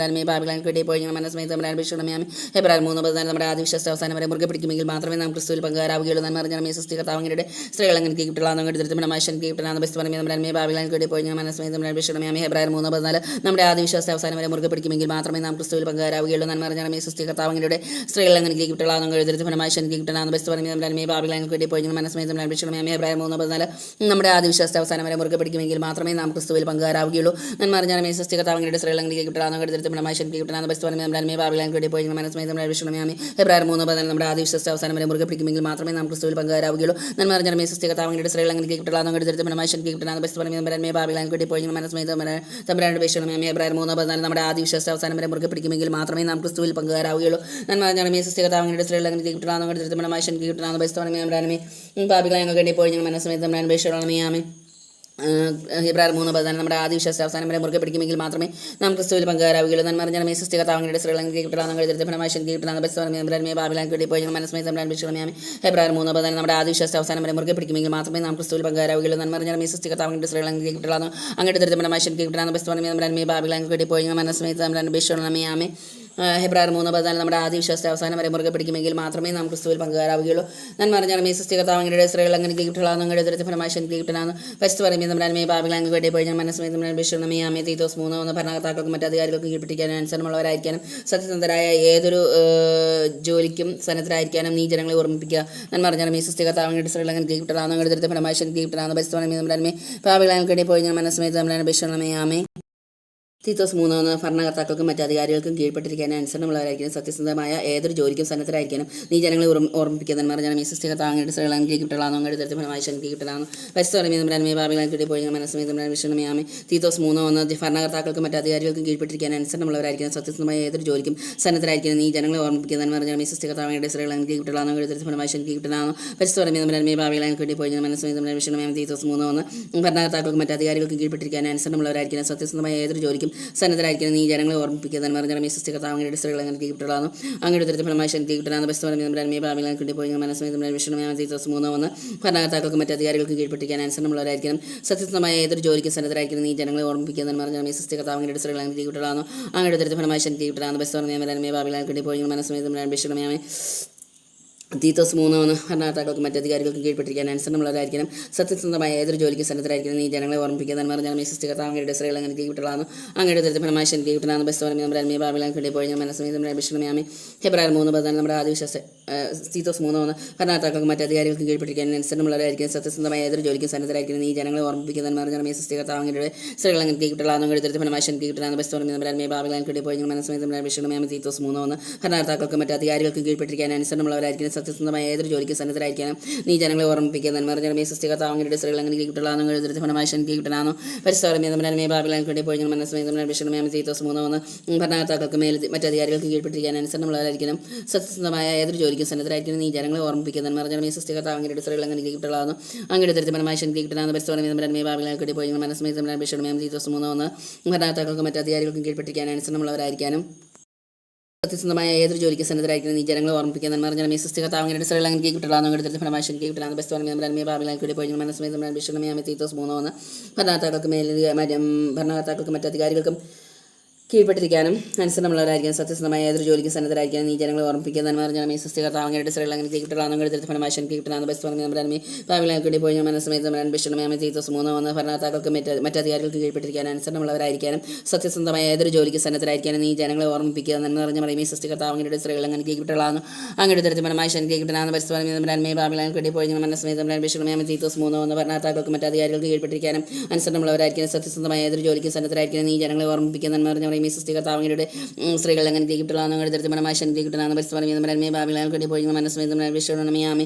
ഭാവിയിലേക്ക് വേണ്ടി ഇപ്പോൾ ഞങ്ങൾ മനസ്സമേതം വിഷയമേ. ഹെബ്രായർ 3:14 നമ്മുടെ ആദ്യ വിശ്വാസത്തെ അവസാനം വരെ മുറുകെ പിടിക്കുമെങ്കിൽ മാത്രമേ നാം ക്രിസ്തുവിൽ പങ്കുകാരാവുകയുള്ളൂ. നന്മ പറഞ്ഞാൽ ഈ സൃഷ്ടികർത്താവിന്റെ സ്ത്രീകൾ അങ്ങനെ കിട്ടലാന്ന് അങ്ങയുടെ ഫലമായി ശക്തി കിട്ടലാന്ന് ബസ്വരമേ നമ്മുടെ ഭാവികളാൻ കേട്ടി പോയി ഞങ്ങൾ മനസ്സമേതം വിഷണമേ ഹെബ്രായർ 3:14 നമ്മുടെ ആദ്യ വിശ്വാസത്തെ അവസാനം വരെ മുറുകെ പിടിക്കുമെങ്കിൽ മാത്രമേ നാം ക്രിസ്തുവിൽ പങ്കാരാവുകയുള്ളൂ. നന്മ അറിഞ്ഞാൽ സൃഷ്ടി കർത്താവിങ്ങളുടെ സ്ത്രീകൾ അങ്ങനെ കിട്ടലാണെന്ന് എഴുതിട്ട് ഫലമായി ശനിക്ക് കിട്ടണമെന്ന് ബസ്വരമേ നമ്മുടെ ഭാവികളാൻ കേട്ടി പോയി ഞങ്ങൾ മനസ്സമേതം വിഷണമേ ഹെബ്രായർ 3:14 നമ്മുടെ ആദ്യ വിശ്വാസത്തെ അവസാനം വരെ മുറുകെ പിടിക്കുമെങ്കിൽ മാത്രമേ നാം ക്രിസ്തുവിൽ പങ്കാരാവുകയുള്ളൂ. നന്മ അറിഞ്ഞാൽ സൃഷ്ടി കർത്താവിങ്ങളുടെ സ്ത്രീകൾ അങ്ങനെ കിട്ടലാണെന്ന് എഴുതിട്ട് ഫലമായി ശനിക്ക് കിട്ടണമെന്ന് ബസ്വരമേ നമ്മുടെ ഭാവികളാൻ കേട്ടി പോയി ഞങ്ങൾ മനസ്സമേതം വിഷണമേ ഹെബ്രായർ 3:14 നമ്മുടെ ആദ്യ വിശ്വാസത്തെ അവസാനം വരെ മുറുകെ പിടിക്കുമെങ്കിൽ മാത്രമേ നാം ക്രിസ്തുവിൽ പങ്കാരാവുകയുള്ളൂ. നന്മ അറിഞ്ഞാൽ സൃഷ്ടി കർത്താവിങ്ങളുടെ സ്ത്രീകൾ അങ്ങനെ കിട്ടലാണെന്ന് എഴുതിട്ട് ഫലമായി ശനിക്ക് കിട്ടണമെന്ന് ബസ്വരമേ ഭാവികളാൻ കേട്ടി പോയി ഞങ്ങൾ മനസ്സമേതം തമ്പുരാന്റെ വിഷണമേ ഹെബ്രായർ 3:14 നമ്മുടെ ആദ്യ വിശ്വാസത്തെ അവസാനം വരെ മുറുകെ പിടിക്കുമെങ്കിൽ മാത്രമേ നാം ക്രിസ്തുവിൽ പങ്കുകാരാവുകയുള്ളൂ. നന്മ അറിഞ്ഞാൽ സൃഷ്ടി കർത്താവിങ്ങളുടെ സ്ത്രീകൾ അങ്ങനെ കിട്ടണമെന്ന് എഴുതിട്ട് ഫലമായി ശനിക്ക് കിട്ടണമെന്ന് ബസ്വരമേ ഭാവികളെ ഞങ്ങൾ കേട്ടി പോയി ഞങ്ങൾ മനസ്സമേതം തമ്പുരാന്റെ വിഷണമേ ആമേ ഹെബ്രായർ 3:14 നമ്മുടെ ആദ്യ വിശ്വാസത്തെ അവസാനം വരെ മുറുകെ പിടിക്കുമെങ്കിൽ മാത്രമേ നാം ക്രിസ്തുവിൽ പങ്കുകാരാവുകയുള്ളൂ. നന്മ അറിഞ്ഞാൽ സൃഷ്ടി കർത്താവിങ്ങളുടെ സ്ത്രീകൾ അങ്ങനെ കിട്ടണമെന്ന് എഴുതിട്ട് ഫലമായി ശനിക്ക് കിട്ടണമെന്ന് ബസ്വരമേ ഭാവികളെ കേട്ടി പോയി ഞങ്ങൾ മനസ്സമേതം തമ്പുരാന്റെ വിഷണമേ ഹെബ്രായർ 3:14 നമ്മുടെ ആദ്യ വിശ്വാസത്തെ അവസാനം വരെ മുറുകെ പിടിക്കുമെങ്കിൽ മാത്രമേ നാം ക്രിസ്തുവിൽ പങ്കുകാരാവുകയുള്ളൂ. നന്മ അറിഞ്ഞാൽ സൃഷ്ടി കർത്താവിങ്ങളുടെ സ്ത്രീകൾ അങ്ങനെ കിട്ടണമെന്ന് അങ്ങോട്ട് തരുന്ന ഫലമായി ശനിക്ക് കിട്ടണമെന്ന് ബസ്വരമേ ഭാവികളെ കേട്ടി പോയി ഞങ്ങൾ മനസ്സമേതം തമ്പുരാന്റെ വിഷണമേ ആമേ ഹെബ്രായർ 3:14 നമ്മുടെ ആദ്യ വിശ്വാസത്തെ അവസാനം വരെ മുറുകെ പിടിക്കുമെങ്കിൽ മാത്രമേ നാം ക്രിസ്തുവിൽ പങ്കുകാരാവുകയുള്ളൂ. നന്മ അറിഞ്ഞാൽ സൃഷ്ടി കർത്താവിങ്ങളുടെ സ്ത്രീകൾ അങ്ങനെ കിട്ടലാണെന്ന് അങ്ങോട്ട് ഫലമായി ശനിക്ക് കിട്ടണമെന്ന് പരിശുദ്ധ നമ്മുടെ ഭാവികളെ അങ്ങ് കേട്ടി പോയി ഞങ്ങൾ മനസ്സമേതം വിഷണമേ ആമേ തീത്തോസ് 3:1 ഭരണകർത്താക്കൾക്കും മറ്റ് അധികാരികൾക്കും കീഴ്പ്പെട്ടിരിക്കാനും അനുസരണമുള്ളവരായിരിക്കാനും സത്യസന്ധരായ ഏതൊരു ജോലിക്കും സന്നദ്ധരായിരിക്കാനും നീ ജനങ്ങളെ ഓർമ്മിപ്പിക്കുക. നന്മ അറിഞ്ഞാൽ സൃഷ്ടി കർത്താവിങ്ങളുടെ സ്ത്രീകൾ അങ്ങനെ കിട്ടലാണെന്ന് അങ്ങോട്ട് ഫലമായി ശനിക്ക് കിട്ടണമെന്ന് പരിശുദ്ധ നമ്മുടെ ഭാവികളെ അങ്ങ് കേട്ടി പോയി ഞങ്ങൾ മനസ്സമേതം വിഷണമേ ആമേ തീത്തോസ് 3:1 ഭരണകർത്താക്കൾക്കും മറ്റ് അധികാരികൾക്കും കീഴ്പ്പെട്ടിരിക്കാനും അനുസരണമുള്ളവരായിരിക്കും സത്യസന്ധമായ ഏതൊരു ജോലിക്കും സന്നദ്ധരായിരിക്കാനും നീ ജനങ്ങളെ ഓർമ്മിപ്പിക്കുക. നന്മ അറിഞ്ഞാൽ സൃഷ്ടി കർത്താവിങ്ങളുടെ സ്ത്രീകൾ അങ്ങനെ കിട്ടലാണെന്ന് അങ്ങോട്ട് തരത്തിൽ ഫലമായി ശനിക്ക് കിട്ടലാണെന്ന് പരിശുദ്ധ ഭാവികളെ കിട്ടി പോയി ഞങ്ങൾ മനസ്സമേതം വിഷണമേ ആമേ തീത്തോസ് 3:1 ഭരണകർത്താക്കൾക്കും മറ്റ് അധികാരികൾക്കും കീഴ്പ്പെട്ടിരിക്കാനും അനുസരണമുള്ളവരായിരിക്കും സത്യസന്ധമായ ഏതൊരു ജോലിക്കും സന്നദ്ധരായിരിക്കും നീ ജനങ്ങളെ ഓർമ്മിപ്പിക്കുക. നന്മ അറിഞ്ഞാൽ സൃഷ്ടി കർത്താവിങ്ങളുടെ സ്ത്രീകൾ അങ്ങനെ കിട്ടലാണെന്ന് അങ്ങോട്ട് തരത്തിൽ ഫലമായി ശനിക്ക് കിട്ടലാണെന്ന് പരിശുദ്ധ ഭാവികളെ കിട്ടി പോയി ഞങ്ങൾ മനസ്സമേതം വിഷണമേ ആമേ തീത്തോസ് 3:1 ഭരണകർത്താക്കൾക്കും മറ്റ് അധികാരികൾക്കും കീഴ്പ്പെട്ടിരിക്കാനും അനുസരണമുള്ളവരായിരിക്കും സത്യസന്ധമായ ഏതൊരു ജോലിക്കും സന്നദ്ധരായിരിക്കണം നീ ജനങ്ങളെ ഓർമ്മിപ്പിക്കുക. നന്മ അറിഞ്ഞാൽ സൃഷ്ടി കർത്താവിങ്ങളുടെ സ്ത്രീകൾ അങ്ങനെ കിട്ടലാണെന്ന് അങ്ങോട്ട് തരത്തിൽ ഫലമായി ശനിക്ക് കിട്ടലാണെന്ന് പരിശുദ്ധ ഭാവികളെ കിട്ടി പോയി ഞങ്ങൾ മനസ്സമേതം വിഷണമേ തീത്തോസ് 3:1 ഭരണകർത്താക്കൾക്കും മറ്റ് അധികാരികൾക്കും കീഴ്പ്പെട്ടിരിക്കാൻ അനുസരണമുള്ളവരായിരിക്കണം സത്യസന്ധമായ ഏതൊരു ജോലിക്കും സന്നദ്ധരായിരിക്കണം നീ ജനങ്ങളെ ഓർമ്മിപ്പിക്കുക. നന്മ അറിഞ്ഞാൽ സൃഷ്ടി കർത്താവിങ്ങളുടെ സ്ത്രീകൾ അങ്ങനെ കിട്ടലാണെന്ന് അങ്ങോട്ട് തരത്തിൽ ഫലമായി ശനിക്ക് കിട്ടലാണെന്ന് പരിശുദ്ധ ഭാവികളെ കിട്ടി പോയി ഞങ്ങൾ മനസ്സമേതം വിഷണമേ തീത്തോസ് 3:1 ഭരണകർത്താക്കൾക്കും മറ്റ് അധികാരികൾക്കും കീഴ്പ്പെട്ടിരിക്കാൻ അനുസരണമുള്ളവരായിരിക്കണം സത്യസന്ധമായ ഏതൊരു ജോലിക്കും സന്നദ്ധരായിരിക്കണം നീ ജനങ്ങളെ ഓർമ്മിപ്പിക്കുക. നന്മ അറിഞ്ഞാൽ സൃഷ്ടി കർത്താവിങ്ങളുടെ സ്ത്രീകൾ അങ്ങനെ കിട്ടലാണെന്ന് അങ്ങോട്ട് തരത്തിൽ ഫലമായി ശനിക്ക് കിട്ടലാണെന്ന് പരിശുദ്ധ ഭാവികളെ കിട്ടി പോയി ഞങ്ങൾ മനസ്സമേതം വിഷണമേ ഹെബ്രായർ 3:14 നമ്മുടെ ആദ്യ വിശ്വാസത്തെ തീത്തോസ് 3:1 ഭരണകർത്താക്കൾക്കും മറ്റ് അധികാരികൾക്കും കീഴ്പ്പെട്ടിരിക്കാൻ അനുസരണമുള്ളവരായിരിക്കും സത്യസന്ധമായ ഏതൊരു ജോലിക്കും സന്നദ്ധരായിരിക്കണം നീ ജനങ്ങളെ ഓർമ്മിപ്പിക്കുക. നന്മ അറിഞ്ഞാൽ സൃഷ്ടി കർത്താവിങ്ങളുടെ സ്ത്രീകൾ അങ്ങനെ കിട്ടലാണെന്ന് അങ്ങോട്ട് തരത്തിൽ ഫലമായി ശനിക്ക് കിട്ടലാണെന്ന് പരിശുദ്ധ ഭാവികളെ കിട്ടി പോയി ഞങ്ങൾ മനസ്സമേതം വിഷണമേ തീത്തോസ് 3:1 ഭരണകർത്താക്കൾക്കും മറ്റ് അധികാരികൾക്കും കീഴ്പ്പെട്ടിരിക്കാൻ അനുസരണമുള്ളവരായിരിക്കും സത്യസന്ധമായ ഏതൊരു ജോലിക്ക് സന്നദ്ധരായിരിക്കണം നീ ജനങ്ങളെ ഓർമ്മിപ്പിക്കുക. നന്മ അറിഞ്ഞാൽ സൃഷ്ടി കർത്താവിങ്ങളുടെ സ്ത്രീകൾ അങ്ങനെ കിട്ടലാണെന്ന് എഴുതിട്ട് ഫലമായി ശനിക്ക് കിട്ടലാണെന്ന് പരിശുദ്ധ ഭാവികളെ കിട്ടി പോയി ഞങ്ങൾ മനസ്സമേതം വിഷണമേ തീത്തോസ് 3:1 ഭരണകർത്താക്കൾക്ക് മേൽ മറ്റ് അധികാരികൾക്ക് കീഴ്പ്പെട്ടിരിക്കാൻ അനുസരണമുള്ളവരായിരിക്കണം സത്യസന്ധമായ ഏതൊരു ജോലിക്കും സന്നദ്ധരായിരിക്കണം നീ ജനങ്ങളെ ഓർമ്മിപ്പിക്കുക. നന്മ അറിഞ്ഞാൽ സൃഷ്ടി കർത്താവിങ്ങളുടെ സ്ത്രീകൾ അങ്ങനെ കിട്ടലാണെന്ന് അങ്ങോട്ട് തരത്തിൽ ഫലമായി ശനിക്ക് കിട്ടലാണെന്ന് പരിശുദ്ധ ഭാവികളെ കിട്ടി പോയി ഞങ്ങൾ മനസ്സമേതം വിഷണമേ തീത്തോസ് 3:1 ഭരണകർത്താക്കൾക്ക് മറ്റ് അധികാരികൾക്കും കീഴ്പ്പെട്ടിരിക്കാൻ അനുസരണമുള്ളവരായിരിക്കാനും സത്യസന്ധമായ ഏതൊരു ജോലിക്ക് സന്നദ്ധരായിരിക്കണം നീ ജനങ്ങളെ ഓർമ്മിപ്പിക്കുക. നന്മ അറിഞ്ഞാൽ സൃഷ്ടി കർത്താവിങ്ങളുടെ സ്ത്രീകൾ അങ്ങനെ കിട്ടലാണെന്ന് അങ്ങോട്ട് തരത്തിൽ ഫലമായി ശനിക്ക് കിട്ടലാണെന്ന് പരിശുദ്ധ ഭാവികളെ കിട്ടി പോയി ഞങ്ങൾ മനസ്സമേതം വിഷണമേ തീത്തോസ് 3:1 ഭരണകർത്താക്കൾക്ക് മറ്റ് അധികാരികൾക്കും കീഴ്പ്പെട്ടിരിക്കാനും അനുസരണമുള്ളവരായിരിക്കും സത്യസന്ധമായ ഏതൊരു ജോലിക്ക് സന്നദ്ധരായിരിക്കാൻ നീ ജനങ്ങളെ ഓർമ്മിപ്പിക്കുക. നന്മ അറിഞ്ഞാൽ സൃഷ്ടി കർത്താവിങ്ങളുടെ സ്ത്രീകൾ അങ്ങനെ കിട്ടലാണെന്ന് അങ്ങോട്ട് തരത്തിൽ ഫലമായി ശനിക്ക് കിട്ടലാണെന്ന് പരിശുദ്ധ ഭാവികളെ കിട്ടി പോയി ഞങ്ങൾ മനസ്സമേതം വിഷണമേ തീത്തോസ് 3:1 ഭരണകർത്താക്കൾക്ക് മറ്റ് അധികാരികൾക്ക് കീഴ്പ്പെട്ടിരിക്കാൻ അനുസരണമുള്ളവരായിരിക്കാനും സത്യസന്ധമായ ഏതൊരു ജോലിക്ക് സന്നദ്ധരായിരിക്കാനും നീ ജനങ്ങളെ ഓർമ്മിപ്പിക്കുക. നന്മ അറിഞ്ഞ സൃഷ്ടി കർത്താവിങ്ങളുടെ സ്ത്രീകൾ അങ്ങനെ കിട്ടലാണെന്ന് അങ്ങോട്ട് തരത്തിൽ ഫലമായി ശനിക്ക് കിട്ടലാണെന്ന് പരിശുദ്ധ ഭാവികളെ കിട്ടി പോയി ഞങ്ങൾ മനസ്സമേതം വിഷണമേ തീത്തോസ് 3:1 ഭരണകർത്താക്കൾക്ക് മറ്റ് അധികാരികൾക്ക് കീഴ്പ്പെട്ടിരിക്കാനും അനുസരണമുള്ളവരായിരിക്കും സത്യസന്ധമായ ഏതൊരു ജോലിക്ക് സന്നദ്ധരായിരിക്കാൻ നീ ജനങ്ങളെ ഓർമ്മിപ്പിക്കുക. നന്മ അറിഞ്ഞ സൃഷ്ടി കർത്താവിങ്ങളുടെ സ്ത്രീകൾ അങ്ങനെ കിട്ടലാണെന്ന് അങ്ങോട്ട് തരത്തിൽ ഫലമായി ശനിക്ക് കിട്ടലാണെന്ന് പരിശുദ്ധ ഭാവികളെ കിട്ടി പോയി ഞങ്ങൾ മനസ്സമേതം വിഷണമേ ആമേ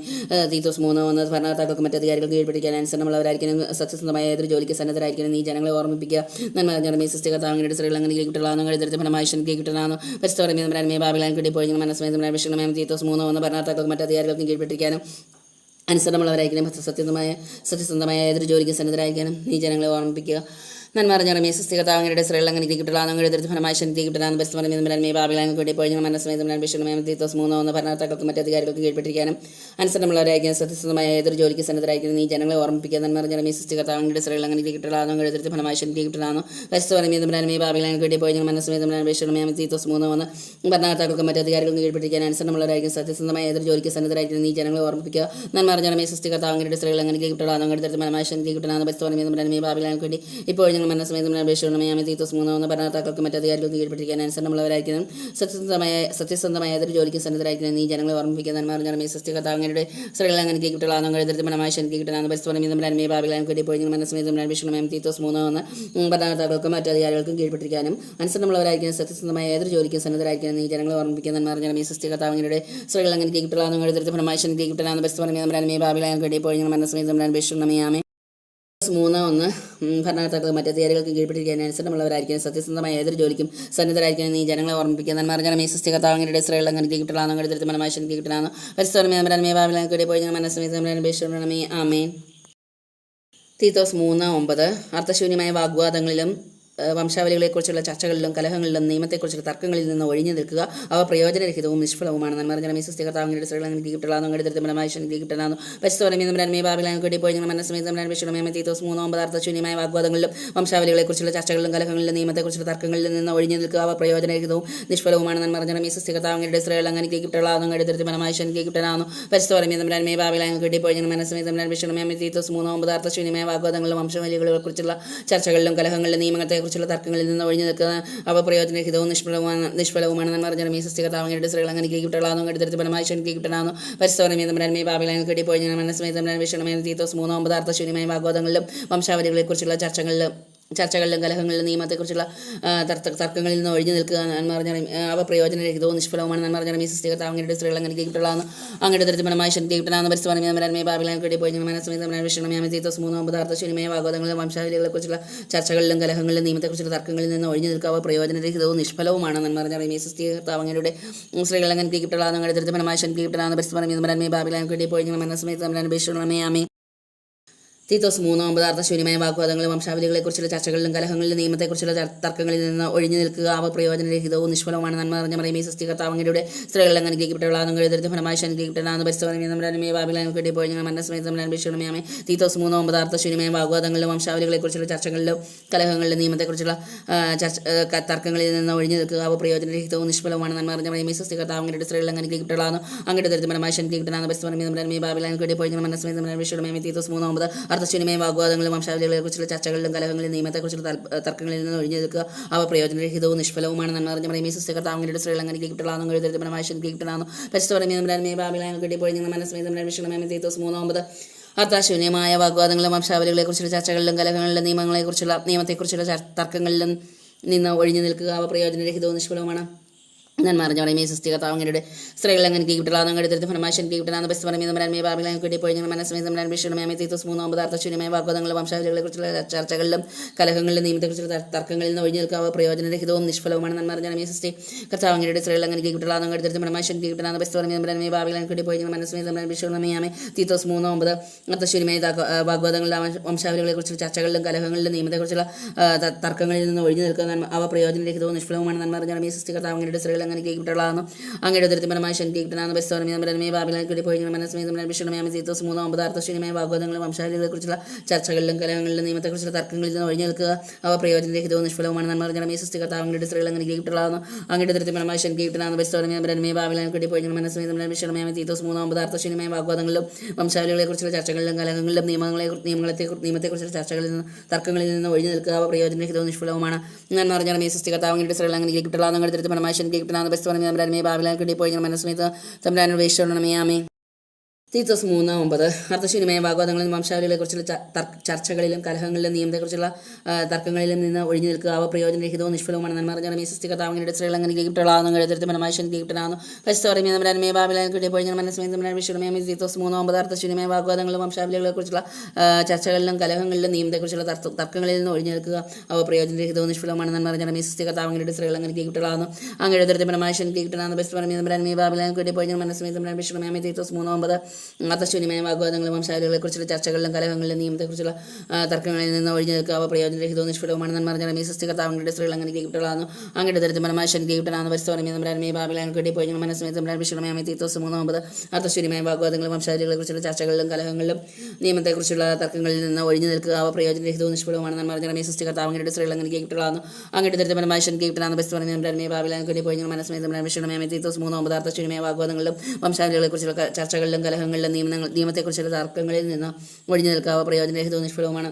തീത്തോസ് 3:1 ഭരണകർത്താക്കൾക്ക് മറ്റ് അധികാരികൾക്ക് കീഴ്പ്പെട്ടിരിക്കാൻ അനുസരണമുള്ളവരായിരിക്കും സത്യസന്ധമായ ഏതൊരു ജോലിക്ക് സന്നദ്ധരായിരിക്കണം നീ ജനങ്ങളെ ഓർമ്മിപ്പിക്കുക. നന്മ അറിഞ്ഞാൽ സൃഷ്ടി കർത്താവിങ്ങളുടെ സ്ത്രീകൾ അങ്ങനെ കിട്ടലാണെന്ന് അങ്ങോട്ട് തരത്തിൽ ഫലമായി ശനിക്ക് കിട്ടലാണെന്ന് പരിശുദ്ധ ഭാവികളെ കിട്ടി പോയി ഞങ്ങൾ മനസ്സമേതം വിഷണമേ തീത്തോസ് 3:1 ഭരണകർത്താക്കൾക്ക് മറ്റ് അധികാരികൾക്കും കീഴ്പ്പെട്ടിരിക്കാനും അനുസരണമുള്ളവരായിരിക്കണം സത്യസന്ധമായ ഏതൊരു ജോലിക്ക് സന്നദ്ധരായിരിക്കാനും നീ ജനങ്ങളെ ഓർമ്മിപ്പിക്കുക. നന്മ അറിഞ്ഞ സ്വസ്തി കർത്താവിന്റെ സ്ത്രീകൾ അങ്ങനെ കിട്ടുള്ളതാണ് എഴുതി ഫലമായി ശക്തി കിട്ടുന്നതാണ് ബസ് പറയുന്ന ബാബിലാങ്ങൾക്ക് വേണ്ടി പോയി മനസ്സമേതം വിഷയമായ തീത്തോസ് 3 ഭരണകർത്താക്കൾക്കും മറ്റ് അധികാരികൾക്ക് കീഴ്പ്പെട്ടിരിക്കാനും അനുസരണമുള്ളവരായിരിക്കും സത്യസന്ധമായ ഏതൊരു ജോലിക്ക് സന്നദ്ധരായിരിക്കും ഈ ജനങ്ങളെ ഓർമ്മിപ്പിക്കാൻ നന്മ അറിഞ്ഞ സ്വസ്തി കർത്താവിന്റെ സ്ത്രീകൾ അങ്ങനെ കിട്ടുള്ളതാണ് എഴുതി ഫലമായി ശക്തി കിട്ടുന്നതാണ് ബസ് പറയുന്ന ബാബിലാങ്ങൾക്ക് വേണ്ടി പോയി മനസ്സമേതം വിഷയമായ തീത്തോസ് 3 ഭരണകർത്താക്കൾക്കും മറ്റ് അധികാരികൾക്ക് കീഴ്പ്പെട്ടിരിക്കാൻ അനുസരണമുള്ളവരായിരിക്കും സത്യസന്ധമായ ഏതൊരു ജോലിക്ക് സന്നദ്ധരായിരിക്കും ഈ ജനങ്ങളെ ഓർമ്മിപ്പിക്കുക നന്മ അറിഞ്ഞ സ്വസ്തി കർത്താവിന്റെ സ്ത്രീകൾ അങ്ങനെ കിട്ടുള്ളതാണ് എഴുതി ഫലമായി ശക്തി കിട്ടുന്നതാണ് ബസ് പറയുന്ന ബാബിലാങ്ങൾക്ക് വേണ്ടി ഇപ്പോൾ മനസ്സമേതം അപേക്ഷകളുമായി തീത്തോസ് 3 ഭരണകർത്താക്കൾക്ക് മറ്റ് അധികാരികൾക്ക് കീഴ്പ്പെട്ടിരിക്കാൻ അനുസരണമുള്ളവരായിരിക്കണം സത്യസന്ധമായ ഏതൊരു ജോലിക്ക് സന്നദ്ധരായിരിക്കണം ഈ ജനങ്ങളെ ഓർമ്മിപ്പിക്കാൻ നന്മ അറിഞ്ഞ സ്വസ്തി കർത്താവിന്റെ സ്ത്രീകൾ അങ്ങനെ കിട്ടുള്ളതാണ് എഴുതി മനമായി ശക്തി കിട്ടുന്നതാണ് ബസ് പറയുന്ന ബാബിലാങ്ങൾക്ക് വേണ്ടി ഇപ്പോൾ മനസ്സമേതം അപേക്ഷകളുമായി തീത്തോസ് 3 ഭരണകർത്താക്കൾക്കും മറ്റ് അധികാരികൾക്കും കീഴ്പ്പെട്ടിരിക്കാനും അനുസരണമുള്ളവരായിരിക്കും സത്യസന്ധമായ ഏതൊരു ജോലിക്ക് സന്നദ്ധരായിരിക്കണം ഈ ജനങ്ങളെ ഓർമ്മിപ്പിക്കാൻ നന്മ അറിഞ്ഞ സ്വസ്തി കർത്താവിന്റെ സ്ത്രീകൾ അങ്ങനെ കിട്ടുള്ളതാണ് എഴുതി മനമായി ശക്തി കിട്ടുന്നതാണ് ബസ് പറയുന്ന ബാബിലാങ്ങൾക്ക് വേണ്ടി ഇപ്പോൾ മനസ്സമേതം അപേക്ഷകളുമായി 3 ഭരണകർത്താക്കൾ മറ്റ് അധികാരികൾക്ക് കീഴ്പ്പെട്ടിരിക്കാൻ അനുസരണമുള്ളവരായിരിക്കും സത്യസന്ധമായ ഏതൊരു ജോലിക്കും സന്നദ്ധരായിരിക്കും ഈ ജനങ്ങളെ ഓർമ്മിപ്പിക്കാൻ നന്മ അറിഞ്ഞ സ്വസ്തി കർത്താവിന്റെ സ്ത്രീകൾ അങ്ങനെ കിട്ടുള്ളതാണ് എഴുതി മനമായി ശക്തി കിട്ടുന്നതാണ് പരിസ്ഥിതി ബാബിലാങ്ങൾക്ക് വേണ്ടി പോയി മനസ്സമേതം അപേക്ഷകളുമായി ആമേൻ. തീത്തോസ് 3:9 അർത്ഥശൂന്യമായ വാഗ്വാദങ്ങളിലും വംശാവലികളെക്കുറിച്ചുള്ള ചർച്ചകളിലും കലഹങ്ങളിലും നിയമത്തെക്കുറിച്ചുള്ള തർക്കങ്ങളിൽ നിന്ന് ഒഴിഞ്ഞു നിൽക്കുക. അവ പ്രയോജനരഹിതവും നിഷ്ഫലവുമാണ്. നന്മ അറിഞ്ഞ സ്വസ്തി കർത്താവിന്റെ സ്ത്രീകൾ അങ്ങനെ കിട്ടുള്ളതാണ് എഴുതി മനമായി ശക്തി കിട്ടുന്നതാണ് പരിസ്ഥിതി ബാബിലാങ്ങൾക്ക് വേണ്ടി പോയി മനസ്സമേതം വിഷയമായ തീത്തോസ് 3 അർത്ഥശൂന്യമായ വാഗ്വാദങ്ങളിലും വംശാവലികളെക്കുറിച്ചുള്ള ചർച്ചകളിലും കലഹങ്ങളിലും നിയമത്തെക്കുറിച്ചുള്ള തർക്കങ്ങളിൽ നിന്ന് ഒഴിഞ്ഞു നിൽക്കുക. അവ പ്രയോജനരഹിതവും നിഷ്ഫലവുമാണ്. നന്മ അറിഞ്ഞ സ്വസ്തി കർത്താവിന്റെ സ്ത്രീകൾ അങ്ങനെ കിട്ടുള്ളതാണ് എഴുതി മനമായി ശക്തി കിട്ടുന്നതാണ് പരിസ്ഥിതി ബാബിലാങ്ങൾക്ക് വേണ്ടി പോയി മനസ്സമേതം വിഷയമായ തീത്തോസ് 3 അർത്ഥശൂന്യമായ വാഗ്വാദങ്ങളിലും വംശാവലികളെക്കുറിച്ചുള്ള ചർച്ചകളിലും കലഹങ്ങളിലും നിയമത്തെ കുറിച്ചുള്ള തർക്കങ്ങളിൽ നിന്ന് ഒഴിഞ്ഞു നിൽക്കുക. അവ പ്രയോജനരഹിതവും നിഷ്ഫലവുമാണ്. നന്മ അറിഞ്ഞ സ്വസ്തി കർത്താവിന്റെ സ്ത്രീകൾ അങ്ങനെ കിട്ടുള്ളതാണ് എഴുതി മനമായി ശക്തി കിട്ടുന്നതാണ് പരിസ്ഥിതി ബാബിലാങ്ങൾക്ക് വേണ്ടി പോയി മനസ്സമേതം വിഷയമായ തീത്തോസ് 3 അർത്ഥശൂന്യമായ വാഗ്വാദങ്ങളിലും വംശാവലികളെക്കുറിച്ചുള്ള ചർച്ചകളിലും കലഹങ്ങളിലും നിയമത്തെക്കുറിച്ചുള്ള തർക്കങ്ങളിൽ നിന്ന് ഒഴിഞ്ഞു നിൽക്കുക. നന്മ അറിഞ്ഞ അവ പ്രയോജനരഹിതവും നിഷ്ഫലവുമാണ്. നന്മ അറിഞ്ഞ സ്വസ്തി കർത്താവിന്റെ സ്ത്രീകൾ അങ്ങനെ കിട്ടുള്ളതാണ് അങ്ങയുടെ തരത്തിലമായ ശക്തി കിട്ടുന്നതാണ് പരിസ്ഥിതി ബാബിലാങ്ങൾക്ക് വേണ്ടി പോയി മനസ്സമേതം വിഷയമായ തീത്തോസ് 3 അർത്ഥശൂന്യമായ വാഗ്വാദങ്ങളിലും വംശാവലികളെക്കുറിച്ചുള്ള ചർച്ചകളിലും കലഹങ്ങളിലും നിയമത്തെക്കുറിച്ചുള്ള തർക്കങ്ങളിൽ നിന്ന് ഒഴിഞ്ഞു നിൽക്കുക. അവ പ്രയോജനരഹിതവും നിഷ്ഫലവുമാണ്. നന്മ അറിഞ്ഞ സ്വസ്തി കർത്താവിന്റെ സ്ത്രീകൾ അങ്ങനെ കിട്ടുള്ളതാണ് അങ്ങയുടെ തരത്തിലമായ ശക്തി കിട്ടുന്നതാണ് പരിസ്ഥിതി ബാബിലാങ്ങൾക്ക് വേണ്ടി പോയി മനസ്സമേതം വിഷയമായ തീത്തോസ് 3 അർത്ഥശൂന്യമായ വാഗ്വാദങ്ങളും വംശാവലികളെക്കുറിച്ചുള്ള ചർച്ചകളിലും കലഹങ്ങളിലും നിയമത്തെക്കുറിച്ചുള്ള തർക്കങ്ങളിൽ നിന്ന് ഒഴിഞ്ഞു നിൽക്കുക. അവ പ്രയോജനരഹിതവും നിഷ്ഫലവുമാണ്. നന്മ അറിഞ്ഞ മറിയമേ സ്വസ്തി കർത്താവിന്റെ സ്ത്രീകൾ അങ്ങനെ കിട്ടുള്ളതാണ് എഴുതി ഫലമായി ശക്തി കിട്ടുന്നതാണ് പരിസ്ഥിതി ബാബിലാങ്ങൾക്ക് വേണ്ടി പോയി മനസ്സമേതം വിഷയമായ തീത്തോസ് 3 അർത്ഥശൂന്യമായ വാഗ്വാദങ്ങളിലും വംശാവലികളെക്കുറിച്ചുള്ള ചർച്ചകളിലും കലഹങ്ങളിലും നിയമത്തെക്കുറിച്ചുള്ള തർക്കങ്ങളിൽ നിന്ന് ഒഴിഞ്ഞു നിൽക്കുക. അവ പ്രയോജനരഹിതവും നിഷ്ഫലവുമാണ്. നന്മ അറിഞ്ഞ മറിയമേ സ്വസ്തി കർത്താവിന്റെ സ്ത്രീകൾ അങ്ങനെ കിട്ടുള്ളതാണ് അങ്ങയുടെ തരത്തിലമായ ശക്തി കിട്ടുന്നതാണ് പരിസ്ഥിതി ബാബിലാങ്ങൾക്ക് വേണ്ടി പോയി മനസ്സമേതം വിഷയമായ തീത്തോസ് 3 അർത്ഥശൂന്യമായ വാഗ്വാദങ്ങളും വംശാവലികളെക്കുറിച്ചുള്ള ചർച്ചകളിലും കലഹങ്ങളിലും നിയമത്തെക്കുറിച്ചുള്ള തർക്കങ്ങളിൽ നിന്ന് ഒഴിഞ്ഞു നിൽക്കുക. അവ പ്രയോജനരഹിതവും നിഷ്ഫലവുമാണ്. നന്മ അറിഞ്ഞ മറിയമേ സ്വസ്തി കർത്താവിന്റെ സ്ത്രീകൾ അങ്ങനെ കിട്ടുള്ളതാണ് എഴുതി മനമായി ശക്തി കിട്ടുന്നതാണ് പരിസ്ഥിതി ബാബിലാങ്ങൾക്ക് വേണ്ടി പോയി മനസ്സമേതം വിഷയമായ തീത്തോസ് 3 അർത്ഥശൂന്യമായ വാഗ്വാദങ്ങളും വംശാവലികളെക്കുറിച്ചുള്ള ചർച്ചകളിലും കലഹങ്ങളിലും നിയമത്തെക്കുറിച്ചുള്ള തർക്കങ്ങളിലും നിന്ന് ഒഴിഞ്ഞു നിൽക്കുക. അവ പ്രയോജനരഹിതവും നിഷ്ഫലവുമാണ്. നന്മ അറിഞ്ഞ മറിയമേ സ്വസ്തി കർത്താവിന്റെ സ്ത്രീകൾ അങ്ങനെ കിട്ടുള്ളതാണ് എഴുതി ഫലമായി ശക്തി കിട്ടുന്നതാണ് പരിസ്ഥിതി ബാബിലാങ്ങൾക്ക് വേണ്ടി പോയി മനസ്സമേതം വിഷയമായ തീത്തോസ് 3 അർത്ഥശൂന്യമായ വാഗ്വാദങ്ങളും വംശാവലികളെക്കുറിച്ചുള്ള ചർച്ചകളിലും കലഹങ്ങളിലും നിയമത്തെക്കുറിച്ചുള്ള തർക്കങ്ങളിൽ നിന്ന് ഒഴിഞ്ഞു നിൽക്കുക. അവ പ്രയോജനരഹിതവും നിഷ്ഫലവുമാണ്. നന്മ അറിഞ്ഞ സ്വസ്തി കർത്താവിന്റെ സ്ത്രീകൾ അങ്ങനെ കിട്ടുള്ളതാണ് എഴുതി ഫലമായി ശക്തി കിട്ടുന്നതാണ് പരിസ്ഥിതി ബാബിലാങ്ങൾക്ക് വേണ്ടി പോയി മനസ്സമേതം വിഷയമായ തീത്തോസ് 3 അർത്ഥശൂന്യമായ വാഗ്വാദങ്ങളും വംശാവലികളെക്കുറിച്ചുള്ള ചർച്ചകളിലും കലഹങ്ങളിലും നിയമത്തെക്കുറിച്ചുള്ള തർക്കങ്ങളിൽ നിന്ന് ഒഴിഞ്ഞു നിൽക്കുക. അവ പ്രയോജനരഹിതവും നിഷ്ഫലവുമാണ്. നന്മ അറിഞ്ഞ സ്വസ്തി കർത്താവിന്റെ സ്ത്രീകൾ അങ്ങനെ കിട്ടുള്ളതാണ് അങ്ങയുടെ തരത്തിലമായ ശക്തി കിട്ടുന്നതാണ് പരിസ്ഥിതി ബാബിലാങ്ങൾക്ക് പോയി മനസ്സമേതം വിഷയമായ തീത്തോസ് 3 അർത്ഥശൂന്യമായ വാഗ്വാദങ്ങളും വംശാവലികളെക്കുറിച്ചുള്ള ചർച്ചകളിലും കലഹങ്ങളിലും നിയമത്തെക്കുറിച്ചുള്ള തർക്കങ്ങളിൽ നിന്ന് ഒഴിഞ്ഞു നിൽക്കുക. അവ പ്രയോജനരഹിതവും നിഷ്ഫലവുമാണ്. നന്മ അറിഞ്ഞ സ്വസ്തി കർത്താവിന്റെ സ്ത്രീകൾ അങ്ങനെ കിട്ടുള്ളതാണ് അങ്ങയുടെ തരത്തിലമായ ശക്തി കിട്ടുന്നതാണ് പരിസ്ഥിതി ബാബിലാങ്ങൾക്ക് പോയി മനസ്സമേതം വിഷയമായ തീത്തോസ് 3 അർത്ഥശൂന്യമായ വാഗ്വാദങ്ങളിലും വംശാവലികളെക്കുറിച്ചുള്ള ചർച്ചകളിലും കലഹങ്ങളിലും നിയമത്തെക്കുറിച്ചുള്ള ചർച്ചകളിൽ നിന്ന് തർക്കങ്ങളിൽ നിന്ന് ഒഴിഞ്ഞു നിൽക്കുക. അവ പ്രയോജനരഹിതവും നിഷ്ഫലവുമാണ്. നന്മ അറിഞ്ഞ സ്വസ്തി കർത്താവിന്റെ സ്ത്രീകൾ അങ്ങനെ കിട്ടുള്ളതാണ് അങ്ങയുടെ തരത്തിലമായ ശക്തി കിട്ടുന്നതാണ് പരിസ്ഥിതി ബാബിലാങ്ങൾക്ക് പോയി മനസ്സമേതം തമ്പുരാനോട് വേശ്യണമേ ആമേൻ. തീത്തോസ് 3:9 അർത്ഥശൂന്യമായ വാഗ്വാദങ്ങളിലും വംശാവലികളെക്കുറിച്ചുള്ള ചർച്ചകളിലും കലഹങ്ങളിലും നിയമത്തെക്കുറിച്ചുള്ള തർക്കങ്ങളിലും നിന്ന് ഒഴിഞ്ഞു നിൽക്കുക. അവ പ്രയോജനരഹിതവും നിഷ്ഫലവുമാണ്. നന്മ അറിഞ്ഞ സ്വസ്തി കർത്താവിന്റെ സ്ത്രീകൾ അങ്ങനെ കിട്ടുള്ളതാണ് എഴുതി മനമായി ശക്തി കിട്ടുന്നതാണ് പരിസ്ഥിതി ബാബിലാങ്ങൾക്ക് പോയി മനസ്സമേതം വിഷയമായ തീത്തോസ് 3 അർത്ഥശൂന്യമായ വാഗ്വാദങ്ങളും വംശാവലികളെക്കുറിച്ചുള്ള ചർച്ചകളിലും കലഹങ്ങളിലും നിയമത്തെക്കുറിച്ചുള്ള തർക്കങ്ങളിൽ നിന്ന് ഒഴിഞ്ഞു നിൽക്കുക. അവ പ്രയോജനരഹിതവും നിഷ്ഫലവുമാണ്. നന്മ അറിഞ്ഞ സ്വസ്തി കർത്താവിന്റെ സ്ത്രീകൾ അങ്ങനെ കിട്ടുള്ളതാണ് അങ്ങയുടെ മനമായി ശക്തി കിട്ടുന്നതാണ് പരിസ്ഥിതി ബാബിലാങ്ങൾക്ക് പോയി മനസ്സമേതം വിഷയമായ തീത്തോസ് 3 അർത്ഥശൂന്യമായ വാഗ്വാദങ്ങളും വംശാവലികളെക്കുറിച്ചുള്ള ചർച്ചകളിലും കലഹങ്ങളിലും നിയമത്തെക്കുറിച്ചുള്ള തർക്കങ്ങളിൽ നിന്ന് ഒഴിഞ്ഞു നിൽക്കുക. അവ പ്രയോജനരഹിതവും നിഷ്ഫലവുമാണെന്ന് പറഞ്ഞാൽ ഈ സൃഷ്ടി കർത്താവിൻ്റെ സ്ത്രീകൾ അങ്ങനെ ഗീപ്റ്റളാകുന്നു. അങ്ങയുടെ ദരിദ്രമായ ശനി ഗീപ്റ്റനാകുന്നു. പരിസ്ഥിതി തമ്പുരാനെ ബാബിലോൺ കെട്ടിപ്പോയി മനസ്സമേത് തമ്പുരാൻ വിഷയമായ തീത്തോസ് 3:9. അർത്ഥശൂന്യമായ വാഗ്വാദങ്ങളും വംശാവലികളെക്കുറിച്ചുള്ള ചർച്ചകളിലും കലഹങ്ങളിലും നിയമത്തെക്കുറിച്ചുള്ള തർക്കങ്ങളിൽ നിന്ന് ഒഴിഞ്ഞു നിൽക്കുക. അവ പ്രയോജനരഹിതവും നിഷ്ഫലവുമാണെന്ന് പറഞ്ഞാൽ ഈ സൃഷ്ടി കർത്താവിൻ്റെ സ്ത്രീകൾ അങ്ങനെ ഗീപ്റ്റളാകുന്നു. അങ്ങയുടെ ദരിദ്രമായ ശനി ഗീപ്റ്റനാകുന്നു. പരിസ്ഥിതി തമ്പുരാനെ ബാബിലോൺ കെട്ടിപ്പോയി മനസ്സമേത് തമ്പുരാൻ വിഷയമായ തീത്തോസ് 3:9. അർത്ഥശൂന്യമായ വാഗ്വാദങ്ങളിലും വംശാവലികളെക്കുറിച്ചുള്ള ചർച്ചകളിലും കലഹങ്ങളിലും നിയമത്തെക്കുറിച്ചുള്ള തർക്കങ്ങളിൽ നിന്ന് ഒഴിഞ്ഞു നിൽക്കുക. പ്രയോജനരഹിതവും നിഷ്ഫലവുമാണ്.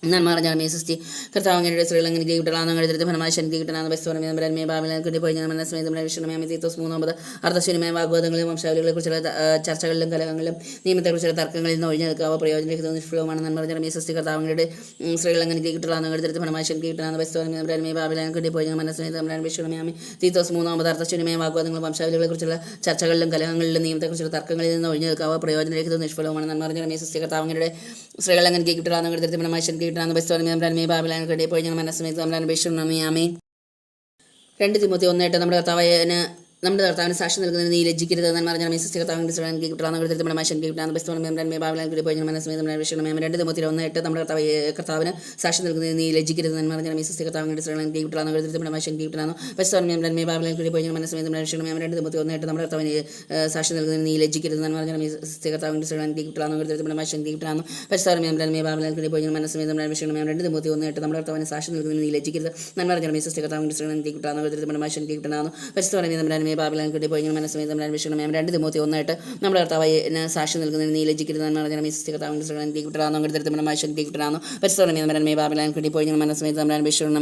നന്മ പറഞ്ഞാൽ സൃഷ്ടി കർത്താവിൻ്റെ സ്ത്രീകൾ അങ്ങനെ ഗീപ്റ്റളാകുന്നു. അങ്ങയുടെ ദരിദ്രമായ ശനി ഗീപ്റ്റനാകുന്നു. പരിസ്ഥിതി തമ്പുരാനെ ബാബിലോൺ കെട്ടിപ്പോയി മനസ്സമേത് വിഷയമായ തീത്തോസ് 3:9. അർത്ഥശൂന്യമായ വാഗ്വാദങ്ങളിലും വംശാവലികളെക്കുറിച്ചുള്ള ചർച്ചകളിലും കലഹങ്ങളിലും നിയമത്തെക്കുറിച്ചുള്ള തർക്കങ്ങളിൽ നിന്ന് ഒഴിഞ്ഞു നിൽക്കുക. പ്രയോജനരഹിതവും നിഷ്ഫലവുമാണ്. നന്മ പറഞ്ഞാൽ സൃഷ്ടി കർത്താവിൻ്റെ സ്ത്രീകൾ അങ്ങനെ ഗീപ്റ്റളാകുന്നു. അങ്ങയുടെ ദരിദ്രമായ ശനി ഗീപ്റ്റനാകുന്നു. പരിസ്ഥിതി തമ്പുരാനെ ബാബിലോൺ കെട്ടിപ്പോയി മനസ്സമേത് വിഷയമായ തീത്തോസ് 3:9. അർത്ഥശൂന്യമായ വാഗ്വാദങ്ങളും വംശാവലികളെക്കുറിച്ചുള്ള ചർച്ചകളിലും കലഹങ്ങളിലും നിയമത്തെക്കുറിച്ചുള്ള തർക്കങ്ങളിൽ നിന്ന് ഒഴിഞ്ഞു നിൽക്കുക. പ്രയോജനരഹിതവും നിഷ്ഫലവുമാണ്. നന്മ പറഞ്ഞാൽ സൃഷ്ടി കർത്താവിൻ്റെ സ്ത്രീകൾ അങ്ങനെ ഗീപ്റ്റളാകുന്നു. അങ്ങയുടെ ദരിദ്രമായ ശനി ഗീപ്റ്റനാകുന്നു. പരിസ്ഥിതി തമ്പുരാനെ ബാബിലോൺ കെട്ടിപ്പോയി മനസ്സമേത് തമ്പുരാൻ വിഷയമായ 2 തിമോത്തി 1:8. നമ്മുടെ കർത്താവിന് സാക്ഷി നൽകുന്നതിന് നീ ലജ്ജിക്കരുത് എന്ന് പറഞ്ഞാൽ സൃഷ്ടി കർത്താവിൻ്റെ സ്ത്രീകൾ ഗീപ്റ്റളാകുന്നു. അങ്ങയുടെ ദരിദ്രമായ ശനി ഗീപ്റ്റനാകുന്നു. പരിസ്ഥിതി തമ്പുരാനെ ബാബിലോൺ കെട്ടിപ്പോയി മനസ്സമേത് തമ്പുരാൻ വിഷയമായ 2 തിമോത്തി 1:8. നമ്മുടെ കർത്താവിന് സാക്ഷി നൽകുന്നതിന് നീ ലജ്ജിക്കരുത് എന്ന് പറഞ്ഞാൽ സൃഷ്ടി കർത്താവിൻ്റെ സ്ത്രീകൾ ഗീപ്റ്റളാകുന്നു. അങ്ങയുടെ ദരിദ്രമായ ശനി ഗീപ്റ്റനാകുന്നു. പരിസ്ഥിതി തമ്പുരാനെ ബാബിലോൺ കെട്ടിപ്പോയി മനസ്സമേത് തമ്പുരാൻ വിഷയമായ 2 തിമോത്തി 1:8. നമ്മുടെ കർത്താവിന് സാക്ഷി നൽകുന്നതിന് നീ ലജ്ജിക്കരുത് എന്ന് പറഞ്ഞാൽ സൃഷ്ടി കർത്താവിൻ്റെ സ്ത്രീകൾ ഗീപ്റ്റളാകുന്നു. അങ്ങയുടെ ദരിദ്രമായ ശനി ഗീപ്റ്റനാകുന്നു. പരിസ്ഥിതി തമ്പുരാനെ ബാബിലോൺ കെട്ടിപ്പോയി മനസ്സമേത് തമ്പുരാൻ വിഷയമായ 2 തിമോത്തി 1:8. നമ്മുടെ കർത്താവിന് സാക്ഷി നൽകുന്നതിന് നീ ലജ്ജിക്കരുത് എന്ന് പറഞ്ഞാൽ സൃഷ്ടി കർത്താവിൻ്റെ സ്ത്രീകൾ ഗീപ്റ്റളാകുന്നു. അങ്ങയുടെ ദരിദ്രമായ ശനി ഗീപ്റ്റനാകുന്നു. പരിസ്ഥിതി തമ്പുരാനെ ബാബിലോൺ കെട്ടിപ്പോയി മനസ്സമേത് തമ്പുരാൻ വിഷയമായ 2 തിമോത്തി 1:8. നമ്മുടെ കർത്താവിന് സാക്ഷി നൽകുന്നതിന് നീ ലജ്ജിക്കരുത് എന്ന് പറഞ്ഞാൽ സൃഷ്ടി കർത്താവിൻ്റെ സ്ത്രീകൾ ഗീപ്റ്റളാകുന്നു. അങ്ങയുടെ ദരിദ്രമായ ശനി ഗീപ്റ്റനാകുന്നു. പരിസ്ഥിതി തമ്പുരാനെ ബാബിലോൺ കെട്ടിപ്പോയി മനസ്സമേത് തമ്പുരാൻ വിഷയമായ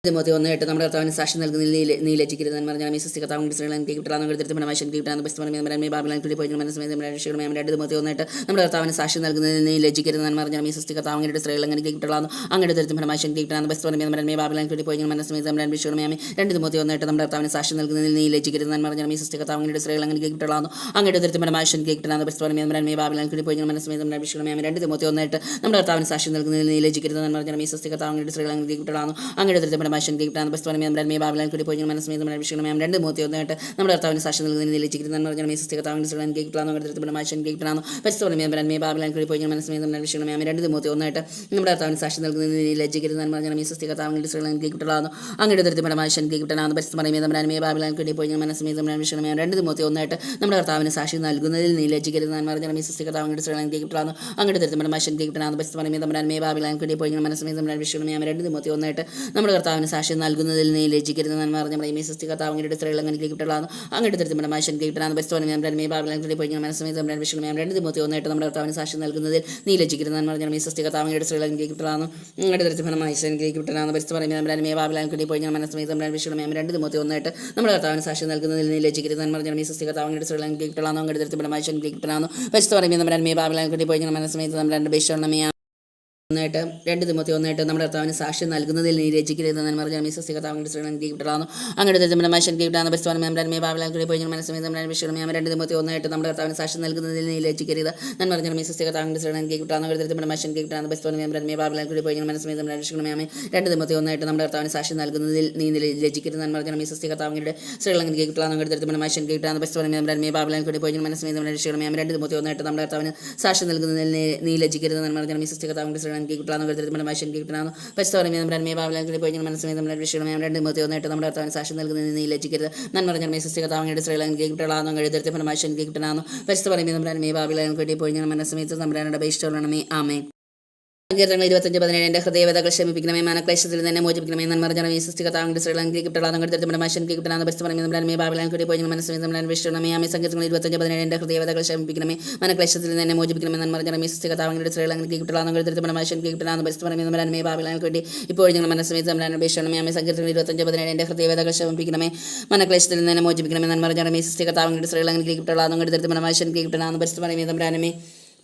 തിമോത്തി 1:8. നമ്മുടെ കർത്താവിന് സാക്ഷി നൽകുന്നതിൽ നീ ലജ്ജിക്കരുത് എന്ന് പറഞ്ഞാൽ സൃഷ്ടി കർത്താവിൻ്റെ സ്ത്രീകൾ ഗീപ്റ്റളാകുന്നു. അങ്ങയുടെ ദരിദ്രമായ ശനി ഗീപ്റ്റനാകുന്നു. പരിസ്ഥിതി തമ്പുരാനെ ബാബിലോൺ കെട്ടിപ്പോയി മനസ്സമേത് തമ്പുരാൻ വിഷയമായ 2 തിമോത്തി 1:8. നമ്മുടെ കർത്താവിന് സാക്ഷി നൽകുന്നതിൽ നീ ലജ്ജിക്കരുത് എന്ന് പറഞ്ഞാൽ സൃഷ്ടി കർത്താവിൻ്റെ സ്ത്രീകൾ ഗീപ്റ്റളാകുന്നു. അങ്ങയുടെ ദരിദ്രമായ ശനി ഗീപ്റ്റനാകുന്നു. പരിസ്ഥിതി തമ്പുരാനെ ബാബിലോൺ കെട്ടിപ്പോയി മനസ്സമേത് തമ്പുരാൻ വിഷയമായ 2 തിമോത്തി 1:8. നമ്മുടെ കർത്താവിന് സാക്ഷി നൽകുന്നതിൽ നീ ലജ്ജിക്കരുത് എന്ന് പറഞ്ഞാൽ സൃഷ്ടി കർത്താവിൻ്റെ സ്ത്രീകൾ ഗീപ്റ്റളാകുന്നു. അങ്ങയുടെ ദരിദ്രമായ ശനി ഗീപ്റ്റനാകുന്നു. പരിസ്ഥിതി തമ്പുരാനെ ബാബിലോൺ കെട്ടിപ്പോയി മനസ്സമേത് തമ്പുരാൻ വിഷയമായ 2 തിമോത്തി 1:8. നമ്മുടെ കർത്താവിന് സാക്ഷി നൽകുന്നതിൽ നീ ലജ്ജിക്കരുത് എന്ന് പറഞ്ഞാൽ സൃഷ്ടി കർത്താവിൻ്റെ സ്ത്രീകൾ ഗീപ്റ്റളാകുന്നു. അങ്ങയുടെ ദരിദ്രമായ ശനി ഗീപ്റ്റനാകുന്നു. പരിസ്ഥിതി തമ്പുരാനെ ബാബിലോൺ കെട്ടിപ്പോയി മനസ്സമേത് തമ്പുരാൻ വിഷയമായ 2 തിമോത്തി 1:8. നമ്മുടെ കർത്താവിന് സാക്ഷി നൽകുന്നതിന് നീ ലജ്ജിക്കരുത് എന്ന് പറഞ്ഞാൽ സൃഷ്ടി കർത്താവിൻ്റെ സ്ത്രീകൾ ഗീപ്റ്റളാകുന്നു. അങ്ങയുടെ ദരിദ്രമായ ശനി ഗീപ്റ്റനാകുന്നു. പരിസ്ഥിതി തമ്പുരാനെ ബാബിലോൺ കെട്ടിപ്പോയി മനസ്സമേത് തമ്പുരാൻ വിഷയമായ 2 തിമോത്തി 1:8. നമ്മുടെ കർത്താവിന് സാക്ഷി നൽകുന്നതിന് നീ ലജ്ജിക്കരുത് എന്ന് പറഞ്ഞാൽ സൃഷ്ടി കർത്താവിൻ്റെ സ്ത്രീകൾ ഗീപ്റ്റളാകുന്നു. അങ്ങയുടെ ദരിദ്രമായ ശനി ഗീപ്റ്റനാകുന്നു. പരിസ്ഥിതി തമ്പുരാനെ ബാബിലോൺ കെട്ടിപ്പോയി മനസ്സമേത് തമ്പുരാൻ വിഷയമായ 2 തിമോത്തി 1:8. നമ്മുടെ കർത്താവിന് സാക്ഷി നൽകുന്നതിൽ നീ ലജ്ജിക്കരുത് എന്ന് പറഞ്ഞാൽ സൃഷ്ടി കർത്താവിൻ്റെ സ്ത്രീകൾ ഗീപ്റ്റളാകുന്നു. അങ്ങയുടെ ദരിദ്രമായ ശനി ഗീപ്റ്റനാകുന്നു. പരിസ്ഥിതി തമ്പുരാനെ ബാബിലോൺ കെട്ടിപ്പോയി മനസ്സമേത് തമ്പുരാൻ വിഷയമായ 2 തിമോത്തി 1:8. നമ്മുടെ കർത്താവിന് സാക്ഷി നൽകുന്നതിൽ നീ ലജ്ജിക്കരുത് എന്ന് പറഞ്ഞാൽ സൃഷ്ടി കർത്താവിൻ്റെ സ്ത്രീകൾ ഗീപ്റ്റളാകുന്നു. അങ്ങയുടെ ദരിദ്രമായ ശനി ഗീപ്റ്റനാകുന്നു. പരിസ്ഥിതി തമ്പുരാനെ ബാബിലോൺ കെട്ടിപ്പോയി മനസ്സമേത് തമ്പുരാൻ വിഷയമായ 2 തിമോത്തി 1:8. നമ്മുടെ കർത്താവിന് സാക്ഷി നൽകുന്നതിൽ നീ ലജ്ജിക്കരുത് എന്ന് പറഞ്ഞാൽ സൃഷ്ടി കർത്താവിൻ്റെ സ്ത്രീകൾ ഗീപ്റ്റളാകുന്നു. അങ്ങയുടെ ദരിദ്രമായ ശനി ഗീപ്റ്റനാകുന്നു. പരിസ്ഥിതി തമ്പുരാനെ ബാബിലോൺ കെട്ടിപ്പോയി മനസ്സമേത് തമ്പുരാൻ വിഷയമായ 2 തിമോത്തി 1:8. നമ്മുടെ കർത്താവിന് സാക്ഷി നൽകുന്നതിൽ നീ ലജ്ജിക്കരുത് എന്ന് പറഞ്ഞാൽ സൃഷ്ടി കർത്താവിൻ്റെ സ്ത്രീകൾ ഗീപ്റ്റളാകുന്നു. അങ്ങയുടെ ദരിദ്രമായ ശനി ഗീപ്റ്റനാകുന്നു. പരിസ്ഥിതി തമ്പുരാനെ ബാബിലോൺ കെട്ടിപ്പോയി മനസ്സമേത് തമ്പുരാൻ വിഷയമായ 2 തിമോത്തി 1:8. നമ്മുടെ കർത്താവിന് സാക്ഷി നൽകുന്നതിൽ നീ ലജ്ജിക്കരുത് എന്ന് പറഞ്ഞാൽ സൃഷ്ടി കർത്താവിൻ്റെ സ്ത്രീകൾ ഗീപ്റ്റളാകുന്നു. അങ്ങയുടെ ദരിദ്രമായ ശനി ഗീപ്റ്റനാകുന്നു. പരിസ്ഥിതി തമ്പുരാനെ ബാബിലോൺ കെട്ടിപ്പോയി മനസ്സമേത് തമ്പുരാൻ വിഷയമായ 2 തിമോത്തി 1:8. നമ്മുടെ കർത്താവിന് സാക്ഷി നൽകുന്നതിൽ നീ ലജ്ജിക്കരുത് എന്ന് പറഞ്ഞാൽ സൃഷ്ടി കർത്താവിൻ്റെ സ്ത്രീകൾ ഗീപ്റ്റളാകുന്നു. അങ്ങയുടെ ദരിദ്രമായ ശനി ഗീപ്റ്റനാകുന്നു. പരിസ്ഥിതി തമ്പുരാനെ ബാബിലോൺ കെട്ടിപ്പോയി മനസ്സമേത് തമ്പുരാൻ വിഷയമായ 2 തിമോത്തി 1:8. നമ്മുടെ കർത്താവിന് സാക്ഷി നൽകുന്നതിൽ നീ ലജ്ജിക്കരുത് എന്ന് പറഞ്ഞാൽ സൃഷ്ടി കർത്താവിൻ്റെ സ്ത്രീകൾ ഗീപ്റ്റളാകുന്നു. അങ്ങയുടെ ദരിദ്രമായ ശനി ഗീപ്റ്റനാകുന്നു. പരിസ്ഥിതി തമ്പുരാനെ ബാബിലോൺ കെട്ടിപ്പോയി മനസ്സമേത് തമ്പുരാൻ വിഷയമായ 2 തിമോത്തി 1:8. നമ്മുടെ കർത്താവിന് സാക്ഷി നൽകുന്നതിൽ നീ ലജ്ജിക്കരുത് എന്ന് പറഞ്ഞാൽ സൃഷ്ടി കർത്താവിൻ്റെ സ്ത്രീകൾ ഗീപ്റ്റളാകുന്നു. ശനി ഗീപ്റ്റനാകുന്നു. പരിസ്ഥിതി തമ്പുരാനെ ബാബിലോൺ കെട്ടിപ്പോയി മനസ്സമേത് തമ്പുരാൻ വിഷയമായ 2 തിമോത്തി 1:8. നമ്മുടെ കർത്താവിന് സാക്ഷി നൽകുന്നതിന് നീ ലജ്ജിക്കരുത് എന്ന് പറഞ്ഞാൽ സൃഷ്ടി കർത്താവിൻ്റെ സ്ത്രീകൾ ഗീപ്റ്റളാകുന്നു. അങ്ങയുടെ ദരിദ്രമായ ശനി ഗീപ്റ്റനാകുന്നു. പരിസ്ഥിതി തമ്പുരാനെ ബാബിലോൺ കെട്ടിപ്പോയി മനസ്സമേത് തമ്പുരാനുടെ അപേക്ഷിച്ചുകൊള്ളണമേ. ആമേൻ. സങ്കീർത്തനങ്ങൾ 25:17. എൻ്റെ ഹൃദയവേദകൾ ക്ഷമിപ്പിക്കണമേ, മനക്ലേശത്തിൽ തന്നെ മോചിപ്പിക്കണമേ. നന്മറിഞ്ഞ സൃഷ്ടി കർത്താവിൻ്റെ സ്ത്രീകൾ ഗീപ്റ്റളാകുന്നു. അങ്ങയുടെ ദരിദ്രമായ ശനി ഗീപ്റ്റനാകുന്നു. പരിസ്ഥിതി തമ്പുരാനെ ബാബിലോൺ കെട്ടിപ്പോയി മനസ്സമേത് തമ്പുരാൻ വിഷയമായ ആമേൻ. സങ്കീർത്തനങ്ങൾ 25:17. എൻ്റെ ഹൃദയവേദകൾ ക്ഷമിപ്പിക്കണമേ, മനക്ലേശത്തിൽ തന്നെ മോചിപ്പിക്കണമേ. നന്മറിഞ്ഞ സൃഷ്ടി കർത്താവിൻ്റെ സ്ത്രീകൾ ഗീപ്റ്റളാകുന്നു. അങ്ങയുടെ ദരിദ്രമായ ശനി ഗീപ്റ്റനാകുന്നു. പരിസ്ഥിതി തമ്പുരാനെ ബാബിലോൺ കെട്ടി ഇപ്പോൾ ഞങ്ങൾ മനസ്സമേത് തമ്പുരാൻ വിഷയമായ ആമേൻ. സങ്കീർത്തനങ്ങൾ 25:17. എൻ്റെ ഹൃദയവേദകൾ ക്ഷമിപ്പിക്കണമേ, മനക്ലേശത്തിൽ തന്നെ മോചിപ്പിക്കണമേ. നന്മറിഞ്ഞ സൃഷ്ടി കർത്താവിൻ്റെ സ്ത്രീകൾ ഗീപ്റ്റളാകുന്നു. അങ്ങയുടെ ദരിദ്രമായ ശനി ഗീപ്റ്റനാകുന്നു. പരിസ്ഥിതി തമ്പുരാനെ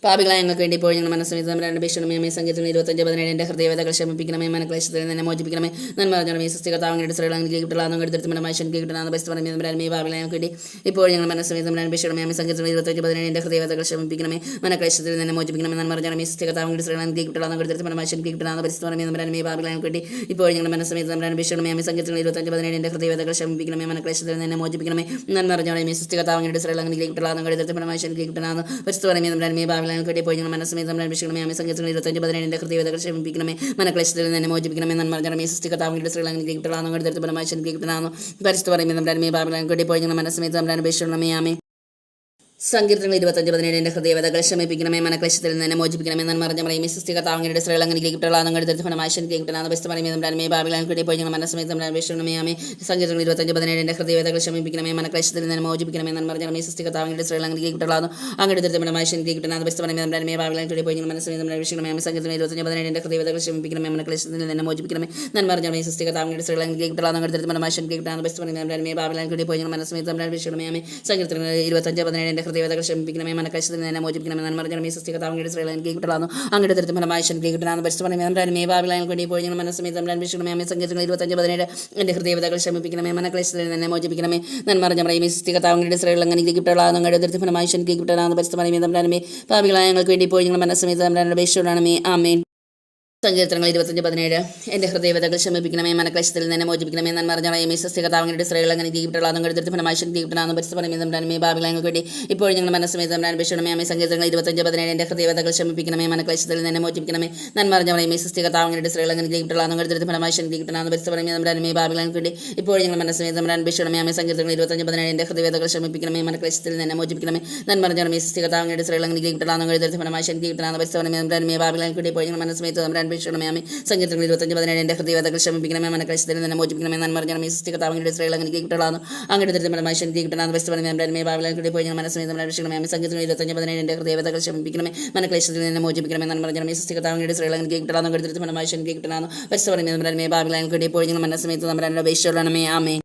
പാപികളായ ഞങ്ങൾക്ക് വേണ്ടി ഇപ്പോൾ ഞങ്ങൾ മനസ്സമേത് തമ്പുരാൻ അപേക്ഷിക്കണമേ. അമ്മേ സങ്കീർത്തനം 25:17 എൻ്റെ ഹൃദയവേദകൾ ശമിപ്പിക്കണമേ. മനക്ലേശത്തിൽ തന്നെ മോചിപ്പിക്കണമേ. നന്മ പറഞ്ഞമേ സൃഷ്ടികർത്താവിന്റെ ശ്രേളങ്ങൾക്ക് കിട്ടലാന്ന് കെടുത്തിരുന്ന മനുഷ്യൻ കിട്ടണമെന്ന് ബസ് പറയുന്നത് തമ്പുരാൻ പാപികളായ ഞങ്ങൾക്ക് വേണ്ടി ഇപ്പോൾ ഞങ്ങൾ മനസ്സമേത് തമ്പുരാൻ അപേക്ഷിക്കണമേ. അമ്മേ സങ്കീർത്തനം 25:17 എൻ്റെ ഹൃദയവേദകൾ ശമിപ്പിക്കണമേ. മനക്ലേശത്തിൽ തന്നെ മോചിപ്പിക്കണമേ. നന്മ പറഞ്ഞമേ സൃഷ്ടികർത്താവിന്റെ ശ്രേളങ്ങൾക്ക് കിട്ടലാന്ന് കെടുത്തിരുന്ന മനുഷ്യൻ കിട്ടണമെന്ന് ബസ് പറയുന്നത് തമ്പുരാൻ പാപികളായ ഞങ്ങൾക്ക് വേണ്ടി ഇപ്പോൾ ഞങ്ങൾ മനസ്സമേത് തമ്പുരാൻ അപേക്ഷിക്കണമേ. അമ്മേ സങ്കീർത്തനം 25:17 എൻ്റെ ഹൃദയവേദകൾ ശമിപ്പിക്കണമേ. മനക്ലേശത്തിൽ തന്നെ മോചിപ്പിക്കണമേ. നന്മ പറഞ്ഞമേ സൃഷ്ടികർത്താവിന്റെ ശ്രേളങ്ങൾക്ക് കിട്ടലാന്ന് കെടുത്തിരുന്ന മനുഷ്യൻ കിട്ടണമെന്ന് ബസ് പറയുന്നത് തമ്പുരാൻ പാപികളായ ഞങ്ങൾക്ക് വേണ്ടി ഇപ്പോൾ ഞങ്ങൾ മനസ്സമേത് തമ്പുരാൻ അപേക്ഷിക്കണമേ. അമ്മേ സങ്കീർത്തനം 25:17 ഹൃദയവേദകൾ ക്ഷമിപ്പിക്കണമേ. മനക്ലേശത്തിൽ തന്നെ മോചിപ്പിക്കണമേ. നന്മ പറഞ്ഞമേ സൃഷ്ടികർത്താവിന്റെ ശ്രേളങ്ങൾക്ക് കിട്ടലാന്ന് കെടുത്തിരുന്ന മനുഷ്യൻ കിട്ടണമെന്ന് പരിശുദ്ധ പറയുന്നത് തമ്പുരാൻ പാപികളായ ഞങ്ങൾക്ക് വേണ്ടി ഇപ്പോൾ ഞങ്ങൾ മനസ്സമേത് തമ്പുരാൻ അപേക്ഷിക്കണമേ. ആമേൻ. സങ്കീർത്തനങ്ങൾ 25:17 എൻ്റെ ഹൃദയവേദകൾ ശമിപ്പിക്കണമേ. മനക്ലേശത്തിൽ നിന്ന് മോചിപ്പിക്കണമേ. നന്മ പറഞ്ഞ പറയുമേ സൃഷ്ടികർത്താവിന്റെ ശ്രേളങ്ങൾക്ക് കിട്ടലാന്ന് കെടുത്തിരുന്ന ഫലമാശൻ കിട്ടണമെന്ന് ബസ് പറയുന്നത് തമ്പുരാൻ പാപികളായ ഞങ്ങൾക്ക് വേണ്ടി ഇപ്പോൾ ഞങ്ങൾ മനസ്സമേത് തമ്പുരാൻ അപേക്ഷിക്കണമേ. ആമേൻ. സങ്കീർത്തനങ്ങൾ 25:17 എൻ്റെ ഹൃദയവേദകൾ ശമിപ്പിക്കണമേ. മനക്ലേശത്തിൽ നിന്ന് മോചിപ്പിക്കണമേ. നന്മ പറഞ്ഞ പറയുമേ സൃഷ്ടികർത്താവിന്റെ ശ്രേളങ്ങൾക്ക് കിട്ടലാന്ന് കെടുത്തിരുന്ന ഫലമാശൻ കിട്ടണമെന്ന് ബസ് പറയുന്നത് തമ്പുരാൻ പാപികളായ ഞങ്ങൾക്ക് വേണ്ടി ഇപ്പോൾ ഞങ്ങൾ മനസ്സമേത് തമ്പുരാൻ അപേക്ഷിക്കണമേ. ആമേൻ. സങ്കീർത്തനങ്ങൾ 25:17 എൻ്റെ ഹൃദയവേദകൾ ശമിപ്പിക്കണമേ. മനക്ലേശത്തിൽ നിന്ന് മോചിപ്പിക്കണമേ. നന്മ പറഞ്ഞ പറയുമേ സൃഷ്ടികർത്താവിന്റെ ശ്രേളങ്ങൾക്ക് കിട്ടലാന്ന് കെടുത്തിരുന്ന ഫലമാശൻ കിട്ടണമെന്ന് ബസ് പറയുന്നത് തമ്പുരാൻ പാപികളായ ഞങ്ങൾക്ക് വേണ്ടി ഇപ്പോൾ ഞങ്ങൾ മനസ്സമേത് തമ്പുരാൻ അപേക്ഷിക്കണമേ. ആമേൻ. സങ്കീർത്തനങ്ങൾ 25:17 എൻ്റെ ഹൃദയവേദകൾ ശമിപ്പിക്കണമേ. മനക്ലേശത്തിൽ നിന്ന് മോചിപ്പിക്കണമേ. നന്മ പറഞ്ഞ സൃഷ്ടികർത്താവിന്റെ ശ്രേളങ്ങൾക്ക് കിട്ടലാന്ന് അങ്ങോട്ട് തരുന്ന ഫലമായി കിട്ടണമെന്ന് പരിശുദ്ധ പറയുന്നത് തമ്പുരാൻ പാപികളായ ഞങ്ങൾക്ക് വേണ്ടി ഇപ്പോൾ ഞങ്ങൾ മനസ്സമേത് തമ്പുരാൻ അപേക്ഷിക്കണമേ. ആമേൻ. സങ്കീർത്തനങ്ങൾ 25:17 എൻ്റെ ഹൃദയവേദകൾ ശമിപ്പിക്കണമേ. മനക്ലേശത്തിൽ നിന്ന് മോചിപ്പിക്കണമേ. നന്മ പറഞ്ഞ പറയുമേ സൃഷ്ടികർത്താവിന്റെ ശ്രേളങ്ങൾക്ക് കിട്ടലാന്ന് അങ്ങോട്ട് തരുന്ന ഫലമായി കിട്ടണമെന്ന് പരിശുദ്ധ പറയുന്നത് തമ്പുരാൻ പാപികളായ ഞങ്ങൾക്ക് വേണ്ടി ഇപ്പോൾ ഞങ്ങൾ മനസ്സമേത് തമ്പുരാൻ അപേക്ഷിക്കണമേ. ആമേൻ. സങ്കീർത്തനങ്ങൾ 25:17 എൻ്റെ ഹൃദയവേദകൾ ശമിപ്പിക്കണമേ. മനക്ലേശത്തിൽ നിന്ന് മോചിപ്പിക്കണമേ. നന്മ പറഞ്ഞ പറയുമേ സൃഷ്ടികർത്താവിന്റെ ശ്രേളങ്ങൾക്ക് കിട്ടലാന്ന് കെടുത്തിരുന്ന ഫലമായി കിട്ടണമെന്ന് പരിശുദ്ധ പറയുന്നത് തമ്പുരാൻ പാപികളായ ഞങ്ങൾക്ക് വേണ്ടി ഇപ്പോൾ ഞങ്ങൾ മനസ്സമേത് തമ്പുരാൻ അപേക്ഷിക്കണമേ. ആമേൻ. സങ്കീർത്തനങ്ങൾ 25:17 എൻ്റെ ഹൃദയവേദകൾ ശമിപ്പിക്കണമേ. മനക്ലേശത്തിൽ നിന്ന് മോചിപ്പിക്കണമേ. നന്മ പറഞ്ഞ പറയുമേ സൃഷ്ടികർത്താവിന്റെ ശ്രേളങ്ങൾക്ക് കിട്ടലാന്ന് കെടുത്തിരുന്ന ഫലമായി കിട്ടണമെന്ന് പരിശുദ്ധ പറയുന്നത് തമ്പുരാൻ പാപികളായ ഞങ്ങൾക്ക് വേണ്ടി ഇപ്പോൾ ഞങ്ങൾ മനസ്സമേത് തമ്പുരാൻ അപേക്ഷിക്കണമേ. ആമേൻ. സങ്കീർത്തനങ്ങൾ 25:17 എൻ്റെ ഹൃദയവേദകൾ ശമിപ്പിക്കണമേ. മനക്ലേശത്തിൽ നിന്ന് മോചിപ്പിക്കണമേ. നന്മ പറഞ്ഞ പറയുമേ സൃഷ്ടികർത്താവിന്റെ ശ്രേളങ്ങൾക്ക് കിട്ടലാന്ന് കെടുത്തിരുന്ന ഫലമായി കിട്ടണമെന്ന് പരിശുദ്ധ പറയുന്നത് തമ്പുരാൻ പാപികളായ ഞങ്ങൾക്ക് വേണ്ടി ഇപ്പോൾ ഞങ്ങൾ മനസ്സമേത് തമ്പുരാൻ അപേക്ഷിക്കണമേ. ആമേൻ. സങ്കീർത്തനങ്ങൾ 25:17 എൻ്റെ ഹൃദയവേദകൾ ശമിപ്പിക്കണമേ. മനക്ലേശത്തിൽ നിന്ന് മോചിപ്പിക്കണമേ. നന്മ പറഞ്ഞ സൃഷ്ടികർത്താവിന്റെ ശ്രേളങ്ങൾക്ക് കിട്ടലാന്ന് അങ്ങോട്ട് തരുന്ന ഫലമായി കിട്ടണമെന്ന് പരിശുദ്ധ പറയുന്നത് തമ്പുരാൻ പാപികളായ ഞങ്ങൾക്ക് ഇപ്പോൾ ഞങ്ങൾ മനസ്സമേത് തമ്പുരാൻ അപേക്ഷിക്കണമേ. ആമേൻ. സങ്കീർത്തനങ്ങൾ 25:17 എൻ്റെ ഹൃദയവേദകൾ ശമിപ്പിക്കണമേ. മനക്ലേശത്തിൽ നിന്ന് മോചിപ്പിക്കണമേ. നന്മ പറഞ്ഞ സൃഷ്ടികർത്താവിന്റെ ശ്രേളങ്ങൾക്ക് കിട്ടലാന്ന് അങ്ങോട്ട് തരുന്ന ഫലമായി കിട്ടണമെന്ന് പരിശുദ്ധ പറയുന്നത് തമ്പുരാൻ പാപികളായ ഞങ്ങൾക്ക് വേണ്ടി ഇപ്പോൾ ഞങ്ങൾ മനസ്സമേത് തമ്പുരാൻ അപേക്ഷിക്കണമേ. ആമേൻ.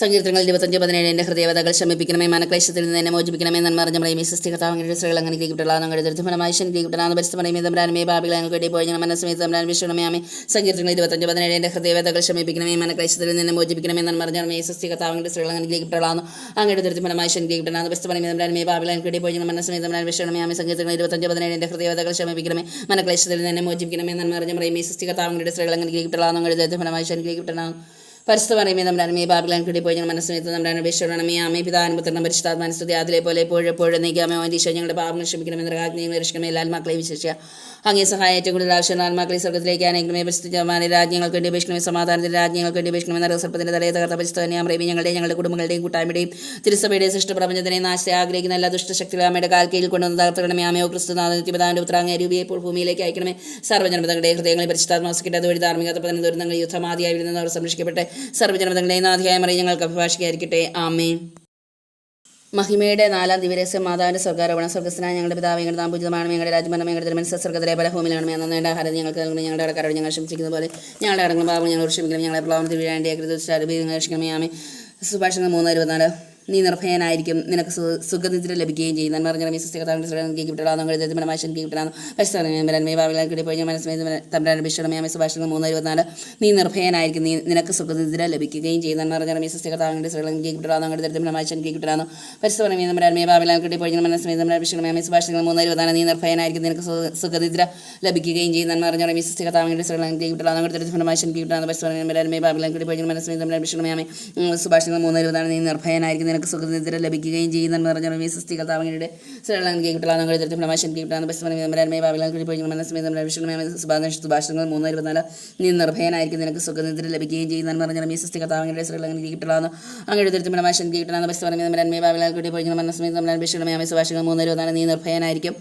സങ്കീർത്തനങ്ങൾ 25:17 എൻ്റെ ഹൃദയവേദകൾ ശമിപ്പിക്കണമേ. മനക്ലേശത്തിൽ നിന്ന് മോചിപ്പിക്കണമേ. നന്മ പറഞ്ഞ പറയുമേ സൃഷ്ടികർത്താവിന്റെ ശ്രേളങ്ങൾക്ക് കിട്ടലാന്ന് അങ്ങോട്ട് തരുന്ന ഫലമായി കിട്ടണമെന്ന് പരിശുദ്ധ പറയുന്നത് തമ്പുരാൻ പാപികളായ ഞങ്ങൾക്ക് വേണ്ടി ഇപ്പോൾ ഞങ്ങൾ മനസ്സമേത് തമ്പുരാൻ അപേക്ഷിക്കണമേ. ആമേൻ. സങ്കീർത്തനങ്ങൾ 25:17 എൻ്റെ ഹൃദയവേദകൾ ശമിപ്പിക്കണമേ. മനക്ലേശത്തിൽ നിന്ന് മോചിപ്പിക്കണമേ. നന്മ പറഞ്ഞ പറയുമേ സൃഷ്ടികർത്താവിന്റെ ശ്രേളങ്ങൾക്ക് കിട്ടലാന്ന് അങ്ങോട്ട് തരുന്ന ഫലമായി കിട്ടണമെന്ന് പരിശുദ്ധ പറയുന്നത് തമ്പുരാൻ പാപികളായ ഞങ്ങൾക്ക് വേണ്ടി ഇപ്പോൾ ഞങ്ങൾ മനസ്സമേത് തമ്പുരാൻ അപേക്ഷിക്കണമേ. ആമേൻ. സങ്കീർത്തനങ്ങൾ 25:17 എൻ്റെ ഹൃദയവേദകൾ ശമിപ്പിക്കണമേ. മനക്ലേശത്തിൽ നിന്ന് മോചിപ്പിക്കണമേ. നന്മ പറഞ്ഞ പറയുമേ സൃഷ്ടികർത്താവിന്റെ ശ്രേളങ്ങൾക്ക് കിട്ടലാന്ന് അങ്ങോട്ട് തരുന്ന ഫലമായി കിട്ടണം പരിശുദ്ധ പറയുമേ തമ്പുരാൻ പാപികളായ ഞങ്ങൾക്ക് പോയി ഞങ്ങൾ മനസ്സമേത് തമ്പുരാൻ അപേക്ഷിക്കണമേ. ആമേൻ. പിതാവിനും പുത്രനും പരിശുദ്ധാത്മാവിനും സ്തുതി. അതിലെ പോലെ എപ്പോഴും നീക്കാമേ. ഈശോ ഞങ്ങളുടെ പാപങ്ങൾ ക്ഷമിക്കണമെന്ന് രാജ്ഞങ്ങൾ രക്ഷിക്കണമേ. എല്ലാ ആത്മാക്കളെയും വിശേഷിക്കുക അങ്ങേ സഹായം ഏറ്റവും കൂടുതൽ ആവശ്യമുള്ള ആത്മാക്കളെ സ്വർഗ്ഗത്തിലേക്ക് അനേകമേ. പരിശുദ്ധമായ രാജ്യങ്ങൾക്ക് വേണ്ടി അപേക്ഷിക്കണമേ. സമാധാനത്തിന്റെ രാജ്യങ്ങൾക്ക് വേണ്ടി അപേക്ഷിക്കണമേ. നരകസർപ്പത്തിന്റെ തലയെ തകർത്ത പരിശുദ്ധനെയാം റേമി ഞങ്ങളുടെ കുടുംബങ്ങളുടെയും കൂട്ടായ്മയുടെയും തിരുസഭയുടെയും സൃഷ്ടപ്രപഞ്ചത്തിനെ നാശത്തെ ആഗ്രഹിക്കുന്ന എല്ലാ ദുഷ്ടശക്തികളെ അമ്മയുടെ കാൽക്കീഴിൽ കൊണ്ടുവന്ന് തകർത്തണമേ. ആമയോ ക്രിസ്തുനാഥ പിതാവിന്റെ പുത്രാങ്ങ രൂപിയെ ഇപ്പോൾ ഭൂമിയിലേക്ക് അയക്കണമേ. സർവ്വജനപദങ്ങളുടെ ഹൃദയങ്ങളിൽ പരിശുദ്ധാത്മാസിക്കിട്ട് അതുവഴി ധാർമ്മികത പതിന ദുരന്തങ്ങൾ യുദ്ധമാതിയായി വരുന്നവർ സംരക്ഷിക്കട്ടെ. സർവ്വജനപദങ്ങളുടെ നാഥിയായ മറിയ ഞങ്ങൾക്ക് അഭിഭാഷിക്കായിരിക്കട്ടെ. ആമേൻ. മഹിമയുടെ 4-ാം ദിവസം മാതാവിന്റെ സ്വർഗ്ഗാരോപണം. സ്വർഗ്ഗസ്ഥനായ ഞങ്ങളുടെ പിതാവേ, ഞങ്ങളുടെ നാമം പൂജിതമാണ്. ഞങ്ങളുടെ രാജ്യം ഞങ്ങളുടെ തിരുമനസ്സ് സ്വർഗ്ഗത്തിലെ പല ഭൂമിയിലാണ്. അന്നേണ്ട ആഹാരം ഞങ്ങൾക്ക് നൽകണം. ഞങ്ങളുടെ കടക്കാരോട് ഞങ്ങൾ ക്ഷമിക്കുന്ന പോലെ ഞങ്ങളുടെ കടങ്ങളും പാപങ്ങളും ഞങ്ങൾ ക്ഷമിക്കണം. ഞങ്ങളെ പ്രലോഭനത്തിൽ വീഴാണ്ടിയ രക്ഷിക്കണമേ. ആമേൻ. സുഭാഷങ്ങൾ 3:24 നീ നിർഭയനായിരിക്കും, നിനക്ക് സുഖനിദ്ര ലഭിക്കുകയും ചെയ്യും. നന്മ പറഞ്ഞ സൃഷ്ടികർത്താവിന്റെ കിട്ടലാന്ന് കിട്ടലാന്ന് പരിസ്ഥിതി ഭാവികളെ പോയി മനസ്സമേത് തമ്പുരാൻ അപേക്ഷിക്കണമേ. സുഭാഷങ്ങൾ 3:24 നീ നിർഭയനായിരിക്കും, നിനക്ക് സുഖനിദ്ര ലഭിക്കുകയും ചെയ്യും. നന്മ പറഞ്ഞ സൃഷ്ടികർത്താവിന്റെ കിട്ടലാന്ന് കിട്ടലാന്ന് പരിസ്ഥിതി തമ്പുരാൻ ഭാവികളെ പോയി മനസ്സമേത് തമ്പുരാൻ അപേക്ഷിക്കണമേ. സുഭാഷങ്ങൾ 3:24 നീ നിർഭയനായിരിക്കും, നിനക്ക് സുഖനിദ്ര ലഭിക്കുകയും ചെയ്യും. നന്മ പറഞ്ഞ സൃഷ്ടികർത്താവിന്റെ കിട്ടലാന്ന് കിട്ടലാന്ന് പരിസ്ഥിതി ഭാവികളെ പോയി മനസ്സമേത് തമ്പുരാൻ അപേക്ഷിക്കണമേ. സുഭാഷങ്ങൾ 3:24 നീ നിർഭയനായിരിക്കും, നിനക്ക് സുഖനിദ്ര ലഭിക്കുകയും ചെയ്യുന്നതെന്ന് പറഞ്ഞ സൃഷ്ടികർത്താവിന്റെ കിട്ടലാന്ന് കിട്ടാന്ന് സുഭാഷങ്ങൾ 3:24 നീ നിർഭയനായിരിക്കും, നിനക്ക് സുഖനിദ്ര ലഭിക്കുകയും ചെയ്യുന്നതെന്ന് പറഞ്ഞ സൃഷ്ടികർത്താവിന്റെ കിട്ടലാന്ന് അങ്ങനെ കിട്ടാന്ന് സുഭാഷങ്ങൾ 3:24 നീ നിർഭയനായിരിക്കും,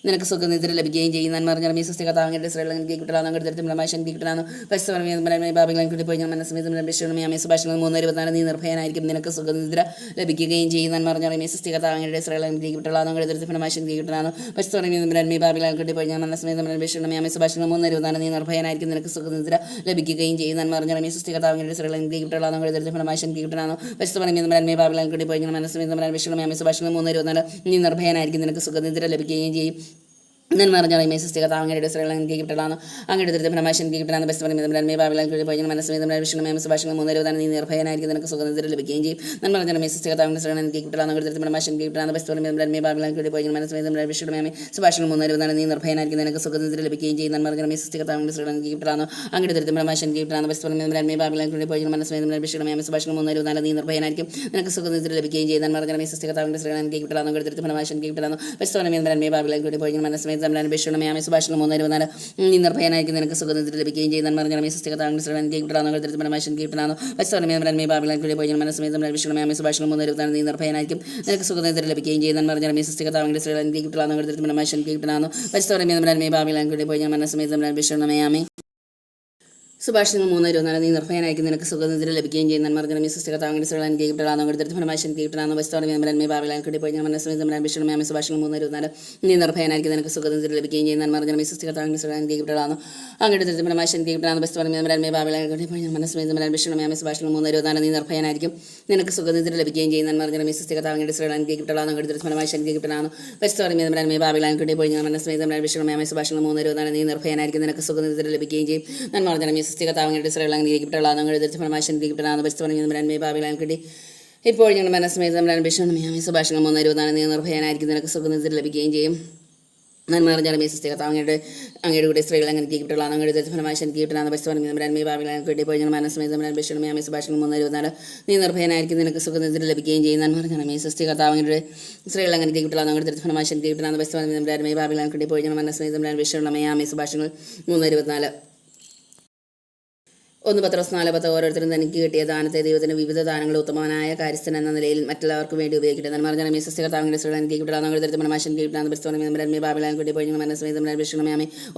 നിനക്ക് സുഖനിദ്ര ലഭിക്കുകയും ചെയ്യും. നന്മ അറിഞ്ഞ സ്വസ്തി കർത്താവ് അങ്ങയുടെ സ്ത്രീകൾ കിട്ടലാന്ന് അങ്ങയുടെ ദരിദ്രത്തിൽ ഫലമായി കിട്ടലാന്ന് പരിസ്ഥിതി ബാബികളെ കിട്ടിപ്പോയി ഞാൻ മനസ്സമേതം ലഭിച്ചു സുഭാഷങ്ങൾ 3:24 നീ നിർഭയനായിരിക്കും നിനക്ക് സുഖനിദ്ര ലഭിക്കുകയും ചെയ്യും. നന്മ അറിഞ്ഞ സ്വസ്തി കർത്താവ് അങ്ങയുടെ സ്ത്രീകൾ കിട്ടലാന്ന് അങ്ങയുടെ ദരിദ്രത്തിൽ ഫലമായി കിട്ടലാന്ന് പരിസ്ഥിതി ബാബികളെ കിട്ടിപ്പോയി ഞാൻ മനസ്സമേതം ലഭിച്ചു സുഭാഷങ്ങൾ 3:24 നീ നിർഭയനായിരിക്കും നിനക്ക് സുഖനിദ്ര ലഭിക്കുകയും ചെയ്യും. നന്മ അറിഞ്ഞ സ്വസ്തി കർത്താവ് അങ്ങയുടെ സ്ത്രീകൾ കിട്ടലാന്ന് അങ്ങയുടെ ദരിദ്രത്തിൽ ഫലമായി കിട്ടലാന്ന് പരിസ്ഥിതി ബാബികളെ കിട്ടിപ്പോയി ഞാൻ മനസ്സമേതം ലഭിച്ചു സുഭാഷങ്ങൾ 3:24 നീ നിർഭയനായിരിക്കും നിനക്ക് സുഖനിദ്ര ലഭിക്കുകയും ചെയ്യും. നന്മ അറിഞ്ഞ സ്വസ്തി കർത്താവ് അങ്ങയുടെ സ്ത്രീകൾ കിട്ടലാന്ന് അങ്ങയുടെ ദരിദ്രത്തിൽ ഫലമായി കിട്ടലാന്ന് പരിസ്ഥിതി ബാബികളെ കിട്ടിപ്പോയി ഞാൻ മനസ്സമേതം ലഭിച്ചു സുഭാഷങ്ങൾ 3:24 നീ നിർഭയനായിരിക്കും നിനക്ക് സുഖനിദ്ര ലഭിക്കുകയും ചെയ്യും. നന്മ അറിഞ്ഞ സ്വസ്തി കർത്താവ് അങ്ങയുടെ സ്ത്രീകൾ കിട്ടലാന്ന് അങ്ങയുടെ ദരിദ്രത്തിൽ ഫലമായി കിട്ടലാന്ന് പരിസ്ഥിതി ബാബികളെ കിട്ടിപ്പോയി ഞാൻ മനസ്സമേതം ലഭിച്ചു സുഭാഷങ്ങൾ 3:24 നീ നിർഭയനായിരിക്കും നിനക്ക് സുഖനിദ്ര ലഭിക്കുകയും ചെയ്യും. നന്മ അറിഞ്ഞ സ്വസ്തി കർത്താവ് അങ്ങയുടെ സ്ത്രീകൾ കിട്ടലാന്ന് അങ്ങയുടെ ദരിദ്രത്തിൽ ഫലമായി കിട്ടലാന്ന് പരിസ്ഥിതി ബാബികളെ കിട്ടിപ്പോയി ഞാൻ മനസ്സമേതം ലഭിച്ചു സുഭാഷങ്ങൾ 3:24 നീ നിർഭയനായിരിക്കും നിനക്ക് സുഖനിദ്ര ലഭിക്കുകയും ചെയ്യും. നന്മ അറിഞ്ഞ സ്വസ്തി കർത്താവ് അങ്ങയുടെ സ്ത്രീകൾ കിട്ടലാന്ന് അങ്ങയുടെ ദരിദ്രത്തിൽ ഫലമായി കിട്ടലാന്ന് പരിസ്ഥിതി ബാബികളെ കിട്ടിപ്പോയി ഞാൻ മനസ്സമേതം ലഭിച്ചു സുഭാഷണം 3:24 നീ നിർഭയനായിരിക്കും നിനക്ക് സുഖനിദ്ര ലഭിക്കുകയും ചെയ്യും. നന്മ അറിഞ്ഞ സ്വസ്തി കർത്താവ് അങ്ങയുടെ സ്ത്രീകൾ കിട്ടലാന്ന് ദരിദ്രത്തിൽ ഫലമായി കിട്ടലാന്ന് പരിസ്ഥിതി ബാബികളെ കിട്ടിപ്പോയി ഞാൻ മനസ്സമേതം ലഭിച്ചു സുഭാഷണം 3:24 നീ നിർഭയനായിരിക്കും നിനക്ക് സുഖനിദ്ര ലഭിക്കുകയും ചെയ്യും. നന്മ അറിഞ്ഞ സ്വസ്തി കർത്താവ് അങ്ങയുടെ സ്ത്രീകൾ കിട്ടലാന്ന് ദരിദ്രത്തിൽ ഫലമായി കിട്ടലാന്ന് പരിസ്ഥിതി ബാബികളെ കിട്ടിപ്പോയി ഞാൻ മനസ്സമേതം ലഭിച്ചു സുഭാഷങ്ങൾ 3:24 നീ നിർഭയനായിരിക്കും നിനക്ക് സുഖനിദ്ര ലഭിക്കുകയും ചെയ്യും. നന്മ അറിഞ്ഞ സ്വസ്തി കർത്താവ് അങ്ങയുടെ സ്ത്രീകൾ കിട്ടലാന്ന് അങ്ങയുടെ ദരിദ്രത്തിൽ ഫലമായി കിട്ടലാന്ന് പരിസ്ഥിതി ബാബികളെ കിട്ടിപ്പോയി ഞാൻ മനസ്സമേതം ലഭിച്ചു സുഭാഷങ്ങൾ 3:24 നീ നിർഭയനായിരിക്കും നിനക്ക് സുഖനിദ്ര ലഭിക്കുകയും ചെയ്യും. നന്മ അറിഞ്ഞ സ്വസ്തി കർത്താവ് അങ്ങയുടെ സ്ത്രീകൾ കിട്ടലാന്ന് അങ്ങയുടെ ദരിദ്രത്തിൽ ഫലമായി കിട്ടലാന്ന് പരിസ്ഥിതി ബാബികളെ കിട്ടിപ്പോയി ഞാൻ മനസ്സമേതം ലഭിച്ചു സുഭാഷങ്ങൾ 3:24 നീ നിർഭയനായിരിക്കും നിനക്ക് സുഖനിദ്ര ലഭിക്കുകയും ചെയ്യും. നന്മ അറിഞ്ഞ സ്വസ്തി കർത്താവ് അങ്ങയുടെ സ്ത്രീകൾ കിട്ടലാന്ന് അങ്ങയുടെ ദരിദ്രത്തിൽ ഫലമായി കിട്ടലാന്ന് പരിസ്ഥിതി ബാബികളെ കിട്ടിപ്പോയി ഞാൻ മനസ്സമേതം ലഭിച്ചു സുഭാഷങ്ങൾ 3:24 നീ നിർഭയനായിരിക്കും നിനക്ക് സുഖനിദ്ര ലഭിക്കുകയും ചെയ്യും. നന്മ അറിഞ്ഞ സ്വസ്തി കർത്താവ് അങ്ങയുടെ സ്ത്രീകൾ കിട്ടലാന്ന് അങ്ങയുടെ ദരിദ്രത്തിൽ ഫലമായി കിട്ടലാന്ന് പരിസ്ഥിതി ബാബികളെ കിട്ടി ഇപ്പോൾ ഞങ്ങൾ മനസ്സമേതം ലഭിച്ചു സുഭാഷങ്ങൾ 3:24 നീ നിർഭയനായിരിക്കും നിനക്ക് സുഖനിദ്ര ലഭിക്കുകയും ചെയ്യും. നന്മ അറിഞ്ഞ സ്വസ്തി കർത്താവ് അങ്ങയുടെ കൂടെ സ്ത്രീകൾ കിട്ടലാന്ന് അങ്ങയുടെ ദരിദ്രത്തിൽ ഫലമായി കിട്ടലാന്ന് പരിസ്ഥിതി ബാബികളെ കിട്ടിപ്പോൾ ഞങ്ങൾ മനസ്സമേതം ലഭിച്ചു സുഭാഷങ്ങൾ 3:24 നീ നിർഭയനായിരിക്കും നിനക്ക് സുഖനിദ്ര ലഭിക്കുകയും ചെയ്യും. നന്മ അറിഞ്ഞ സ്വസ്തി കർത്താവ് അങ്ങയുടെ സ്ത്രീകൾ കിട്ടലാന്ന് അങ്ങയുടെ ദരിദ്രത്തിൽ ഫലമായി കിട്ടലാന്ന് പരിസ്ഥിതി ബാബികളെ കിട്ടിപ്പോൾ ഞങ്ങൾ മനസ്സമേതം ലഭിച്ചു സുഭാഷങ്ങൾ 3:24 1 പത്രോസ് 4:10 ഓരോരുത്തരും തനിക്ക് കിട്ടിയ ദാനത്തെ ദൈവത്തിന് വിവിധ ദാനങ്ങൾ ഉത്തമനായ കാര്യസ്ഥൻ എന്ന നിലയിൽ മറ്റുള്ളവർക്ക് വേണ്ടി ഉപയോഗിക്കട്ടെ. നന്മ അറിഞ്ഞ സ്വസ്തി കർത്താവ് അങ്ങയുടെ സ്ത്രീകൾ കിട്ടലാന്ന് അങ്ങയുടെ ദരിദ്രത്തിൽ ഫലമായി കിട്ടലാന്ന് പരിസ്ഥിതി ബാബികളെ കിട്ടിപ്പോയി ഞങ്ങൾ മനസ്സമേതം ലഭിച്ചു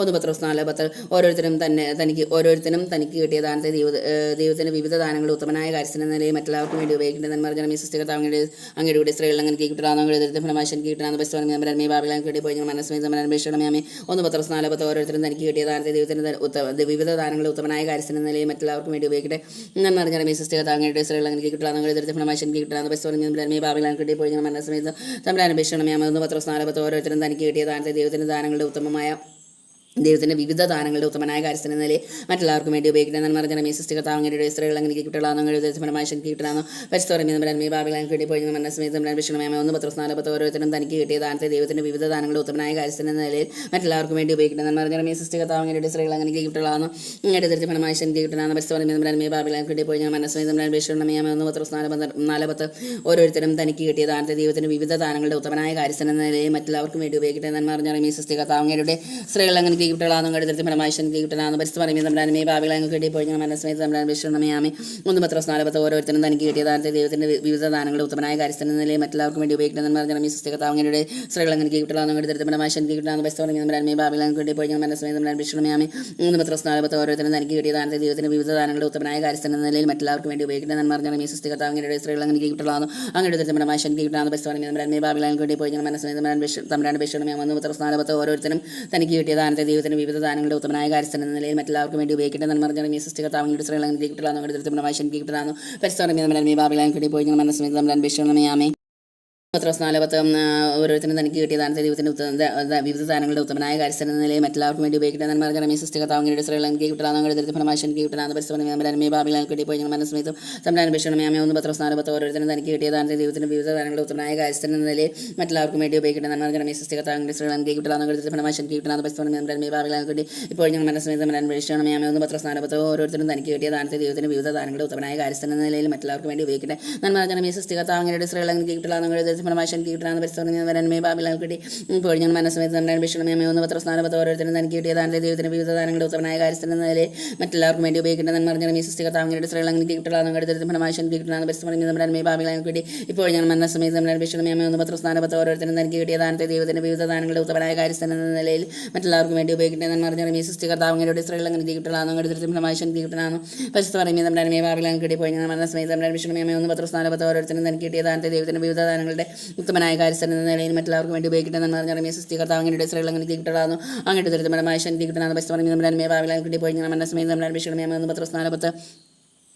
1 പത്രോസ് 4:10 ഓരോരുത്തരും തനിക്ക് കിട്ടിയ ദാനത്തെ ദൈവത്തിന് വിവിധ ദാനങ്ങൾ ഉത്തമനായ കാര്യസ്ഥൻ എന്ന നിലയിൽ മറ്റുള്ളവർക്ക് വേണ്ടി ഉപയോഗിക്കട്ടെ. നന്മ അറിഞ്ഞ സ്വസ്തി കർത്താവ് അങ്ങയുടെ കൂടെ സ്ത്രീകൾ കിട്ടലാന്ന് അങ്ങയുടെ ദരിദ്രത്തിൽ ഫലമായി കിട്ടലാന്ന് പരിസ്ഥിതി ബാബികളെ കിട്ടിപ്പോയി ഞങ്ങൾ മനസ്സമേതം ലഭിച്ചു 1 പത്രോസ് 4:10 ഓരോരുത്തരും തനിക്ക് കിട്ടിയ ദാനത്തെ ദൈവത്തിന് വിവിധ ദാനങ്ങൾ ഉത്തമനായ കാര്യസ്ഥൻ എന്ന നിലയിൽ മറ്റുള്ളവർക്ക് വേണ്ടി ഉപയോഗിക്കട്ടെ. നന്മ അറിഞ്ഞ സ്വസ്തി കർത്താവ് അങ്ങയുടെ സ്ത്രീകൾ കിട്ടലാന്ന് അങ്ങയുടെ ദരിദ്രത്തിൽ ഫലമായി കിട്ടലാന്ന് പരിസ്ഥിതി ബാബികളെ കിട്ടിപ്പോയി ഞങ്ങൾ മനസ്സമേതം ലഭിച്ചു 1 പത്രോസ് 4:10 ഓരോരുത്തരും തനിക്ക് കിട്ടിയ ദാനത്തെ ദൈവത്തിൻ്റെ വിവിധ ദാനങ്ങളുടെ ഉത്തമനായ കാര്യസ്ഥൻ എന്ന നിലയിൽ മറ്റുള്ളവർക്കും വേണ്ടി ഉപയോഗിക്കണം. നന്മ അറിഞ്ഞ സ്വസ്തി കർത്താവ് അങ്ങയുടെ സ്ത്രീകൾ കിട്ടലാന്ന് അങ്ങയുടെ ദരിദ്രത്തിൽ ഫലമായി കിട്ടലാന്ന് പരിസ്ഥിതി ബാബികളെ കിട്ടിപ്പോയി ഞങ്ങൾ മനസ്സമേതം ലഭിച്ചു 1 പത്രോസ് 4:10 ഓരോരുത്തരും തനിക്ക് കിട്ടിയ ദാനത്തെ ദൈവത്തിൻ്റെ വിവിധ ദാനങ്ങളുടെ ഉത്തമനായ കാര്യസ്ഥൻ എന്ന നിലയിൽ മറ്റുള്ളവർക്കും വേണ്ടി ഉപയോഗിക്കണം. നന്മ അറിഞ്ഞ സ്വസ്തി കർത്താവ് അങ്ങയുടെ സ്ത്രീകൾ കിട്ടലാന്ന് അങ്ങയുടെ ദരിദ്രത്തിൽ ഫലമായി കിട്ടലാന്ന് പരിസ്ഥിതി ബാബികളെ കിട്ടിപ്പോയി ഞങ്ങൾ മനസ്സമേതം ലഭിച്ചു 1 പത്രോസ് 4:10 ഓരോരുത്തരും തനിക്ക് കിട്ടിയ ദാനത്തെ ദൈവത്തിൻ്റെ വിവിധ ദാനങ്ങളുടെ ഉത്തമനായ കാര്യസ്ഥൻ എന്ന നിലയിൽ മറ്റുള്ളവർക്കും വേണ്ടി ഉപയോഗിക്കട്ടെ. നന്മ അറിഞ്ഞ സ്വസ്തി കർത്താവ് അങ്ങയുടെ സ്ത്രീകൾ കിട്ടലാന്ന് അങ്ങയുടെ ദരിദ്രത്തിൽ ഫലമായി കിട്ടലാന്ന് പരിസ്ഥിതി ബാബികളെ കിട്ടിപ്പോയി ഞങ്ങൾ മനസ്സമേതം ലഭിച്ചു 1 പത്രോസ് 4:10 ഓരോരുത്തരും തനിക്ക് കിട്ടിയ ദാനത്തെ ദൈവത്തിൻ്റെ വിവിധ ദാനങ്ങളുടെ ഉത്തമനായ കാര്യസ്ഥൻ എന്ന നിലയിൽ മറ്റുള്ളവർക്കും വേണ്ടി ഉപയോഗിക്കണം. നന്മ അറിഞ്ഞ സ്വസ്തി കർത്താവ് അങ്ങയുടെ സ്ത്രീകൾ കിട്ടലാന്ന് അങ്ങയുടെ ദരിദ്രത്തിൽ ഫലമായി കിട്ടലാന്ന് പരിസ്ഥിതി ബാബികളെ കിട്ടിപ്പോയി ഞങ്ങൾ മനസ്സമേതം ലഭിച്ചു 1 പത്രോസ് 4:10 ഓരോരുത്തരും തനിക്ക് കിട്ടിയ ദാനത്തെ ദൈവത്തിൻ്റെ വിവിധ ദാനങ്ങളുടെ ഉത്തമനായ കാര്യസ്ഥൻ എന്ന നിലയിൽ മറ്റുള്ളവർക്കും വേണ്ടി ഉപയോഗിക്കണം. നന്മ അറിഞ്ഞ സ്വസ്തി കർത്താവ് അങ്ങയുടെ സ്ത്രീകൾ കിട്ടലാന്ന് അങ്ങയുടെ ദരിദ്രത്തിൽ ഫലമായി കിട്ടലാന്ന് പരിസ്ഥിതി ബാബികളെ കിട്ടിപ്പോയി ഞങ്ങൾ മനസ്സമേതം ലഭിച്ചു 1 പത്രോസ് 4:10 ഓരോരുത്തരും തനിക്ക് കിട്ടിയ ദാനത്തെ ദൈവത്തിൻ്റെ വിവിധ ദാനങ്ങളുടെ ഉത്തമനായ കാര്യസ്ഥൻ എന്ന നിലയിൽ മറ്റുള്ളവർക്കും വേണ്ടി ഉപയോഗിക്കട്ടെ. നന്മ അറിഞ്ഞ സ്വസ്തി കർത്താവ് അങ്ങയുടെ സ്ത്രീകൾ കിട്ടലാന്ന് അങ്ങയുടെ ദരിദ്രത്തിൽ ഫലമായി കിട്ടലാന്ന് പരിസ്ഥിതി ബാബികളെ കിട്ടിപ്പോയി ഞങ്ങൾ മനസ്സമേതം ലഭിച്ചു പത്രോസ് 4:10 ഓരോരുത്തരും തനിക്ക് കിട്ടിയ ദാനത്തെ ദൈവത്തിൻ്റെ വിവിധ ദാനങ്ങളുടെ ഉത്തമനായ കാര്യസ്ഥൻ എന്ന നിലയിൽ മറ്റുള്ളവർക്കും വേണ്ടി ഉപയോഗിക്കട്ടെ. നന്മ അറിഞ്ഞ സ്വസ്തി കർത്താവ് അങ്ങയുടെ സ്ത്രീകൾ കിട്ടലാന്ന് അങ്ങയുടെ ദരിദ്രത്തിൽ ഫലമായി കിട്ടലാന്ന് പരിസ്ഥിതി ബാബികളെ കിട്ടിപ്പോയി ഞങ്ങൾ മനസ്സമേതം ലഭിച്ചു 1 പത്രോസ് 4:10 ഓരോരുത്തരും തനിക്ക് കിട്ടിയ ദാനത്തെ ദൈവത്തിൻ്റെ വിവിധ ദാനങ്ങളുടെ ഉത്തമനായ കാര്യസ്ഥൻ എന്ന നിലയിൽ മറ്റുള്ളവർക്കും വേണ്ടി ഉപയോഗിക്കട്ടെ. നന്മ അറിഞ്ഞ സ്വസ്തി കർത്താവ് അങ്ങയുടെ സ്ത്രീകൾ കിട്ടലാന്ന് അങ്ങയുടെ ദരിദ്രത്തിൽ ഫലമായി കിട്ടലാന്ന് പരിസ്ഥിതി ബാബികളെ കിട്ടി ഇപ്പോൾ ഞങ്ങൾ മനസ്സമേതം ലഭിച്ചു 1 പത്രോസ് 4:10 ഓരോരുത്തരും തനിക്ക് കിട്ടിയ ദാനത്തെ ദൈവത്തിൻ്റെ വിവിധ ദാനങ്ങളുടെ ഉത്തമനായ കാര്യസ്ഥൻ എന്ന നിലയിൽ മറ്റുള്ളവർക്കും വേണ്ടി ഉപയോഗിക്കട്ടെ. നന്മ അറിഞ്ഞ സ്വസ്തി കർത്താവ് അങ്ങയുടെ സ്ത്രീകൾ കിട്ടലാന്ന് അങ്ങയുടെ ഫലമായി എനിക്ക് കിട്ടണമെന്ന് പരിസ്ഥിതി വരന്മേ ബാബിലാൽ കിട്ടി ഇപ്പോൾ ഞങ്ങൾ മനസ്സമയത്ത് നമ്മുടെ വിഷയമേ ഒന്ന് പത്രസ്ഥാനത്ത് ഓരോരുത്തരും തനിക്ക് കിട്ടിയ ദാനത്തെ ദൈവത്തിന് വിവിധ ദാനങ്ങളുടെ ഉത്തമനായ കാര്യത്തിൽ നിലയിൽ മറ്റെല്ലാവർക്കും വേണ്ടി ഉപയോഗിക്കേണ്ടതെന്ന് പറഞ്ഞാൽ ഈ സൃഷ്ടികർത്താവിന്റെ ശ്രേണികൾ എനിക്ക് കിട്ടണമെന്ന് കരുതരുത് ഫലമായി എനിക്ക് കിട്ടണമെന്ന് പരിസ്ഥിതി നമ്മുടെ ബാബിലാൽ കിട്ടി ഇപ്പോൾ ഞങ്ങൾ മനസ്സമയത്ത് നമ്മുടെ വിഷയമേ ഒന്ന് പത്രസ്ഥാനത്ത് ഓരോരുത്തരും തനിക്ക് കിട്ടിയ ദാനത്തെ ദൈവത്തിന് വിവിധ ദാനങ്ങളുടെ ഉത്തമനായ കാര്യത്തിൽ നിലയിൽ മറ്റെല്ലാവർക്കും വേണ്ടി ഉപയോഗിക്കേണ്ടതെന്ന് പറഞ്ഞാൽ ഈ സൃഷ്ടികർത്താവിന്റെ ശ്രേണികൾ എനിക്ക് കിട്ടണമെന്ന് കരുതരുത് ഫലമായി എനിക്ക് കിട്ടണമെന്ന് പരിസ്ഥിതി പറയുമ്പോൾ നമ്മുടെ ബാബിലാൽ കിട്ടി ഇപ്പോൾ ഞങ്ങൾ മനസ്സമയത്ത് നമ്മുടെ വിഷയമേ ഒന്ന് പത്രസ്ഥാനത്ത് ഓരോരുത്തരും തനിക്ക് കിട്ടിയ ദാനത്തെ ദൈവത്തിന് വിവിധ ദാനങ്ങളുടെ ഉത്തമനായ കാര്യത്തിൽ നിലയിൽ മറ്റെല്ലാവർക്കും വേണ്ടി ഉപയോഗിക്കേണ്ടതെന്ന് പറഞ്ഞാൽ ഈ സൃഷ്ടികർത്താവിന്റെ ശ്രേണികൾ എനിക്ക് കിട്ടണമെന്ന് അങ്ങോട്ട് ദുരിതപരമായ ശാന്തി കിട്ടണമെന്ന് പരിസ്ഥിതി പറയുമ്പോൾ നമ്മുടെ ബാബിലാൽ കിട്ടി പോയി ഞങ്ങൾ മനസ്സമയത്ത് നമ്മുടെ വിഷയമേ ഒന്ന് പത്രസ്ഥാനത്ത്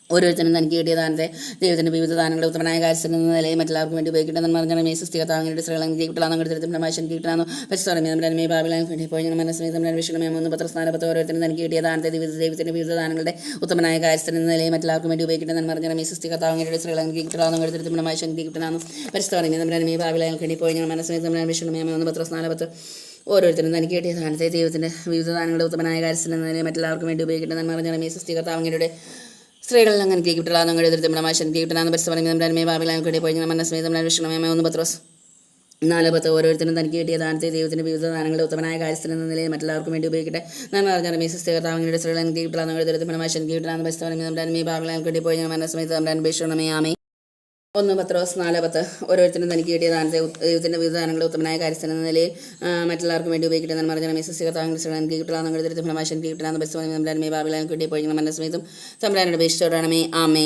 ഓരോരുത്തരും തനിക്ക് കിട്ടിയ ദാനത്തെ ദൈവത്തിൻ്റെ വിവിധ ദാനങ്ങളുടെ ഉത്തമനായ കാര്യത്തിൽ എന്ന നിലയിൽ മറ്റെല്ലാവർക്കും വേണ്ടി ഉപയോഗിക്കണമെന്ന് പറഞ്ഞാൽ മേ സൃഷ്ടികർത്താവിന്റെ ശ്രേണികൾ കിട്ടണമെന്ന് അങ്ങോട്ട് ദുരിതപരമായ ശാന്തി കിട്ടണമെന്ന് പരിസ്ഥിതി പറയുമ്പോൾ നമ്മുടെ ബാബിലാൽ കിട്ടി പോയി ഞങ്ങൾ മനസ്സമയത്ത് നമ്മുടെ വിഷയമേ ഒന്ന് പത്രസ്ഥാനത്ത് ഓരോരുത്തരും തനിക്ക് കിട്ടിയ ദാനത്തെ ദൈവത്തിൻ്റെ വിവിധ ദാനങ്ങളുടെ ഉത്തമനായ കാര്യത്തിൽ എന്ന നിലയിൽ മറ്റെല്ലാവർക്കും വേണ്ടി ഉപയോഗിക്കണമെന്ന് പറഞ്ഞാൽ മേ സൃഷ്ടികർത്താവിന്റെ ശ്രേണികൾ കിട്ടണമെന്ന് അങ്ങോട്ട് ദുരിതപരമായ ശാന്തി കിട്ടണമെന്ന് പരിസ്ഥിതി പറയുമ്പോൾ നമ്മുടെ ബാബിലാൽ കിട്ടി പോയി ഞങ്ങൾ മനസ്സമയത്ത് നമ്മുടെ വിഷയമേ ഒന്ന് പത്രസ്ഥാനത്ത് ഓരോരുത്തരും തനിക്ക് കിട്ടിയ ദാനത്തെ ദൈവത്തിൻ്റെ വിവിധ ദാനങ്ങളുടെ ഉത്തമനായ കാര്യത്തിൽ എന്ന നിലയിൽ മറ്റെല്ലാവർക്കും വേണ്ടി ഉപയോഗിക്കണമെന്ന് പറഞ്ഞാൽ മേ സൃഷ്ടികർത്താവിന്റെ സ്ത്രീകളിൽ അങ്ങനെ കിട്ടണമെന്ന് അങ്ങോട്ട് ദുരിതപരമായ ശാന്തി കിട്ടണമെന്ന് പരിസ്ഥിതി പറയുമ്പോൾ നമ്മുടെ ബാബിലാൽ കിട്ടി പോയി ഞങ്ങൾ മനസ്സമയത്ത് നമ്മുടെ വിഷയമേ ഒന്ന് പത്രോസ് 4:10 ഓരോരുത്തരും തനിക്ക് കിട്ടിയ ദാനത്തെ ദൈവത്തിൻ്റെ വിവിധ ദാനങ്ങളുടെ ഉത്തമനായ കാര്യത്തിൽ എന്ന നിലയിൽ മറ്റെല്ലാവർക്കും വേണ്ടി ഉപയോഗിക്കട്ടെ നന്മ പറഞ്ഞാൽ മേ സൃഷ്ടികർത്താവിന്റെ സ്ത്രീകൾ എനിക്ക് കിട്ടണമെന്ന് ദുരിതപരമായ ശാന്തി കിട്ടണമെന്ന് പരിസ്ഥിതി പറയുമ്പോൾ നമ്മുടെ ബാബിലാൽ കിട്ടി പോയി ഞങ്ങൾ മനസ്സമയത്ത് നമ്മുടെ അന്വേഷണമേ ആമേ 1 പത്രോസ് 4:10 ഓരോരുത്തരും തനിക്ക് കിട്ടിയ ദാനത്തെ ദൈവത്തിൻ്റെ വിവിധ ദാനങ്ങളുടെ ഉത്തമനായ കാര്യത്തിൽ എന്ന നിലയിൽ മറ്റെല്ലാവർക്കും വേണ്ടി ഉപയോഗിക്കട്ടെ എന്ന് പറഞ്ഞാൽ മേ സൃഷ്ടികർത്താവിന്റെ സ്ത്രീകൾ എനിക്ക് കിട്ടണമെന്ന് ദുരിതപരമായ ശാന്തി കിട്ടണമെന്ന് പരിസ്ഥിതി പറയുമ്പോൾ നമ്മുടെ ബാബിലാൽ കിട്ടി പോയി ഞങ്ങൾ മനസ്സമയത്തും തമ്പുരാനോട് അപേക്ഷിച്ചോടാണമേ ആമേ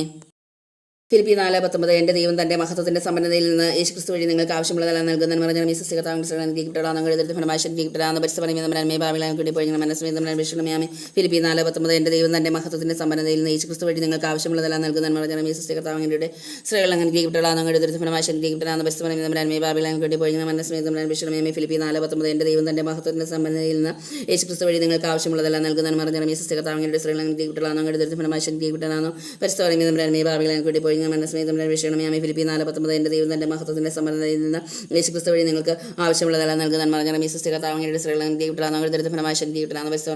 ഫിലിപ്പി 4:19 എൻ്റെ ദൈവം തൻ്റെ മഹത്വത്തിൻ്റെ സമ്പന്നതയിൽ നിന്ന് യേശുക്രിസ്തു വഴി നിങ്ങൾക്ക് ആവശ്യമുള്ളതെല്ലാം നൽകുന്നതെന്ന് പറഞ്ഞാൽ മീ സൃഷ്ടികർത്താവിന്റെ കിട്ടണമെന്ന് എഴുതി ഫലമായി കിട്ടണമെന്ന് പരിസ്ഥിതി പറയുമ്പോൾ മേ ബാബിലാൽ കിട്ടി പോയി ഞങ്ങൾ മനസ്സമേതം വിഷമയാമേ ഫിലിപ്പി 4:19 എൻ്റെ ദൈവം തൻ്റെ മഹത്വത്തിൻ്റെ സമ്പന്നതയിൽ നിന്ന് യേശുക്രിസ്തു വഴി നിങ്ങൾക്ക് ആവശ്യമുള്ളതെല്ലാം നൽകുന്നതെന്ന് പറഞ്ഞാൽ മീ സൃഷ്ടികർത്താവിന്റെ സ്ത്രീകൾ അങ്ങനെ കിട്ടണമെന്ന് എഴുതി ഫലമായി കിട്ടണമെന്ന് പരിസ്ഥിതി പറയുമ്പോൾ മേ ബാബിലാൽ കിട്ടി പോയി ഞങ്ങൾ മനസ്സമേതം വിഷമയാമേ ഫിലിപ്പി 4:19 എൻ്റെ ദൈവം തൻ്റെ മഹത്വത്തിൻ്റെ സമ്പന്നതയിൽ നിന്ന് യേശുക്രിസ്തു വഴി നിങ്ങൾക്ക് ആവശ്യമുള്ളതെല്ലാം നൽകുന്നതെന്ന് പറഞ്ഞാൽ മീ സൃഷ്ടികർത്താവിന്റെ സ്ത്രീകൾ അങ്ങനെ കിട്ടണമെന്ന് എഴുതി ഫലമായി കിട്ടണമെന്ന് പരിസ്ഥിതി പറയുമ്പോൾ മേ ബാബിലാൽ കിട്ടി പോയി ഞങ്ങൾ മനസ്സമേതം വിഷയമേ ഫിലിപ്പി 4:19 എൻ്റെ ദൈവം തൻ്റെ മഹത്വത്തിൻ്റെ സമ്പന്നതയിൽ നിന്ന് യേശുക്രിസ്തു വഴി നിങ്ങൾക്ക് ആവശ്യമുള്ളതെല്ലാം നൽകുന്നതെന്ന് പറഞ്ഞാൽ മീ സൃഷ്ടികർത്താവിന്റെ സ്ത്രീകൾ അങ്ങനെ കിട്ടണമെന്ന് എഴുതി ഫലമായി കിട്ടണമെന്ന് പരിസ്ഥിതി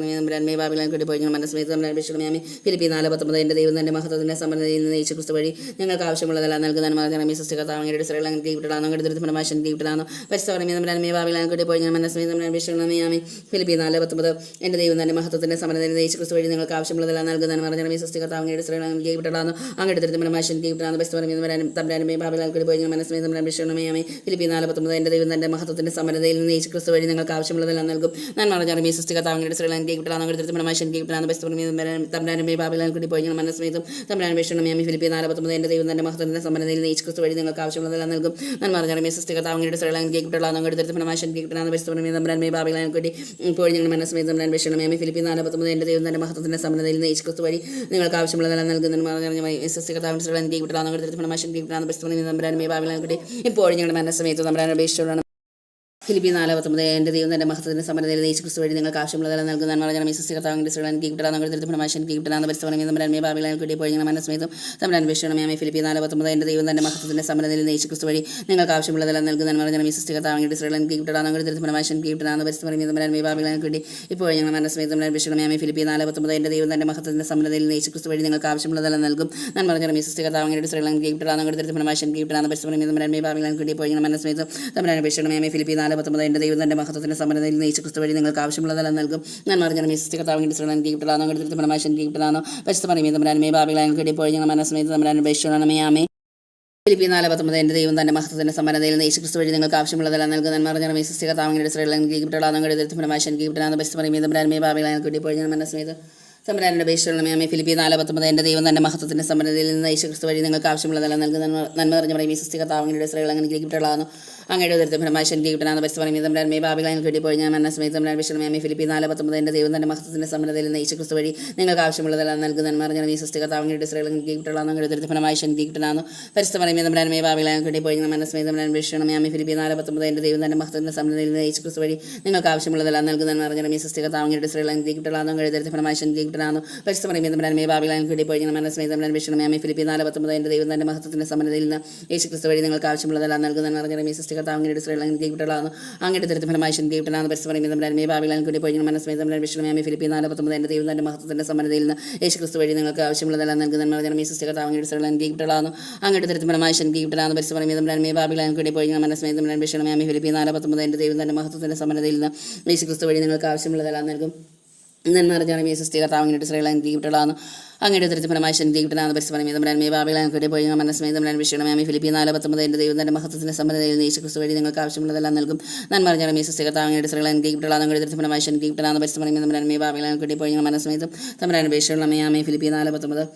മേ ബാബിലാൽ കിട്ടി പോയി ഞങ്ങൾ മനസ്സമേതം വിഷമയാമേ ഫിലിപ്പി 4:19 എൻ്റെ ദൈവം തൻ്റെ മഹത്വത്തിൻ്റെ സമ്പന്നതയിൽ നിന്ന് യേശുക്രിസ്തു വഴി നിങ്ങൾക്ക് ആവശ്യമുള്ളതെല്ലാം നൽകുന്നതെന്ന് പറഞ്ഞാൽ മീ സൃഷ്ടികർത്താവിന്റെ സ്ത്രീകൾ അങ്ങനെ കിട്ടണമെന്ന് എഴുതി ഫലമായി കിട്ടണമെന്ന് പരിസ്ഥിതി മേ ബാബിലാൽ കിട്ടി പോയി ഞങ്ങൾ മനസ്സമേതം വിഷമയാമേ ഫിലിപ്പി 4:19 എൻ്റെ ദൈവം തൻ്റെ മഹത്വത്തിൻ്റെ സമ്പന്നതയിൽ നിന്ന് യേശുക്രിസ്തു വഴി നിങ്ങൾക്ക് ആവശ്യമുള്ളതെല്ലാം നൽകുന്നതെന്ന് പറഞ്ഞാൽ മീ സൃഷ്ടികർത്താവിന്റെ സ്ത്രീകൾ അങ്ങനെ കിട്ടണമെന്ന് അങ്ങോട്ട് ഫലമായി കിട്ടണമെന്ന് പരിസ്ഥിതി തമ്പുരാനെ ബാബിലാൽ കിട്ടി പോയി മനസ്സമേ തമ്പുരാൻ വിഷയമേ ഫിലിപ്പി 4:19 എൻ്റെ ദൈവം തൻ്റെ മഹത്വത്തിൻ്റെ സമ്പന്നതയിൽ നിന്ന് യേശുക്രിസ്തു വഴി നിങ്ങൾക്ക് ആവശ്യമുള്ളതെല്ലാം നൽകും ഞാൻ പറഞ്ഞാൽ മീ സൃഷ്ടികർത്താവിന്റെ സ്ത്രീകൾ എനിക്ക് കിട്ടണമെന്ന് തമ്പുരാനെ ബാബിലാൽ കിട്ടി പോയി മനസ്സമേതും തമ്പുരാൻ വിഷയമേ ഫിലിപ്പി 4:19 എൻ്റെ ദൈവം തൻ്റെ മഹത്വത്തിൻ്റെ സമ്പന്നതയിൽ നിന്ന് യേശുക്രിസ്തു വഴി നിങ്ങൾക്ക് ആവശ്യമുള്ളതെല്ലാം നൽകും ഞാൻ പറഞ്ഞാൽ മീ സൃഷ്ടികർത്താവിന്റെ സ്ത്രീകൾ എനിക്ക് കിട്ടണമെന്ന് തമ്പുരാൻ ബാബിലാൽ കിട്ടി ഇപ്പോൾ ഞങ്ങൾ മനസ്സമേ തമ്പുരാൻ വിഷയമേ ഫിലിപ്പി 4:19 എൻ്റെ ദൈവം തൻ്റെ മഹത്വത്തിൻ്റെ സമ്പന്നതയിൽ നിന്ന് യേശുക്രിസ്തു വഴി നിങ്ങൾക്ക് ആവശ്യമുള്ളതെല്ലാം നൽകുന്നു പറഞ്ഞാൽ സൃഷ്ടികർത്താവിന്റെ സ്ത്രീകൾ എനിക്ക് കിട്ടണമെന്ന് ബാബിലാൽ കിട്ടി ഇപ്പോൾ ഞങ്ങളുടെ മനസ്സമയത്ത് തമ്പുരാനെ അപേക്ഷിച്ചോളാണ് ഫിലിപ്പി 4:19 എൻ്റെ ദൈവം തൻ്റെ മഹത്വത്തിൻ്റെ സമ്പന്നതയിൽ യേശുക്രിസ്തു വഴി നിങ്ങൾക്ക് ആവശ്യമുള്ളതെല്ലാം നൽകുന്നതെന്ന് പറഞ്ഞാൽ മീ സൃഷ്ടികർത്താവിന്റെ സ്ത്രീകൾ എനിക്ക് കിട്ടണമെന്ന് ഫലമായി കിട്ടണമെന്ന് പരിസ്ഥിതി തമ്പുരാനെ ബാബിലാൽ കിട്ടി പോയി ഞങ്ങളുടെ മനസ്സമയത്തും തമ്പുരാൻ വിഷയമേ ഫിലിപ്പി 4:19 എൻ്റെ ദൈവം തൻ്റെ മഹത്വത്തിൻ്റെ സമ്പന്നതയിൽ യേശുക്രിസ്തു വഴി നിങ്ങൾക്ക് ആവശ്യമുള്ളതെല്ലാം നൽകുന്നതെന്ന് പറഞ്ഞാൽ മീ സൃഷ്ടികർത്താവിന്റെ സ്ത്രീകൾ എനിക്ക് കിട്ടണമെന്ന് ഫലമായി കിട്ടണമെന്ന് പരിസ്ഥിതി തമ്പുരാനെ ബാബിലാൽ കിട്ടി ഇപ്പോൾ ഞങ്ങളുടെ മനസ്സമയത്തും തമ്പുരാൻ വിഷയമേ ഫിലിപ്പി 4:19 എൻ്റെ ദൈവം തൻ്റെ മഹത്വത്തിൻ്റെ സമ്പന്നതയിൽ യേശുക്രിസ്തു വഴി നിങ്ങൾക്ക് ആവശ്യമുള്ളതെല്ലാം നൽകും ഞാൻ പറഞ്ഞാൽ മീ സൃഷ്ടികർത്താവിന്റെ സ്ത്രീകൾ എനിക്ക് കിട്ടണമെന്ന് ഫലമായി കിട്ടണമെന്ന് പരിസ്ഥിതി തമ്പുരാനെ ബാബിലാൽ കിട്ടി ഇപ്പോൾ ഞങ്ങളുടെ മനസ്സമയത്തും തമ്പുരാൻ വിഷയമേ ഫിലിപ്പി 4:19 എൻ്റെ ദൈവം തൻ്റെ മഹത്വത്തിൻ്റെ സമ്പന്നതയിൽ നിന്ന് യേശുക്രിസ്തു വഴി നിങ്ങൾക്ക് ആവശ്യമുള്ളതെല്ലാം നൽകും ഞാൻ പറഞ്ഞാൽ മീ സൃഷ്ടികർത്താവിന്റെ സ്ത്രീകൾ എനിക്ക് കിട്ടണമെന്ന് ഫലമായി കിട്ടണമെന്ന് പരിസ്ഥിതി പറയുമ്പോൾ തമ്പുരാനെ ബാബിലാൽ കിട്ടി ഇപ്പോൾ ഞങ്ങളുടെ മനസ്സമയത്ത് തമ്പുരാൻ വിഷയമേ ആമേ ഫിലിപ്പി 4:19 എൻ്റെ ദൈവം തൻ്റെ മഹത്വത്തിൻ്റെ സമ്പന്നതയിൽ നിന്ന് യേശുക്രിസ്തു വഴി നിങ്ങൾക്ക് ആവശ്യമുള്ളതെല്ലാം നൽകും ഞാൻ പറഞ്ഞാൽ മീ സൃഷ്ടികർത്താവിന്റെ സ്ത്രീകൾ എനിക്ക് കിട്ടണമെന്ന് ഫലമായി കിട്ടണമെന്ന് പരിസ്ഥിതി പറയുമ്പോൾ തമ്പുരാനെ ബാബിലാൽ കിട്ടി ഇപ്പോൾ ഞങ്ങളുടെ മനസ്സമയത്ത് തമ്പുരാനുടെ അപേക്ഷയുള്ള ഫിലിപ്പി 4:19 എൻ്റെ ദൈവം തൻ്റെ മഹത്വത്തിൻ്റെ സമ്പന്നതയിൽ നിന്ന് യേശുക്രിസ്തു വഴി നിങ്ങൾക്ക് ആവശ്യമുള്ളതെല്ലാം നൽകുന്ന നന്മ പറഞ്ഞ പറയും ഈ സൃഷ്ടികർത്താവിന്റെ സ്ത്രീകൾ അങ്ങനെ കിട്ടണമെന്ന് അങ്ങയുടെ ഉദരത്തിൽ ഫലമായി കിട്ടണമെന്ന് പരിസ്ഥിതി പറയുമ്പോൾ തമ്പുരാൻ ബാബിലാൽ കിട്ടി പോയി ഞാൻ മനസ്സമയത്ത് തമ്പുരാൻ വിഷയമേ ഫിലിപ്പി 4:19 എൻ്റെ ദൈവം തൻ്റെ മഹത്വത്തിൻ്റെ സമ്പന്നതയിൽ നിന്ന് യേശുക്രിസ്തു വഴി നിങ്ങൾക്ക് ആവശ്യമുള്ളതെല്ലാം നൽകുന്ന നന്മ പറഞ്ഞ ഈ സൃഷ്ടികർത്താവിന്റെ സ്ത്രീകൾ എനിക്ക് കിട്ടണമെന്ന് അങ്ങയുടെ ഉദരത്തിൽ ഫലമായി കിട്ടണമെന്ന് പരിസ്ഥിതി പറയുമ്പോൾ തമ്പുരാൻ ബാബിലാൽ കിട്ടി പോയി ഞാൻ മനസ്സമയത്ത് തമ്പുരാൻ വിഷയമേ ഫിലിപ്പി 4:19 എൻ്റെ ദൈവം തൻ്റെ മഹത്വത്തിൻ്റെ സമ്പന്നതയിൽ നിന്ന് യേശുക്രിസ്തു വഴി നിങ്ങൾക്ക് ആവശ്യമുള്ളതെല്ലാം നൽകുന്ന നന്മ പറഞ്ഞ ഈ സൃഷ്ടികർത്താവിന്റെ സ്ത്രീകൾ എനിക്ക് കിട്ടണമെന്ന് അങ്ങയുടെ ഉദരത്തിൽ ഫലമായി കിട്ടണമെന്ന് പരിസ്ഥിതി പറയുമ്പോൾ തമ്പുരാൻ ബാബിലാൽ കിട്ടി പോയി ഞാൻ മനസ്സമയത്ത് തമ്പുരാൻ വിഷയമേ ഫിലിപ്പി 4:19 എൻ്റെ ദൈവം തൻ്റെ മഹത്വത്തിൻ്റെ സമ്പന്നതയിൽ നിന്ന് യേശുക്രിസ്തു വഴി നിങ്ങൾക്ക് ആവശ്യമുള്ളതെല്ലാം നൽകുന്ന നന്മ പറഞ്ഞ ഈ കർത്താവ് അങ്ങയുടെ ഇസ്രായേൽ അനുഗ്രഹിക്കപ്പെട്ടവളാകുന്നു അങ്ങയുടെ ദരിദ്ര ഫലമായി അനുഗ്രഹിക്കപ്പെട്ടവളാകുന്നു പരിശുദ്ധ പറയുമ്പോൾ തമ്പുരാനെ ബാബിലോണിൽ കൂടി പോയി മനസ്സമേതം വിഷമയാമി ഫിലിപ്പി 4:19 എൻ്റെ ദൈവം തൻ്റെ മഹത്വത്തിൻ്റെ സമ്മതയിൽ നിന്ന് യേശുക്രിസ്തു വഴി നിങ്ങൾക്ക് ആവശ്യമുള്ളതെല്ലാം നൽകുന്ന നന്മ ഈ കർത്താവ് അങ്ങയുടെ ഇസ്രായേൽ അനുഗ്രഹിക്കപ്പെട്ടവളാകുന്നു അങ്ങയുടെ ദരിദ്ര ഫലമായി അനുഗ്രഹിക്കപ്പെട്ടവളാകുന്നു പരിശുദ്ധ പറയുമ്പോൾ തമ്പുരാനെ ബാബിലോണിൽ കൂടി പോയി മനസ്സമേതം വിഷമയാമി ഫിലിപ്പി 4:19 എൻ്റെ ദൈവം തൻ്റെ മഹത്വത്തിൻ്റെ സമ്മതയിൽ നിന്ന് യേശുക്രിസ്തു വഴി നിങ്ങൾക്ക് ആവശ്യമുള്ളതെല്ലാം നൽകും നന്മ അറിഞ്ഞാണ് ഈ കർത്താവ് അങ്ങയുടെ ഇസ്രായേൽ അനുഗ്രഹിക്കപ്പെട്ടവളാകുന്നു അങ്ങയുടെ ദരിദ്രഫലമായി അനുഗ്രഹിക്കപ്പെട്ടവളാകുന്നു പരിശുദ്ധ പറയുമ്പോൾ തമ്പുരാനെ ബാബിലോണിൽ കൂടി പോയി മനസ്സമേതം വിഷമയാമി ഫിലിപ്പി 4:19 എൻ്റെ ദൈവം തൻ്റെ മഹത്വത്തിൻ്റെ സമ്മതയിൽ നിന്ന് യേശുക്രിസ്തു വഴി നിങ്ങൾക്ക് ആവശ്യമുള്ളതെല്ലാം നൽകും നന്മ അറിഞ്ഞാണ് ഈ കർത്താവ് അങ്ങയുടെ ഇസ്രായേൽ അനുഗ്രഹിക്കപ്പെട്ടവളാകുന്നു അങ്ങയുടെ ദരിദ്രഫലമായി അനുഗ്രഹിക്കപ്പെട്ടവളാകുന്നു പരിശുദ്ധ പറയുമ്പോൾ തമ്പുരാനെ ബാബിലോണിൽ കൂടി പോയി മനസ്സമേതം തമ്പുരാനെ വിഷമയാമി ഫിലിപ്പി 4:19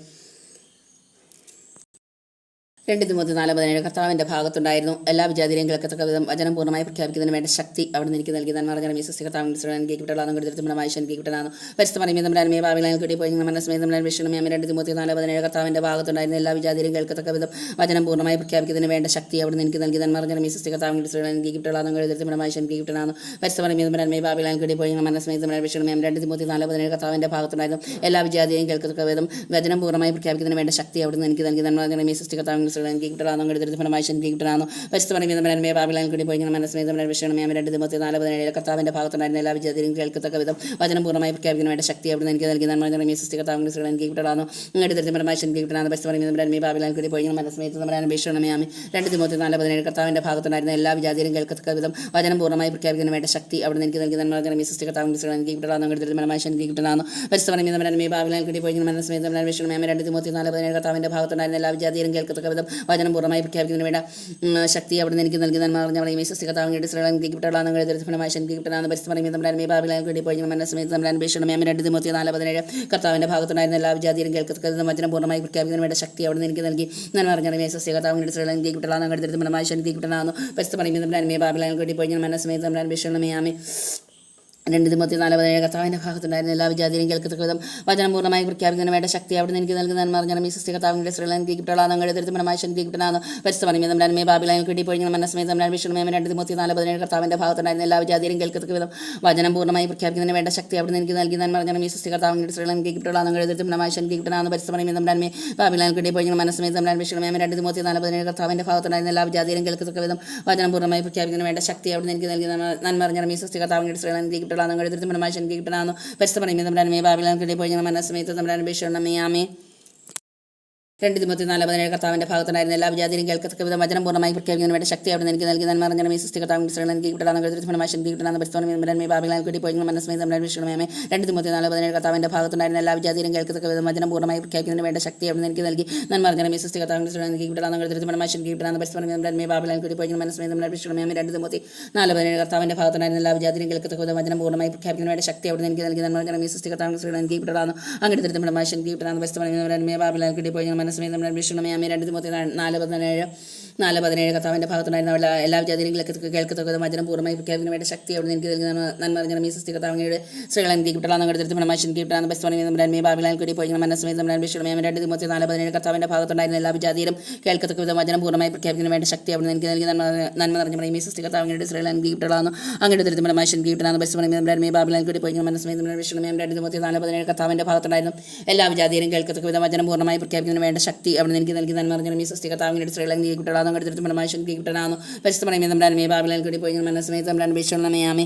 2 തിമോത്തി 4:17 കർത്താവിൻ്റെ ഭാഗത്തുണ്ടായിരുന്നു എല്ലാ വിജാതിരെയും കേൾക്കത്തക്ക വിധം വചനം പൂർണ്ണമായി പ്രഖ്യാപിക്കുന്നതിന് വേണ്ട ശക്തി അവിടെ എനിക്ക് നൽകി നന്മ പറഞ്ഞാൽ ഈ കർത്താവിൻ്റെ അനുഗ്രഹിക്കപ്പെട്ടവളാകുന്നു ദരിദ്രമായി അനുഗ്രഹിക്കപ്പെട്ടതാണ് പരിശുദ്ധ പറയുമ്പോൾ തമ്പുരാനെ ബാബിലോണിൽ കൂടി പോയി മനസ്സമേതം വിഷമയാമി 2 തിമോത്തി 4:17 കർത്താവിൻ്റെ ഭാഗത്തുണ്ടായിരുന്നു എല്ലാ വിജാതിരെയും കേൾക്കത്തക്ക വിധം വചനം പൂർണ്ണമായി പ്രഖ്യാപിക്കുന്നതിന് വേണ്ട ശക്തി അവിടെ എനിക്ക് നൽകി നന്മ പറഞ്ഞാൽ ഈ കർത്താവിൻ്റെ അനുഗ്രഹിക്കപ്പെട്ടവളാകുന്നു ദരിദ്രമായി അനുഗ്രഹിക്കപ്പെട്ടതാണ് പരിശുദ്ധ പറയുമ്പോൾ തമ്പുരാനെ ബാബിലോണിൽ കൂടി പോയി മനസ്സമേതം വിഷമയാമി 2 തിമോത്തി 4:17 കർത്താവിൻ്റെ ഭാഗത്തുണ്ടായിരുന്നു എല്ലാ വിജാതിരെയും കേൾക്കത്തക്ക വിധം വചനം പൂർണ്ണമായി പ്രഖ്യാപിക്കുന്നതിന് വേണ്ട ശക്തി അവിടെ എനിക്ക് നൽകി നന്മ പറഞ്ഞാൽ ഈ കർത്താവിൻ്റെ അനുഗ്രഹിക്കപ്പെട്ടവളാകുന്നു ദരിദ്രഫലമായി അനുഗ്രഹിക്കപ്പെട്ടവളാകുന്നു പരിശുദ്ധ പറയുമ്പോൾ ബാബിലോണിൽ കൂടി പോയി മനസ്സമേതം വിഷമയാമി 2 തിമോത്തി 4:17 കർത്താവിൻ്റെ ഭാഗത്തുണ്ടായിരുന്ന എല്ലാ വിജാതിരെയും കേൾക്കത്തക്ക വിധം വചനം പൂർണ്ണമായി പ്രഖ്യാപിക്കുന്ന വേണ്ട ശക്തി അവിടെ എനിക്ക് നൽകി നന്മ പറഞ്ഞാൽ ഈ കർത്താവിൻ്റെ അനുഗ്രഹിക്കപ്പെട്ടവളാകുന്നു അങ്ങയുടെ ദരിദ്രഫലമായി അനുഗ്രഹിക്കപ്പെട്ടവളാകുന്നു പരിശുദ്ധ പറയുമ്പോൾ ബാബിലോണിൽ കൂടി പോയി മനസ്സമേതം വിഷമയാമി 2 തിമോത്തി 4:17 കർത്താവിൻ്റെ ഭാഗത്തുണ്ടായിരുന്ന എല്ലാ വിജാതിരെയും കേൾക്കത്തക്ക വിധം വചനം പൂർണ്ണമായി പ്രഖ്യാപിക്കുന്ന വേണ്ട ശക്തി അവിടെ എനിക്ക് നൽകി നന്മ പറഞ്ഞാൽ ഈ കർത്താവിൻ്റെ അനുഗ്രഹിക്കപ്പെട്ടവളാകുന്നു അങ്ങയുടെ ദരിദ്രഫലമായി അനുഗ്രഹിക്കപ്പെട്ടവളാകുന്നു പരിശുദ്ധ പറയുമ്പോൾ ബാബിലോണിൽ കൂടി പോയി മനസ്സമേതം വിഷമയാമി 2 തിമോത്തി 4:17 കർത്താവിൻ്റെ ഭാഗത്തുണ്ടായിരുന്ന എല്ലാ വിജാതിരെയും കേൾക്കത്തക്ക വിധം വചനം പൂർണ്ണമായി പ്രഖ്യാപിക്കുന്നതിന് വേണ്ട ശക്തി അവിടെ എനിക്ക് നൽകി നന്മ പറഞ്ഞാൽ ഈ കർത്താവ് അങ്ങയുടെ ഇസ്രായേൽ അനുഗ്രഹിക്കപ്പെട്ടവളാകുന്നു അങ്ങയുടെ ദരിദ്രഫലമായി അനുഗ്രഹിക്കപ്പെട്ടവളാകുന്നു പരിശുദ്ധ പറയുമ്പോൾ ബാബിലോണിൽ കൂടി പോയി മനസ്സമേതം വിഷമയാമി 2 തിമോത്തി 4:17 കർത്താവിൻ്റെ ഭാഗത്തുണ്ടായിരുന്ന എല്ലാ വിജാതിരെയും കേൾക്കത്തക്ക വിധം വചനം പൂർണ്ണമായി പ്രഖ്യാപിക്കുന്നതിന് വേണ്ട ശക്തി അവിടെ എനിക്ക് നൽകി നന്മ പറഞ്ഞാൽ ഈ കർത്താവ് അങ്ങയുടെ ഇസ്രായേൽ അനുഗ്രഹിക്കപ്പെട്ടവളാകുന്നു അങ്ങയുടെ ദരിദ്രഫലമായി അനുഗ്രഹിക്കപ്പെട്ടവളാകുന്നു പരിശുദ്ധ പറയുമ്പോൾ ബാബിലോണിൽ കൂടി പോയി മനസ്സമേതം വിഷമയാമി 2 തിമോത്തി 4:17 കർത്താവിൻ്റെ ഭാഗത്തുണ്ടായിരുന്ന എല്ലാ വിജാതിരെയും കേൾക്കത്തക്ക വിധം വചനം പൂർണ്ണമായി പ്രഖ്യാപിക്കുന്നതിന് വേണ്ട ശക്തി അവിടെ എനിക്ക് നൽകുന്ന നന്മ പറഞ്ഞാൽ ഈ കർത്താവിൻ്റെ ഇസ്രായേൽ അനുഗ്രഹിക്കപ്പെട്ടവളാകുന്നു അങ്ങയുടെ ദരിദ്രഫലമായി അനുഗ്രഹിക്കപ്പെട്ടവളാകുന്നു പരിശുദ്ധ പറയുമ്പോൾ ബാബിലോണിൽ കൂടി പോയി മനസ്സമേതം വിഷമയാമി 2 തിമോത്തി 4:17 കർത്താവിൻ്റെ ഭാഗത്തുണ്ടായിരുന്ന എല്ലാ വിജാതിരെയും കേൾക്കത്തക്ക വിധം വചനം പൂർണ്ണമായി പ്രഖ്യാപിക്കുന്നതിന് വേണ്ട ശക്തി അവിടെ എനിക്ക് നൽകി നന്മ പറഞ്ഞാൽ ഈ കർത്താവിൻ്റെ ഇസ്രായേൽ അനുഗ്രഹിക്കപ്പെട്ടവളാകുന്നു അങ്ങയുടെ ദരിദ്രഫലമായി അനുഗ്രഹിക്കപ്പെട്ടവളാകുന്നു പരിശുദ്ധ പറയുമ്പോൾ ബാബിലോണിൽ കൂടി പോയി മനസ്സമേതം വിഷമയാമി 2 തിമോത്തി 4:17 കർത്താവിൻ്റെ ഭാഗത്തുണ്ടായിരുന്ന എല്ലാ വിജാതിരെയും കേൾക്കത്തക്ക വിധം വചനം പൂർണ്ണമായി പ്രഖ്യാപിക്കുന്നതിന് വേണ്ട ശക്തി അവിടെ എനിക്ക് നൽകി നന്മ പറഞ്ഞാൽ ഈ കർത്താവിൻ്റെ ഇസ്രായേൽ അനുഗ്രഹിക്കപ്പെട്ടവളാകുന്നു അങ്ങയുടെ ദരിദ്രഫലമായി അനുഗ്രഹിക്കപ്പെട്ടവളാകുന്നു പരിശുദ്ധ പറയുമ്പോൾ ബാബിലോണിൽ കൂടി പോയി മനസ്സമേതം വിഷമയാമി 2 തിമോത്തി 4:17 കർത്താവിൻ്റെ ഭാഗത്തുണ്ടായിരുന്ന എല്ലാ വിജാതിരെയും കേൾക്കത്തക്ക വിധം വചനം പൂർണ്ണമായി പ്രഖ്യാപിക്കുന്നതിന് വേണ്ട ശക്തി അവിടെ എനിക്ക് നൽകി നന്മ പറഞ്ഞാൽ ഈ കർത്താവിൻ്റെ ഇസ്രായേൽ അനുഗ്രഹിക്കപ്പെട്ടവളാകുന്നു ദരിദ്രഫലമായി അനുഗ്രഹിക്കപ്പെട്ടവളാകുന്നു പരിശുദ്ധ പറയുമ്പോൾ ബാബിലോണിൽ കൂടി പോയി മനസ്സമേതം വിഷമയാമി 2 തിമോത്തി 4:17 കർത്താവിൻ്റെ ഭാഗത്തുണ്ടായിരുന്ന എല്ലാ വിജാതിരെയും കേൾക്കത്തക്ക വിധം വചനം പൂർണ്ണമായി പ്രഖ്യാപിക്കുന്നതിന് വേണ്ട ശക്തി അവിടെ എനിക്ക് നൽകി നന്മ പറഞ്ഞാൽ ഈ കർത്താവിൻ്റെ ഇസ്രായേൽ അനുഗ്രഹിക്കപ്പെട്ടവളാകുന്നു ദരിദ്രഫലമായി അനുഗ്രഹിക്കപ്പെട്ടവളാകുന്നു പരിശുദ്ധ പറയുമ്പോൾ ബാബിലോണിൽ കൂടി പോയി മനസ്സമേതം വിഷമയാമി 2 തിമോത്തി 4:17 കർത്താവിൻ്റെ ഭാഗത്തുണ്ടായിരുന്ന എല്ലാ വിജാതിരെയും കേൾക്കത്തക്ക വിധം വചനം പൂർണ്ണമായി പ്രഖ്യാപിക്കുന്നതിന് വേണ്ട ശക്തി അവിടെ എനിക്ക് നൽകി നന്മ പറഞ്ഞാൽ ഈ കർത്താവിൻ്റെ ഇസ്രായേൽ അനുഗ്രഹിക്കപ്പെട്ടവളാകുന്നു അങ്ങയുടെ ദരിദ്രഫലമായി അനുഗ്രഹിക്കപ്പെട്ടവളാകുന്നു പരിശുദ്ധ പറയുമ്പോൾ ബാബിലോണിൽ കൂടി പോയി മനസ്സമേതം വിഷമയാമി 2 തിമോത്തി 4:17 കർത്താവിൻ്റെ ഭാഗത്തുണ്ടായിരുന്ന എല്ലാ വിജാതിരെയും കേൾക്കത്തക്ക വചനം പൂർണ്ണമായി പ്രഖ്യാപിക്കുന്നതിന് വേണ്ട ശക്തി അവിടെ എനിക്ക് നൽകി നന്മ പറഞ്ഞാൽ ഈ കർത്താവിൻ്റെ ഇസ്രായേൽ അനുഗ്രഹിക്കപ്പെട്ടവളാകുന്നു അങ്ങയുടെ ദരിദ്രഫലമായി അനുഗ്രഹിക്കപ്പെട്ടവളാകുന്നു പരിശുദ്ധ പറയുമ്പോൾ ബാബിലോണിൽ കൂടി പോയി മനസ്സമേതം വിഷമയാമി 2 തിമോത്തി 4:17 കർത്താവിൻ്റെ ഭാഗത്തുണ്ടായിരുന്ന എല്ലാ വിജാതിരും കേൾക്കത്തക്ക വിധം വചനം പൂർണ്ണമായി പ്രഖ്യാപിക്കുന്നതിന് വേണ്ട ശക്തി അവിടെ എനിക്ക് നൽകി നന്മ പറഞ്ഞു പറയും ഈ കർത്താവിൻ്റെ ഇസ്രായേൽ അനുഗ്രഹിക്കപ്പെട്ടവളാകുന്നു അങ്ങയുടെ ദരിദ്രഫലമായി അനുഗ്രഹിക്കപ്പെട്ടവളാകുന്നു പരിശുദ്ധ പറയുമ്പോൾ ബാബിലോണിൽ കൂടി പോയി മനസ്സമേതം വിഷമയാമി 2 തിമോത്തി 4:17 കർത്താവിൻ്റെ ഭാഗത്തുണ്ടായിരുന്നു എല്ലാ വിജാതിരും കേൾക്കത്തക്ക വിധം വചനം പൂർണ്ണമായി പ്രഖ്യാപിക്കുന്നതിന് വേണ്ട ശക്തി അവിടെ എനിക്ക് നൽകി നന്മ പറഞ്ഞു ഈ കർത്താവിൻ്റെ ഇസ്രായേൽ അനുഗ്രഹിക്കപ്പെട്ടവളാകുന്നു അങ്ങയുടെ ദരിദ്രഫലമായി അനുഗ്രഹിക്കപ്പെട്ടവളാകുന്നു പരിശുദ്ധ പറയുമ്പോൾ ബാബിലോണിൽ കൂടി പോയി മനസ്സമേതം വിഷമയാമി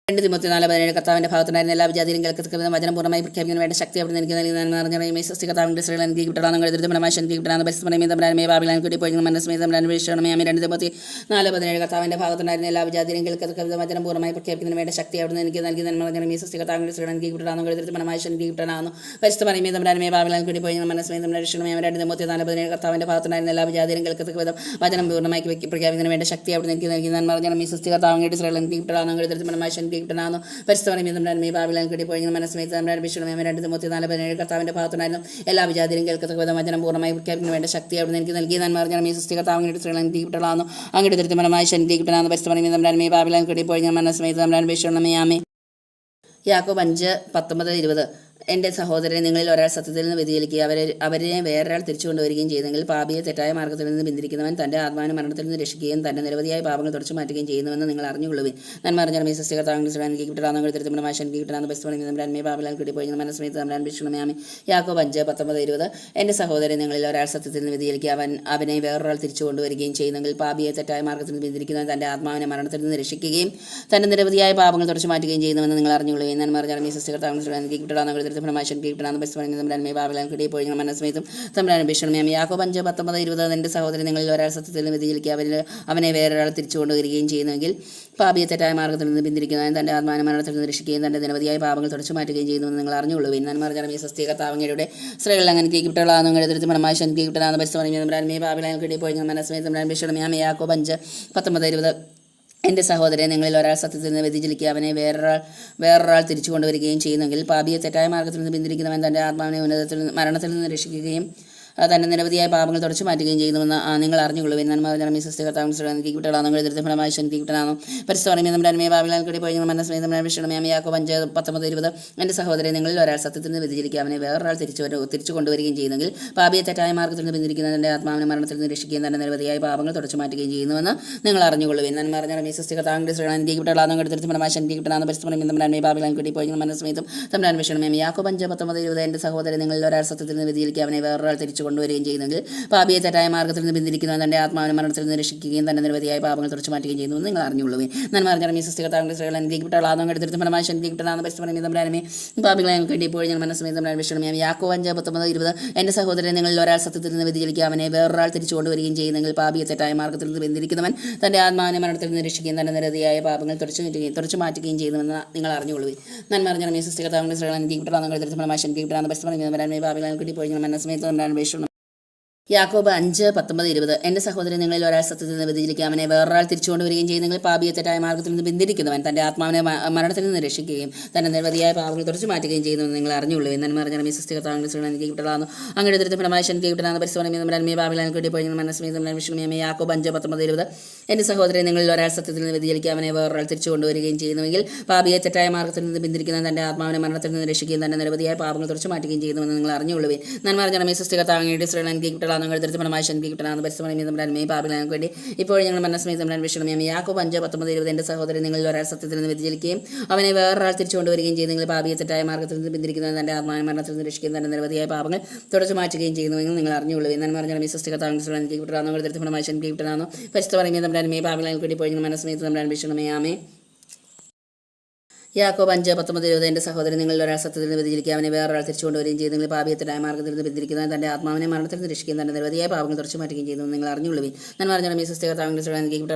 2 തിമോത്തി 4:17 കർത്താവിൻ്റെ ഭാഗത്തുണ്ടായിരുന്ന എല്ലാ വിജാതിരും കേൾക്കത്തക്ക വിധം വചനം പൂർണ്ണമായി പ്രഖ്യാപിക്കുന്നതിന് വേണ്ട ശക്തി അവിടെ എനിക്ക് നൽകി നന്മ പറഞ്ഞാൽ ഈ കർത്താവിൻ്റെ ഇസ്രായേൽ അനുഗ്രഹിക്കപ്പെട്ടവളാകുന്നു അങ്ങയുടെ ദരിദ്രഫലമായി അനുഗ്രഹിക്കപ്പെട്ടവളാകുന്നു പരിശുദ്ധ പറയുമ്പോൾ ബാബിലോണിൽ കൂടി പോയി മനസ്സമേതം വിഷമയാമി 2 തിമോത്തി 4:17 കർത്താവിൻ്റെ ഭാഗത്തുണ്ടായിരുന്ന എല്ലാ വിജാതിരും കേൾക്കത്തക്ക വിധം വചനം പൂർണ്ണമായി പ്രഖ്യാപിക്കുന്നതിന് വേണ്ട ശക്തി അവിടെ എനിക്ക് നൽകി നന്മ പറഞ്ഞാൽ ഈ കർത്താവിൻ്റെ ഇസ്രായേൽ അനുഗ്രഹിക്കപ്പെട്ടവളാകുന്നു അങ്ങയുടെ ദരിദ്രഫലമായി അനുഗ്രഹിക്കപ്പെട്ടവളാകുന്നു പരിശുദ്ധ പറയുമ്പോൾ ബാബിലോണിൽ കൂടി പോയി മനസ്സമേതം വിഷമയാമി 2 തിമോത്തി 4:17 കർത്താവിൻ്റെ ഭാഗത്തുണ്ടായിരുന്ന എല്ലാ വിജാതിരും കേൾക്കത്തക്ക വിധം വചനം പൂർണ്ണമായി പ്രഖ്യാപിക്കുന്നതിന് വേണ്ട ശക്തി അവിടെ എനിക്ക് നൽകി നന്മ പറഞ്ഞാൽ ഈ കർത്താവിൻ്റെ ഇസ്രായേൽ അനുഗ്രഹിക്കപ്പെട്ടവളാകുന്നു അങ്ങയുടെ ദരിദ്രഫലമായി അനുഗ്രഹിക്കപ്പെട്ടവളാകുന്നു പരിശുദ്ധ പറയുമ്പോൾ ബാബിലോണിൽ കൂടി പോയി മനസ്സമേതം വിഷമയാമി 2 തിമോത്തി 4:17 കർത്താവിൻ്റെ ഭാഗത്തുണ്ടായിരുന്നു എല്ലാ വിജാതിരും കേൾക്കത്തക്ക വിധം വചനം പൂർണ്ണമായി പ്രഖ്യാപിക്കുന്നതിന് വേണ്ട ശക്തി അവിടെ എനിക്ക് നൽകി നന്മ പറഞ്ഞാൽ ഈ കർത്താവിൻ്റെ ഇസ്രായേൽ അനുഗ്രഹിക്കപ്പെട്ടവളാകുന്നു അങ്ങയുടെ ദരിദ്രഫലമായി അനുഗ്രഹിക്കപ്പെട്ടവളാകുന്നു പരിശുദ്ധ പറയുമ്പോൾ ബാബിലോണിൽ കൂടി പോയി മനസ്സമേതം വിഷമയാമി യാക്കോബ് 5:19-20 എൻ്റെ സഹോദരനെ നിങ്ങളിൽ ഒരാൾ സത്യത്തിൽ നിന്ന് വ്യതിചലിക്കുക അവരെ വേറൊരാൾ തിരിച്ചു കൊണ്ടുവരികയും ചെയ്തെങ്കിൽ പാപിയെ തെറ്റായ മാർഗ്ഗത്തിൽ നിന്ന് ബന്ധിരിക്കുന്നവൻ തൻ്റെ ആത്മാവിനെ മരണത്തിൽ നിന്ന് രക്ഷിക്കുകയും തൻ്റെ നിരവധിയായ പാപങ്ങൾ തുടച്ചു മാറ്റുകയും ചെയ്യുന്നുവെന്ന് നിങ്ങൾ അറിഞ്ഞുകൊള്ളുവിൻ. നന്മ അറിഞ്ഞ എനിക്ക് കിട്ടാവുന്ന തിരുത്തമനമാശ എനിക്ക് കിട്ടാവുന്ന ബസ്തുവാണെങ്കിൽ നമ്മുടെ അന്മയെ പാപിലാൽ കിട്ടിപ്പോയി മനസ്സമയത്ത് നമ്മുടെ അൻപിഷണമയാമി യാക്കോബ് 5:19-20. എൻ്റെ സഹോദരൻ നിങ്ങളിൽ ഒരാൾ സത്യത്തിൽ നിന്ന് വ്യതിചലിക്കുക അവനെ വേറൊരാൾ തിരിച്ചു കൊണ്ടുവരികയും ചെയ്യുന്നെങ്കിൽ പാപിയെ തെറ്റായ മാർഗ്ഗത്തിൽ നിന്ന് ബന്ധിരിക്കുന്നവൻ തൻ്റെ ആത്മാവിനെ മരണത്തിൽ നിന്ന് രക്ഷിക്കുകയും തൻ്റെ നിരവധിയായ പാപങ്ങൾ തുടച്ചു മാറ്റുകയും ചെയ്യുന്നുവെന്ന് നിങ്ങൾ അറിഞ്ഞുകൊള്ളുവിൻ. നന്മ അറിഞ്ഞ എനിക്ക് കിട്ടാവുന്ന മനസ്സമയത്തും തമ്മിലാണ് ഭീഷണമയാമി യാക്കോബ് 5:19-20. എൻ്റെ സഹോദരൻ നിങ്ങളിൽ ഒരാൾ സത്യത്തിൽ നിന്ന് വ്യതിചലിക്കുക അവനെ വേറൊരാൾ തിരിച്ചു കൊണ്ടുവരികയും ചെയ്യുന്നെങ്കിൽ പാപിയെ തെറ്റായ മാർഗ്ഗത്തിൽ നിന്ന് പിന്തിരിക്കുന്നവൻ തൻ്റെ ആത്മാവിനെ മരണത്തിൽ നിന്ന് രക്ഷിക്കുകയും തൻ്റെ നിരവധിയായ പാപങ്ങൾ തുടച്ചു മാറ്റുകയും ചെയ്യുന്നുവെന്ന് നിങ്ങൾ അറിഞ്ഞുകൊള്ളുവിൻ. നന്മ അറിഞ്ഞ സ്വസ്തിക താവങ്ങയുടെ സ്ത്രീകൾ അങ്ങനെ കിട്ടുകളാണെന്നും എഴുതിരുത്തി മനമായി ശനിക്ക് കിട്ടാന്ന് പരിശ്രമിക്കുന്നവരാൻമേ പാപിലാൻ കിട്ടിപ്പോയി മനസ്സമയത്തും ഭീഷണമയാമി യാക്കോബ് 5:19-20. എൻ്റെ സഹോദരൻ നിങ്ങളിൽ ഒരാൾ സത്യത്തിൽ നിന്ന് വ്യതിചലിക്കുക അവനെ വേറൊരാൾ തിരിച്ചു കൊണ്ടുവരികയും ചെയ്യുന്നെങ്കിൽ പാപിയെ തെറ്റായ മാർഗ്ഗത്തിൽ നിന്ന് പിന്തിരിക്കുന്നവൻ തൻ്റെ ആത്മാവിനെ മരണത്തിൽ നിന്ന് രക്ഷിക്കുകയും തൻ്റെ നിരവധിയായ പാപങ്ങൾ തുടച്ചു മാറ്റുകയും ചെയ്യുന്നുവെന്ന് നിങ്ങൾ അറിഞ്ഞുകൊള്ളുവിൻ. നന്മ അറിഞ്ഞ സ്വസ്തികത്താണെങ്കിൽ ഫലമായി ശനിക്ക് കിട്ടണമെന്നും പരിസ്ഥിതി നമ്മുടെ അന്മയെ പാപിലാൽ കിട്ടിപ്പോയി മനസ്സമേതം വിഷണമയാമി യാക്കോബ് 5:19-20. എൻ്റെ സഹോദരൻ നിങ്ങളിൽ ഒരാൾ സത്യത്തിൽ നിന്ന് വ്യതിചലിക്കുക അവനെ വേറൊരാൾ തിരിച്ചു കൊണ്ടുവരികയും ചെയ്യുന്നെങ്കിൽ പാപിയെ തെറ്റായ മാർഗ്ഗത്തിൽ നിന്ന് പിന്തിരിക്കുന്ന തൻ്റെ ആത്മാവിനെ മരണത്തിൽ നിന്ന് രക്ഷിക്കുകയും തൻ്റെ നിരവധിയായ പാപങ്ങൾ തുടച്ചു മാറ്റുകയും ചെയ്യുന്നുവെന്ന് നിങ്ങൾ അറിഞ്ഞുകൊള്ളുവിൻ. നന്മ അറിഞ്ഞ യാക്കോബ് 5:19-20. എൻ്റെ സഹോദരൻ നിങ്ങളിൽ ഒരാൾ സത്യത്തിൽ നിന്ന് വ്യതിചലിക്കുക അവനെ വേറൊരാൾ തിരിച്ചു കൊണ്ടുവരികയും ചെയ്യുന്നെങ്കിൽ പാപിയെ തെറ്റായ മാർഗ്ഗത്തിൽ നിന്ന് പിന്തിരിക്കുന്നവൻ തൻ്റെ ആത്മാവിനെ മരണത്തിൽ നിന്ന് രക്ഷിക്കുകയും തൻ്റെ നിരവധിയായ പാപങ്ങൾ തുടച്ചു മാറ്റുകയും ചെയ്യുന്നു നിങ്ങൾ അറിഞ്ഞുകൊള്ളുവിൻ. നന്മ അറിഞ്ഞ സ്ത്രീകളെ പാപികളെ കിട്ടിയപ്പോൾ ഞാൻ മനസ്സമേതം വിഷണമയാമി യാക്കോബ് 5:19-20. എൻ്റെ സഹോദരൻ നിങ്ങളിൽ ഒരാൾ സത്യത്തിൽ നിന്ന് വ്യതിചലിക്കുക അവനെ വേറൊരാൾ തിരിച്ചു കൊണ്ടുവരികയും ചെയ്യുന്നെങ്കിൽ പാപിയെ തെറ്റായ മാർഗ്ഗത്തിൽ നിന്ന് പിന്തിരിക്കുന്നവൻ തൻ്റെ ആത്മാവിനെ മരണത്തിൽ നിന്ന് രക്ഷിക്കുകയും തൻ്റെ നിരവധിയായ പാപങ്ങൾ തുടച്ചു മാറ്റുകയും ചെയ്യുന്നുവെന്ന് നിങ്ങൾ അറിഞ്ഞുകൊള്ളുവിൻ. നന്മ അറിഞ്ഞ സ്ത്രീകളെ യാക്കോബ് 5:19-20. എൻ്റെ സഹോദരൻ നിങ്ങളിൽ ഒരാൾ സത്യത്തിൽ നിന്ന് വ്യതിചലിക്കുക അവനെ വേറൊരാൾ തിരിച്ചുകൊണ്ടുവരികയും ചെയ്യുന്നെങ്കിൽ പാപിയെ തെറ്റായ മാർഗ്ഗത്തിൽ നിന്ന് പിന്തിരിക്കുന്നവൻ തൻ്റെ ആത്മാവിനെ മരണത്തിൽ നിന്ന് രക്ഷിക്കുകയും തൻ്റെ നിരവധിയായ പാപങ്ങൾ തുടച്ചു മാറ്റുകയും ചെയ്യുന്നുവെന്ന് നിങ്ങൾ അറിഞ്ഞുകൊള്ളുവിൻ. നന്മ അറിഞ്ഞ എനിക്ക് കിട്ടലാന്നു അങ്ങനെ ഫലമായി ശനിക്ക് കിട്ടുന്ന പരിസ്ഥിതി പാപിലാൻ കിട്ടിപ്പോയി മനസ്സമേതം യാക്കോബ് 5:19-20. എൻ്റെ സഹോദരൻ നിങ്ങളിൽ ഒരാൾ സത്യത്തിൽ നിന്ന് വ്യതിചലിക്കുക അവനെ വേറൊരാൾ തിരിച്ചു കൊണ്ടുവരികയും ചെയ്യുന്നുവെങ്കിൽ പാപിയെ തെറ്റായ മാർഗ്ഗത്തിൽ നിന്ന് പിന്തിരിക്കുന്ന തൻ്റെ ആത്മാവിനെ മരണത്തിൽ നിന്ന് രക്ഷിക്കുകയും തൻ്റെ നിരവധിയായ പാപങ്ങൾ തുടച്ചു മാറ്റുകയും ചെയ്യുന്നുവെന്ന് നിങ്ങൾ അറിഞ്ഞുകൊള്ളുവിൻ. നന്മ വേണ്ടി ഇപ്പോൾ ഞങ്ങൾ മനസ്സമേതം വിഷണമയാമി യാക്കോബ് 5:19-20. എൻ്റെ സഹോദരൻ നിങ്ങളിൽ ഒരാൾ സത്യത്തിൽ നിന്ന് വ്യതിചലിക്കുകയും അവനെ വേറൊരാൾ തിരിച്ചു കൊണ്ടുവരികയും ചെയ്യുന്നെങ്കിൽ പാപിയെ തെറ്റായ മാർഗ്ഗത്തിൽ നിന്ന് പിന്തിരിക്കുന്നവൻ തൻ്റെ ആത്മാവിനെ മരണത്തിൽ നിന്ന് രക്ഷിക്കുകയും തൻ്റെ നിരവധിയായ പാപങ്ങൾ തുടച്ചു മാറ്റുകയും ചെയ്യുന്നുവെങ്കിൽ നിങ്ങൾ അറിഞ്ഞുകൊള്ളുവിൻ. നന്മ അറിഞ്ഞ മനസ്സമേതം യാക്കോബ് 5:19-20. എൻ്റെ സഹോദരൻ നിങ്ങളിൽ ഒരാൾ സത്യത്തിൽ നിന്ന് വ്യതിചലിക്കുക അവനെ വേറൊരാൾ തിരിച്ചു കൊണ്ടുവരികയും ചെയ്യുന്നെങ്കിൽ പാപിയെ തെറ്റായ മാർഗ്ഗത്തിൽ നിന്ന് പിന്തിരിക്കുന്നവൻ തൻ്റെ ആത്മാവിനെ മരണത്തിൽ നിന്ന് രക്ഷിക്കുകയും തൻ്റെ നിരവധിയായ പാപങ്ങൾ തുടച്ചു മാറ്റുകയും ചെയ്യുന്നു നിങ്ങൾ അറിഞ്ഞുകൊള്ളുവിൻ. ഞാൻ പറഞ്ഞ യാക്കോബ്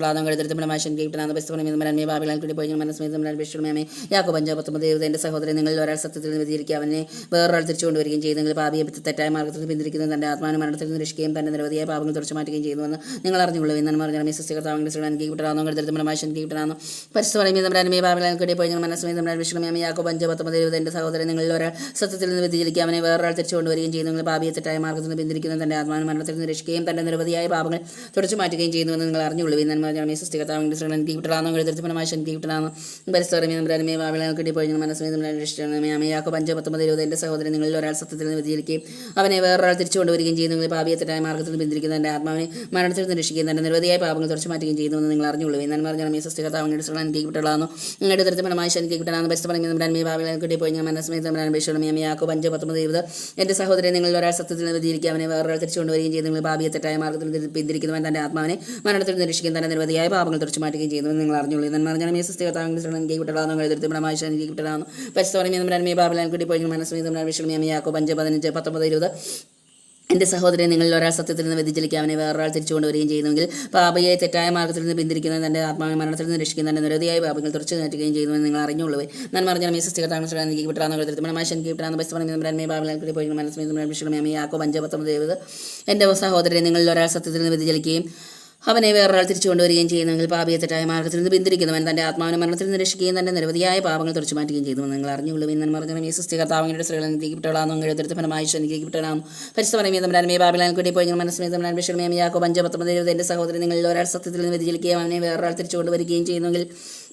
5:19-20. എൻ്റെ സഹോദരൻ നിങ്ങളിൽ ഒരാൾ സത്യത്തിൽ നിന്ന് വ്യതിചലിക്കുക അവനെ വേറൊരാൾ തിരിച്ചു കൊണ്ടുവരികയും ചെയ്യുന്നെങ്കിൽ പാപിയെ തെറ്റായ മാർഗ്ഗത്തിൽ നിന്ന് പിന്തിരിക്കുന്നവൻ തൻ്റെ ആത്മാവിനെ മരണത്തിൽ നിന്ന് രക്ഷിക്കുകയും തൻ്റെ നിരവധിയായ പാപങ്ങൾ തുടച്ചു മാറ്റുകയും ചെയ്യുന്നുവെന്ന് നിങ്ങൾ അറിഞ്ഞുകൊള്ളുവിൻ. ഞാൻ പറഞ്ഞ യാക്കോബ് 5:19-20. എൻ്റെ സഹോദരൻ നിങ്ങളിൽ ഒരാൾ സത്യത്തിൽ നിന്ന് വ്യതിചലിക്കുക അവനെ വേറൊരാൾ തിരിച്ചു കൊണ്ടുവരികയും ചെയ്യുന്നെങ്കിൽ പാപിയെ തെറ്റായ മാർഗ്ഗത്തിൽ നിന്ന് പിന്തിരിക്കുന്ന തൻ്റെ ആത്മാവിനെ മരണത്തിൽ നിന്ന് രക്ഷിക്കുകയും തൻ്റെ നിരവധിയായ പാപങ്ങൾ തുടച്ചു മാറ്റുകയും ചെയ്യുന്നുവെന്ന് നിങ്ങൾ അറിഞ്ഞുകൊള്ളുവിൻ. യാക്കോബ് 5:19-20. എൻ്റെ സഹോദരൻ നിങ്ങളിൽ ഒരാൾ സത്യത്തിൽ നിന്ന് വ്യതിചലിക്കുകയും അവനെ വേറൊരാൾ തിരിച്ചു കൊണ്ടുവരികയും ചെയ്യുന്നെങ്കിൽ പാപിയെ തെറ്റായ മാർഗ്ഗത്തിൽ നിന്ന് പിന്തിരിക്കുന്ന തൻ്റെ ആത്മാവിനെ മരണത്തിൽ നിന്ന് രക്ഷിക്കുകയും തൻ്റെ നിരവധിയായ പാപങ്ങൾ തുടച്ചു മാറ്റുകയും ചെയ്യുന്നുവെന്ന് നിങ്ങൾ അറിഞ്ഞുകൊള്ളുവിൻ. ഞാൻ പറഞ്ഞ യാക്കോബ് 5:19-20. എൻ്റെ സഹോദരൻ നിങ്ങളിൽ ഒരാൾ സത്യത്തിൽ നിന്ന് വ്യതിചലിക്കുക അവനെ വേറൊരാൾ തിരിച്ചു കൊണ്ടുവരികയും ചെയ്യുന്നെങ്കിൽ പാപിയെ തെറ്റായ മാർഗ്ഗത്തിൽ പിന്തിരിക്കുന്നവൻ തൻ്റെ ആത്മാവിനെ മരണത്തിൽ നിന്ന് രക്ഷിക്കുകയും തൻ്റെ നിരവധിയായ പാപങ്ങൾ തുടച്ചു മാറ്റുകയും ചെയ്യുന്നുവെന്ന് നിങ്ങൾ അറിഞ്ഞുകൊള്ളുവിൻ. ഞാൻ പറഞ്ഞ യാക്കോബ് 5:19-20. എൻ്റെ സഹോദരൻ നിങ്ങളിൽ ഒരാൾ സത്യത്തിൽ നിന്ന് വ്യതിചലിക്കുക അവനെ വേറൊരാൾ തിരിച്ചു കൊണ്ടുവരികയും ചെയ്യുന്നെങ്കിൽ പാപിയെ തെറ്റായ മാർഗ്ഗത്തിൽ നിന്ന് പിന്തിരിക്കുന്ന തൻ്റെ ആത്മാവിനെ മരണത്തിൽ നിന്ന് രക്ഷിക്കുന്ന തൻ്റെ നിരവധിയായ പാപങ്ങൾ തുടച്ചു മാറ്റുകയും ചെയ്യുന്നുവെന്ന് നിങ്ങൾ അറിഞ്ഞുകൊള്ളുവിൻ. ഞാൻ പറഞ്ഞ യാക്കോബ് 5:19-20. എൻ്റെ സഹോദരൻ നിങ്ങളിൽ ഒരാൾ സത്യത്തിൽ നിന്ന് വ്യതിചലിക്കുകയും അവനെ വേറൊരാൾ തിരിച്ചു കൊണ്ടുവരികയും ചെയ്യുന്നെങ്കിൽ പാപിയെ തെറ്റായ മാർഗ്ഗത്തിൽ നിന്ന് പിന്തിരിക്കുന്നവൻ തൻ്റെ ആത്മാവിനെ മരണത്തിൽ നിന്ന് രക്ഷിക്കുകയും തൻ്റെ നിരവധിയായ പാപങ്ങൾ തുടച്ചു മാറ്റുകയും ചെയ്യുമെന്ന് നിങ്ങൾ അറിഞ്ഞുകൊള്ളുവിൻ. എന്ന് പറഞ്ഞാൽ ഈ സൃഷ്ടികർത്താവിൻ്റെ സ്ത്രീകളെ നീക്കിപ്പെട്ടാണെന്നും എഴുതിരുത്ത് ഫലമായി നീക്കിപ്പെട്ടാണെന്നും പരിസ്ഥിതി പാപിലാൻ കൂടി പോയി മനസ്സമേതം വിഷമയം യാക്കോബ് 5:19-20. എൻ്റെ സഹോദരൻ നിങ്ങളിൽ ഒരാൾ സത്യത്തിൽ നിന്ന് വ്യതിചലിക്കുകയും അവനെ വേറൊരാൾ തിരിച്ചു കൊണ്ടുവരികയും ചെയ്യുന്നെങ്കിൽ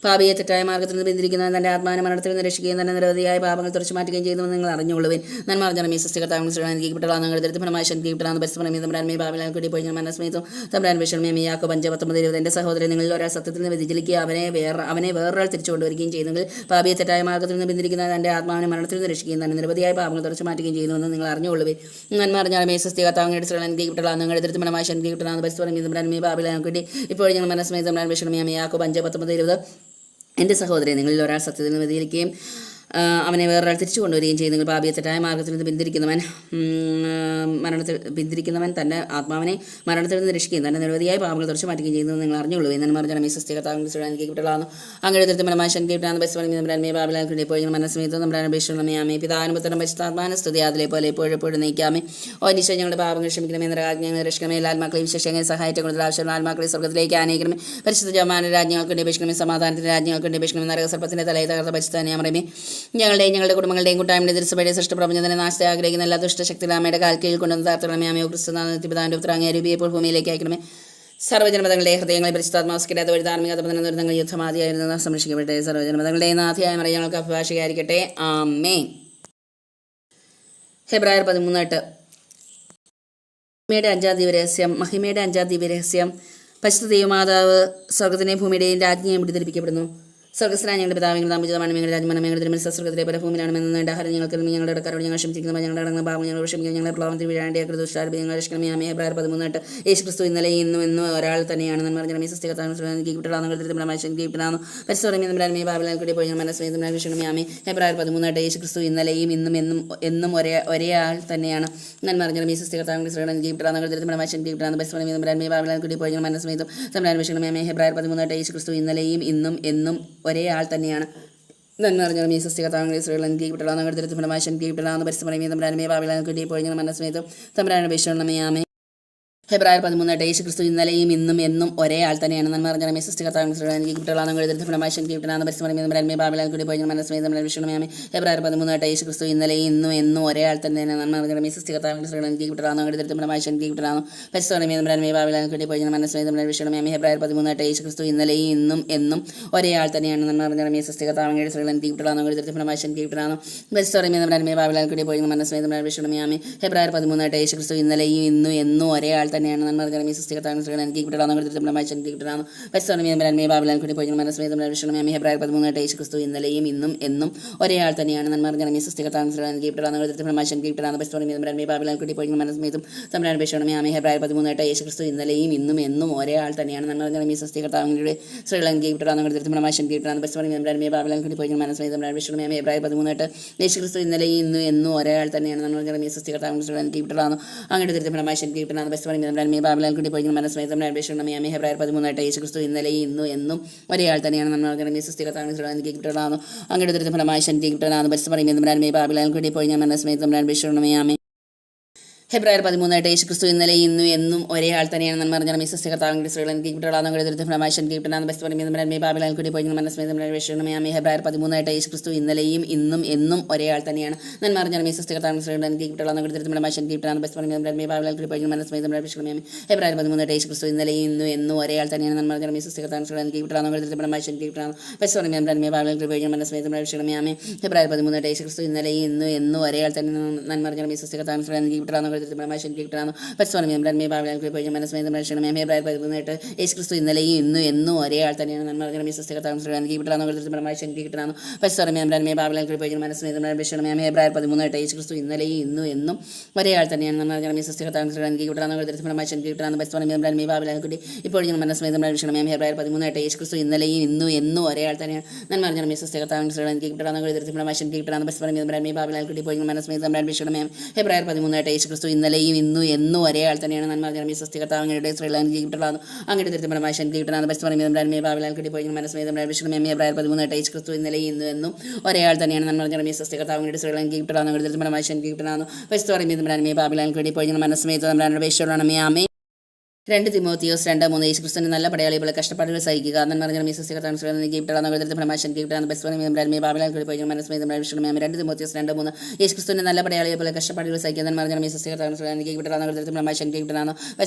പാപിയെ തെറ്റായ മാർഗ്ഗത്തിൽ നിന്ന് ബന്ധിരിക്കുന്നവൻ തൻ്റെ ആത്മാവിനെ മരണത്തിൽ നിന്ന് രക്ഷിക്കുകയും തന്നെ നിരവധിയായ പാപങ്ങൾ തുടച്ചു മാറ്റുകയും ചെയ്യുന്നുവെന്ന് നിങ്ങൾ അറിഞ്ഞുകൊള്ളുവിൻ. നന്മ അറിഞ്ഞാൽ ഈ സൃഷ്ടികർത്താവിനെ അനുഗ്രഹിക്കപ്പെട്ടതാണ്. നിങ്ങൾ ദരിദ്രഫലമായി ശങ്കിക്കപ്പെട്ടതാണ്. പരിശ്രമം തമ്മിലാൻമേ പാപിലാൽ കൂടി പോയി ഞാൻ മനസ്മേത്തും തമ്മിലാൻ വിഷമേ യാക്കോ 5:19 എൻ്റെ സഹോദരൻ നിങ്ങളിൽ ഒരാൾ സത്യത്തിൽ നിന്ന് വ്യതിചലിക്കുക അവനെ വേറൊരാൾ തിരിച്ചു കൊണ്ടുവരികയും ചെയ്യുന്നെങ്കിൽ പാപിയെ തെറ്റായ മാർഗ്ഗത്തിൽ നിന്ന് ബന്ധിരിക്കുന്ന തൻ്റെ ആത്മാവിനെ മരണത്തിൽ നിന്ന് രക്ഷിക്കുകയും തന്നെ നിരവധിയായ പാപങ്ങൾ തുടച്ചു മാറ്റുകയും ചെയ്യുന്നുവെന്ന് നിങ്ങൾ അറിഞ്ഞുകൊള്ളുവിൻ. നന്മ അറിഞ്ഞാൽ ഈ സൃഷ്ടികർത്താവിനെ അനുഗ്രഹിക്കപ്പെട്ടതാണ്. നിങ്ങൾ ദരിദ്രഫലമായി ശങ്കിക്കപ്പെട്ടതാണ്. പരിശ്രമം തമ്മിലാൻമേ പാപിലാൻ കൂടി ഇപ്പോൾ ഞങ്ങൾ മനസ്മേ തമ്മിലാൻ വിഷമേ യാക്കോ 5:19 എൻ്റെ സഹോദരൻ നിങ്ങളിൽ ഒരാൾ സത്യത്തിൽ നിന്ന് വ്യതിചലിക്കുകയും അവനെ വേറൊരാൾ തിരിച്ചു കൊണ്ടുവരികയും ചെയ്യുന്നെങ്കിൽ പാപിയെ തെറ്റായ മാർഗ്ഗത്തിൽ നിന്ന് പിന്തിരിക്കുന്നവൻ തൻ്റെ ആത്മാവിനെ മരണത്തിൽ നിന്ന് രക്ഷിക്കുകയും തന്നെ നിരവധിയായ പാപങ്ങൾ തുടച്ചു മാറ്റുകയും ചെയ്യുന്നത് നിങ്ങൾ അറിഞ്ഞുള്ളൂ. എന്ന് പറഞ്ഞാൽ ഈ സൃഷ്ടികർത്താവിനെ അനുഗ്രഹിക്കപ്പെട്ടതാണ്. അങ്ങനെ തൃപ്തിപരമായ ശങ്കിട്ടാണ് ബസ്മേ പാപിലാൽ പോയി മനസ്സമയത്ത് നമ്മുടെ അപേക്ഷണമേ ആമേ പിതാനുപുത്രനും പരിശുദ്ധാത്മാവിനെ സ്തുതി അതിലെ പോലെ എപ്പോഴും നയിക്കാമേ. ഓ നിശ്ചയം ഞങ്ങളുടെ പാപങ്ങൾ ക്ഷമിക്കണമേ എന്ന രാജ്ഞങ്ങൾ രക്ഷിക്കണമേ. എല്ലാ ആത്മാക്കളെ വിശേഷങ്ങൾ സഹായിച്ച കൂടുതൽ ആവശ്യമുള്ള ആത്മാക്കളെ സ്വർഗ്ഗത്തിലേക്ക് ആനയിക്കണമേ. പരിശുദ്ധ ജമാന രാജ്ഞങ്ങൾക്ക് അപേക്ഷിക്കണമേ. സമാധാനത്തിൻ്റെ രാജ്ഞങ്ങൾക്ക് അപേക്ഷിക്കണമേ. നരകസർപ്പത്തിൻ്റെ തലയെ തകർത്ത പരിശുദ്ധാനെ അമരമേ. ഞങ്ങളുടെ കുടുംബങ്ങളുടെയും കൂട്ടായ്മയുടെ തിരുസഭയുടെ സൃഷ്ടപ്രപഞ്ചത്തിനെ നാശത്തെ ആഗ്രഹിക്കുന്ന എല്ലാ ദുഷ്ടശക്തികളും അമ്മയുടെ കാൽ കീഴിൽ കൊണ്ടുവന്ന് താർത്തണമേ. അമ്മയോ ക്രിസ്തുനാഥിപിതാന്റെ ഉത്തരാങ്ങിയ രൂപിയെപ്പോൾ ഭൂമിയിലേക്ക് അയക്കണമേ. സർവ്വജനമതങ്ങളുടെ ഹൃദയങ്ങളിൽ പരിശുദ്ധാത്മാസ്കരാത്ത ഒരു ധാർമ്മിക ദുരന്തങ്ങൾ യുദ്ധമാതിയായിരുന്നു സംരക്ഷിക്കപ്പെട്ടെ. സർവ്വജനമതങ്ങളുടെ നാഥിയായ മറിയ ഞങ്ങൾക്ക് അഭിഭാഷകയായിരിക്കട്ടെ. ആമേൻ. ഹെബ്രായർ 13:8 മഹിമയുടെ 5-ാം ദിവ്യരഹസ്യം. പരിശുദ്ധ ദൈവമാതാവ് സ്വർഗ്ഗത്തിനെയും ഭൂമിയുടെയും രാജ്ഞിയെയും വിടുതലിപ്പിക്കപ്പെടുന്നു. സ്വർഗ്ഗസ്ഥനായ ഞങ്ങളുടെ പിതാവിങ്ങൾ താമസിച്ചതാണ് ഞങ്ങളുടെ രാജ്യമാണ് ഞങ്ങളുടെ തിരുമനസ്സ് സ്വർഗ്ഗത്തിലെ പല ഭൂമിയിലാണെന്ന് ആഹാരം ഞങ്ങൾക്ക് ഞങ്ങളുടെ ഇടക്കാരോട് ഞങ്ങൾ ക്ഷമിച്ചിരിക്കുന്നു. ഞങ്ങളുടെ അടങ്ങുന്ന പാപം ഞങ്ങൾ ക്ഷമിക്കും. ഞങ്ങളെ പ്രളവത്തിൽ വീഴാണ്ടിയാക്കരുത്. ദുഷ്ടാരൂപി ഞങ്ങൾ രക്ഷിക്കണമേ. ആമേൻ. ഹെബ്രായർ 13:8 യേശു ക്രിസ്തു ഇന്നലെ ഇന്നും ഒരാൾ തന്നെയാണ്. നന്മ പറഞ്ഞ ഈ സൃഷ്ടികർത്താവിനെ ശങ്കിക്കപ്പെടാനും പരിശോധന ബാബിലാൽ കൂടി പോയി മനസ്സേതും രക്ഷിക്കണമേ. ആമേൻ. ഹെബ്രായർ 13:8 യേശു ക്രിസ്തു ഇന്നലെയും എന്നും ഒരേ ആൾ തന്നെയാണ്. നന്മ പറഞ്ഞ ഈ സൃഷ്ടികർത്താവിനെ ശങ്കിക്കപ്പെടാനും പരിശോധന ബാബിലാൽ കൂടി പോയി മനസ്സേതും രക്ഷിക്കണമേ. ആമേൻ. ഹെബ്രായർ 13:8 യേശു ക്രിസ്തു ഇന്നലെയും എന്നും ഒരേ ആൾ തന്നെയാണ്. നന്മ പറഞ്ഞാൽ ഈ സൃഷ്ടികർത്താവിനെ അനുഗ്രഹിക്കപ്പെടാൻ ഫലമായി ശങ്കിക്കപ്പെടാൻ പരിശ്രമം തമ്മിലാൻമേ ബാബിലാൽ കൂടി പോയി മനസ്സേതും തമ്മിലാണ് അപേക്ഷണമേ. ആമേൻ. ഹെബ്രായർ 13:8 യേശു ക്രിസ്തു ഇന്നലെയും എന്നും ഒരേ ആൾ തന്നെയാണ്. നന്മ പറഞ്ഞാൽ ഈ സൃഷ്ടികർത്താവിനെ അനുഗ്രഹിക്കപ്പെടാൻ ഫലമായി ശങ്കിക്കപ്പെടാൻ പരിശ്രമം തമ്മിലാൻമേ ബാബിലാൽ കൂടി പോയി മനസ്സേ തമ്മിൽ അപേക്ഷണമേ. ആമേൻ. ഹെബ്രായർ 13:8 യേശു ക്രിസ്തു ഇന്നലെയും എന്നും ഒരേ ആൾ തന്നെയാണ്. നന്മ പറഞ്ഞാൽ ഈ സൃഷ്ടികർത്താവിനെ അനുഗ്രഹിക്കപ്പെടാൻ ഫലമായി ശങ്കിക്കപ്പെടാൻ പരിശ്രമം തമ്മിലാൻമേ ബാബിലാൽ കൂടി പോയി മനസ്സേ തമ്മിൽ അപേക്ഷണമേ. ആമേൻ. ഹെബ്രായർ 13:8 യേശു ക്രിസ്തു ഇന്നലെയും എന്നും ഒരേ ആൾ തന്നെയാണ്. നന്മ പറഞ്ഞാൽ ഈ സൃഷ്ടികർത്താവിനെ അനുഗ്രഹിക്കപ്പെടാൻ ഫലമായി ശങ്കിക്കപ്പെടാൻ പരിശ്രമം തമ്മിലാൻമേ ബാബിലാൽ കൂടി പോയി മനസ്സേ തമ്മിൽ അപേക്ഷണമേ. ആമേൻ. ഹെബ്രായർ 13:8 യേശു ക്രിസ്തു ഇന്നലെയും എന്നും ഒരേ ആൾ തന്നെയാണ്. നന്മ പറഞ്ഞാൽ ഈ സൃഷ്ടികർത്താവിനെ അനുഗ്രഹിക്കപ്പെടാൻ പരിശോധന ബാബിലാൽ കൂടി പോയി മനസ്സേ തമ്മിൽ അപേക്ഷണമേ. ആമേൻ. ഹെബ്രായർ 13:8 യേശു ക്രിസ്തു ഇന്നലെയും എന്നും ഒരേ ആൾ തന്നെയാണ്. നന്മ പറഞ്ഞാൽ ഈ സൃഷ്ടികർത്താവിനെ അനുഗ്രഹിക്കപ്പെടാൻ പരിശോധന ബാബിലാൽ കൂടി പോയി മനസ്സേ തമ്മിൽ അപേക്ഷണമേ. ആമേൻ. ഹെബ്രായർ 13:8 യേശു ക്രിസ്തു ഇന്നലെയും എന്നും ഒരേ ആൾ തന്നെയാണ്. നന്മ പറഞ്ഞാൽ ഈ സൃഷ്ടികർത്താവിനെ അനുഗ്രഹിക്കപ്പെടാൻ പരിശോധന ബാബിലാൽ കൂടി പോയി മനസ്സേ തമ്മിൽ അപേക്ഷണമേ. ആമേൻ. ഹെബ്രായർ 13:8 യേശു ക്രിസ്തു ഇന്നലെയും എന്നും ഒരേ ആൾ തന്നെയാണ്. നന്മ പറഞ്ഞാൽ ഈ സൃഷ്ടികർത്താവിനെ അനുഗ്രഹിക്കപ്പെടാൻ അങ്ങയുടെ തിരുത്തഫലമായി ശങ്കിക്കപ്പെടാൻ പരിശോധന ബാബിലാൽ കൂടി പോയി മനസ്സേ തമ്മിൽ അപേക്ഷണമേ. ആമേൻ. ഹെബ്രായർ 13:8 യേശു ക്രിസ്തു ഇന്നലെയും എന്നും ഒരേ ആൾ തന്നെയാണ്. നന്മ പറഞ്ഞാൽ ഈ സൃഷ്ടികർത്താവിനെ അനുഗ്രഹിക്കപ്പെടാൻ അങ്ങയുടെ തിരുത്തഫലമായി ശങ്കിക്കപ്പെടാൻ പരിശോധന ബാബിലാൽ കൂടി പോയി മനസ്സേ തമ്മിൽ അപേക്ഷണമേ. ആമേൻ. ഹെബ്രായർ 13:8 യേശു ക്രിസ്തു ഇന്നലെയും എന്നും ഒരേ ആൾ തന്നെയാണ്. നന്മ പറഞ്ഞാൽ ഈ സൃഷ്ടികർത്താവിനെ ഫലമായി ശങ്കിക്കപ്പെടാൻ ബാബിലാൽ കൂടി പോയി മനസ്സേ തമ്മിൽ അപേക്ഷണമേ. ആമേൻ. ഹെബ്രായർ 13:8 യേശു ക്രിസ്തു ഇന്നലെയും എന്നും ഒരേ ആൾ തന്നെയാണ്. നന്മ പറഞ്ഞാൽ ഈ സൃഷ്ടികർത്താവിനെ ഫലമായി ശങ്കിക്കപ്പെടാൻ ബാബിലാൽ കൂടി പോയി മനസ്സേ തമ്മിൽ അപേക്ഷണമേ. ആമേൻ. ഹെബ്രായർ 13:8 യേശു ക്രിസ്തു ഇന്നലെയും എന്നും ഒരേ ആൾ തന്നെയാണ്. നന്മ പറഞ്ഞാൽ ഈ സൃഷ്ടികർത്താവിനെ ഫലമായി ശങ്കിക്കപ്പെടാൻ ബാബിലാൽ കൂടി പോയി മനസ്സേ തമ്മിൽ അപേക്ഷണമേ. ആമേൻ. ഹെബ്രായർ 13:8 യേശു ക്രിസ്തു ഇന്നലെയും എന്നും ഒരേ ആൾ തന്നെയാണ്. നന്മ പറഞ്ഞാൽ ഈ സൃഷ്ടികർത്താവിനെ ബാബിലാൽ കൂടി പോയി മനസ്സേ തമ്മിൽ അപേക്ഷണമേ. ഹെബ്രായർ 13:8 യേശു ക്രിസ്തു ഇന്നലെയും എന്നും ഒരേ ആൾ തന്നെയാണ്. നന്മ പറഞ്ഞാൽ ഈ സൃഷ്ടികർത്താവിനെ ബാബിലാൽ കൂടി പോയി മനസ്സേ തമ്മിൽ അപേക്ഷണമേ. ഹെബ്രായർ 13:8 യേശു ക്രിസ്തു ഇന്നലെയും എന്നും ഒരേ ആൾ തന്നെയാണ്. നന്മ പറഞ്ഞാൽ ഈ സൃഷ്ടികർത്താവിനെ ബാബിലാൽ കൂടി ഇപ്പോൾ മനസ്സേ തമ്മിൽ അപേക്ഷണമേ. ഹെബ്രായർ 13:8 യേശു ക്രിസ്തു ഇന്നലെയും എന്നും ഒരേ ആൾ തന്നെയാണ്. നന്മ പറഞ്ഞാൽ ഈ സൃഷ്ടികർത്താവിനെ ബാബിലാൽ കൂടി പോയി മനസ്സേ തമ്മിൽ അപേക്ഷണമേ. ഹെബ്രായർ 13:8 യേശു ക്രിസ്തു ഇന്നലെയും എന്നും ഒരേ ആൾ തന്നെയാണ്. നന്മ പറഞ്ഞാൽ ഈ സൃഷ്ടികർത്താവിനെ അങ്ങയുടെ തിരുത്തഫലമായി ശങ്കിക്കപ്പെടാൻ ബാബിലാൽ കൂടി പോയി മനസ്സേ തമ്മിൽ അപേക്ഷണമേ. ഹെബ്രായർ 13:8 യേശു ക്രിസ്തു ഇന്നലെയും എന്നും ഒരേ ആൾ തന്നെയാണ്. നന്മ പറഞ്ഞാൽ ഈ സൃഷ്ടികർത്താവിനെ ശങ്കിക്കപ്പെടാൻ ബാബിലാൽ കൂടി പോയി മനസ്സേ തമ്മിൽ അപേക്ഷണമേ. ആമേൻ. 2 തിമോത്തിയോസ് 2:3 യേശുക്രിസ്തുവിന്റെ നല്ല പടയാളി പോലെ കഷ്ടപ്പാടുകൾ സഹിക്കുക എന്ന് പറഞ്ഞ മീസസ് പ്രമാശൻ ബാബിലാൻ കൂടി പോയി മനസ്സമേതം വിഷയം 2 തിമോത്തിയോസ് 2:3 യേശുക്രിസ്തുവിന്റെ നല്ല പടയാളിയെ പോലെ കഷ്ടപ്പാടുകൾ സഹിക്കുക എന്ന് പറഞ്ഞ മീസസ് പ്രമാശൻ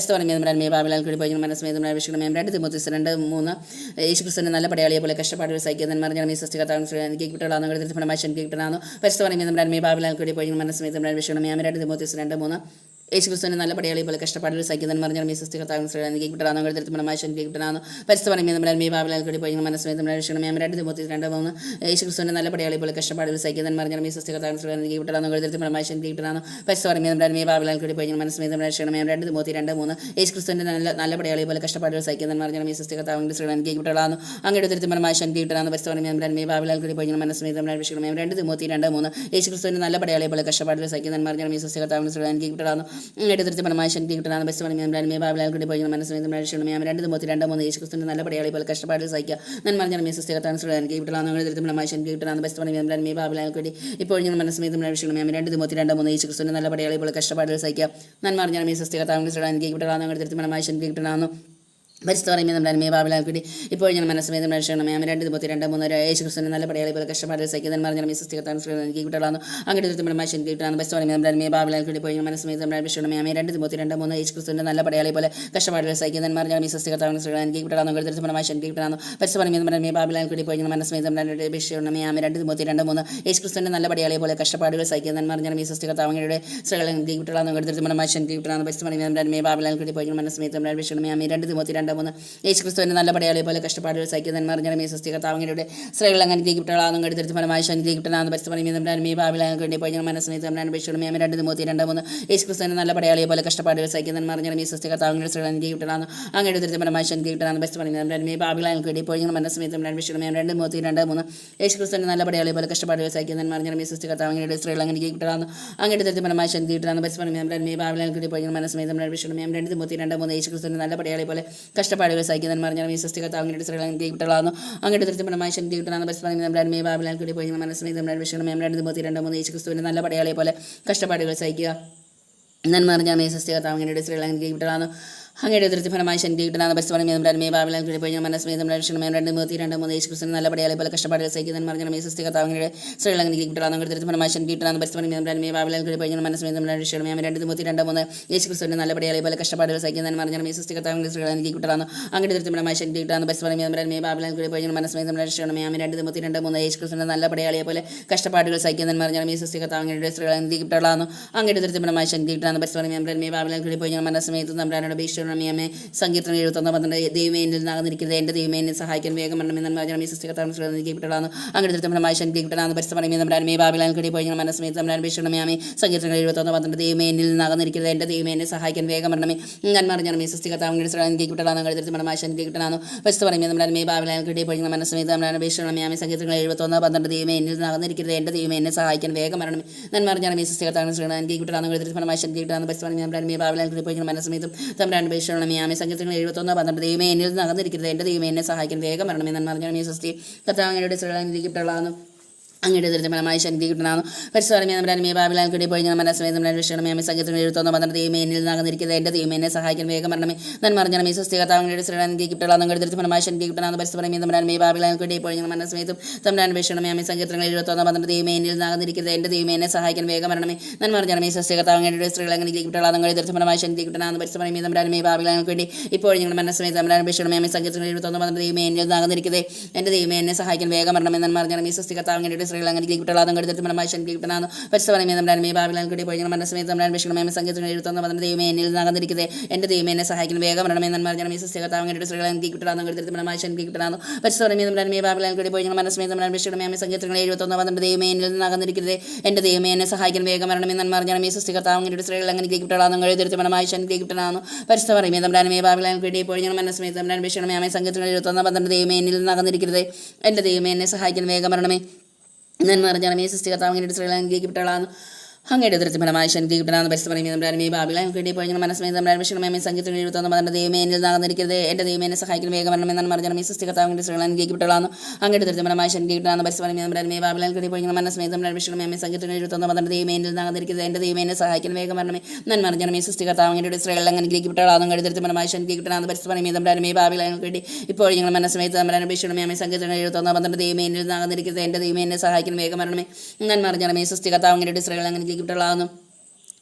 ബാബിലാൻ കൂടി പോയി മനസ്സമേതം വിഷയം 2 തിമോത്തിയോസ് 2:3 യേശുക്രിസ്തുവിന്റെ നല്ല പടയാളിയെ പോലെ കഷ്ടപ്പാടുകൾ സഹിക്കുക എന്ന് പറഞ്ഞ മീസസ് പ്രമാശൻ ബാബിലാൻ കൂടി പോയി മനസ്സമേതം വിഷയം 2 തിമോത്തിയോസ് 2:3 യേശുക്രിസ്തുവിന്റെ നല്ല പടയാളി പോലെ കഷ്ടപ്പാടുകൾ സഹിക്കുന്നതെന്ന് പറഞ്ഞാൽ മീസസ് കിട്ടാവുന്ന പരിസ്ഥിതി പോയി മനസ്സമേതം രക്ഷണം 2 തിമോത്തി 2:3 യേശുക്രിസ്തുവിന്റെ നല്ല പടയാളി പോലെ കഷ്ടപ്പാടുകൾ സഹിക്കുന്നതെന്ന് പറഞ്ഞാൽ മീസസ് കിട്ടാവുന്ന പരിസ്ഥിതി ബാബിലാൽ പോയി മനസ്സമേതം രക്ഷണം 2 തിമോത്തി 2:3 യേശുക്രിസ്തുവിന്റെ നല്ല പടയാളി പോലെ കഷ്ടപ്പാടുകൾ സഹിക്കുന്നതെന്ന് പറഞ്ഞാൽ മീസസ് കിട്ടാവുന്ന അങ്ങയുടെ തിരുത്തമരമാശൻ കിട്ടാവുന്ന പരിസ്ഥിതി ബാബിലാൽ പോയി മനസ്സമേതം രക്ഷണം 2 തിമോത്തി 2:3 യേശുക്രിസ്തുവിന്റെ നല്ല പടയാളി പോലെ കഷ്ടപ്പാടുകൾ സഹിക്കുന്നതെന്ന് പറഞ്ഞാൽ മീസസ് കിട്ടാവുന്ന അങ്ങയുടെ തൃപ്തിപരമായ ശക്തി കിട്ടുന്ന ബെസ്റ്റ് ബാബിലാൽ കൂടി പോയി മനസ്സമേതം 2 തിമോത്തി 2:3 യേശുക്രിസ്തുവിന്റെ നല്ല പടയാളി പോലെ കഷ്ടപ്പാടുകൾ സഹിക്കുക ഞാൻ പറഞ്ഞ മീസസ് എനിക്ക് കിട്ടുന്ന തൃപ്തിപരമായ ശക്തി കിട്ടുന്ന ബെസ്റ്റ് ബാബിലാൽ കൂടി ഇപ്പോൾ ഞാൻ മനസ്സമേതം 2 തിമോത്തി 2:3 യേശുക്രിസ്തുവിന്റെ നല്ല പടയാളി പോലെ കഷ്ടപ്പാടുകൾ സഹിക്കുക ഞാൻ പറഞ്ഞ മീസസ് എനിക്ക് കിട്ടുന്ന തൃപ്തിപരമായ ശക്തി കിട്ടുന്ന പരിസ്ഥിതി ബാബിലാൽ കൂടി ഇപ്പോൾ ഞാൻ മനസ്സമേതം 2 തിമോത്തി 2:3 യേശുക്രിസ്തുവിന്റെ നല്ല പടയാളി പോലെ കഷ്ടപ്പാടുകൾ സഹിക്കുന്നതെന്ന് പറഞ്ഞാൽ മീസസ് എനിക്ക് കിട്ടുന്നു അങ്ങയുടെ തൃപ്തിപരമായ ശക്തി കിട്ടുന്ന പരിസ്ഥിതി ബാബിലാൽ കൂടി പോയി മനസ്സമേതം 2 തിമോത്തി 2:3 യേശുക്രിസ്തുവിന്റെ നല്ല പടയാളി പോലെ കഷ്ടപ്പാടുകൾ സഹിക്കുന്നതെന്ന് പറഞ്ഞാൽ മീസസ് എനിക്ക് കിട്ടുന്നു അങ്ങയുടെ തൃപ്തിപരമായ ശക്തി കിട്ടുന്നു പരിസ്ഥിതി ബാബിലാൽ കൂടി പോയി മനസ്സമേതം 2 തിമോത്തി 2:3 യേശുക്രിസ്തുവിന്റെ നല്ല പടയാളി പോലെ കഷ്ടപ്പാടുകൾ സഹിക്കുന്നതെന്ന് പറഞ്ഞാൽ മീസസ് അങ്ങയുടെ എനിക്ക് കിട്ടുന്നു അങ്ങയുടെ തൃപ്തിപരമായ ശക്തി കിട്ടുന്നു പരിസ്ഥിതി ബാബിലാൽ കൂടി പോയി മനസ്സമേതം 2 തിമോത്തി 2:3 യേശുക്രിസ്തുവിന്റെ നല്ല പടയാളിയെ പോലെ കഷ്ടപ്പാടുകൾ സഹിക്കുന്നതെന്ന് പറഞ്ഞാൽ മീസസ് കർത്താവിന്റെ സ്ത്രീകൾ അങ്ങനെ കിട്ടുകളാണെന്നും കടുത്തിരുത്തി ഫലമായി ശനി കിട്ടണമെന്ന് പരിസ്ഥിതി ബാബിലാൻ വേണ്ടി പോയി മനസ്സമേതം 2 തിമോത്തി 2:3 യേശുക്രിസ്തുവിന്റെ നല്ല പടയാളിയെ പോലെ കഷ്ടപ്പാടുകൾ സഹിക്കുന്നതെന്ന് പറഞ്ഞാൽ മീസസ് കർത്താവിന്റെ സ്ത്രീകൾ എനിക്ക് കിട്ടണമെന്ന് അങ്ങനെ എടുത്തിരുത്തി ഫലമായി ശനി കിട്ടണമെന്ന് പരിസ്ഥിതി ബാബിലാൻ വേണ്ടി പോയി മനസ്സമേതം 2 തിമോത്തി 2:3 യേശുക്രിസ്തുവിന്റെ നല്ല പടയാളിയെ പോലെ കഷ്ടപ്പാടുകൾ സഹിക്കുന്നതെന്ന് പറഞ്ഞാൽ മീസസ് കർത്താവിന്റെ സ്ത്രീകൾ അങ്ങനെ കിട്ടണമെന്ന് അങ്ങനെ എടുത്തിരുത്തി ഫലമായി ശനി കിട്ടണമെന്ന് പരിസ്ഥിതി ബാബിലാൻ വേണ്ടി പോയി മനസ്സമേതം 2 തിമോത്തി 2:3 യേശുക്രിസ്തുവിന്റെ നല്ല പടയാളിയെ പോലെ കഷ്ടപ്പാടുകൾ സഹിക്കുന്നതെന്ന് പറഞ്ഞാൽ മീസസ് കർത്താവിന്റെ സ്ത്രീകൾ എനിക്ക് കിട്ടണമെന്ന് അങ്ങനെ തൃപ്തിപരമായ ശക്തി കിട്ടണമെന്ന് പരിസ്ഥിതി ബാബിലാൻ കൂടി പോയി മനസ്സമേതം 2 തിമോത്തി 2:3 യേശുക്രിസ്തുവിന്റെ നല്ല പടയാളിയെ പോലെ കഷ്ടപ്പാടുകൾ സഹിക്കുക ഞാൻ പറഞ്ഞാൽ മീസസ് കർത്താവിന്റെ സ്ത്രീകൾ എനിക്ക് കിട്ടണമെന്ന് അങ്ങയുടെ തൃപ്തിഫലമായി ശക്തി കിട്ടുന്ന പരിസ്ഥിതി ബാബിലാൻ കൂടി പോയി മനസ്സമേതം 2 തിമോത്തി 2:3 യേശുക്രിസ്തുവിന്റെ നല്ല പടയാളി പോലെ കഷ്ടപ്പാടുകൾ സഹിക്കുന്നതെന്ന് പറഞ്ഞാൽ മീസസ് കർത്താവിന്റെ സ്ത്രീകൾ എനിക്ക് കിട്ടണമെന്ന് അങ്ങയുടെ തൃപ്തിഫലമായി ശക്തി കിട്ടുന്ന പരിസ്ഥിതി ബാബിലാൻ കൂടി പോയി മനസ്സമേതം 2 തിമോത്തി 2:3 യേശുക്രിസ്തുവിന്റെ നല്ല പടയാളി പോലെ കഷ്ടപ്പാടുകൾ സഹിക്കുന്നതെന്ന് പറഞ്ഞാൽ മീസസ് കർത്താവിന്റെ സ്ത്രീകൾ എനിക്ക് കിട്ടണമെന്ന് അങ്ങയുടെ തൃപ്തിഫലമായി ശക്തി കിട്ടുന്ന പരിസ്ഥിതി ബാബിലാൻ കൂടി പോയി മനസ്സമേതം 2 തിമോത്തി 2:3 യേശുക്രിസ്തുവിന്റെ നല്ല പടയാളിയെ പോലെ കഷ്ടപ്പാടുകൾ സഹിക്കുന്നതെന്ന് പറഞ്ഞാൽ മീസസ് കർത്താവിന്റെ സ്ത്രീകൾ എനിക്ക് കിട്ടണമെന്ന് അങ്ങയുടെ തൃപ്തിഫലമായി ശക്തി കിട്ടുന്ന പരിസ്ഥിതി ബാബിലാൻ കൂടി പോയി മനസ്സമേതം തമ്പുരാനോട് ഭീഷണമേ സങ്കീർത്തനം 71 ദൈവമേ എന്നിൽ നിന്നാകുന്നിരിക്കുന്നത് എൻ്റെ ദൈവമേ എന്നെ സഹായിക്കാൻ വേഗം വരണമെന്ന് പറഞ്ഞാൽ മീസസ് കർത്താവിനെ കിട്ടണമെന്ന് അങ്ങനെ തൃപ്തിഫലമായി ശക്തി കിട്ടണമെന്ന് പരിസ്ഥിതി ബാബിലാൻ കൂടി പോയി മനസ്സമേതം തമ്പുരാൻ ഭീഷണമേ സങ്കീർത്തനം 71 ദൈവമേ എന്നിൽ നിന്നാകുന്നിരിക്കുന്നത് എൻ്റെ ദൈവമേ എന്നെ സഹായിക്കാൻ വേഗം വരണമേ ഞാൻ പറഞ്ഞാൽ മീസസ് കർത്താവിനെ എനിക്ക് കിട്ടണമെന്ന് അങ്ങനെ തൃപ്തിഫലമായി ശക്തി കിട്ടണമെന്ന് പരിസ്ഥിതി ബാബിലാൻ കൂടി പോയി മനസ്സമേതം തമ്പുരാൻ ഭീഷണമേ സങ്കീർത്തനം 71 ദൈവമേ എന്നിൽ നിന്നാകുന്നിരിക്കുന്നത് എൻ്റെ ദൈവമേ എന്നെ സഹായിക്കാൻ വേഗം വരണമേ ഞാൻ പറഞ്ഞാൽ മീസസ് കർത്താവിനെ എനിക്ക് കിട്ടണമെന്ന് തൃപ്തിഫലമായി ശക്തി കിട്ടണമെന്ന് പരിസ്ഥിതി ബാബിലാൻ കൂടി പോയി മനസ്സമേതം തമ്പുരാൻ ഭീഷണമേ സങ്കീർത്തനങ്ങൾ 71 ദൈവമേ എന്നിൽ നടന്നിരിക്കുന്നത് എൻ്റെ ദൈവമേ എന്നെ സഹായിക്കാൻ വേഗം വരണമെന്ന് പറഞ്ഞാൽ മീസസ് കർത്താവിന്റെ സ്ത്രീകളെ കിട്ടുള്ളതാണ് അങ്ങയുടെ ദൃഢമായ ശക്തി കിട്ടണമെന്ന് പരിസ്ഥിതി ബാബിലാൻ കൂടി പോയി മനസ്സമേതം വിഷയമേ സങ്കീർത്തനം 71 ദൈവമേ എന്നിൽ നടന്നിരിക്കുന്നത് എൻ്റെ ദൈവമേ എന്നെ സഹായിക്കാൻ വേഗം വരണമേ ഞാൻ പറഞ്ഞാൽ മീസസ് കർത്താവിന്റെ സ്ത്രീകളെ കിട്ടുള്ളതാണ് അങ്ങയുടെ ദൃഢമായ ശക്തി കിട്ടണമെന്ന് പരിസ്ഥിതി ബാബിലാൻ കൂടി പോയി മനസ്സമേതം തമ്പുരാൻ വിഷയമേ സങ്കീർത്തനങ്ങൾ 71 ദൈവമേ എന്നിൽ നടന്നിരിക്കുന്നത് എൻ്റെ ദൈവമേ എന്നെ സഹായിക്കാൻ വേഗം വരണമേ ഞാൻ പറഞ്ഞാൽ മീസസ് കർത്താവിന്റെ സ്ത്രീകളെ കിട്ടുള്ളതാണ് അങ്ങയുടെ ദൃഢമായ ശക്തി കിട്ടണമെന്ന് പരിസ്ഥിതി ബാബിലാൻ കൂടി ഇപ്പോൾ ഞങ്ങൾ മനസ്സമേതം തമ്പുരാൻ വിഷയമേ സങ്കീർത്തനങ്ങൾ 71 ദൈവമേ എന്നിൽ നടന്നിരിക്കുന്നത് എൻ്റെ ദൈവമേ എന്നെ സഹായിക്കാൻ വേഗം വരണമേ ഞാൻ പറഞ്ഞാൽ മീസസ് കർത്താവിന്റെ സ്ത്രീകൾ അങ്ങനെ കിട്ടുള്ളതും കടുത്തിരുത്തമായ ശക്തി കിട്ടണമെന്ന് പരിസ്ഥിതി ബാബിലാൻ കൂടി പോയി മനസ്സമേതം വിഷയമേ സങ്കീർത്തനം 71 ദൈവമേ എന്നിൽ നടന്നിരിക്കുന്നത് എൻ്റെ ദൈവമേ എന്നെ സഹായിക്കാൻ വേഗം വരണമേ എന്ന് പറഞ്ഞാൽ മീസസ് കർത്താവിന്റെ സ്ത്രീകൾ എനിക്ക് കിട്ടുള്ളതും കടുത്തിരുത്തമായ ശക്തി കിട്ടണമെന്ന് പരിസ്ഥിതി ബാബിലാൻ കൂടി പോയി മനസ്സമേതം വിഷയമേ സങ്കീർത്തനം 71 ദൈവമേ എന്നിൽ നടന്നിരിക്കുന്നത് എൻ്റെ ദൈവമേ എന്നെ സഹായിക്കാൻ വേഗം വരണമേ എന്ന് പറഞ്ഞാൽ മീസസ് കർത്താവിന്റെ സ്ത്രീകൾ അങ്ങനെ കിട്ടുള്ളതും കടുത്തിരുത്തമായ ശക്തി കിട്ടണമെന്ന് പരിസ്ഥിതി ബാബിലാൻ കൂടി പോയി മനസ്സമേതം വിഷയമേ സങ്കീർത്തനം 71 ദൈവമേ എന്നിൽ നടന്നിരിക്കുന്നത് എൻ്റെ ദൈവമേ എന്നെ സഹായിക്കാൻ വേഗം വരണമേ ഞാൻ പറഞ്ഞാൽ മീസസ് കർത്താവിന്റെ സ്ത്രീകളെ കിട്ടുള്ളതാണ് അങ്ങയുടെ ദൃത്യഫലമായി ശനിക്കിട്ടാണ് പരിസ്ഥിതി ബാബിളെ കിട്ടി പോയി മനസ്സമേത വിഷണമേ സംഗീതം എഴുതുന്ന പന്ത്രണ്ട് ദൈവമേ എന്നിൽ നാകുന്നിരിക്കരുത് എൻ്റെ ദൈവമേനെ സഹായിക്കുന്ന വേഗമരണമെന്നാണ് മറിഞ്ഞ സൃഷ്ടികർത്താവിൻ്റെ സ്ത്രീകൾ അനുഗ്രഹിക്കപ്പെട്ടാണ് അങ്ങയുടെ ദൃത്യഫലമായി ശനിക്കിട്ടാണ് പരിസ്ഥിതി ബാബിളെ കിട്ടി പോയി മനസ്സമേതം വിഷണമേ സംഗീതം എഴുതുന്ന പന്ത്രണ്ട് ദൈവമേ എന്നിൽ നാകുന്നിരിക്കരുത് എൻ്റെ ദൈവമേനെ സഹായിക്കുന്ന വേഗമരണമേ നന്മ മറിഞ്ഞ സൃഷ്ടികർത്താവിൻ്റെ സ്ത്രീകൾ അനുഗ്രഹിക്കപ്പെട്ടാണ് അങ്ങയുടെ ദൃത്യഫലമായി ശനിക്കിട്ടാണ് പരിസ്ഥിതി ബാബിളെ കിട്ടി ഇപ്പോൾ ഞങ്ങൾ മനസ്സമേത വിഷണമേ സംഗീതം എഴുതുന്ന പന്ത്രണ്ട് ദൈവമേ എന്നിൽ നാകുന്നിരിക്കരുത് എൻ്റെ ദൈവമേനെ സഹായിക്കുന്ന വേഗമരണമേ നന്മ മറിഞ്ഞ സൃഷ്ടികർത്താവിൻ്റെ സ്ത്രീകൾ അനുഗ്രഹിക്കപ്പെട്ടാണ്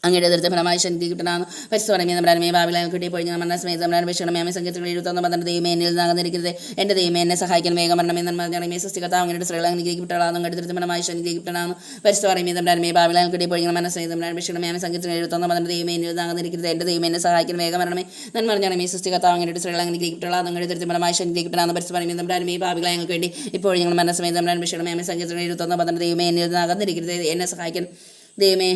അങ്ങയുടെ ദൃത്യഫലമായി ശനിക്കിട്ടാണ് പരിസ്ഥിതി ബാബിളെ കിട്ടി പോയി മനസ്സമേത വിഷണമേ സംഗീതങ്ങൾ എഴുതുന്ന പന്ത്രണ്ട് ദൈവമേ എന്നിൽ നാകുന്നിരിക്കരുത് എൻ്റെ ദൈവമേനെ സഹായിക്കാൻ വേഗമരണമേ നന്മ സൃഷ്ടികർത്താവ് അങ്ങയുടെ സ്ത്രീകൾ അനുഗ്രഹിക്കപ്പെട്ടാണ് അങ്ങയുടെ ദൃത്യഫലമായി ശനിക്കിട്ടാണ് പരിസ്ഥിതി ബാബിളെ കിട്ടി പോയി മനസ്സമേത വിഷണമേ സംഗീതങ്ങൾ എഴുതുന്ന പന്ത്രണ്ട് ദൈവമേ എന്നിൽ നാകുന്നിരിക്കരുത് എൻ്റെ ദൈവമേനെ സഹായിക്കാൻ വേഗമരണമേ നന്മ സൃഷ്ടികർത്താവ് അങ്ങയുടെ സ്ത്രീകൾ അനുഗ്രഹിക്കപ്പെട്ടാണ് അങ്ങയുടെ ദൃത്യഫലമായി ശനിക്കിട്ടാണ് പരിസ്ഥിതി ബാബിളെ വേണ്ടി ഇപ്പോൾ ഞങ്ങൾ മനസ്സമേത വിഷണമേ സംഗീതങ്ങൾ എഴുതുന്ന പന്ത്രണ്ട് ദൈവമേ എന്നിൽ നാകുന്നിരിക്കരുത് എന്നെ സഹായിക്കാൻ ദൈവമേ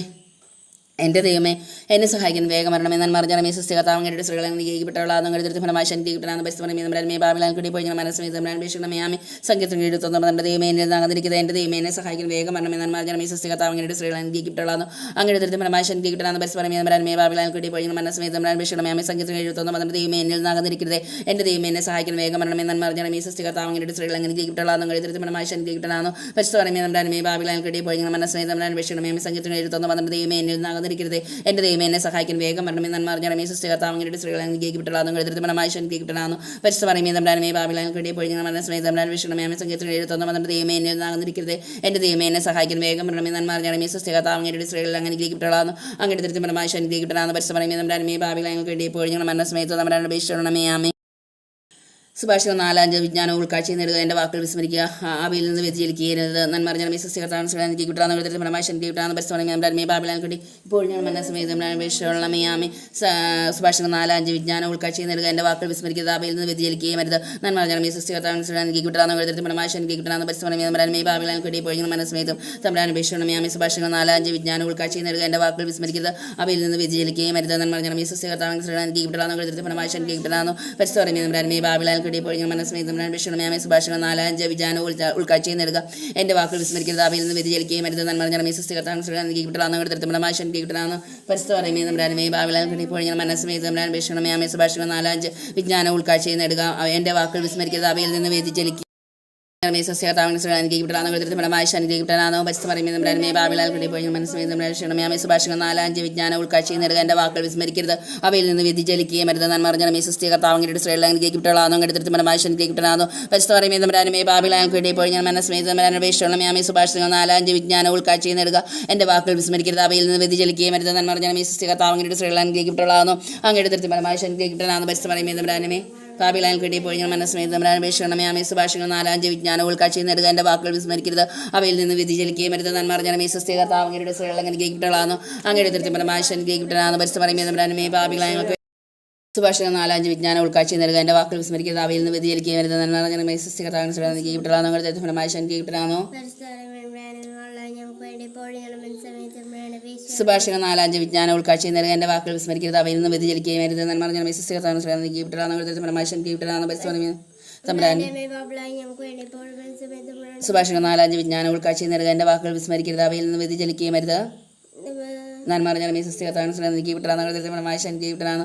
എൻ്റെ ദൈവമേ എന്നെ സഹായിക്കുന്ന വേഗമരണമേ ഞാൻ മറിഞ്ഞ സൃഷ്ടികർത്താവ് അങ്ങയുടെ സ്ത്രീകളെ നിയോഗിക്കപ്പെട്ടുള്ള അങ്ങയുടെ ദൃത്യഫലമായി ശനിക്കിട്ടാണ് പരിസ്ഥിതി ബാബിളെ കിട്ടി പോയി മനസ്സമേതം ഭീഷണമയാമി സംഗീതം എഴുതുന്ന പന്ത്രണ്ട് ദൈവമേ എന്നിൽ നാകുന്നിരിക്കുന്നത് എൻ്റെ ദൈവമേനെ സഹായിക്കുന്ന വേഗമരണമേ ഞാൻ മറിഞ്ഞ സൃഷ്ടികർത്താവ് അങ്ങയുടെ സ്ത്രീകളെ നിയോഗിക്കപ്പെട്ടുള്ള അങ്ങയുടെ ദൃത്യഫലമായി ശനിക്കിട്ടാണ് പരിസ്ഥിതി ബാബിളെ കിട്ടി പോയി മനസ്സമേതം ഭീഷണമയാമി സംഗീതം എഴുതുന്ന പന്ത്രണ്ട് ദൈവമേ എന്നിൽ നാകുന്നിരിക്കുന്നത് എൻ്റെ ദൈവമേനെ സഹായിക്കുന്ന വേഗമരണമേ ഞാൻ മറിഞ്ഞ സൃഷ്ടികർത്താവ് അങ്ങയുടെ സ്ത്രീകളെ നിയോഗിക്കപ്പെട്ടുള്ള അങ്ങയുടെ ദൃത്യഫലമായി ശനിക്കിട്ടാണ് പരിസ്ഥിതി ബാബിളെ കിട്ടി പോയി മനസ്സമേതം ഭീഷണമയാമി സംഗീതം എഴുതുന്ന പന്ത്രണ്ട് ദൈവമേ എന്നിൽ നാകുന്നിരിക്കരുത് എൻ്റെ ദൈവമേനെ സഹായിക്കാൻ വേഗം വരണമേ നന്മ സൃഷ്ടികർത്താവ് അങ്ങയുടെ സ്ത്രീകളെ അനുഗ്രഹിക്കപ്പെട്ടുള്ള ദൃത്യഫലമായി ശനിക്കിട്ടാണ് പരിസ്ഥിതി ബാബിളെ കിട്ടി പോയി മനസ്സമേതം വിഷണമേ സംഗീതം എഴുതുന്ന പന്ത്രണ്ട് ദൈവമേ എന്നിൽ നാകുന്നിരിക്കരുത് എൻ്റെ ദൈവമേനെ സഹായിക്കാൻ വേഗം വരണമേ നന്മ സൃഷ്ടികർത്താവ് അങ്ങയുടെ സ്ത്രീകളെ അനുഗ്രഹിക്കപ്പെട്ടുള്ള അങ്ങയുടെ ദൃത്യഫലമായി ശനിക്കിട്ടാണ് പരിസ്ഥിതി ബാബിളെ കിട്ടി പോയി മനസ്സമേതം വിഷണമേ ആമേ സുഭാഷിതം 4:5 വിജ്ഞാനം ഉൾക്കാഴ്ച നേടുക എൻ്റെ വാക്കുകൾ വിസ്മരിക്കുക അവയിൽ നിന്ന് വ്യതിചലിക്കരുത് നന്മറിഞ്ഞ സൃഷ്ടികർത്താവ് എനിക്ക് കിട്ടാന്ന് ഫലമായി ശനിക്ക് കിട്ടാന്ന് പരിസ്ഥിതി ബാബിളെ കിട്ടി ഇപ്പോൾ ഞാൻ മനസ്സമേതമേ സുഭാഷിതം 4:5 വിജ്ഞാനം ഉൾക്കാഴ്ച നേടുക എൻ്റെ വാക്കുകൾ വിസ്മരിക്കുക അവയിൽ നിന്ന് വ്യതിചലിക്കുകയും വരുത് നന്മറിഞ്ഞ സൃഷ്ടികർത്താവ് എനിക്ക് കിട്ടാന്ന് ഫലമായി ശനിക്ക് കിട്ടാന്ന് പരിസ്ഥിതി ബാബിളെ കിട്ടി ഇപ്പോൾ ഞാൻ മനസ്സമേതം തമ്മിലാണ് അപേക്ഷണമേ സുഭാഷിതം 4:5 വിജ്ഞാനം ഉൾക്കാഴ്ച നേടുക എൻ്റെ വാക്കുകൾ വിസ്മരിക്കുക അവയിൽ നിന്ന് വ്യതിചലിക്കുകയും വരുത് നന്മറിഞ്ഞ സൃഷ്ടികർത്താവ് എനിക്ക് കിട്ടാന്ന് ഫലമായി ശനിക്ക് കിട്ടാന്ന് പരിസ്ഥിതി ബാബിളെ കിട്ടി പോയി മനസ്സമേതം വിഷണമേ സുഭാഷിതം 4:5 വിജ്ഞാനം ഉൾക്കാഴ്ച നേടുക എൻ്റെ വാക്കുകൾ വിസ്മരിക്കരുത് അവയിൽ നിന്ന് വ്യതിചലിക്കുകയും വരുത് നന്മറിഞ്ഞ സൃഷ്ടികർത്താവ് എനിക്ക് കിട്ടാന്ന് ദൃത്യഫലമായി ശനിക്ക് കിട്ടാന്ന് പരിസ്ഥിതി ബാബിളെ കിട്ടി പോയി മനസ്സമേതം വിഷണമേ സുഭാഷിതം 4:5 വിജ്ഞാനം ഉൾക്കാഴ്ച നേടുക എൻ്റെ വാക്കുകൾ വിസ്മരിക്കരുത് അവയിൽ നിന്ന് വ്യതിചലിക്കുക സസ്യകർത്താവിന് എനിക്ക് കിട്ടാന്ന് ശനിക്കിട്ടാനോ പരിസ്ഥിതി ബാബിളെ കിട്ടി പോയി മനസ്സമേതം സുഭാഷിതം 4:5 വിജ്ഞാനം ഉൾക്കാഴ്ച നേടുക എൻ്റെ വാക്കുകൾ വിസ്മരിക്കരുത് അവയിൽ നിന്ന് വ്യതിചലിക്കുകയും വരുത് നന്മറിഞ്ഞ സൃഷ്ടികർത്താവിൻ്റെ സ്ത്രീകളെ എനിക്ക് കിട്ടാനോ എടുത്തിട്ട് ശനിക്ക് കിട്ടാനോ പരിസ്ഥിതി ബാബിളെ കിട്ടി പോയി മനസ്സമേതം സുഭാഷിതം 4:5 വിജ്ഞാനം ഉൾക്കാഴ്ച നേടുക എൻ്റെ വാക്കുകൾ വിസ്മരിക്കരുത് അവയിൽ നിന്ന് വ്യതിചലിക്കുകയും വരുത് നന്മറിഞ്ഞ സൃഷ്ടികർത്താവിൻ്റെ സ്ത്രീകളെ എനിക്ക് കിട്ടാനോ അങ്ങയുടെ തൃപ്തിപരമായി ശനിക്ക് കിട്ടാനോ പരിസ്ഥിതി ബാബിളെ കിട്ടി പോയി മനസ്സമേതം സുഭാഷിതം 4:5 വിജ്ഞാനം ഉൾക്കാഴ്ച നേടുക എൻ്റെ വാക്കുകൾ വിസ്മരിക്കരുത് അവയിൽ നിന്ന് വ്യതിചലിക്കുകയും വരുത് നന്മറിഞ്ഞ സൃഷ്ടികർത്താവ് അങ്ങയുടെ സ്ത്രീകളെ എനിക്ക് കിട്ടാനോ അങ്ങയുടെ തൃപ്തിപരമായി ശനിക്ക് കിട്ടാനോ പരിസ്ഥിതി ബാബിളെ സുഭാഷിതം 4:5 വിജ്ഞാനം ഉൾക്കാഴ്ച നേടുക എൻ്റെ വാക്കുകൾ വിസ്മരിക്കരുത് അവയിൽ നിന്ന് വ്യതിചലിക്കുകയും വരുത് നന്മറിഞ്ഞ സൃഷ്ടികർത്താവിന് എനിക്ക് കിട്ടാനോ അങ്ങയുടെ തൃപ്തിപരമായി ശനിക്ക് കിട്ടാനോ സുഭാഷിതം 4:5 വിജ്ഞാനം ഉൾക്കാഴ്ച നേടുക എൻ്റെ വാക്കുകൾ വിസ്മരിക്കരുത് അവയിൽ നിന്ന് വ്യതിചലിക്കുകയും വരുത് നന്മറിഞ്ഞ സൃഷ്ടികർത്താവിന് എനിക്ക് കിട്ടാനോ അങ്ങയുടെ തൃപ്തിപരമായി ശനിക്ക് കിട്ടാനോ പരിസ്ഥിതി സുഭാഷിതം 4:5 വിജ്ഞാനം ഉൾക്കാഴ്ച നേടുക എൻ്റെ വാക്കുകൾ വിസ്മരിക്കരുത് അവയിൽ നിന്ന് വ്യതിചലിക്കുകയും വരുത് നന്മറിഞ്ഞ സൃഷ്ടികർത്താവിന് എനിക്ക് കിട്ടാനോ തൃപ്തിപരമായി ശനിക്ക് കിട്ടാനോ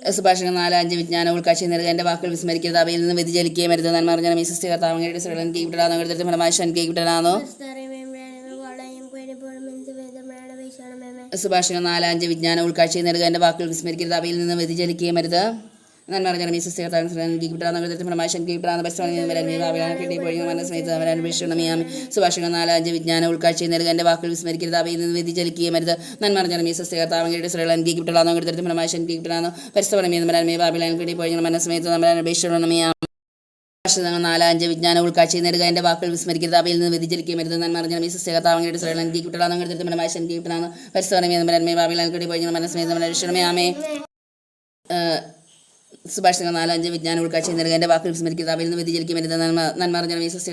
സുഭാഷിതം 4:5 വിജ്ഞാനം ഉൾക്കാഴ്ച നേടുക എൻ്റെ വാക്കുകൾ വിസ്മരിക്കരുത് അവയിൽ നിന്ന് വ്യതിചലിക്കുകയും വരുത് നന്മറിഞ്ഞ സൃഷ്ടികർത്താവ് അങ്ങയുടെ സ്ത്രീകളെ എനിക്ക് കിട്ടാനോ തൃപ്തിപരമായി ശനിക്ക് കിട്ടാനോ സുഭാഷിതം 4:5 വിജ്ഞാനം ഉൾക്കാഴ്ച നേടുക എൻ്റെ വാക്കുകൾ വിസ്മരിക്കരുത് അവയിൽ നിന്ന് വ്യതിചലിക്കുകയും വരുത് നന്മറിഞ്ഞ സൃഷ്ടികർത്താവിന് എനിക്ക് കിട്ടാനോ തൃപ്തിപരമായി ശനിക്ക് കിട്ടാനോ കിട്ടി പോയി മനസ്സമേതം സുഭാഷിതം 4:5 വിജ്ഞാനം ഉൾക്കാഴ്ച നേടുക എൻ്റെ വാക്കുകൾ വിസ്മരിക്കരുത് അവയിൽ നിന്ന് വ്യതിചലിക്കുകയും വരുത് നന്മറിഞ്ഞ സൃഷ്ടികർത്താവ് അങ്ങയുടെ സ്ത്രീകളെ എനിക്ക് കിട്ടാനോ തൃപ്തിപരമായി ശനിക്ക് കിട്ടാനോ പരിസ്ഥിതി ബാബിളെ കിട്ടി പോയി മനസ്സമേതം സുഭാഷിതം 4:5 വിജ്ഞാനം ഉൾക്കാഴ്ച നേടുക എൻ്റെ വാക്കുകൾ വിസ്മരിക്കരുത് അവയിൽ നിന്ന് വ്യതിചലിക്കുകയും വരുത് നന്മറിഞ്ഞ സൃഷ്ടികർത്താവ് അങ്ങയുടെ സ്ത്രീകളെ എനിക്ക് കിട്ടാനോ തൃപ്തിപരമായി ശനിക്ക് കിട്ടാനോ പരിസ്ഥിതി ബാബിളെ കിട്ടി പോയി മനസ്സമേതം സുഭാഷിതങ്ങൾ 4:5 വിജ്ഞാനം ഉൾക്കാഴ്ച നൽകുക എൻ്റെ വാക്കുകൾ വിസ്മരിക്കുക അവയിൽ നിന്ന് വ്യതിചലിക്കും വരുന്ന നന്മ അറിഞ്ഞ സ്വസ്തി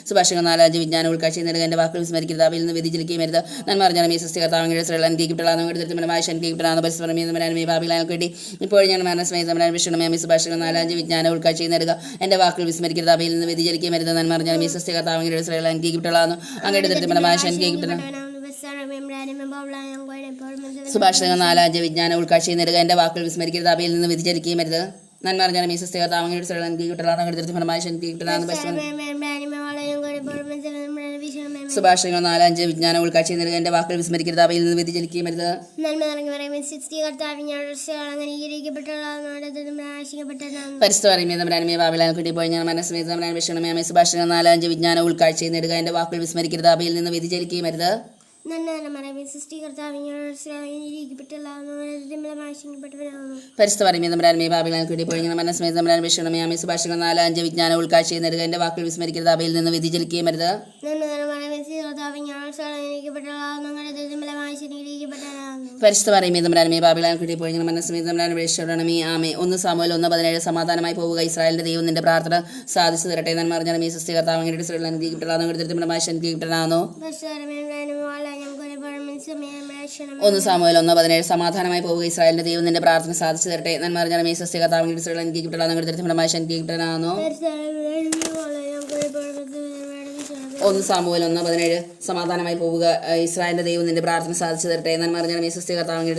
സുഭാഷിതങ്ങൾ 4:5 വിജ്ഞാനം ഉൾക്കാഴ്ച നൽകുക എൻ്റെ വാക്കുകൾ വിസ്മരിക്കുക അവയിൽ നിന്ന് വ്യതിചലിക്കും വരുന്ന നന്മ അറിഞ്ഞ സ്വസ്തി വേണ്ടി ഇപ്പോൾ ഞാൻ മരണസ്മേതമരാൻ വിഷ്ണുമേമി സുഭാഷിതങ്ങൾ 4:5 വിജ്ഞാനം ഉൾക്കാഴ്ച നൽകുക എൻ്റെ വാക്കുകൾ വിസ്മരിക്കുക അവയിൽ നിന്ന് വ്യതിചലിക്കും വരുന്ന നന്മ അറിഞ്ഞ സ്വസ്തി കർത്താവിൻ്റെ അംഗീകരിക്കപ്പെടാവുന്നു അങ്ങയുടെ ദരിദ്രമായ അംഗീകരിക്കപ്പെടാം സുഭാഷിതങ്ങൾ 4:5 വിജ്ഞാനം ഉൾക്കാഴ്ച നേടുക എൻ്റെ വാക്കുകൾ വിസ്മരിക്കരുത് അവയിൽ നിന്ന് വ്യതിചലിക്കുകയും വരുത് നന്മ അറിഞ്ഞാൽ ഈ സ്വസ്ഥ സുഭാഷിതങ്ങൾ 4:5 വിജ്ഞാനം ഉൾക്കാഴ്ച നേടുക എൻ്റെ വാക്കുകൾ വിസ്മരിക്കരുത് അവയിൽ നിന്ന് വ്യതിചലിക്കുകയും വരുത് പരിസ്ഥിതി ബാബിലാൻകുട്ടി പോയി ഞാൻ മനസ്സമേതമരാൻ വിഷണമേ സുഭാഷിതങ്ങൾ 4:5 വിജ്ഞാനം ഉൾക്കാഴ്ച നേടുക എൻ്റെ വാക്കുകൾ വിസ്മരിക്കരുത് അവയിൽ നിന്ന് വ്യതിചലിക്കുകയും വരുത് പരിസ്ഥിതി ബാബിലാൻകുട്ടി പോയി ഞാൻ മനസ്സമേതമരാൻ വിഷണമേ സുഭാഷിതങ്ങൾ 4:5 വിജ്ഞാനം ഉൾക്കാഴ്ച നേടുക എൻ്റെ വാക്കുകൾ വിസ്മരിക്കരുത് അവയിൽ നിന്ന് വ്യതിചലിക്കുകയും വരുത് പരിസ്ഥിതി ബാബിലാൻകുട്ടി പോയി ഞാൻ മനസ്സമേതമരാൻ വിഷണമേ ആമേ 1 സാമുവേൽ 1:17 സമാധാനമായി പോവുക ഇസ്രായേലിന്റെ ദൈവം നിന്റെ പ്രാർത്ഥന സാധിച്ചു തരട്ടെ നന്മ അറിഞ്ഞ ഈ സൃഷ്ടി കർത്താവിനാണോ 1 സാമുവേൽ 1:17 സമാധാനമായി പോവുക ഇസ്രായേലിന്റെ ദൈവം നിന്റെ പ്രാർത്ഥന സാധിച്ചു തരട്ടെ നന്മ അറിഞ്ഞ ഈ സൃഷ്ടി കർത്താവിനാണോ 1 സാമുവേൽ 1:17 സമാധാനമായി പോവുക ഇസ്രായേലിന്റെ ദൈവം നിന്റെ പ്രാർത്ഥന സാധിച്ചു തരട്ടെ നന്മ അറിഞ്ഞ ഈ സൃഷ്ടി കർത്താവിനാണോ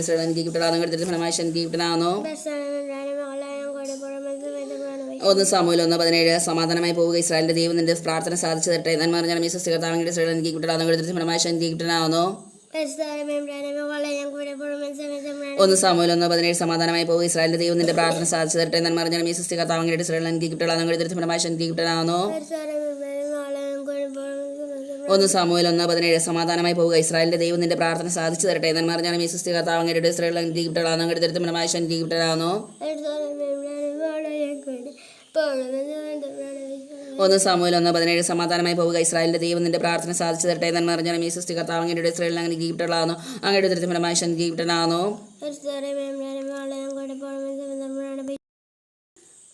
1 സാമുവേൽ 1:17 സമാധാനമായി പോവുക ഇസ്രായേലിന്റെ ദൈവം നിന്റെ പ്രാർത്ഥന സാധിച്ചു തരട്ടെ നന്മ അറിഞ്ഞ ഈ സൃഷ്ടി കർത്താവിനാണോ 1 സാമുവേൽ 1:17 സമാധാനമായി പോവുക ഇസ്രായേലിന്റെ ദൈവം നിന്റെ പ്രാർത്ഥന സാധിച്ചു തരട്ടെ നന്മ അറിഞ്ഞ ഈ സൃഷ്ടി കർത്താവിനാണോ 1 സാമുവേൽ 1:17 സമാധാനമായി പോവുക ഇസ്രായേലിന്റെ ദൈവം നിന്റെ പ്രാർത്ഥന സാധിച്ചു തരട്ടെ നന്മ അറിഞ്ഞ ഈ സൃഷ്ടി കർത്താവിനാണോ 1 സാമുവേൽ 1:17 സമാധാനമായി പോവുക ഇസ്രായേലിന്റെ ദൈവം നിന്റെ പ്രാർത്ഥന സാധിച്ചു തരട്ടെ നന്മ അറിഞ്ഞ ഈ സൃഷ്ടി കർത്താവിനാണോ ഇസ്രായേൽ അങ്ങനെ ഗീപ്റ്റളാണോ അങ്ങയുടെ ദരിദ്രമായ ഗീപ്റ്റനാണോ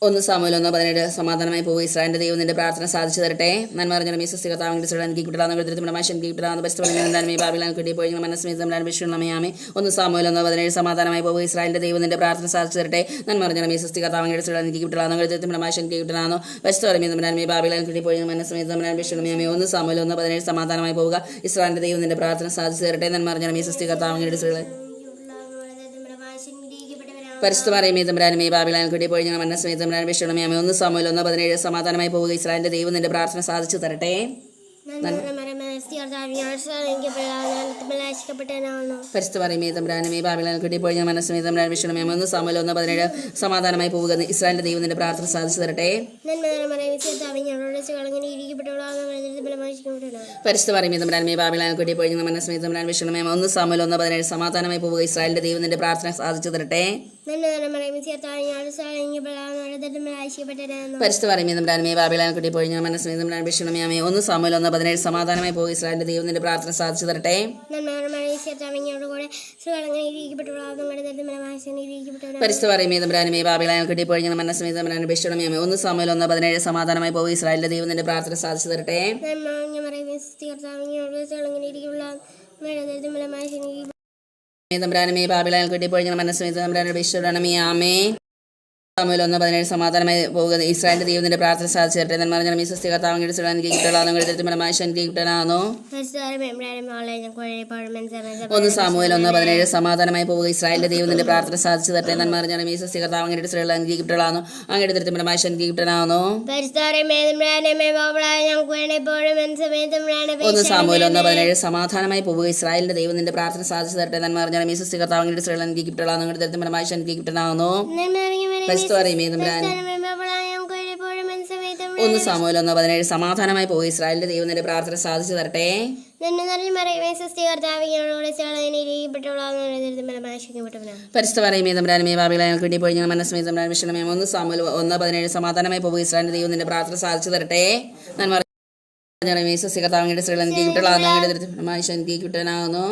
1 സാമുവേൽ 1:17 സമാധാനമായി പോവുക ഇസ്രായേലിന്റെ ദൈവം നിന്റെ പ്രാർത്ഥന സാധിച്ചു തരട്ടെ നന്മ അറിഞ്ഞ ഈ സൃഷ്ടി കർത്താവിനാണോ ഇസ്രായേൽ ഗീപ്റ്റളാണോ പോയി മനസ്സമേതമരാൻ വിഷണമേ 1 സാമുവേൽ 1:17 സമാധാനമായി പോവുക ഇസ്രായേലിന്റെ ദൈവം നിന്റെ പ്രാർത്ഥന സാധിച്ചു തരട്ടെ നന്മ അറിഞ്ഞ ഈ സൃഷ്ടി കർത്താവിനാണോ ഇസ്രായേൽ ഗീപ്റ്റളാണോ പോയി മനസ്സമേതമരാൻ വിഷണമേ 1 സാമുവേൽ 1:17 സമാധാനമായി പോവുക ഇസ്രായേലിന്റെ ദൈവം നിന്റെ പ്രാർത്ഥന സാധിച്ചു തരട്ടെ നന്മ അറിഞ്ഞ ഈ സൃഷ്ടി കർത്താവിനാണോ ഇസ്രായേൽ പരിസ്ഥിതി ബാബിലാൻകുട്ടി പോയി ഞങ്ങൾ മനസ്സമേതമരാൻ വിഷണമേ 1 സാമുവേൽ 1:17 സമാധാനമായി പോവുക ഇസ്രായേലിന്റെ ദൈവം നിന്റെ പ്രാർത്ഥന സാധിച്ചു തരട്ടെ പരിസ്ഥിതി ബാബിലാൻകുട്ടി പോയി ഞങ്ങൾ മനസ്സമേതമരാൻ വിഷണമേ 1 സാമുവേൽ 1:17 സമാധാനമായി പോവുക ഇസ്രായേലിന്റെ ദൈവം നിന്റെ പ്രാർത്ഥന സാധിച്ചു തരട്ടെ പരിസ്ഥിതി ബാബിലാൻകുട്ടി പോയി ഞങ്ങൾ മനസ്സമേതമരാൻ വിഷണമേ 1 സാമുവേൽ 1:17 സമാധാനമായി പോവുക ഇസ്രായേലിന്റെ ദൈവം നിന്റെ പ്രാർത്ഥന സാധിച്ചു തരട്ടെ പരിസ്ഥിതി ബാബിലാൻകുട്ടി പോയി ഞങ്ങൾ മനസ്സമേതമരാൻ വിഷണമേ 1 സാമുവേൽ 1:17 സമാധാനമായി പോവുക ഇസ്രായേലിന്റെ ദൈവം നിന്റെ പ്രാർത്ഥന സാധിച്ചു തരട്ടെ പരിസ്ഥിതി ബാബിലാൻകുട്ടി പോയി ഞങ്ങൾ മനസ്സമേതമരാൻ വിഷണമേ 1 സാമുവേൽ 1:17 സമാധാനമായി പോവുക ഇസ്രായേലിന്റെ ദൈവം നിന്റെ പ്രാർത്ഥന സാധിച്ചു തരട്ടെ ബാബിലാൻകുട്ടി പോയി ഞങ്ങൾ മനസ്സമേതമരാൻ വിഷണമേ ആമേ സാമുവേൽ 1:17 സമാധാനമായി പോവുക ഇസ്രായേലിന്റെ ദൈവം നിന്റെ പ്രാർത്ഥന സാധിച്ചു തരട്ടെ നന്മ അറിഞ്ഞ ഈ സൃഷ്ടി കർത്താവിനാണോ 1 സാമുവേൽ 1:17 സമാധാനമായി പോവുക ഇസ്രായേലിന്റെ ദൈവം നിന്റെ പ്രാർത്ഥന സാധിച്ചു തരട്ടെ നന്മ അറിഞ്ഞ ഈ സൃഷ്ടി കർത്താവിനാണോ അങ്ങയുടെ ദരിദ്രമായ ഗീപ്റ്റനാണോ 1 സാമുവേൽ 1:17 സമാധാനമായി പോവുക ഇസ്രായേലിന്റെ ദൈവം നിന്റെ പ്രാർത്ഥന സാധിച്ചു തരട്ടെ നന്മ അറിഞ്ഞ ഈ സൃഷ്ടി കർത്താവിനാണോ അങ്ങയുടെ ദരിദ്രമായ ഗീപ്റ്റനാണോ 1 സാമുവേൽ 1:17 സമാധാനമായി പോവുക ഇസ്രായേലിന്റെ ദൈവം നിന്റെ പ്രാർത്ഥന സാധിച്ചു തരട്ടെ പരിസ്ഥിതി ബാബിലാൻകുട്ടി പോയി ഞങ്ങൾ മനസ്സമേതമരാൻ വിഷണമേ 1 സാമുവേൽ 1:17 സമാധാനമായി പോവുക ഇസ്രായേലിന്റെ ദൈവം നിന്റെ പ്രാർത്ഥന സാധിച്ചു തരട്ടെ നന്മ യേശുസ്യ കർത്താവിന്റെ സ്ത്രീകൾ അനുഗ്രഹിക്കപ്പെട്ടവളാകുന്നു അങ്ങയുടെ ഉദരത്തിൻ ഫലമായി ഈശോ അനുഗ്രഹിക്കപ്പെട്ടവനാകുന്നു.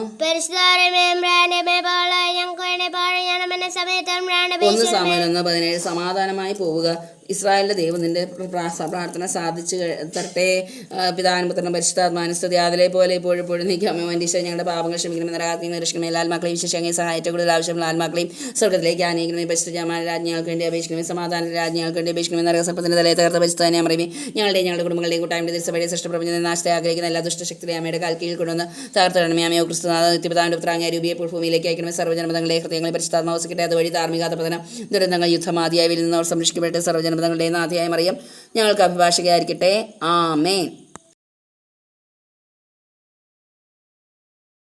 ഒന്ന് സാമുവേൽ 1:17 സമാധാനമായി പോവുക. ഇസ്രായേലിന്റെ ദൈവം നിന്റെ പ്രാർത്ഥന സാധിച്ചു തരട്ടെ. പിതാവിനും പുത്രനും പരിശുദ്ധാത്മാവിനും സ്തുതി. അതിലെ പോലെ ഇപ്പോഴും നീക്കാമോ ഈശോ ഞങ്ങളുടെ പാപങ്ങൾ ക്ഷമിക്കണം. നരകാഗ്നിയിൽ രക്ഷിക്കണമേ. എല്ലാ ആത്മാക്കളെയും വിശേഷങ്ങൾ സഹായിച്ച കൂടുതൽ ആവശ്യമുള്ള ആത്മാക്കളെയും സ്വർഗ്ഗത്തിലേക്ക് ആനയിക്കണമേ. പരിശുദ്ധമായ രാജ്ഞികൾക്ക് വേണ്ടി അപേക്ഷിക്കണമേ. സമാധാന രാജ്ഞികൾക്ക് വേണ്ടി അപേക്ഷിക്കണമേ. നരകസർപ്പത്തിന്റെ തലയെ തകർത്ത പരിശുദ്ധനെ അമറിമേ. ഞങ്ങളുടെ കുടുംബങ്ങളുടെയും കൂട്ടായ്മയുടെ തിരുസഭയുടെ സൃഷ്ടപ്രപഞ്ചത്തെ നാശത്തെ ആഗ്രഹിക്കുന്ന എല്ലാ ദുഷ്ടശക്തികളെ അമ്മയുടെ കാൽ കീഴിൽ കൊണ്ടുവന്ന് തകർത്തിടണമേ. അമ്മയോ ക്രിസ്തുനാഥ നിത്യപിതാവിന്റെ പുത്രാങ്ങ രൂപിയെ ഭൂമിയിലേക്ക് അയക്കണമേ. സർവ്വജനപദങ്ങളെ ഹൃദയങ്ങളെ പരിശുദ്ധാത്മാവസിക്കട്ടെ. അതുവഴി ധാർമ്മികാതപതനം ദുരന്തങ്ങൾ യുദ്ധമാതിയായി വരുന്നവർ സംരക്ഷിക്കപ്പെട്ടെ. സർവ്വജനപദങ്ങളുടെ നാഥിയായ മറിയം ഞങ്ങൾക്ക് അഭിഭാഷകയായിരിക്കട്ടെ. ആമേൻ.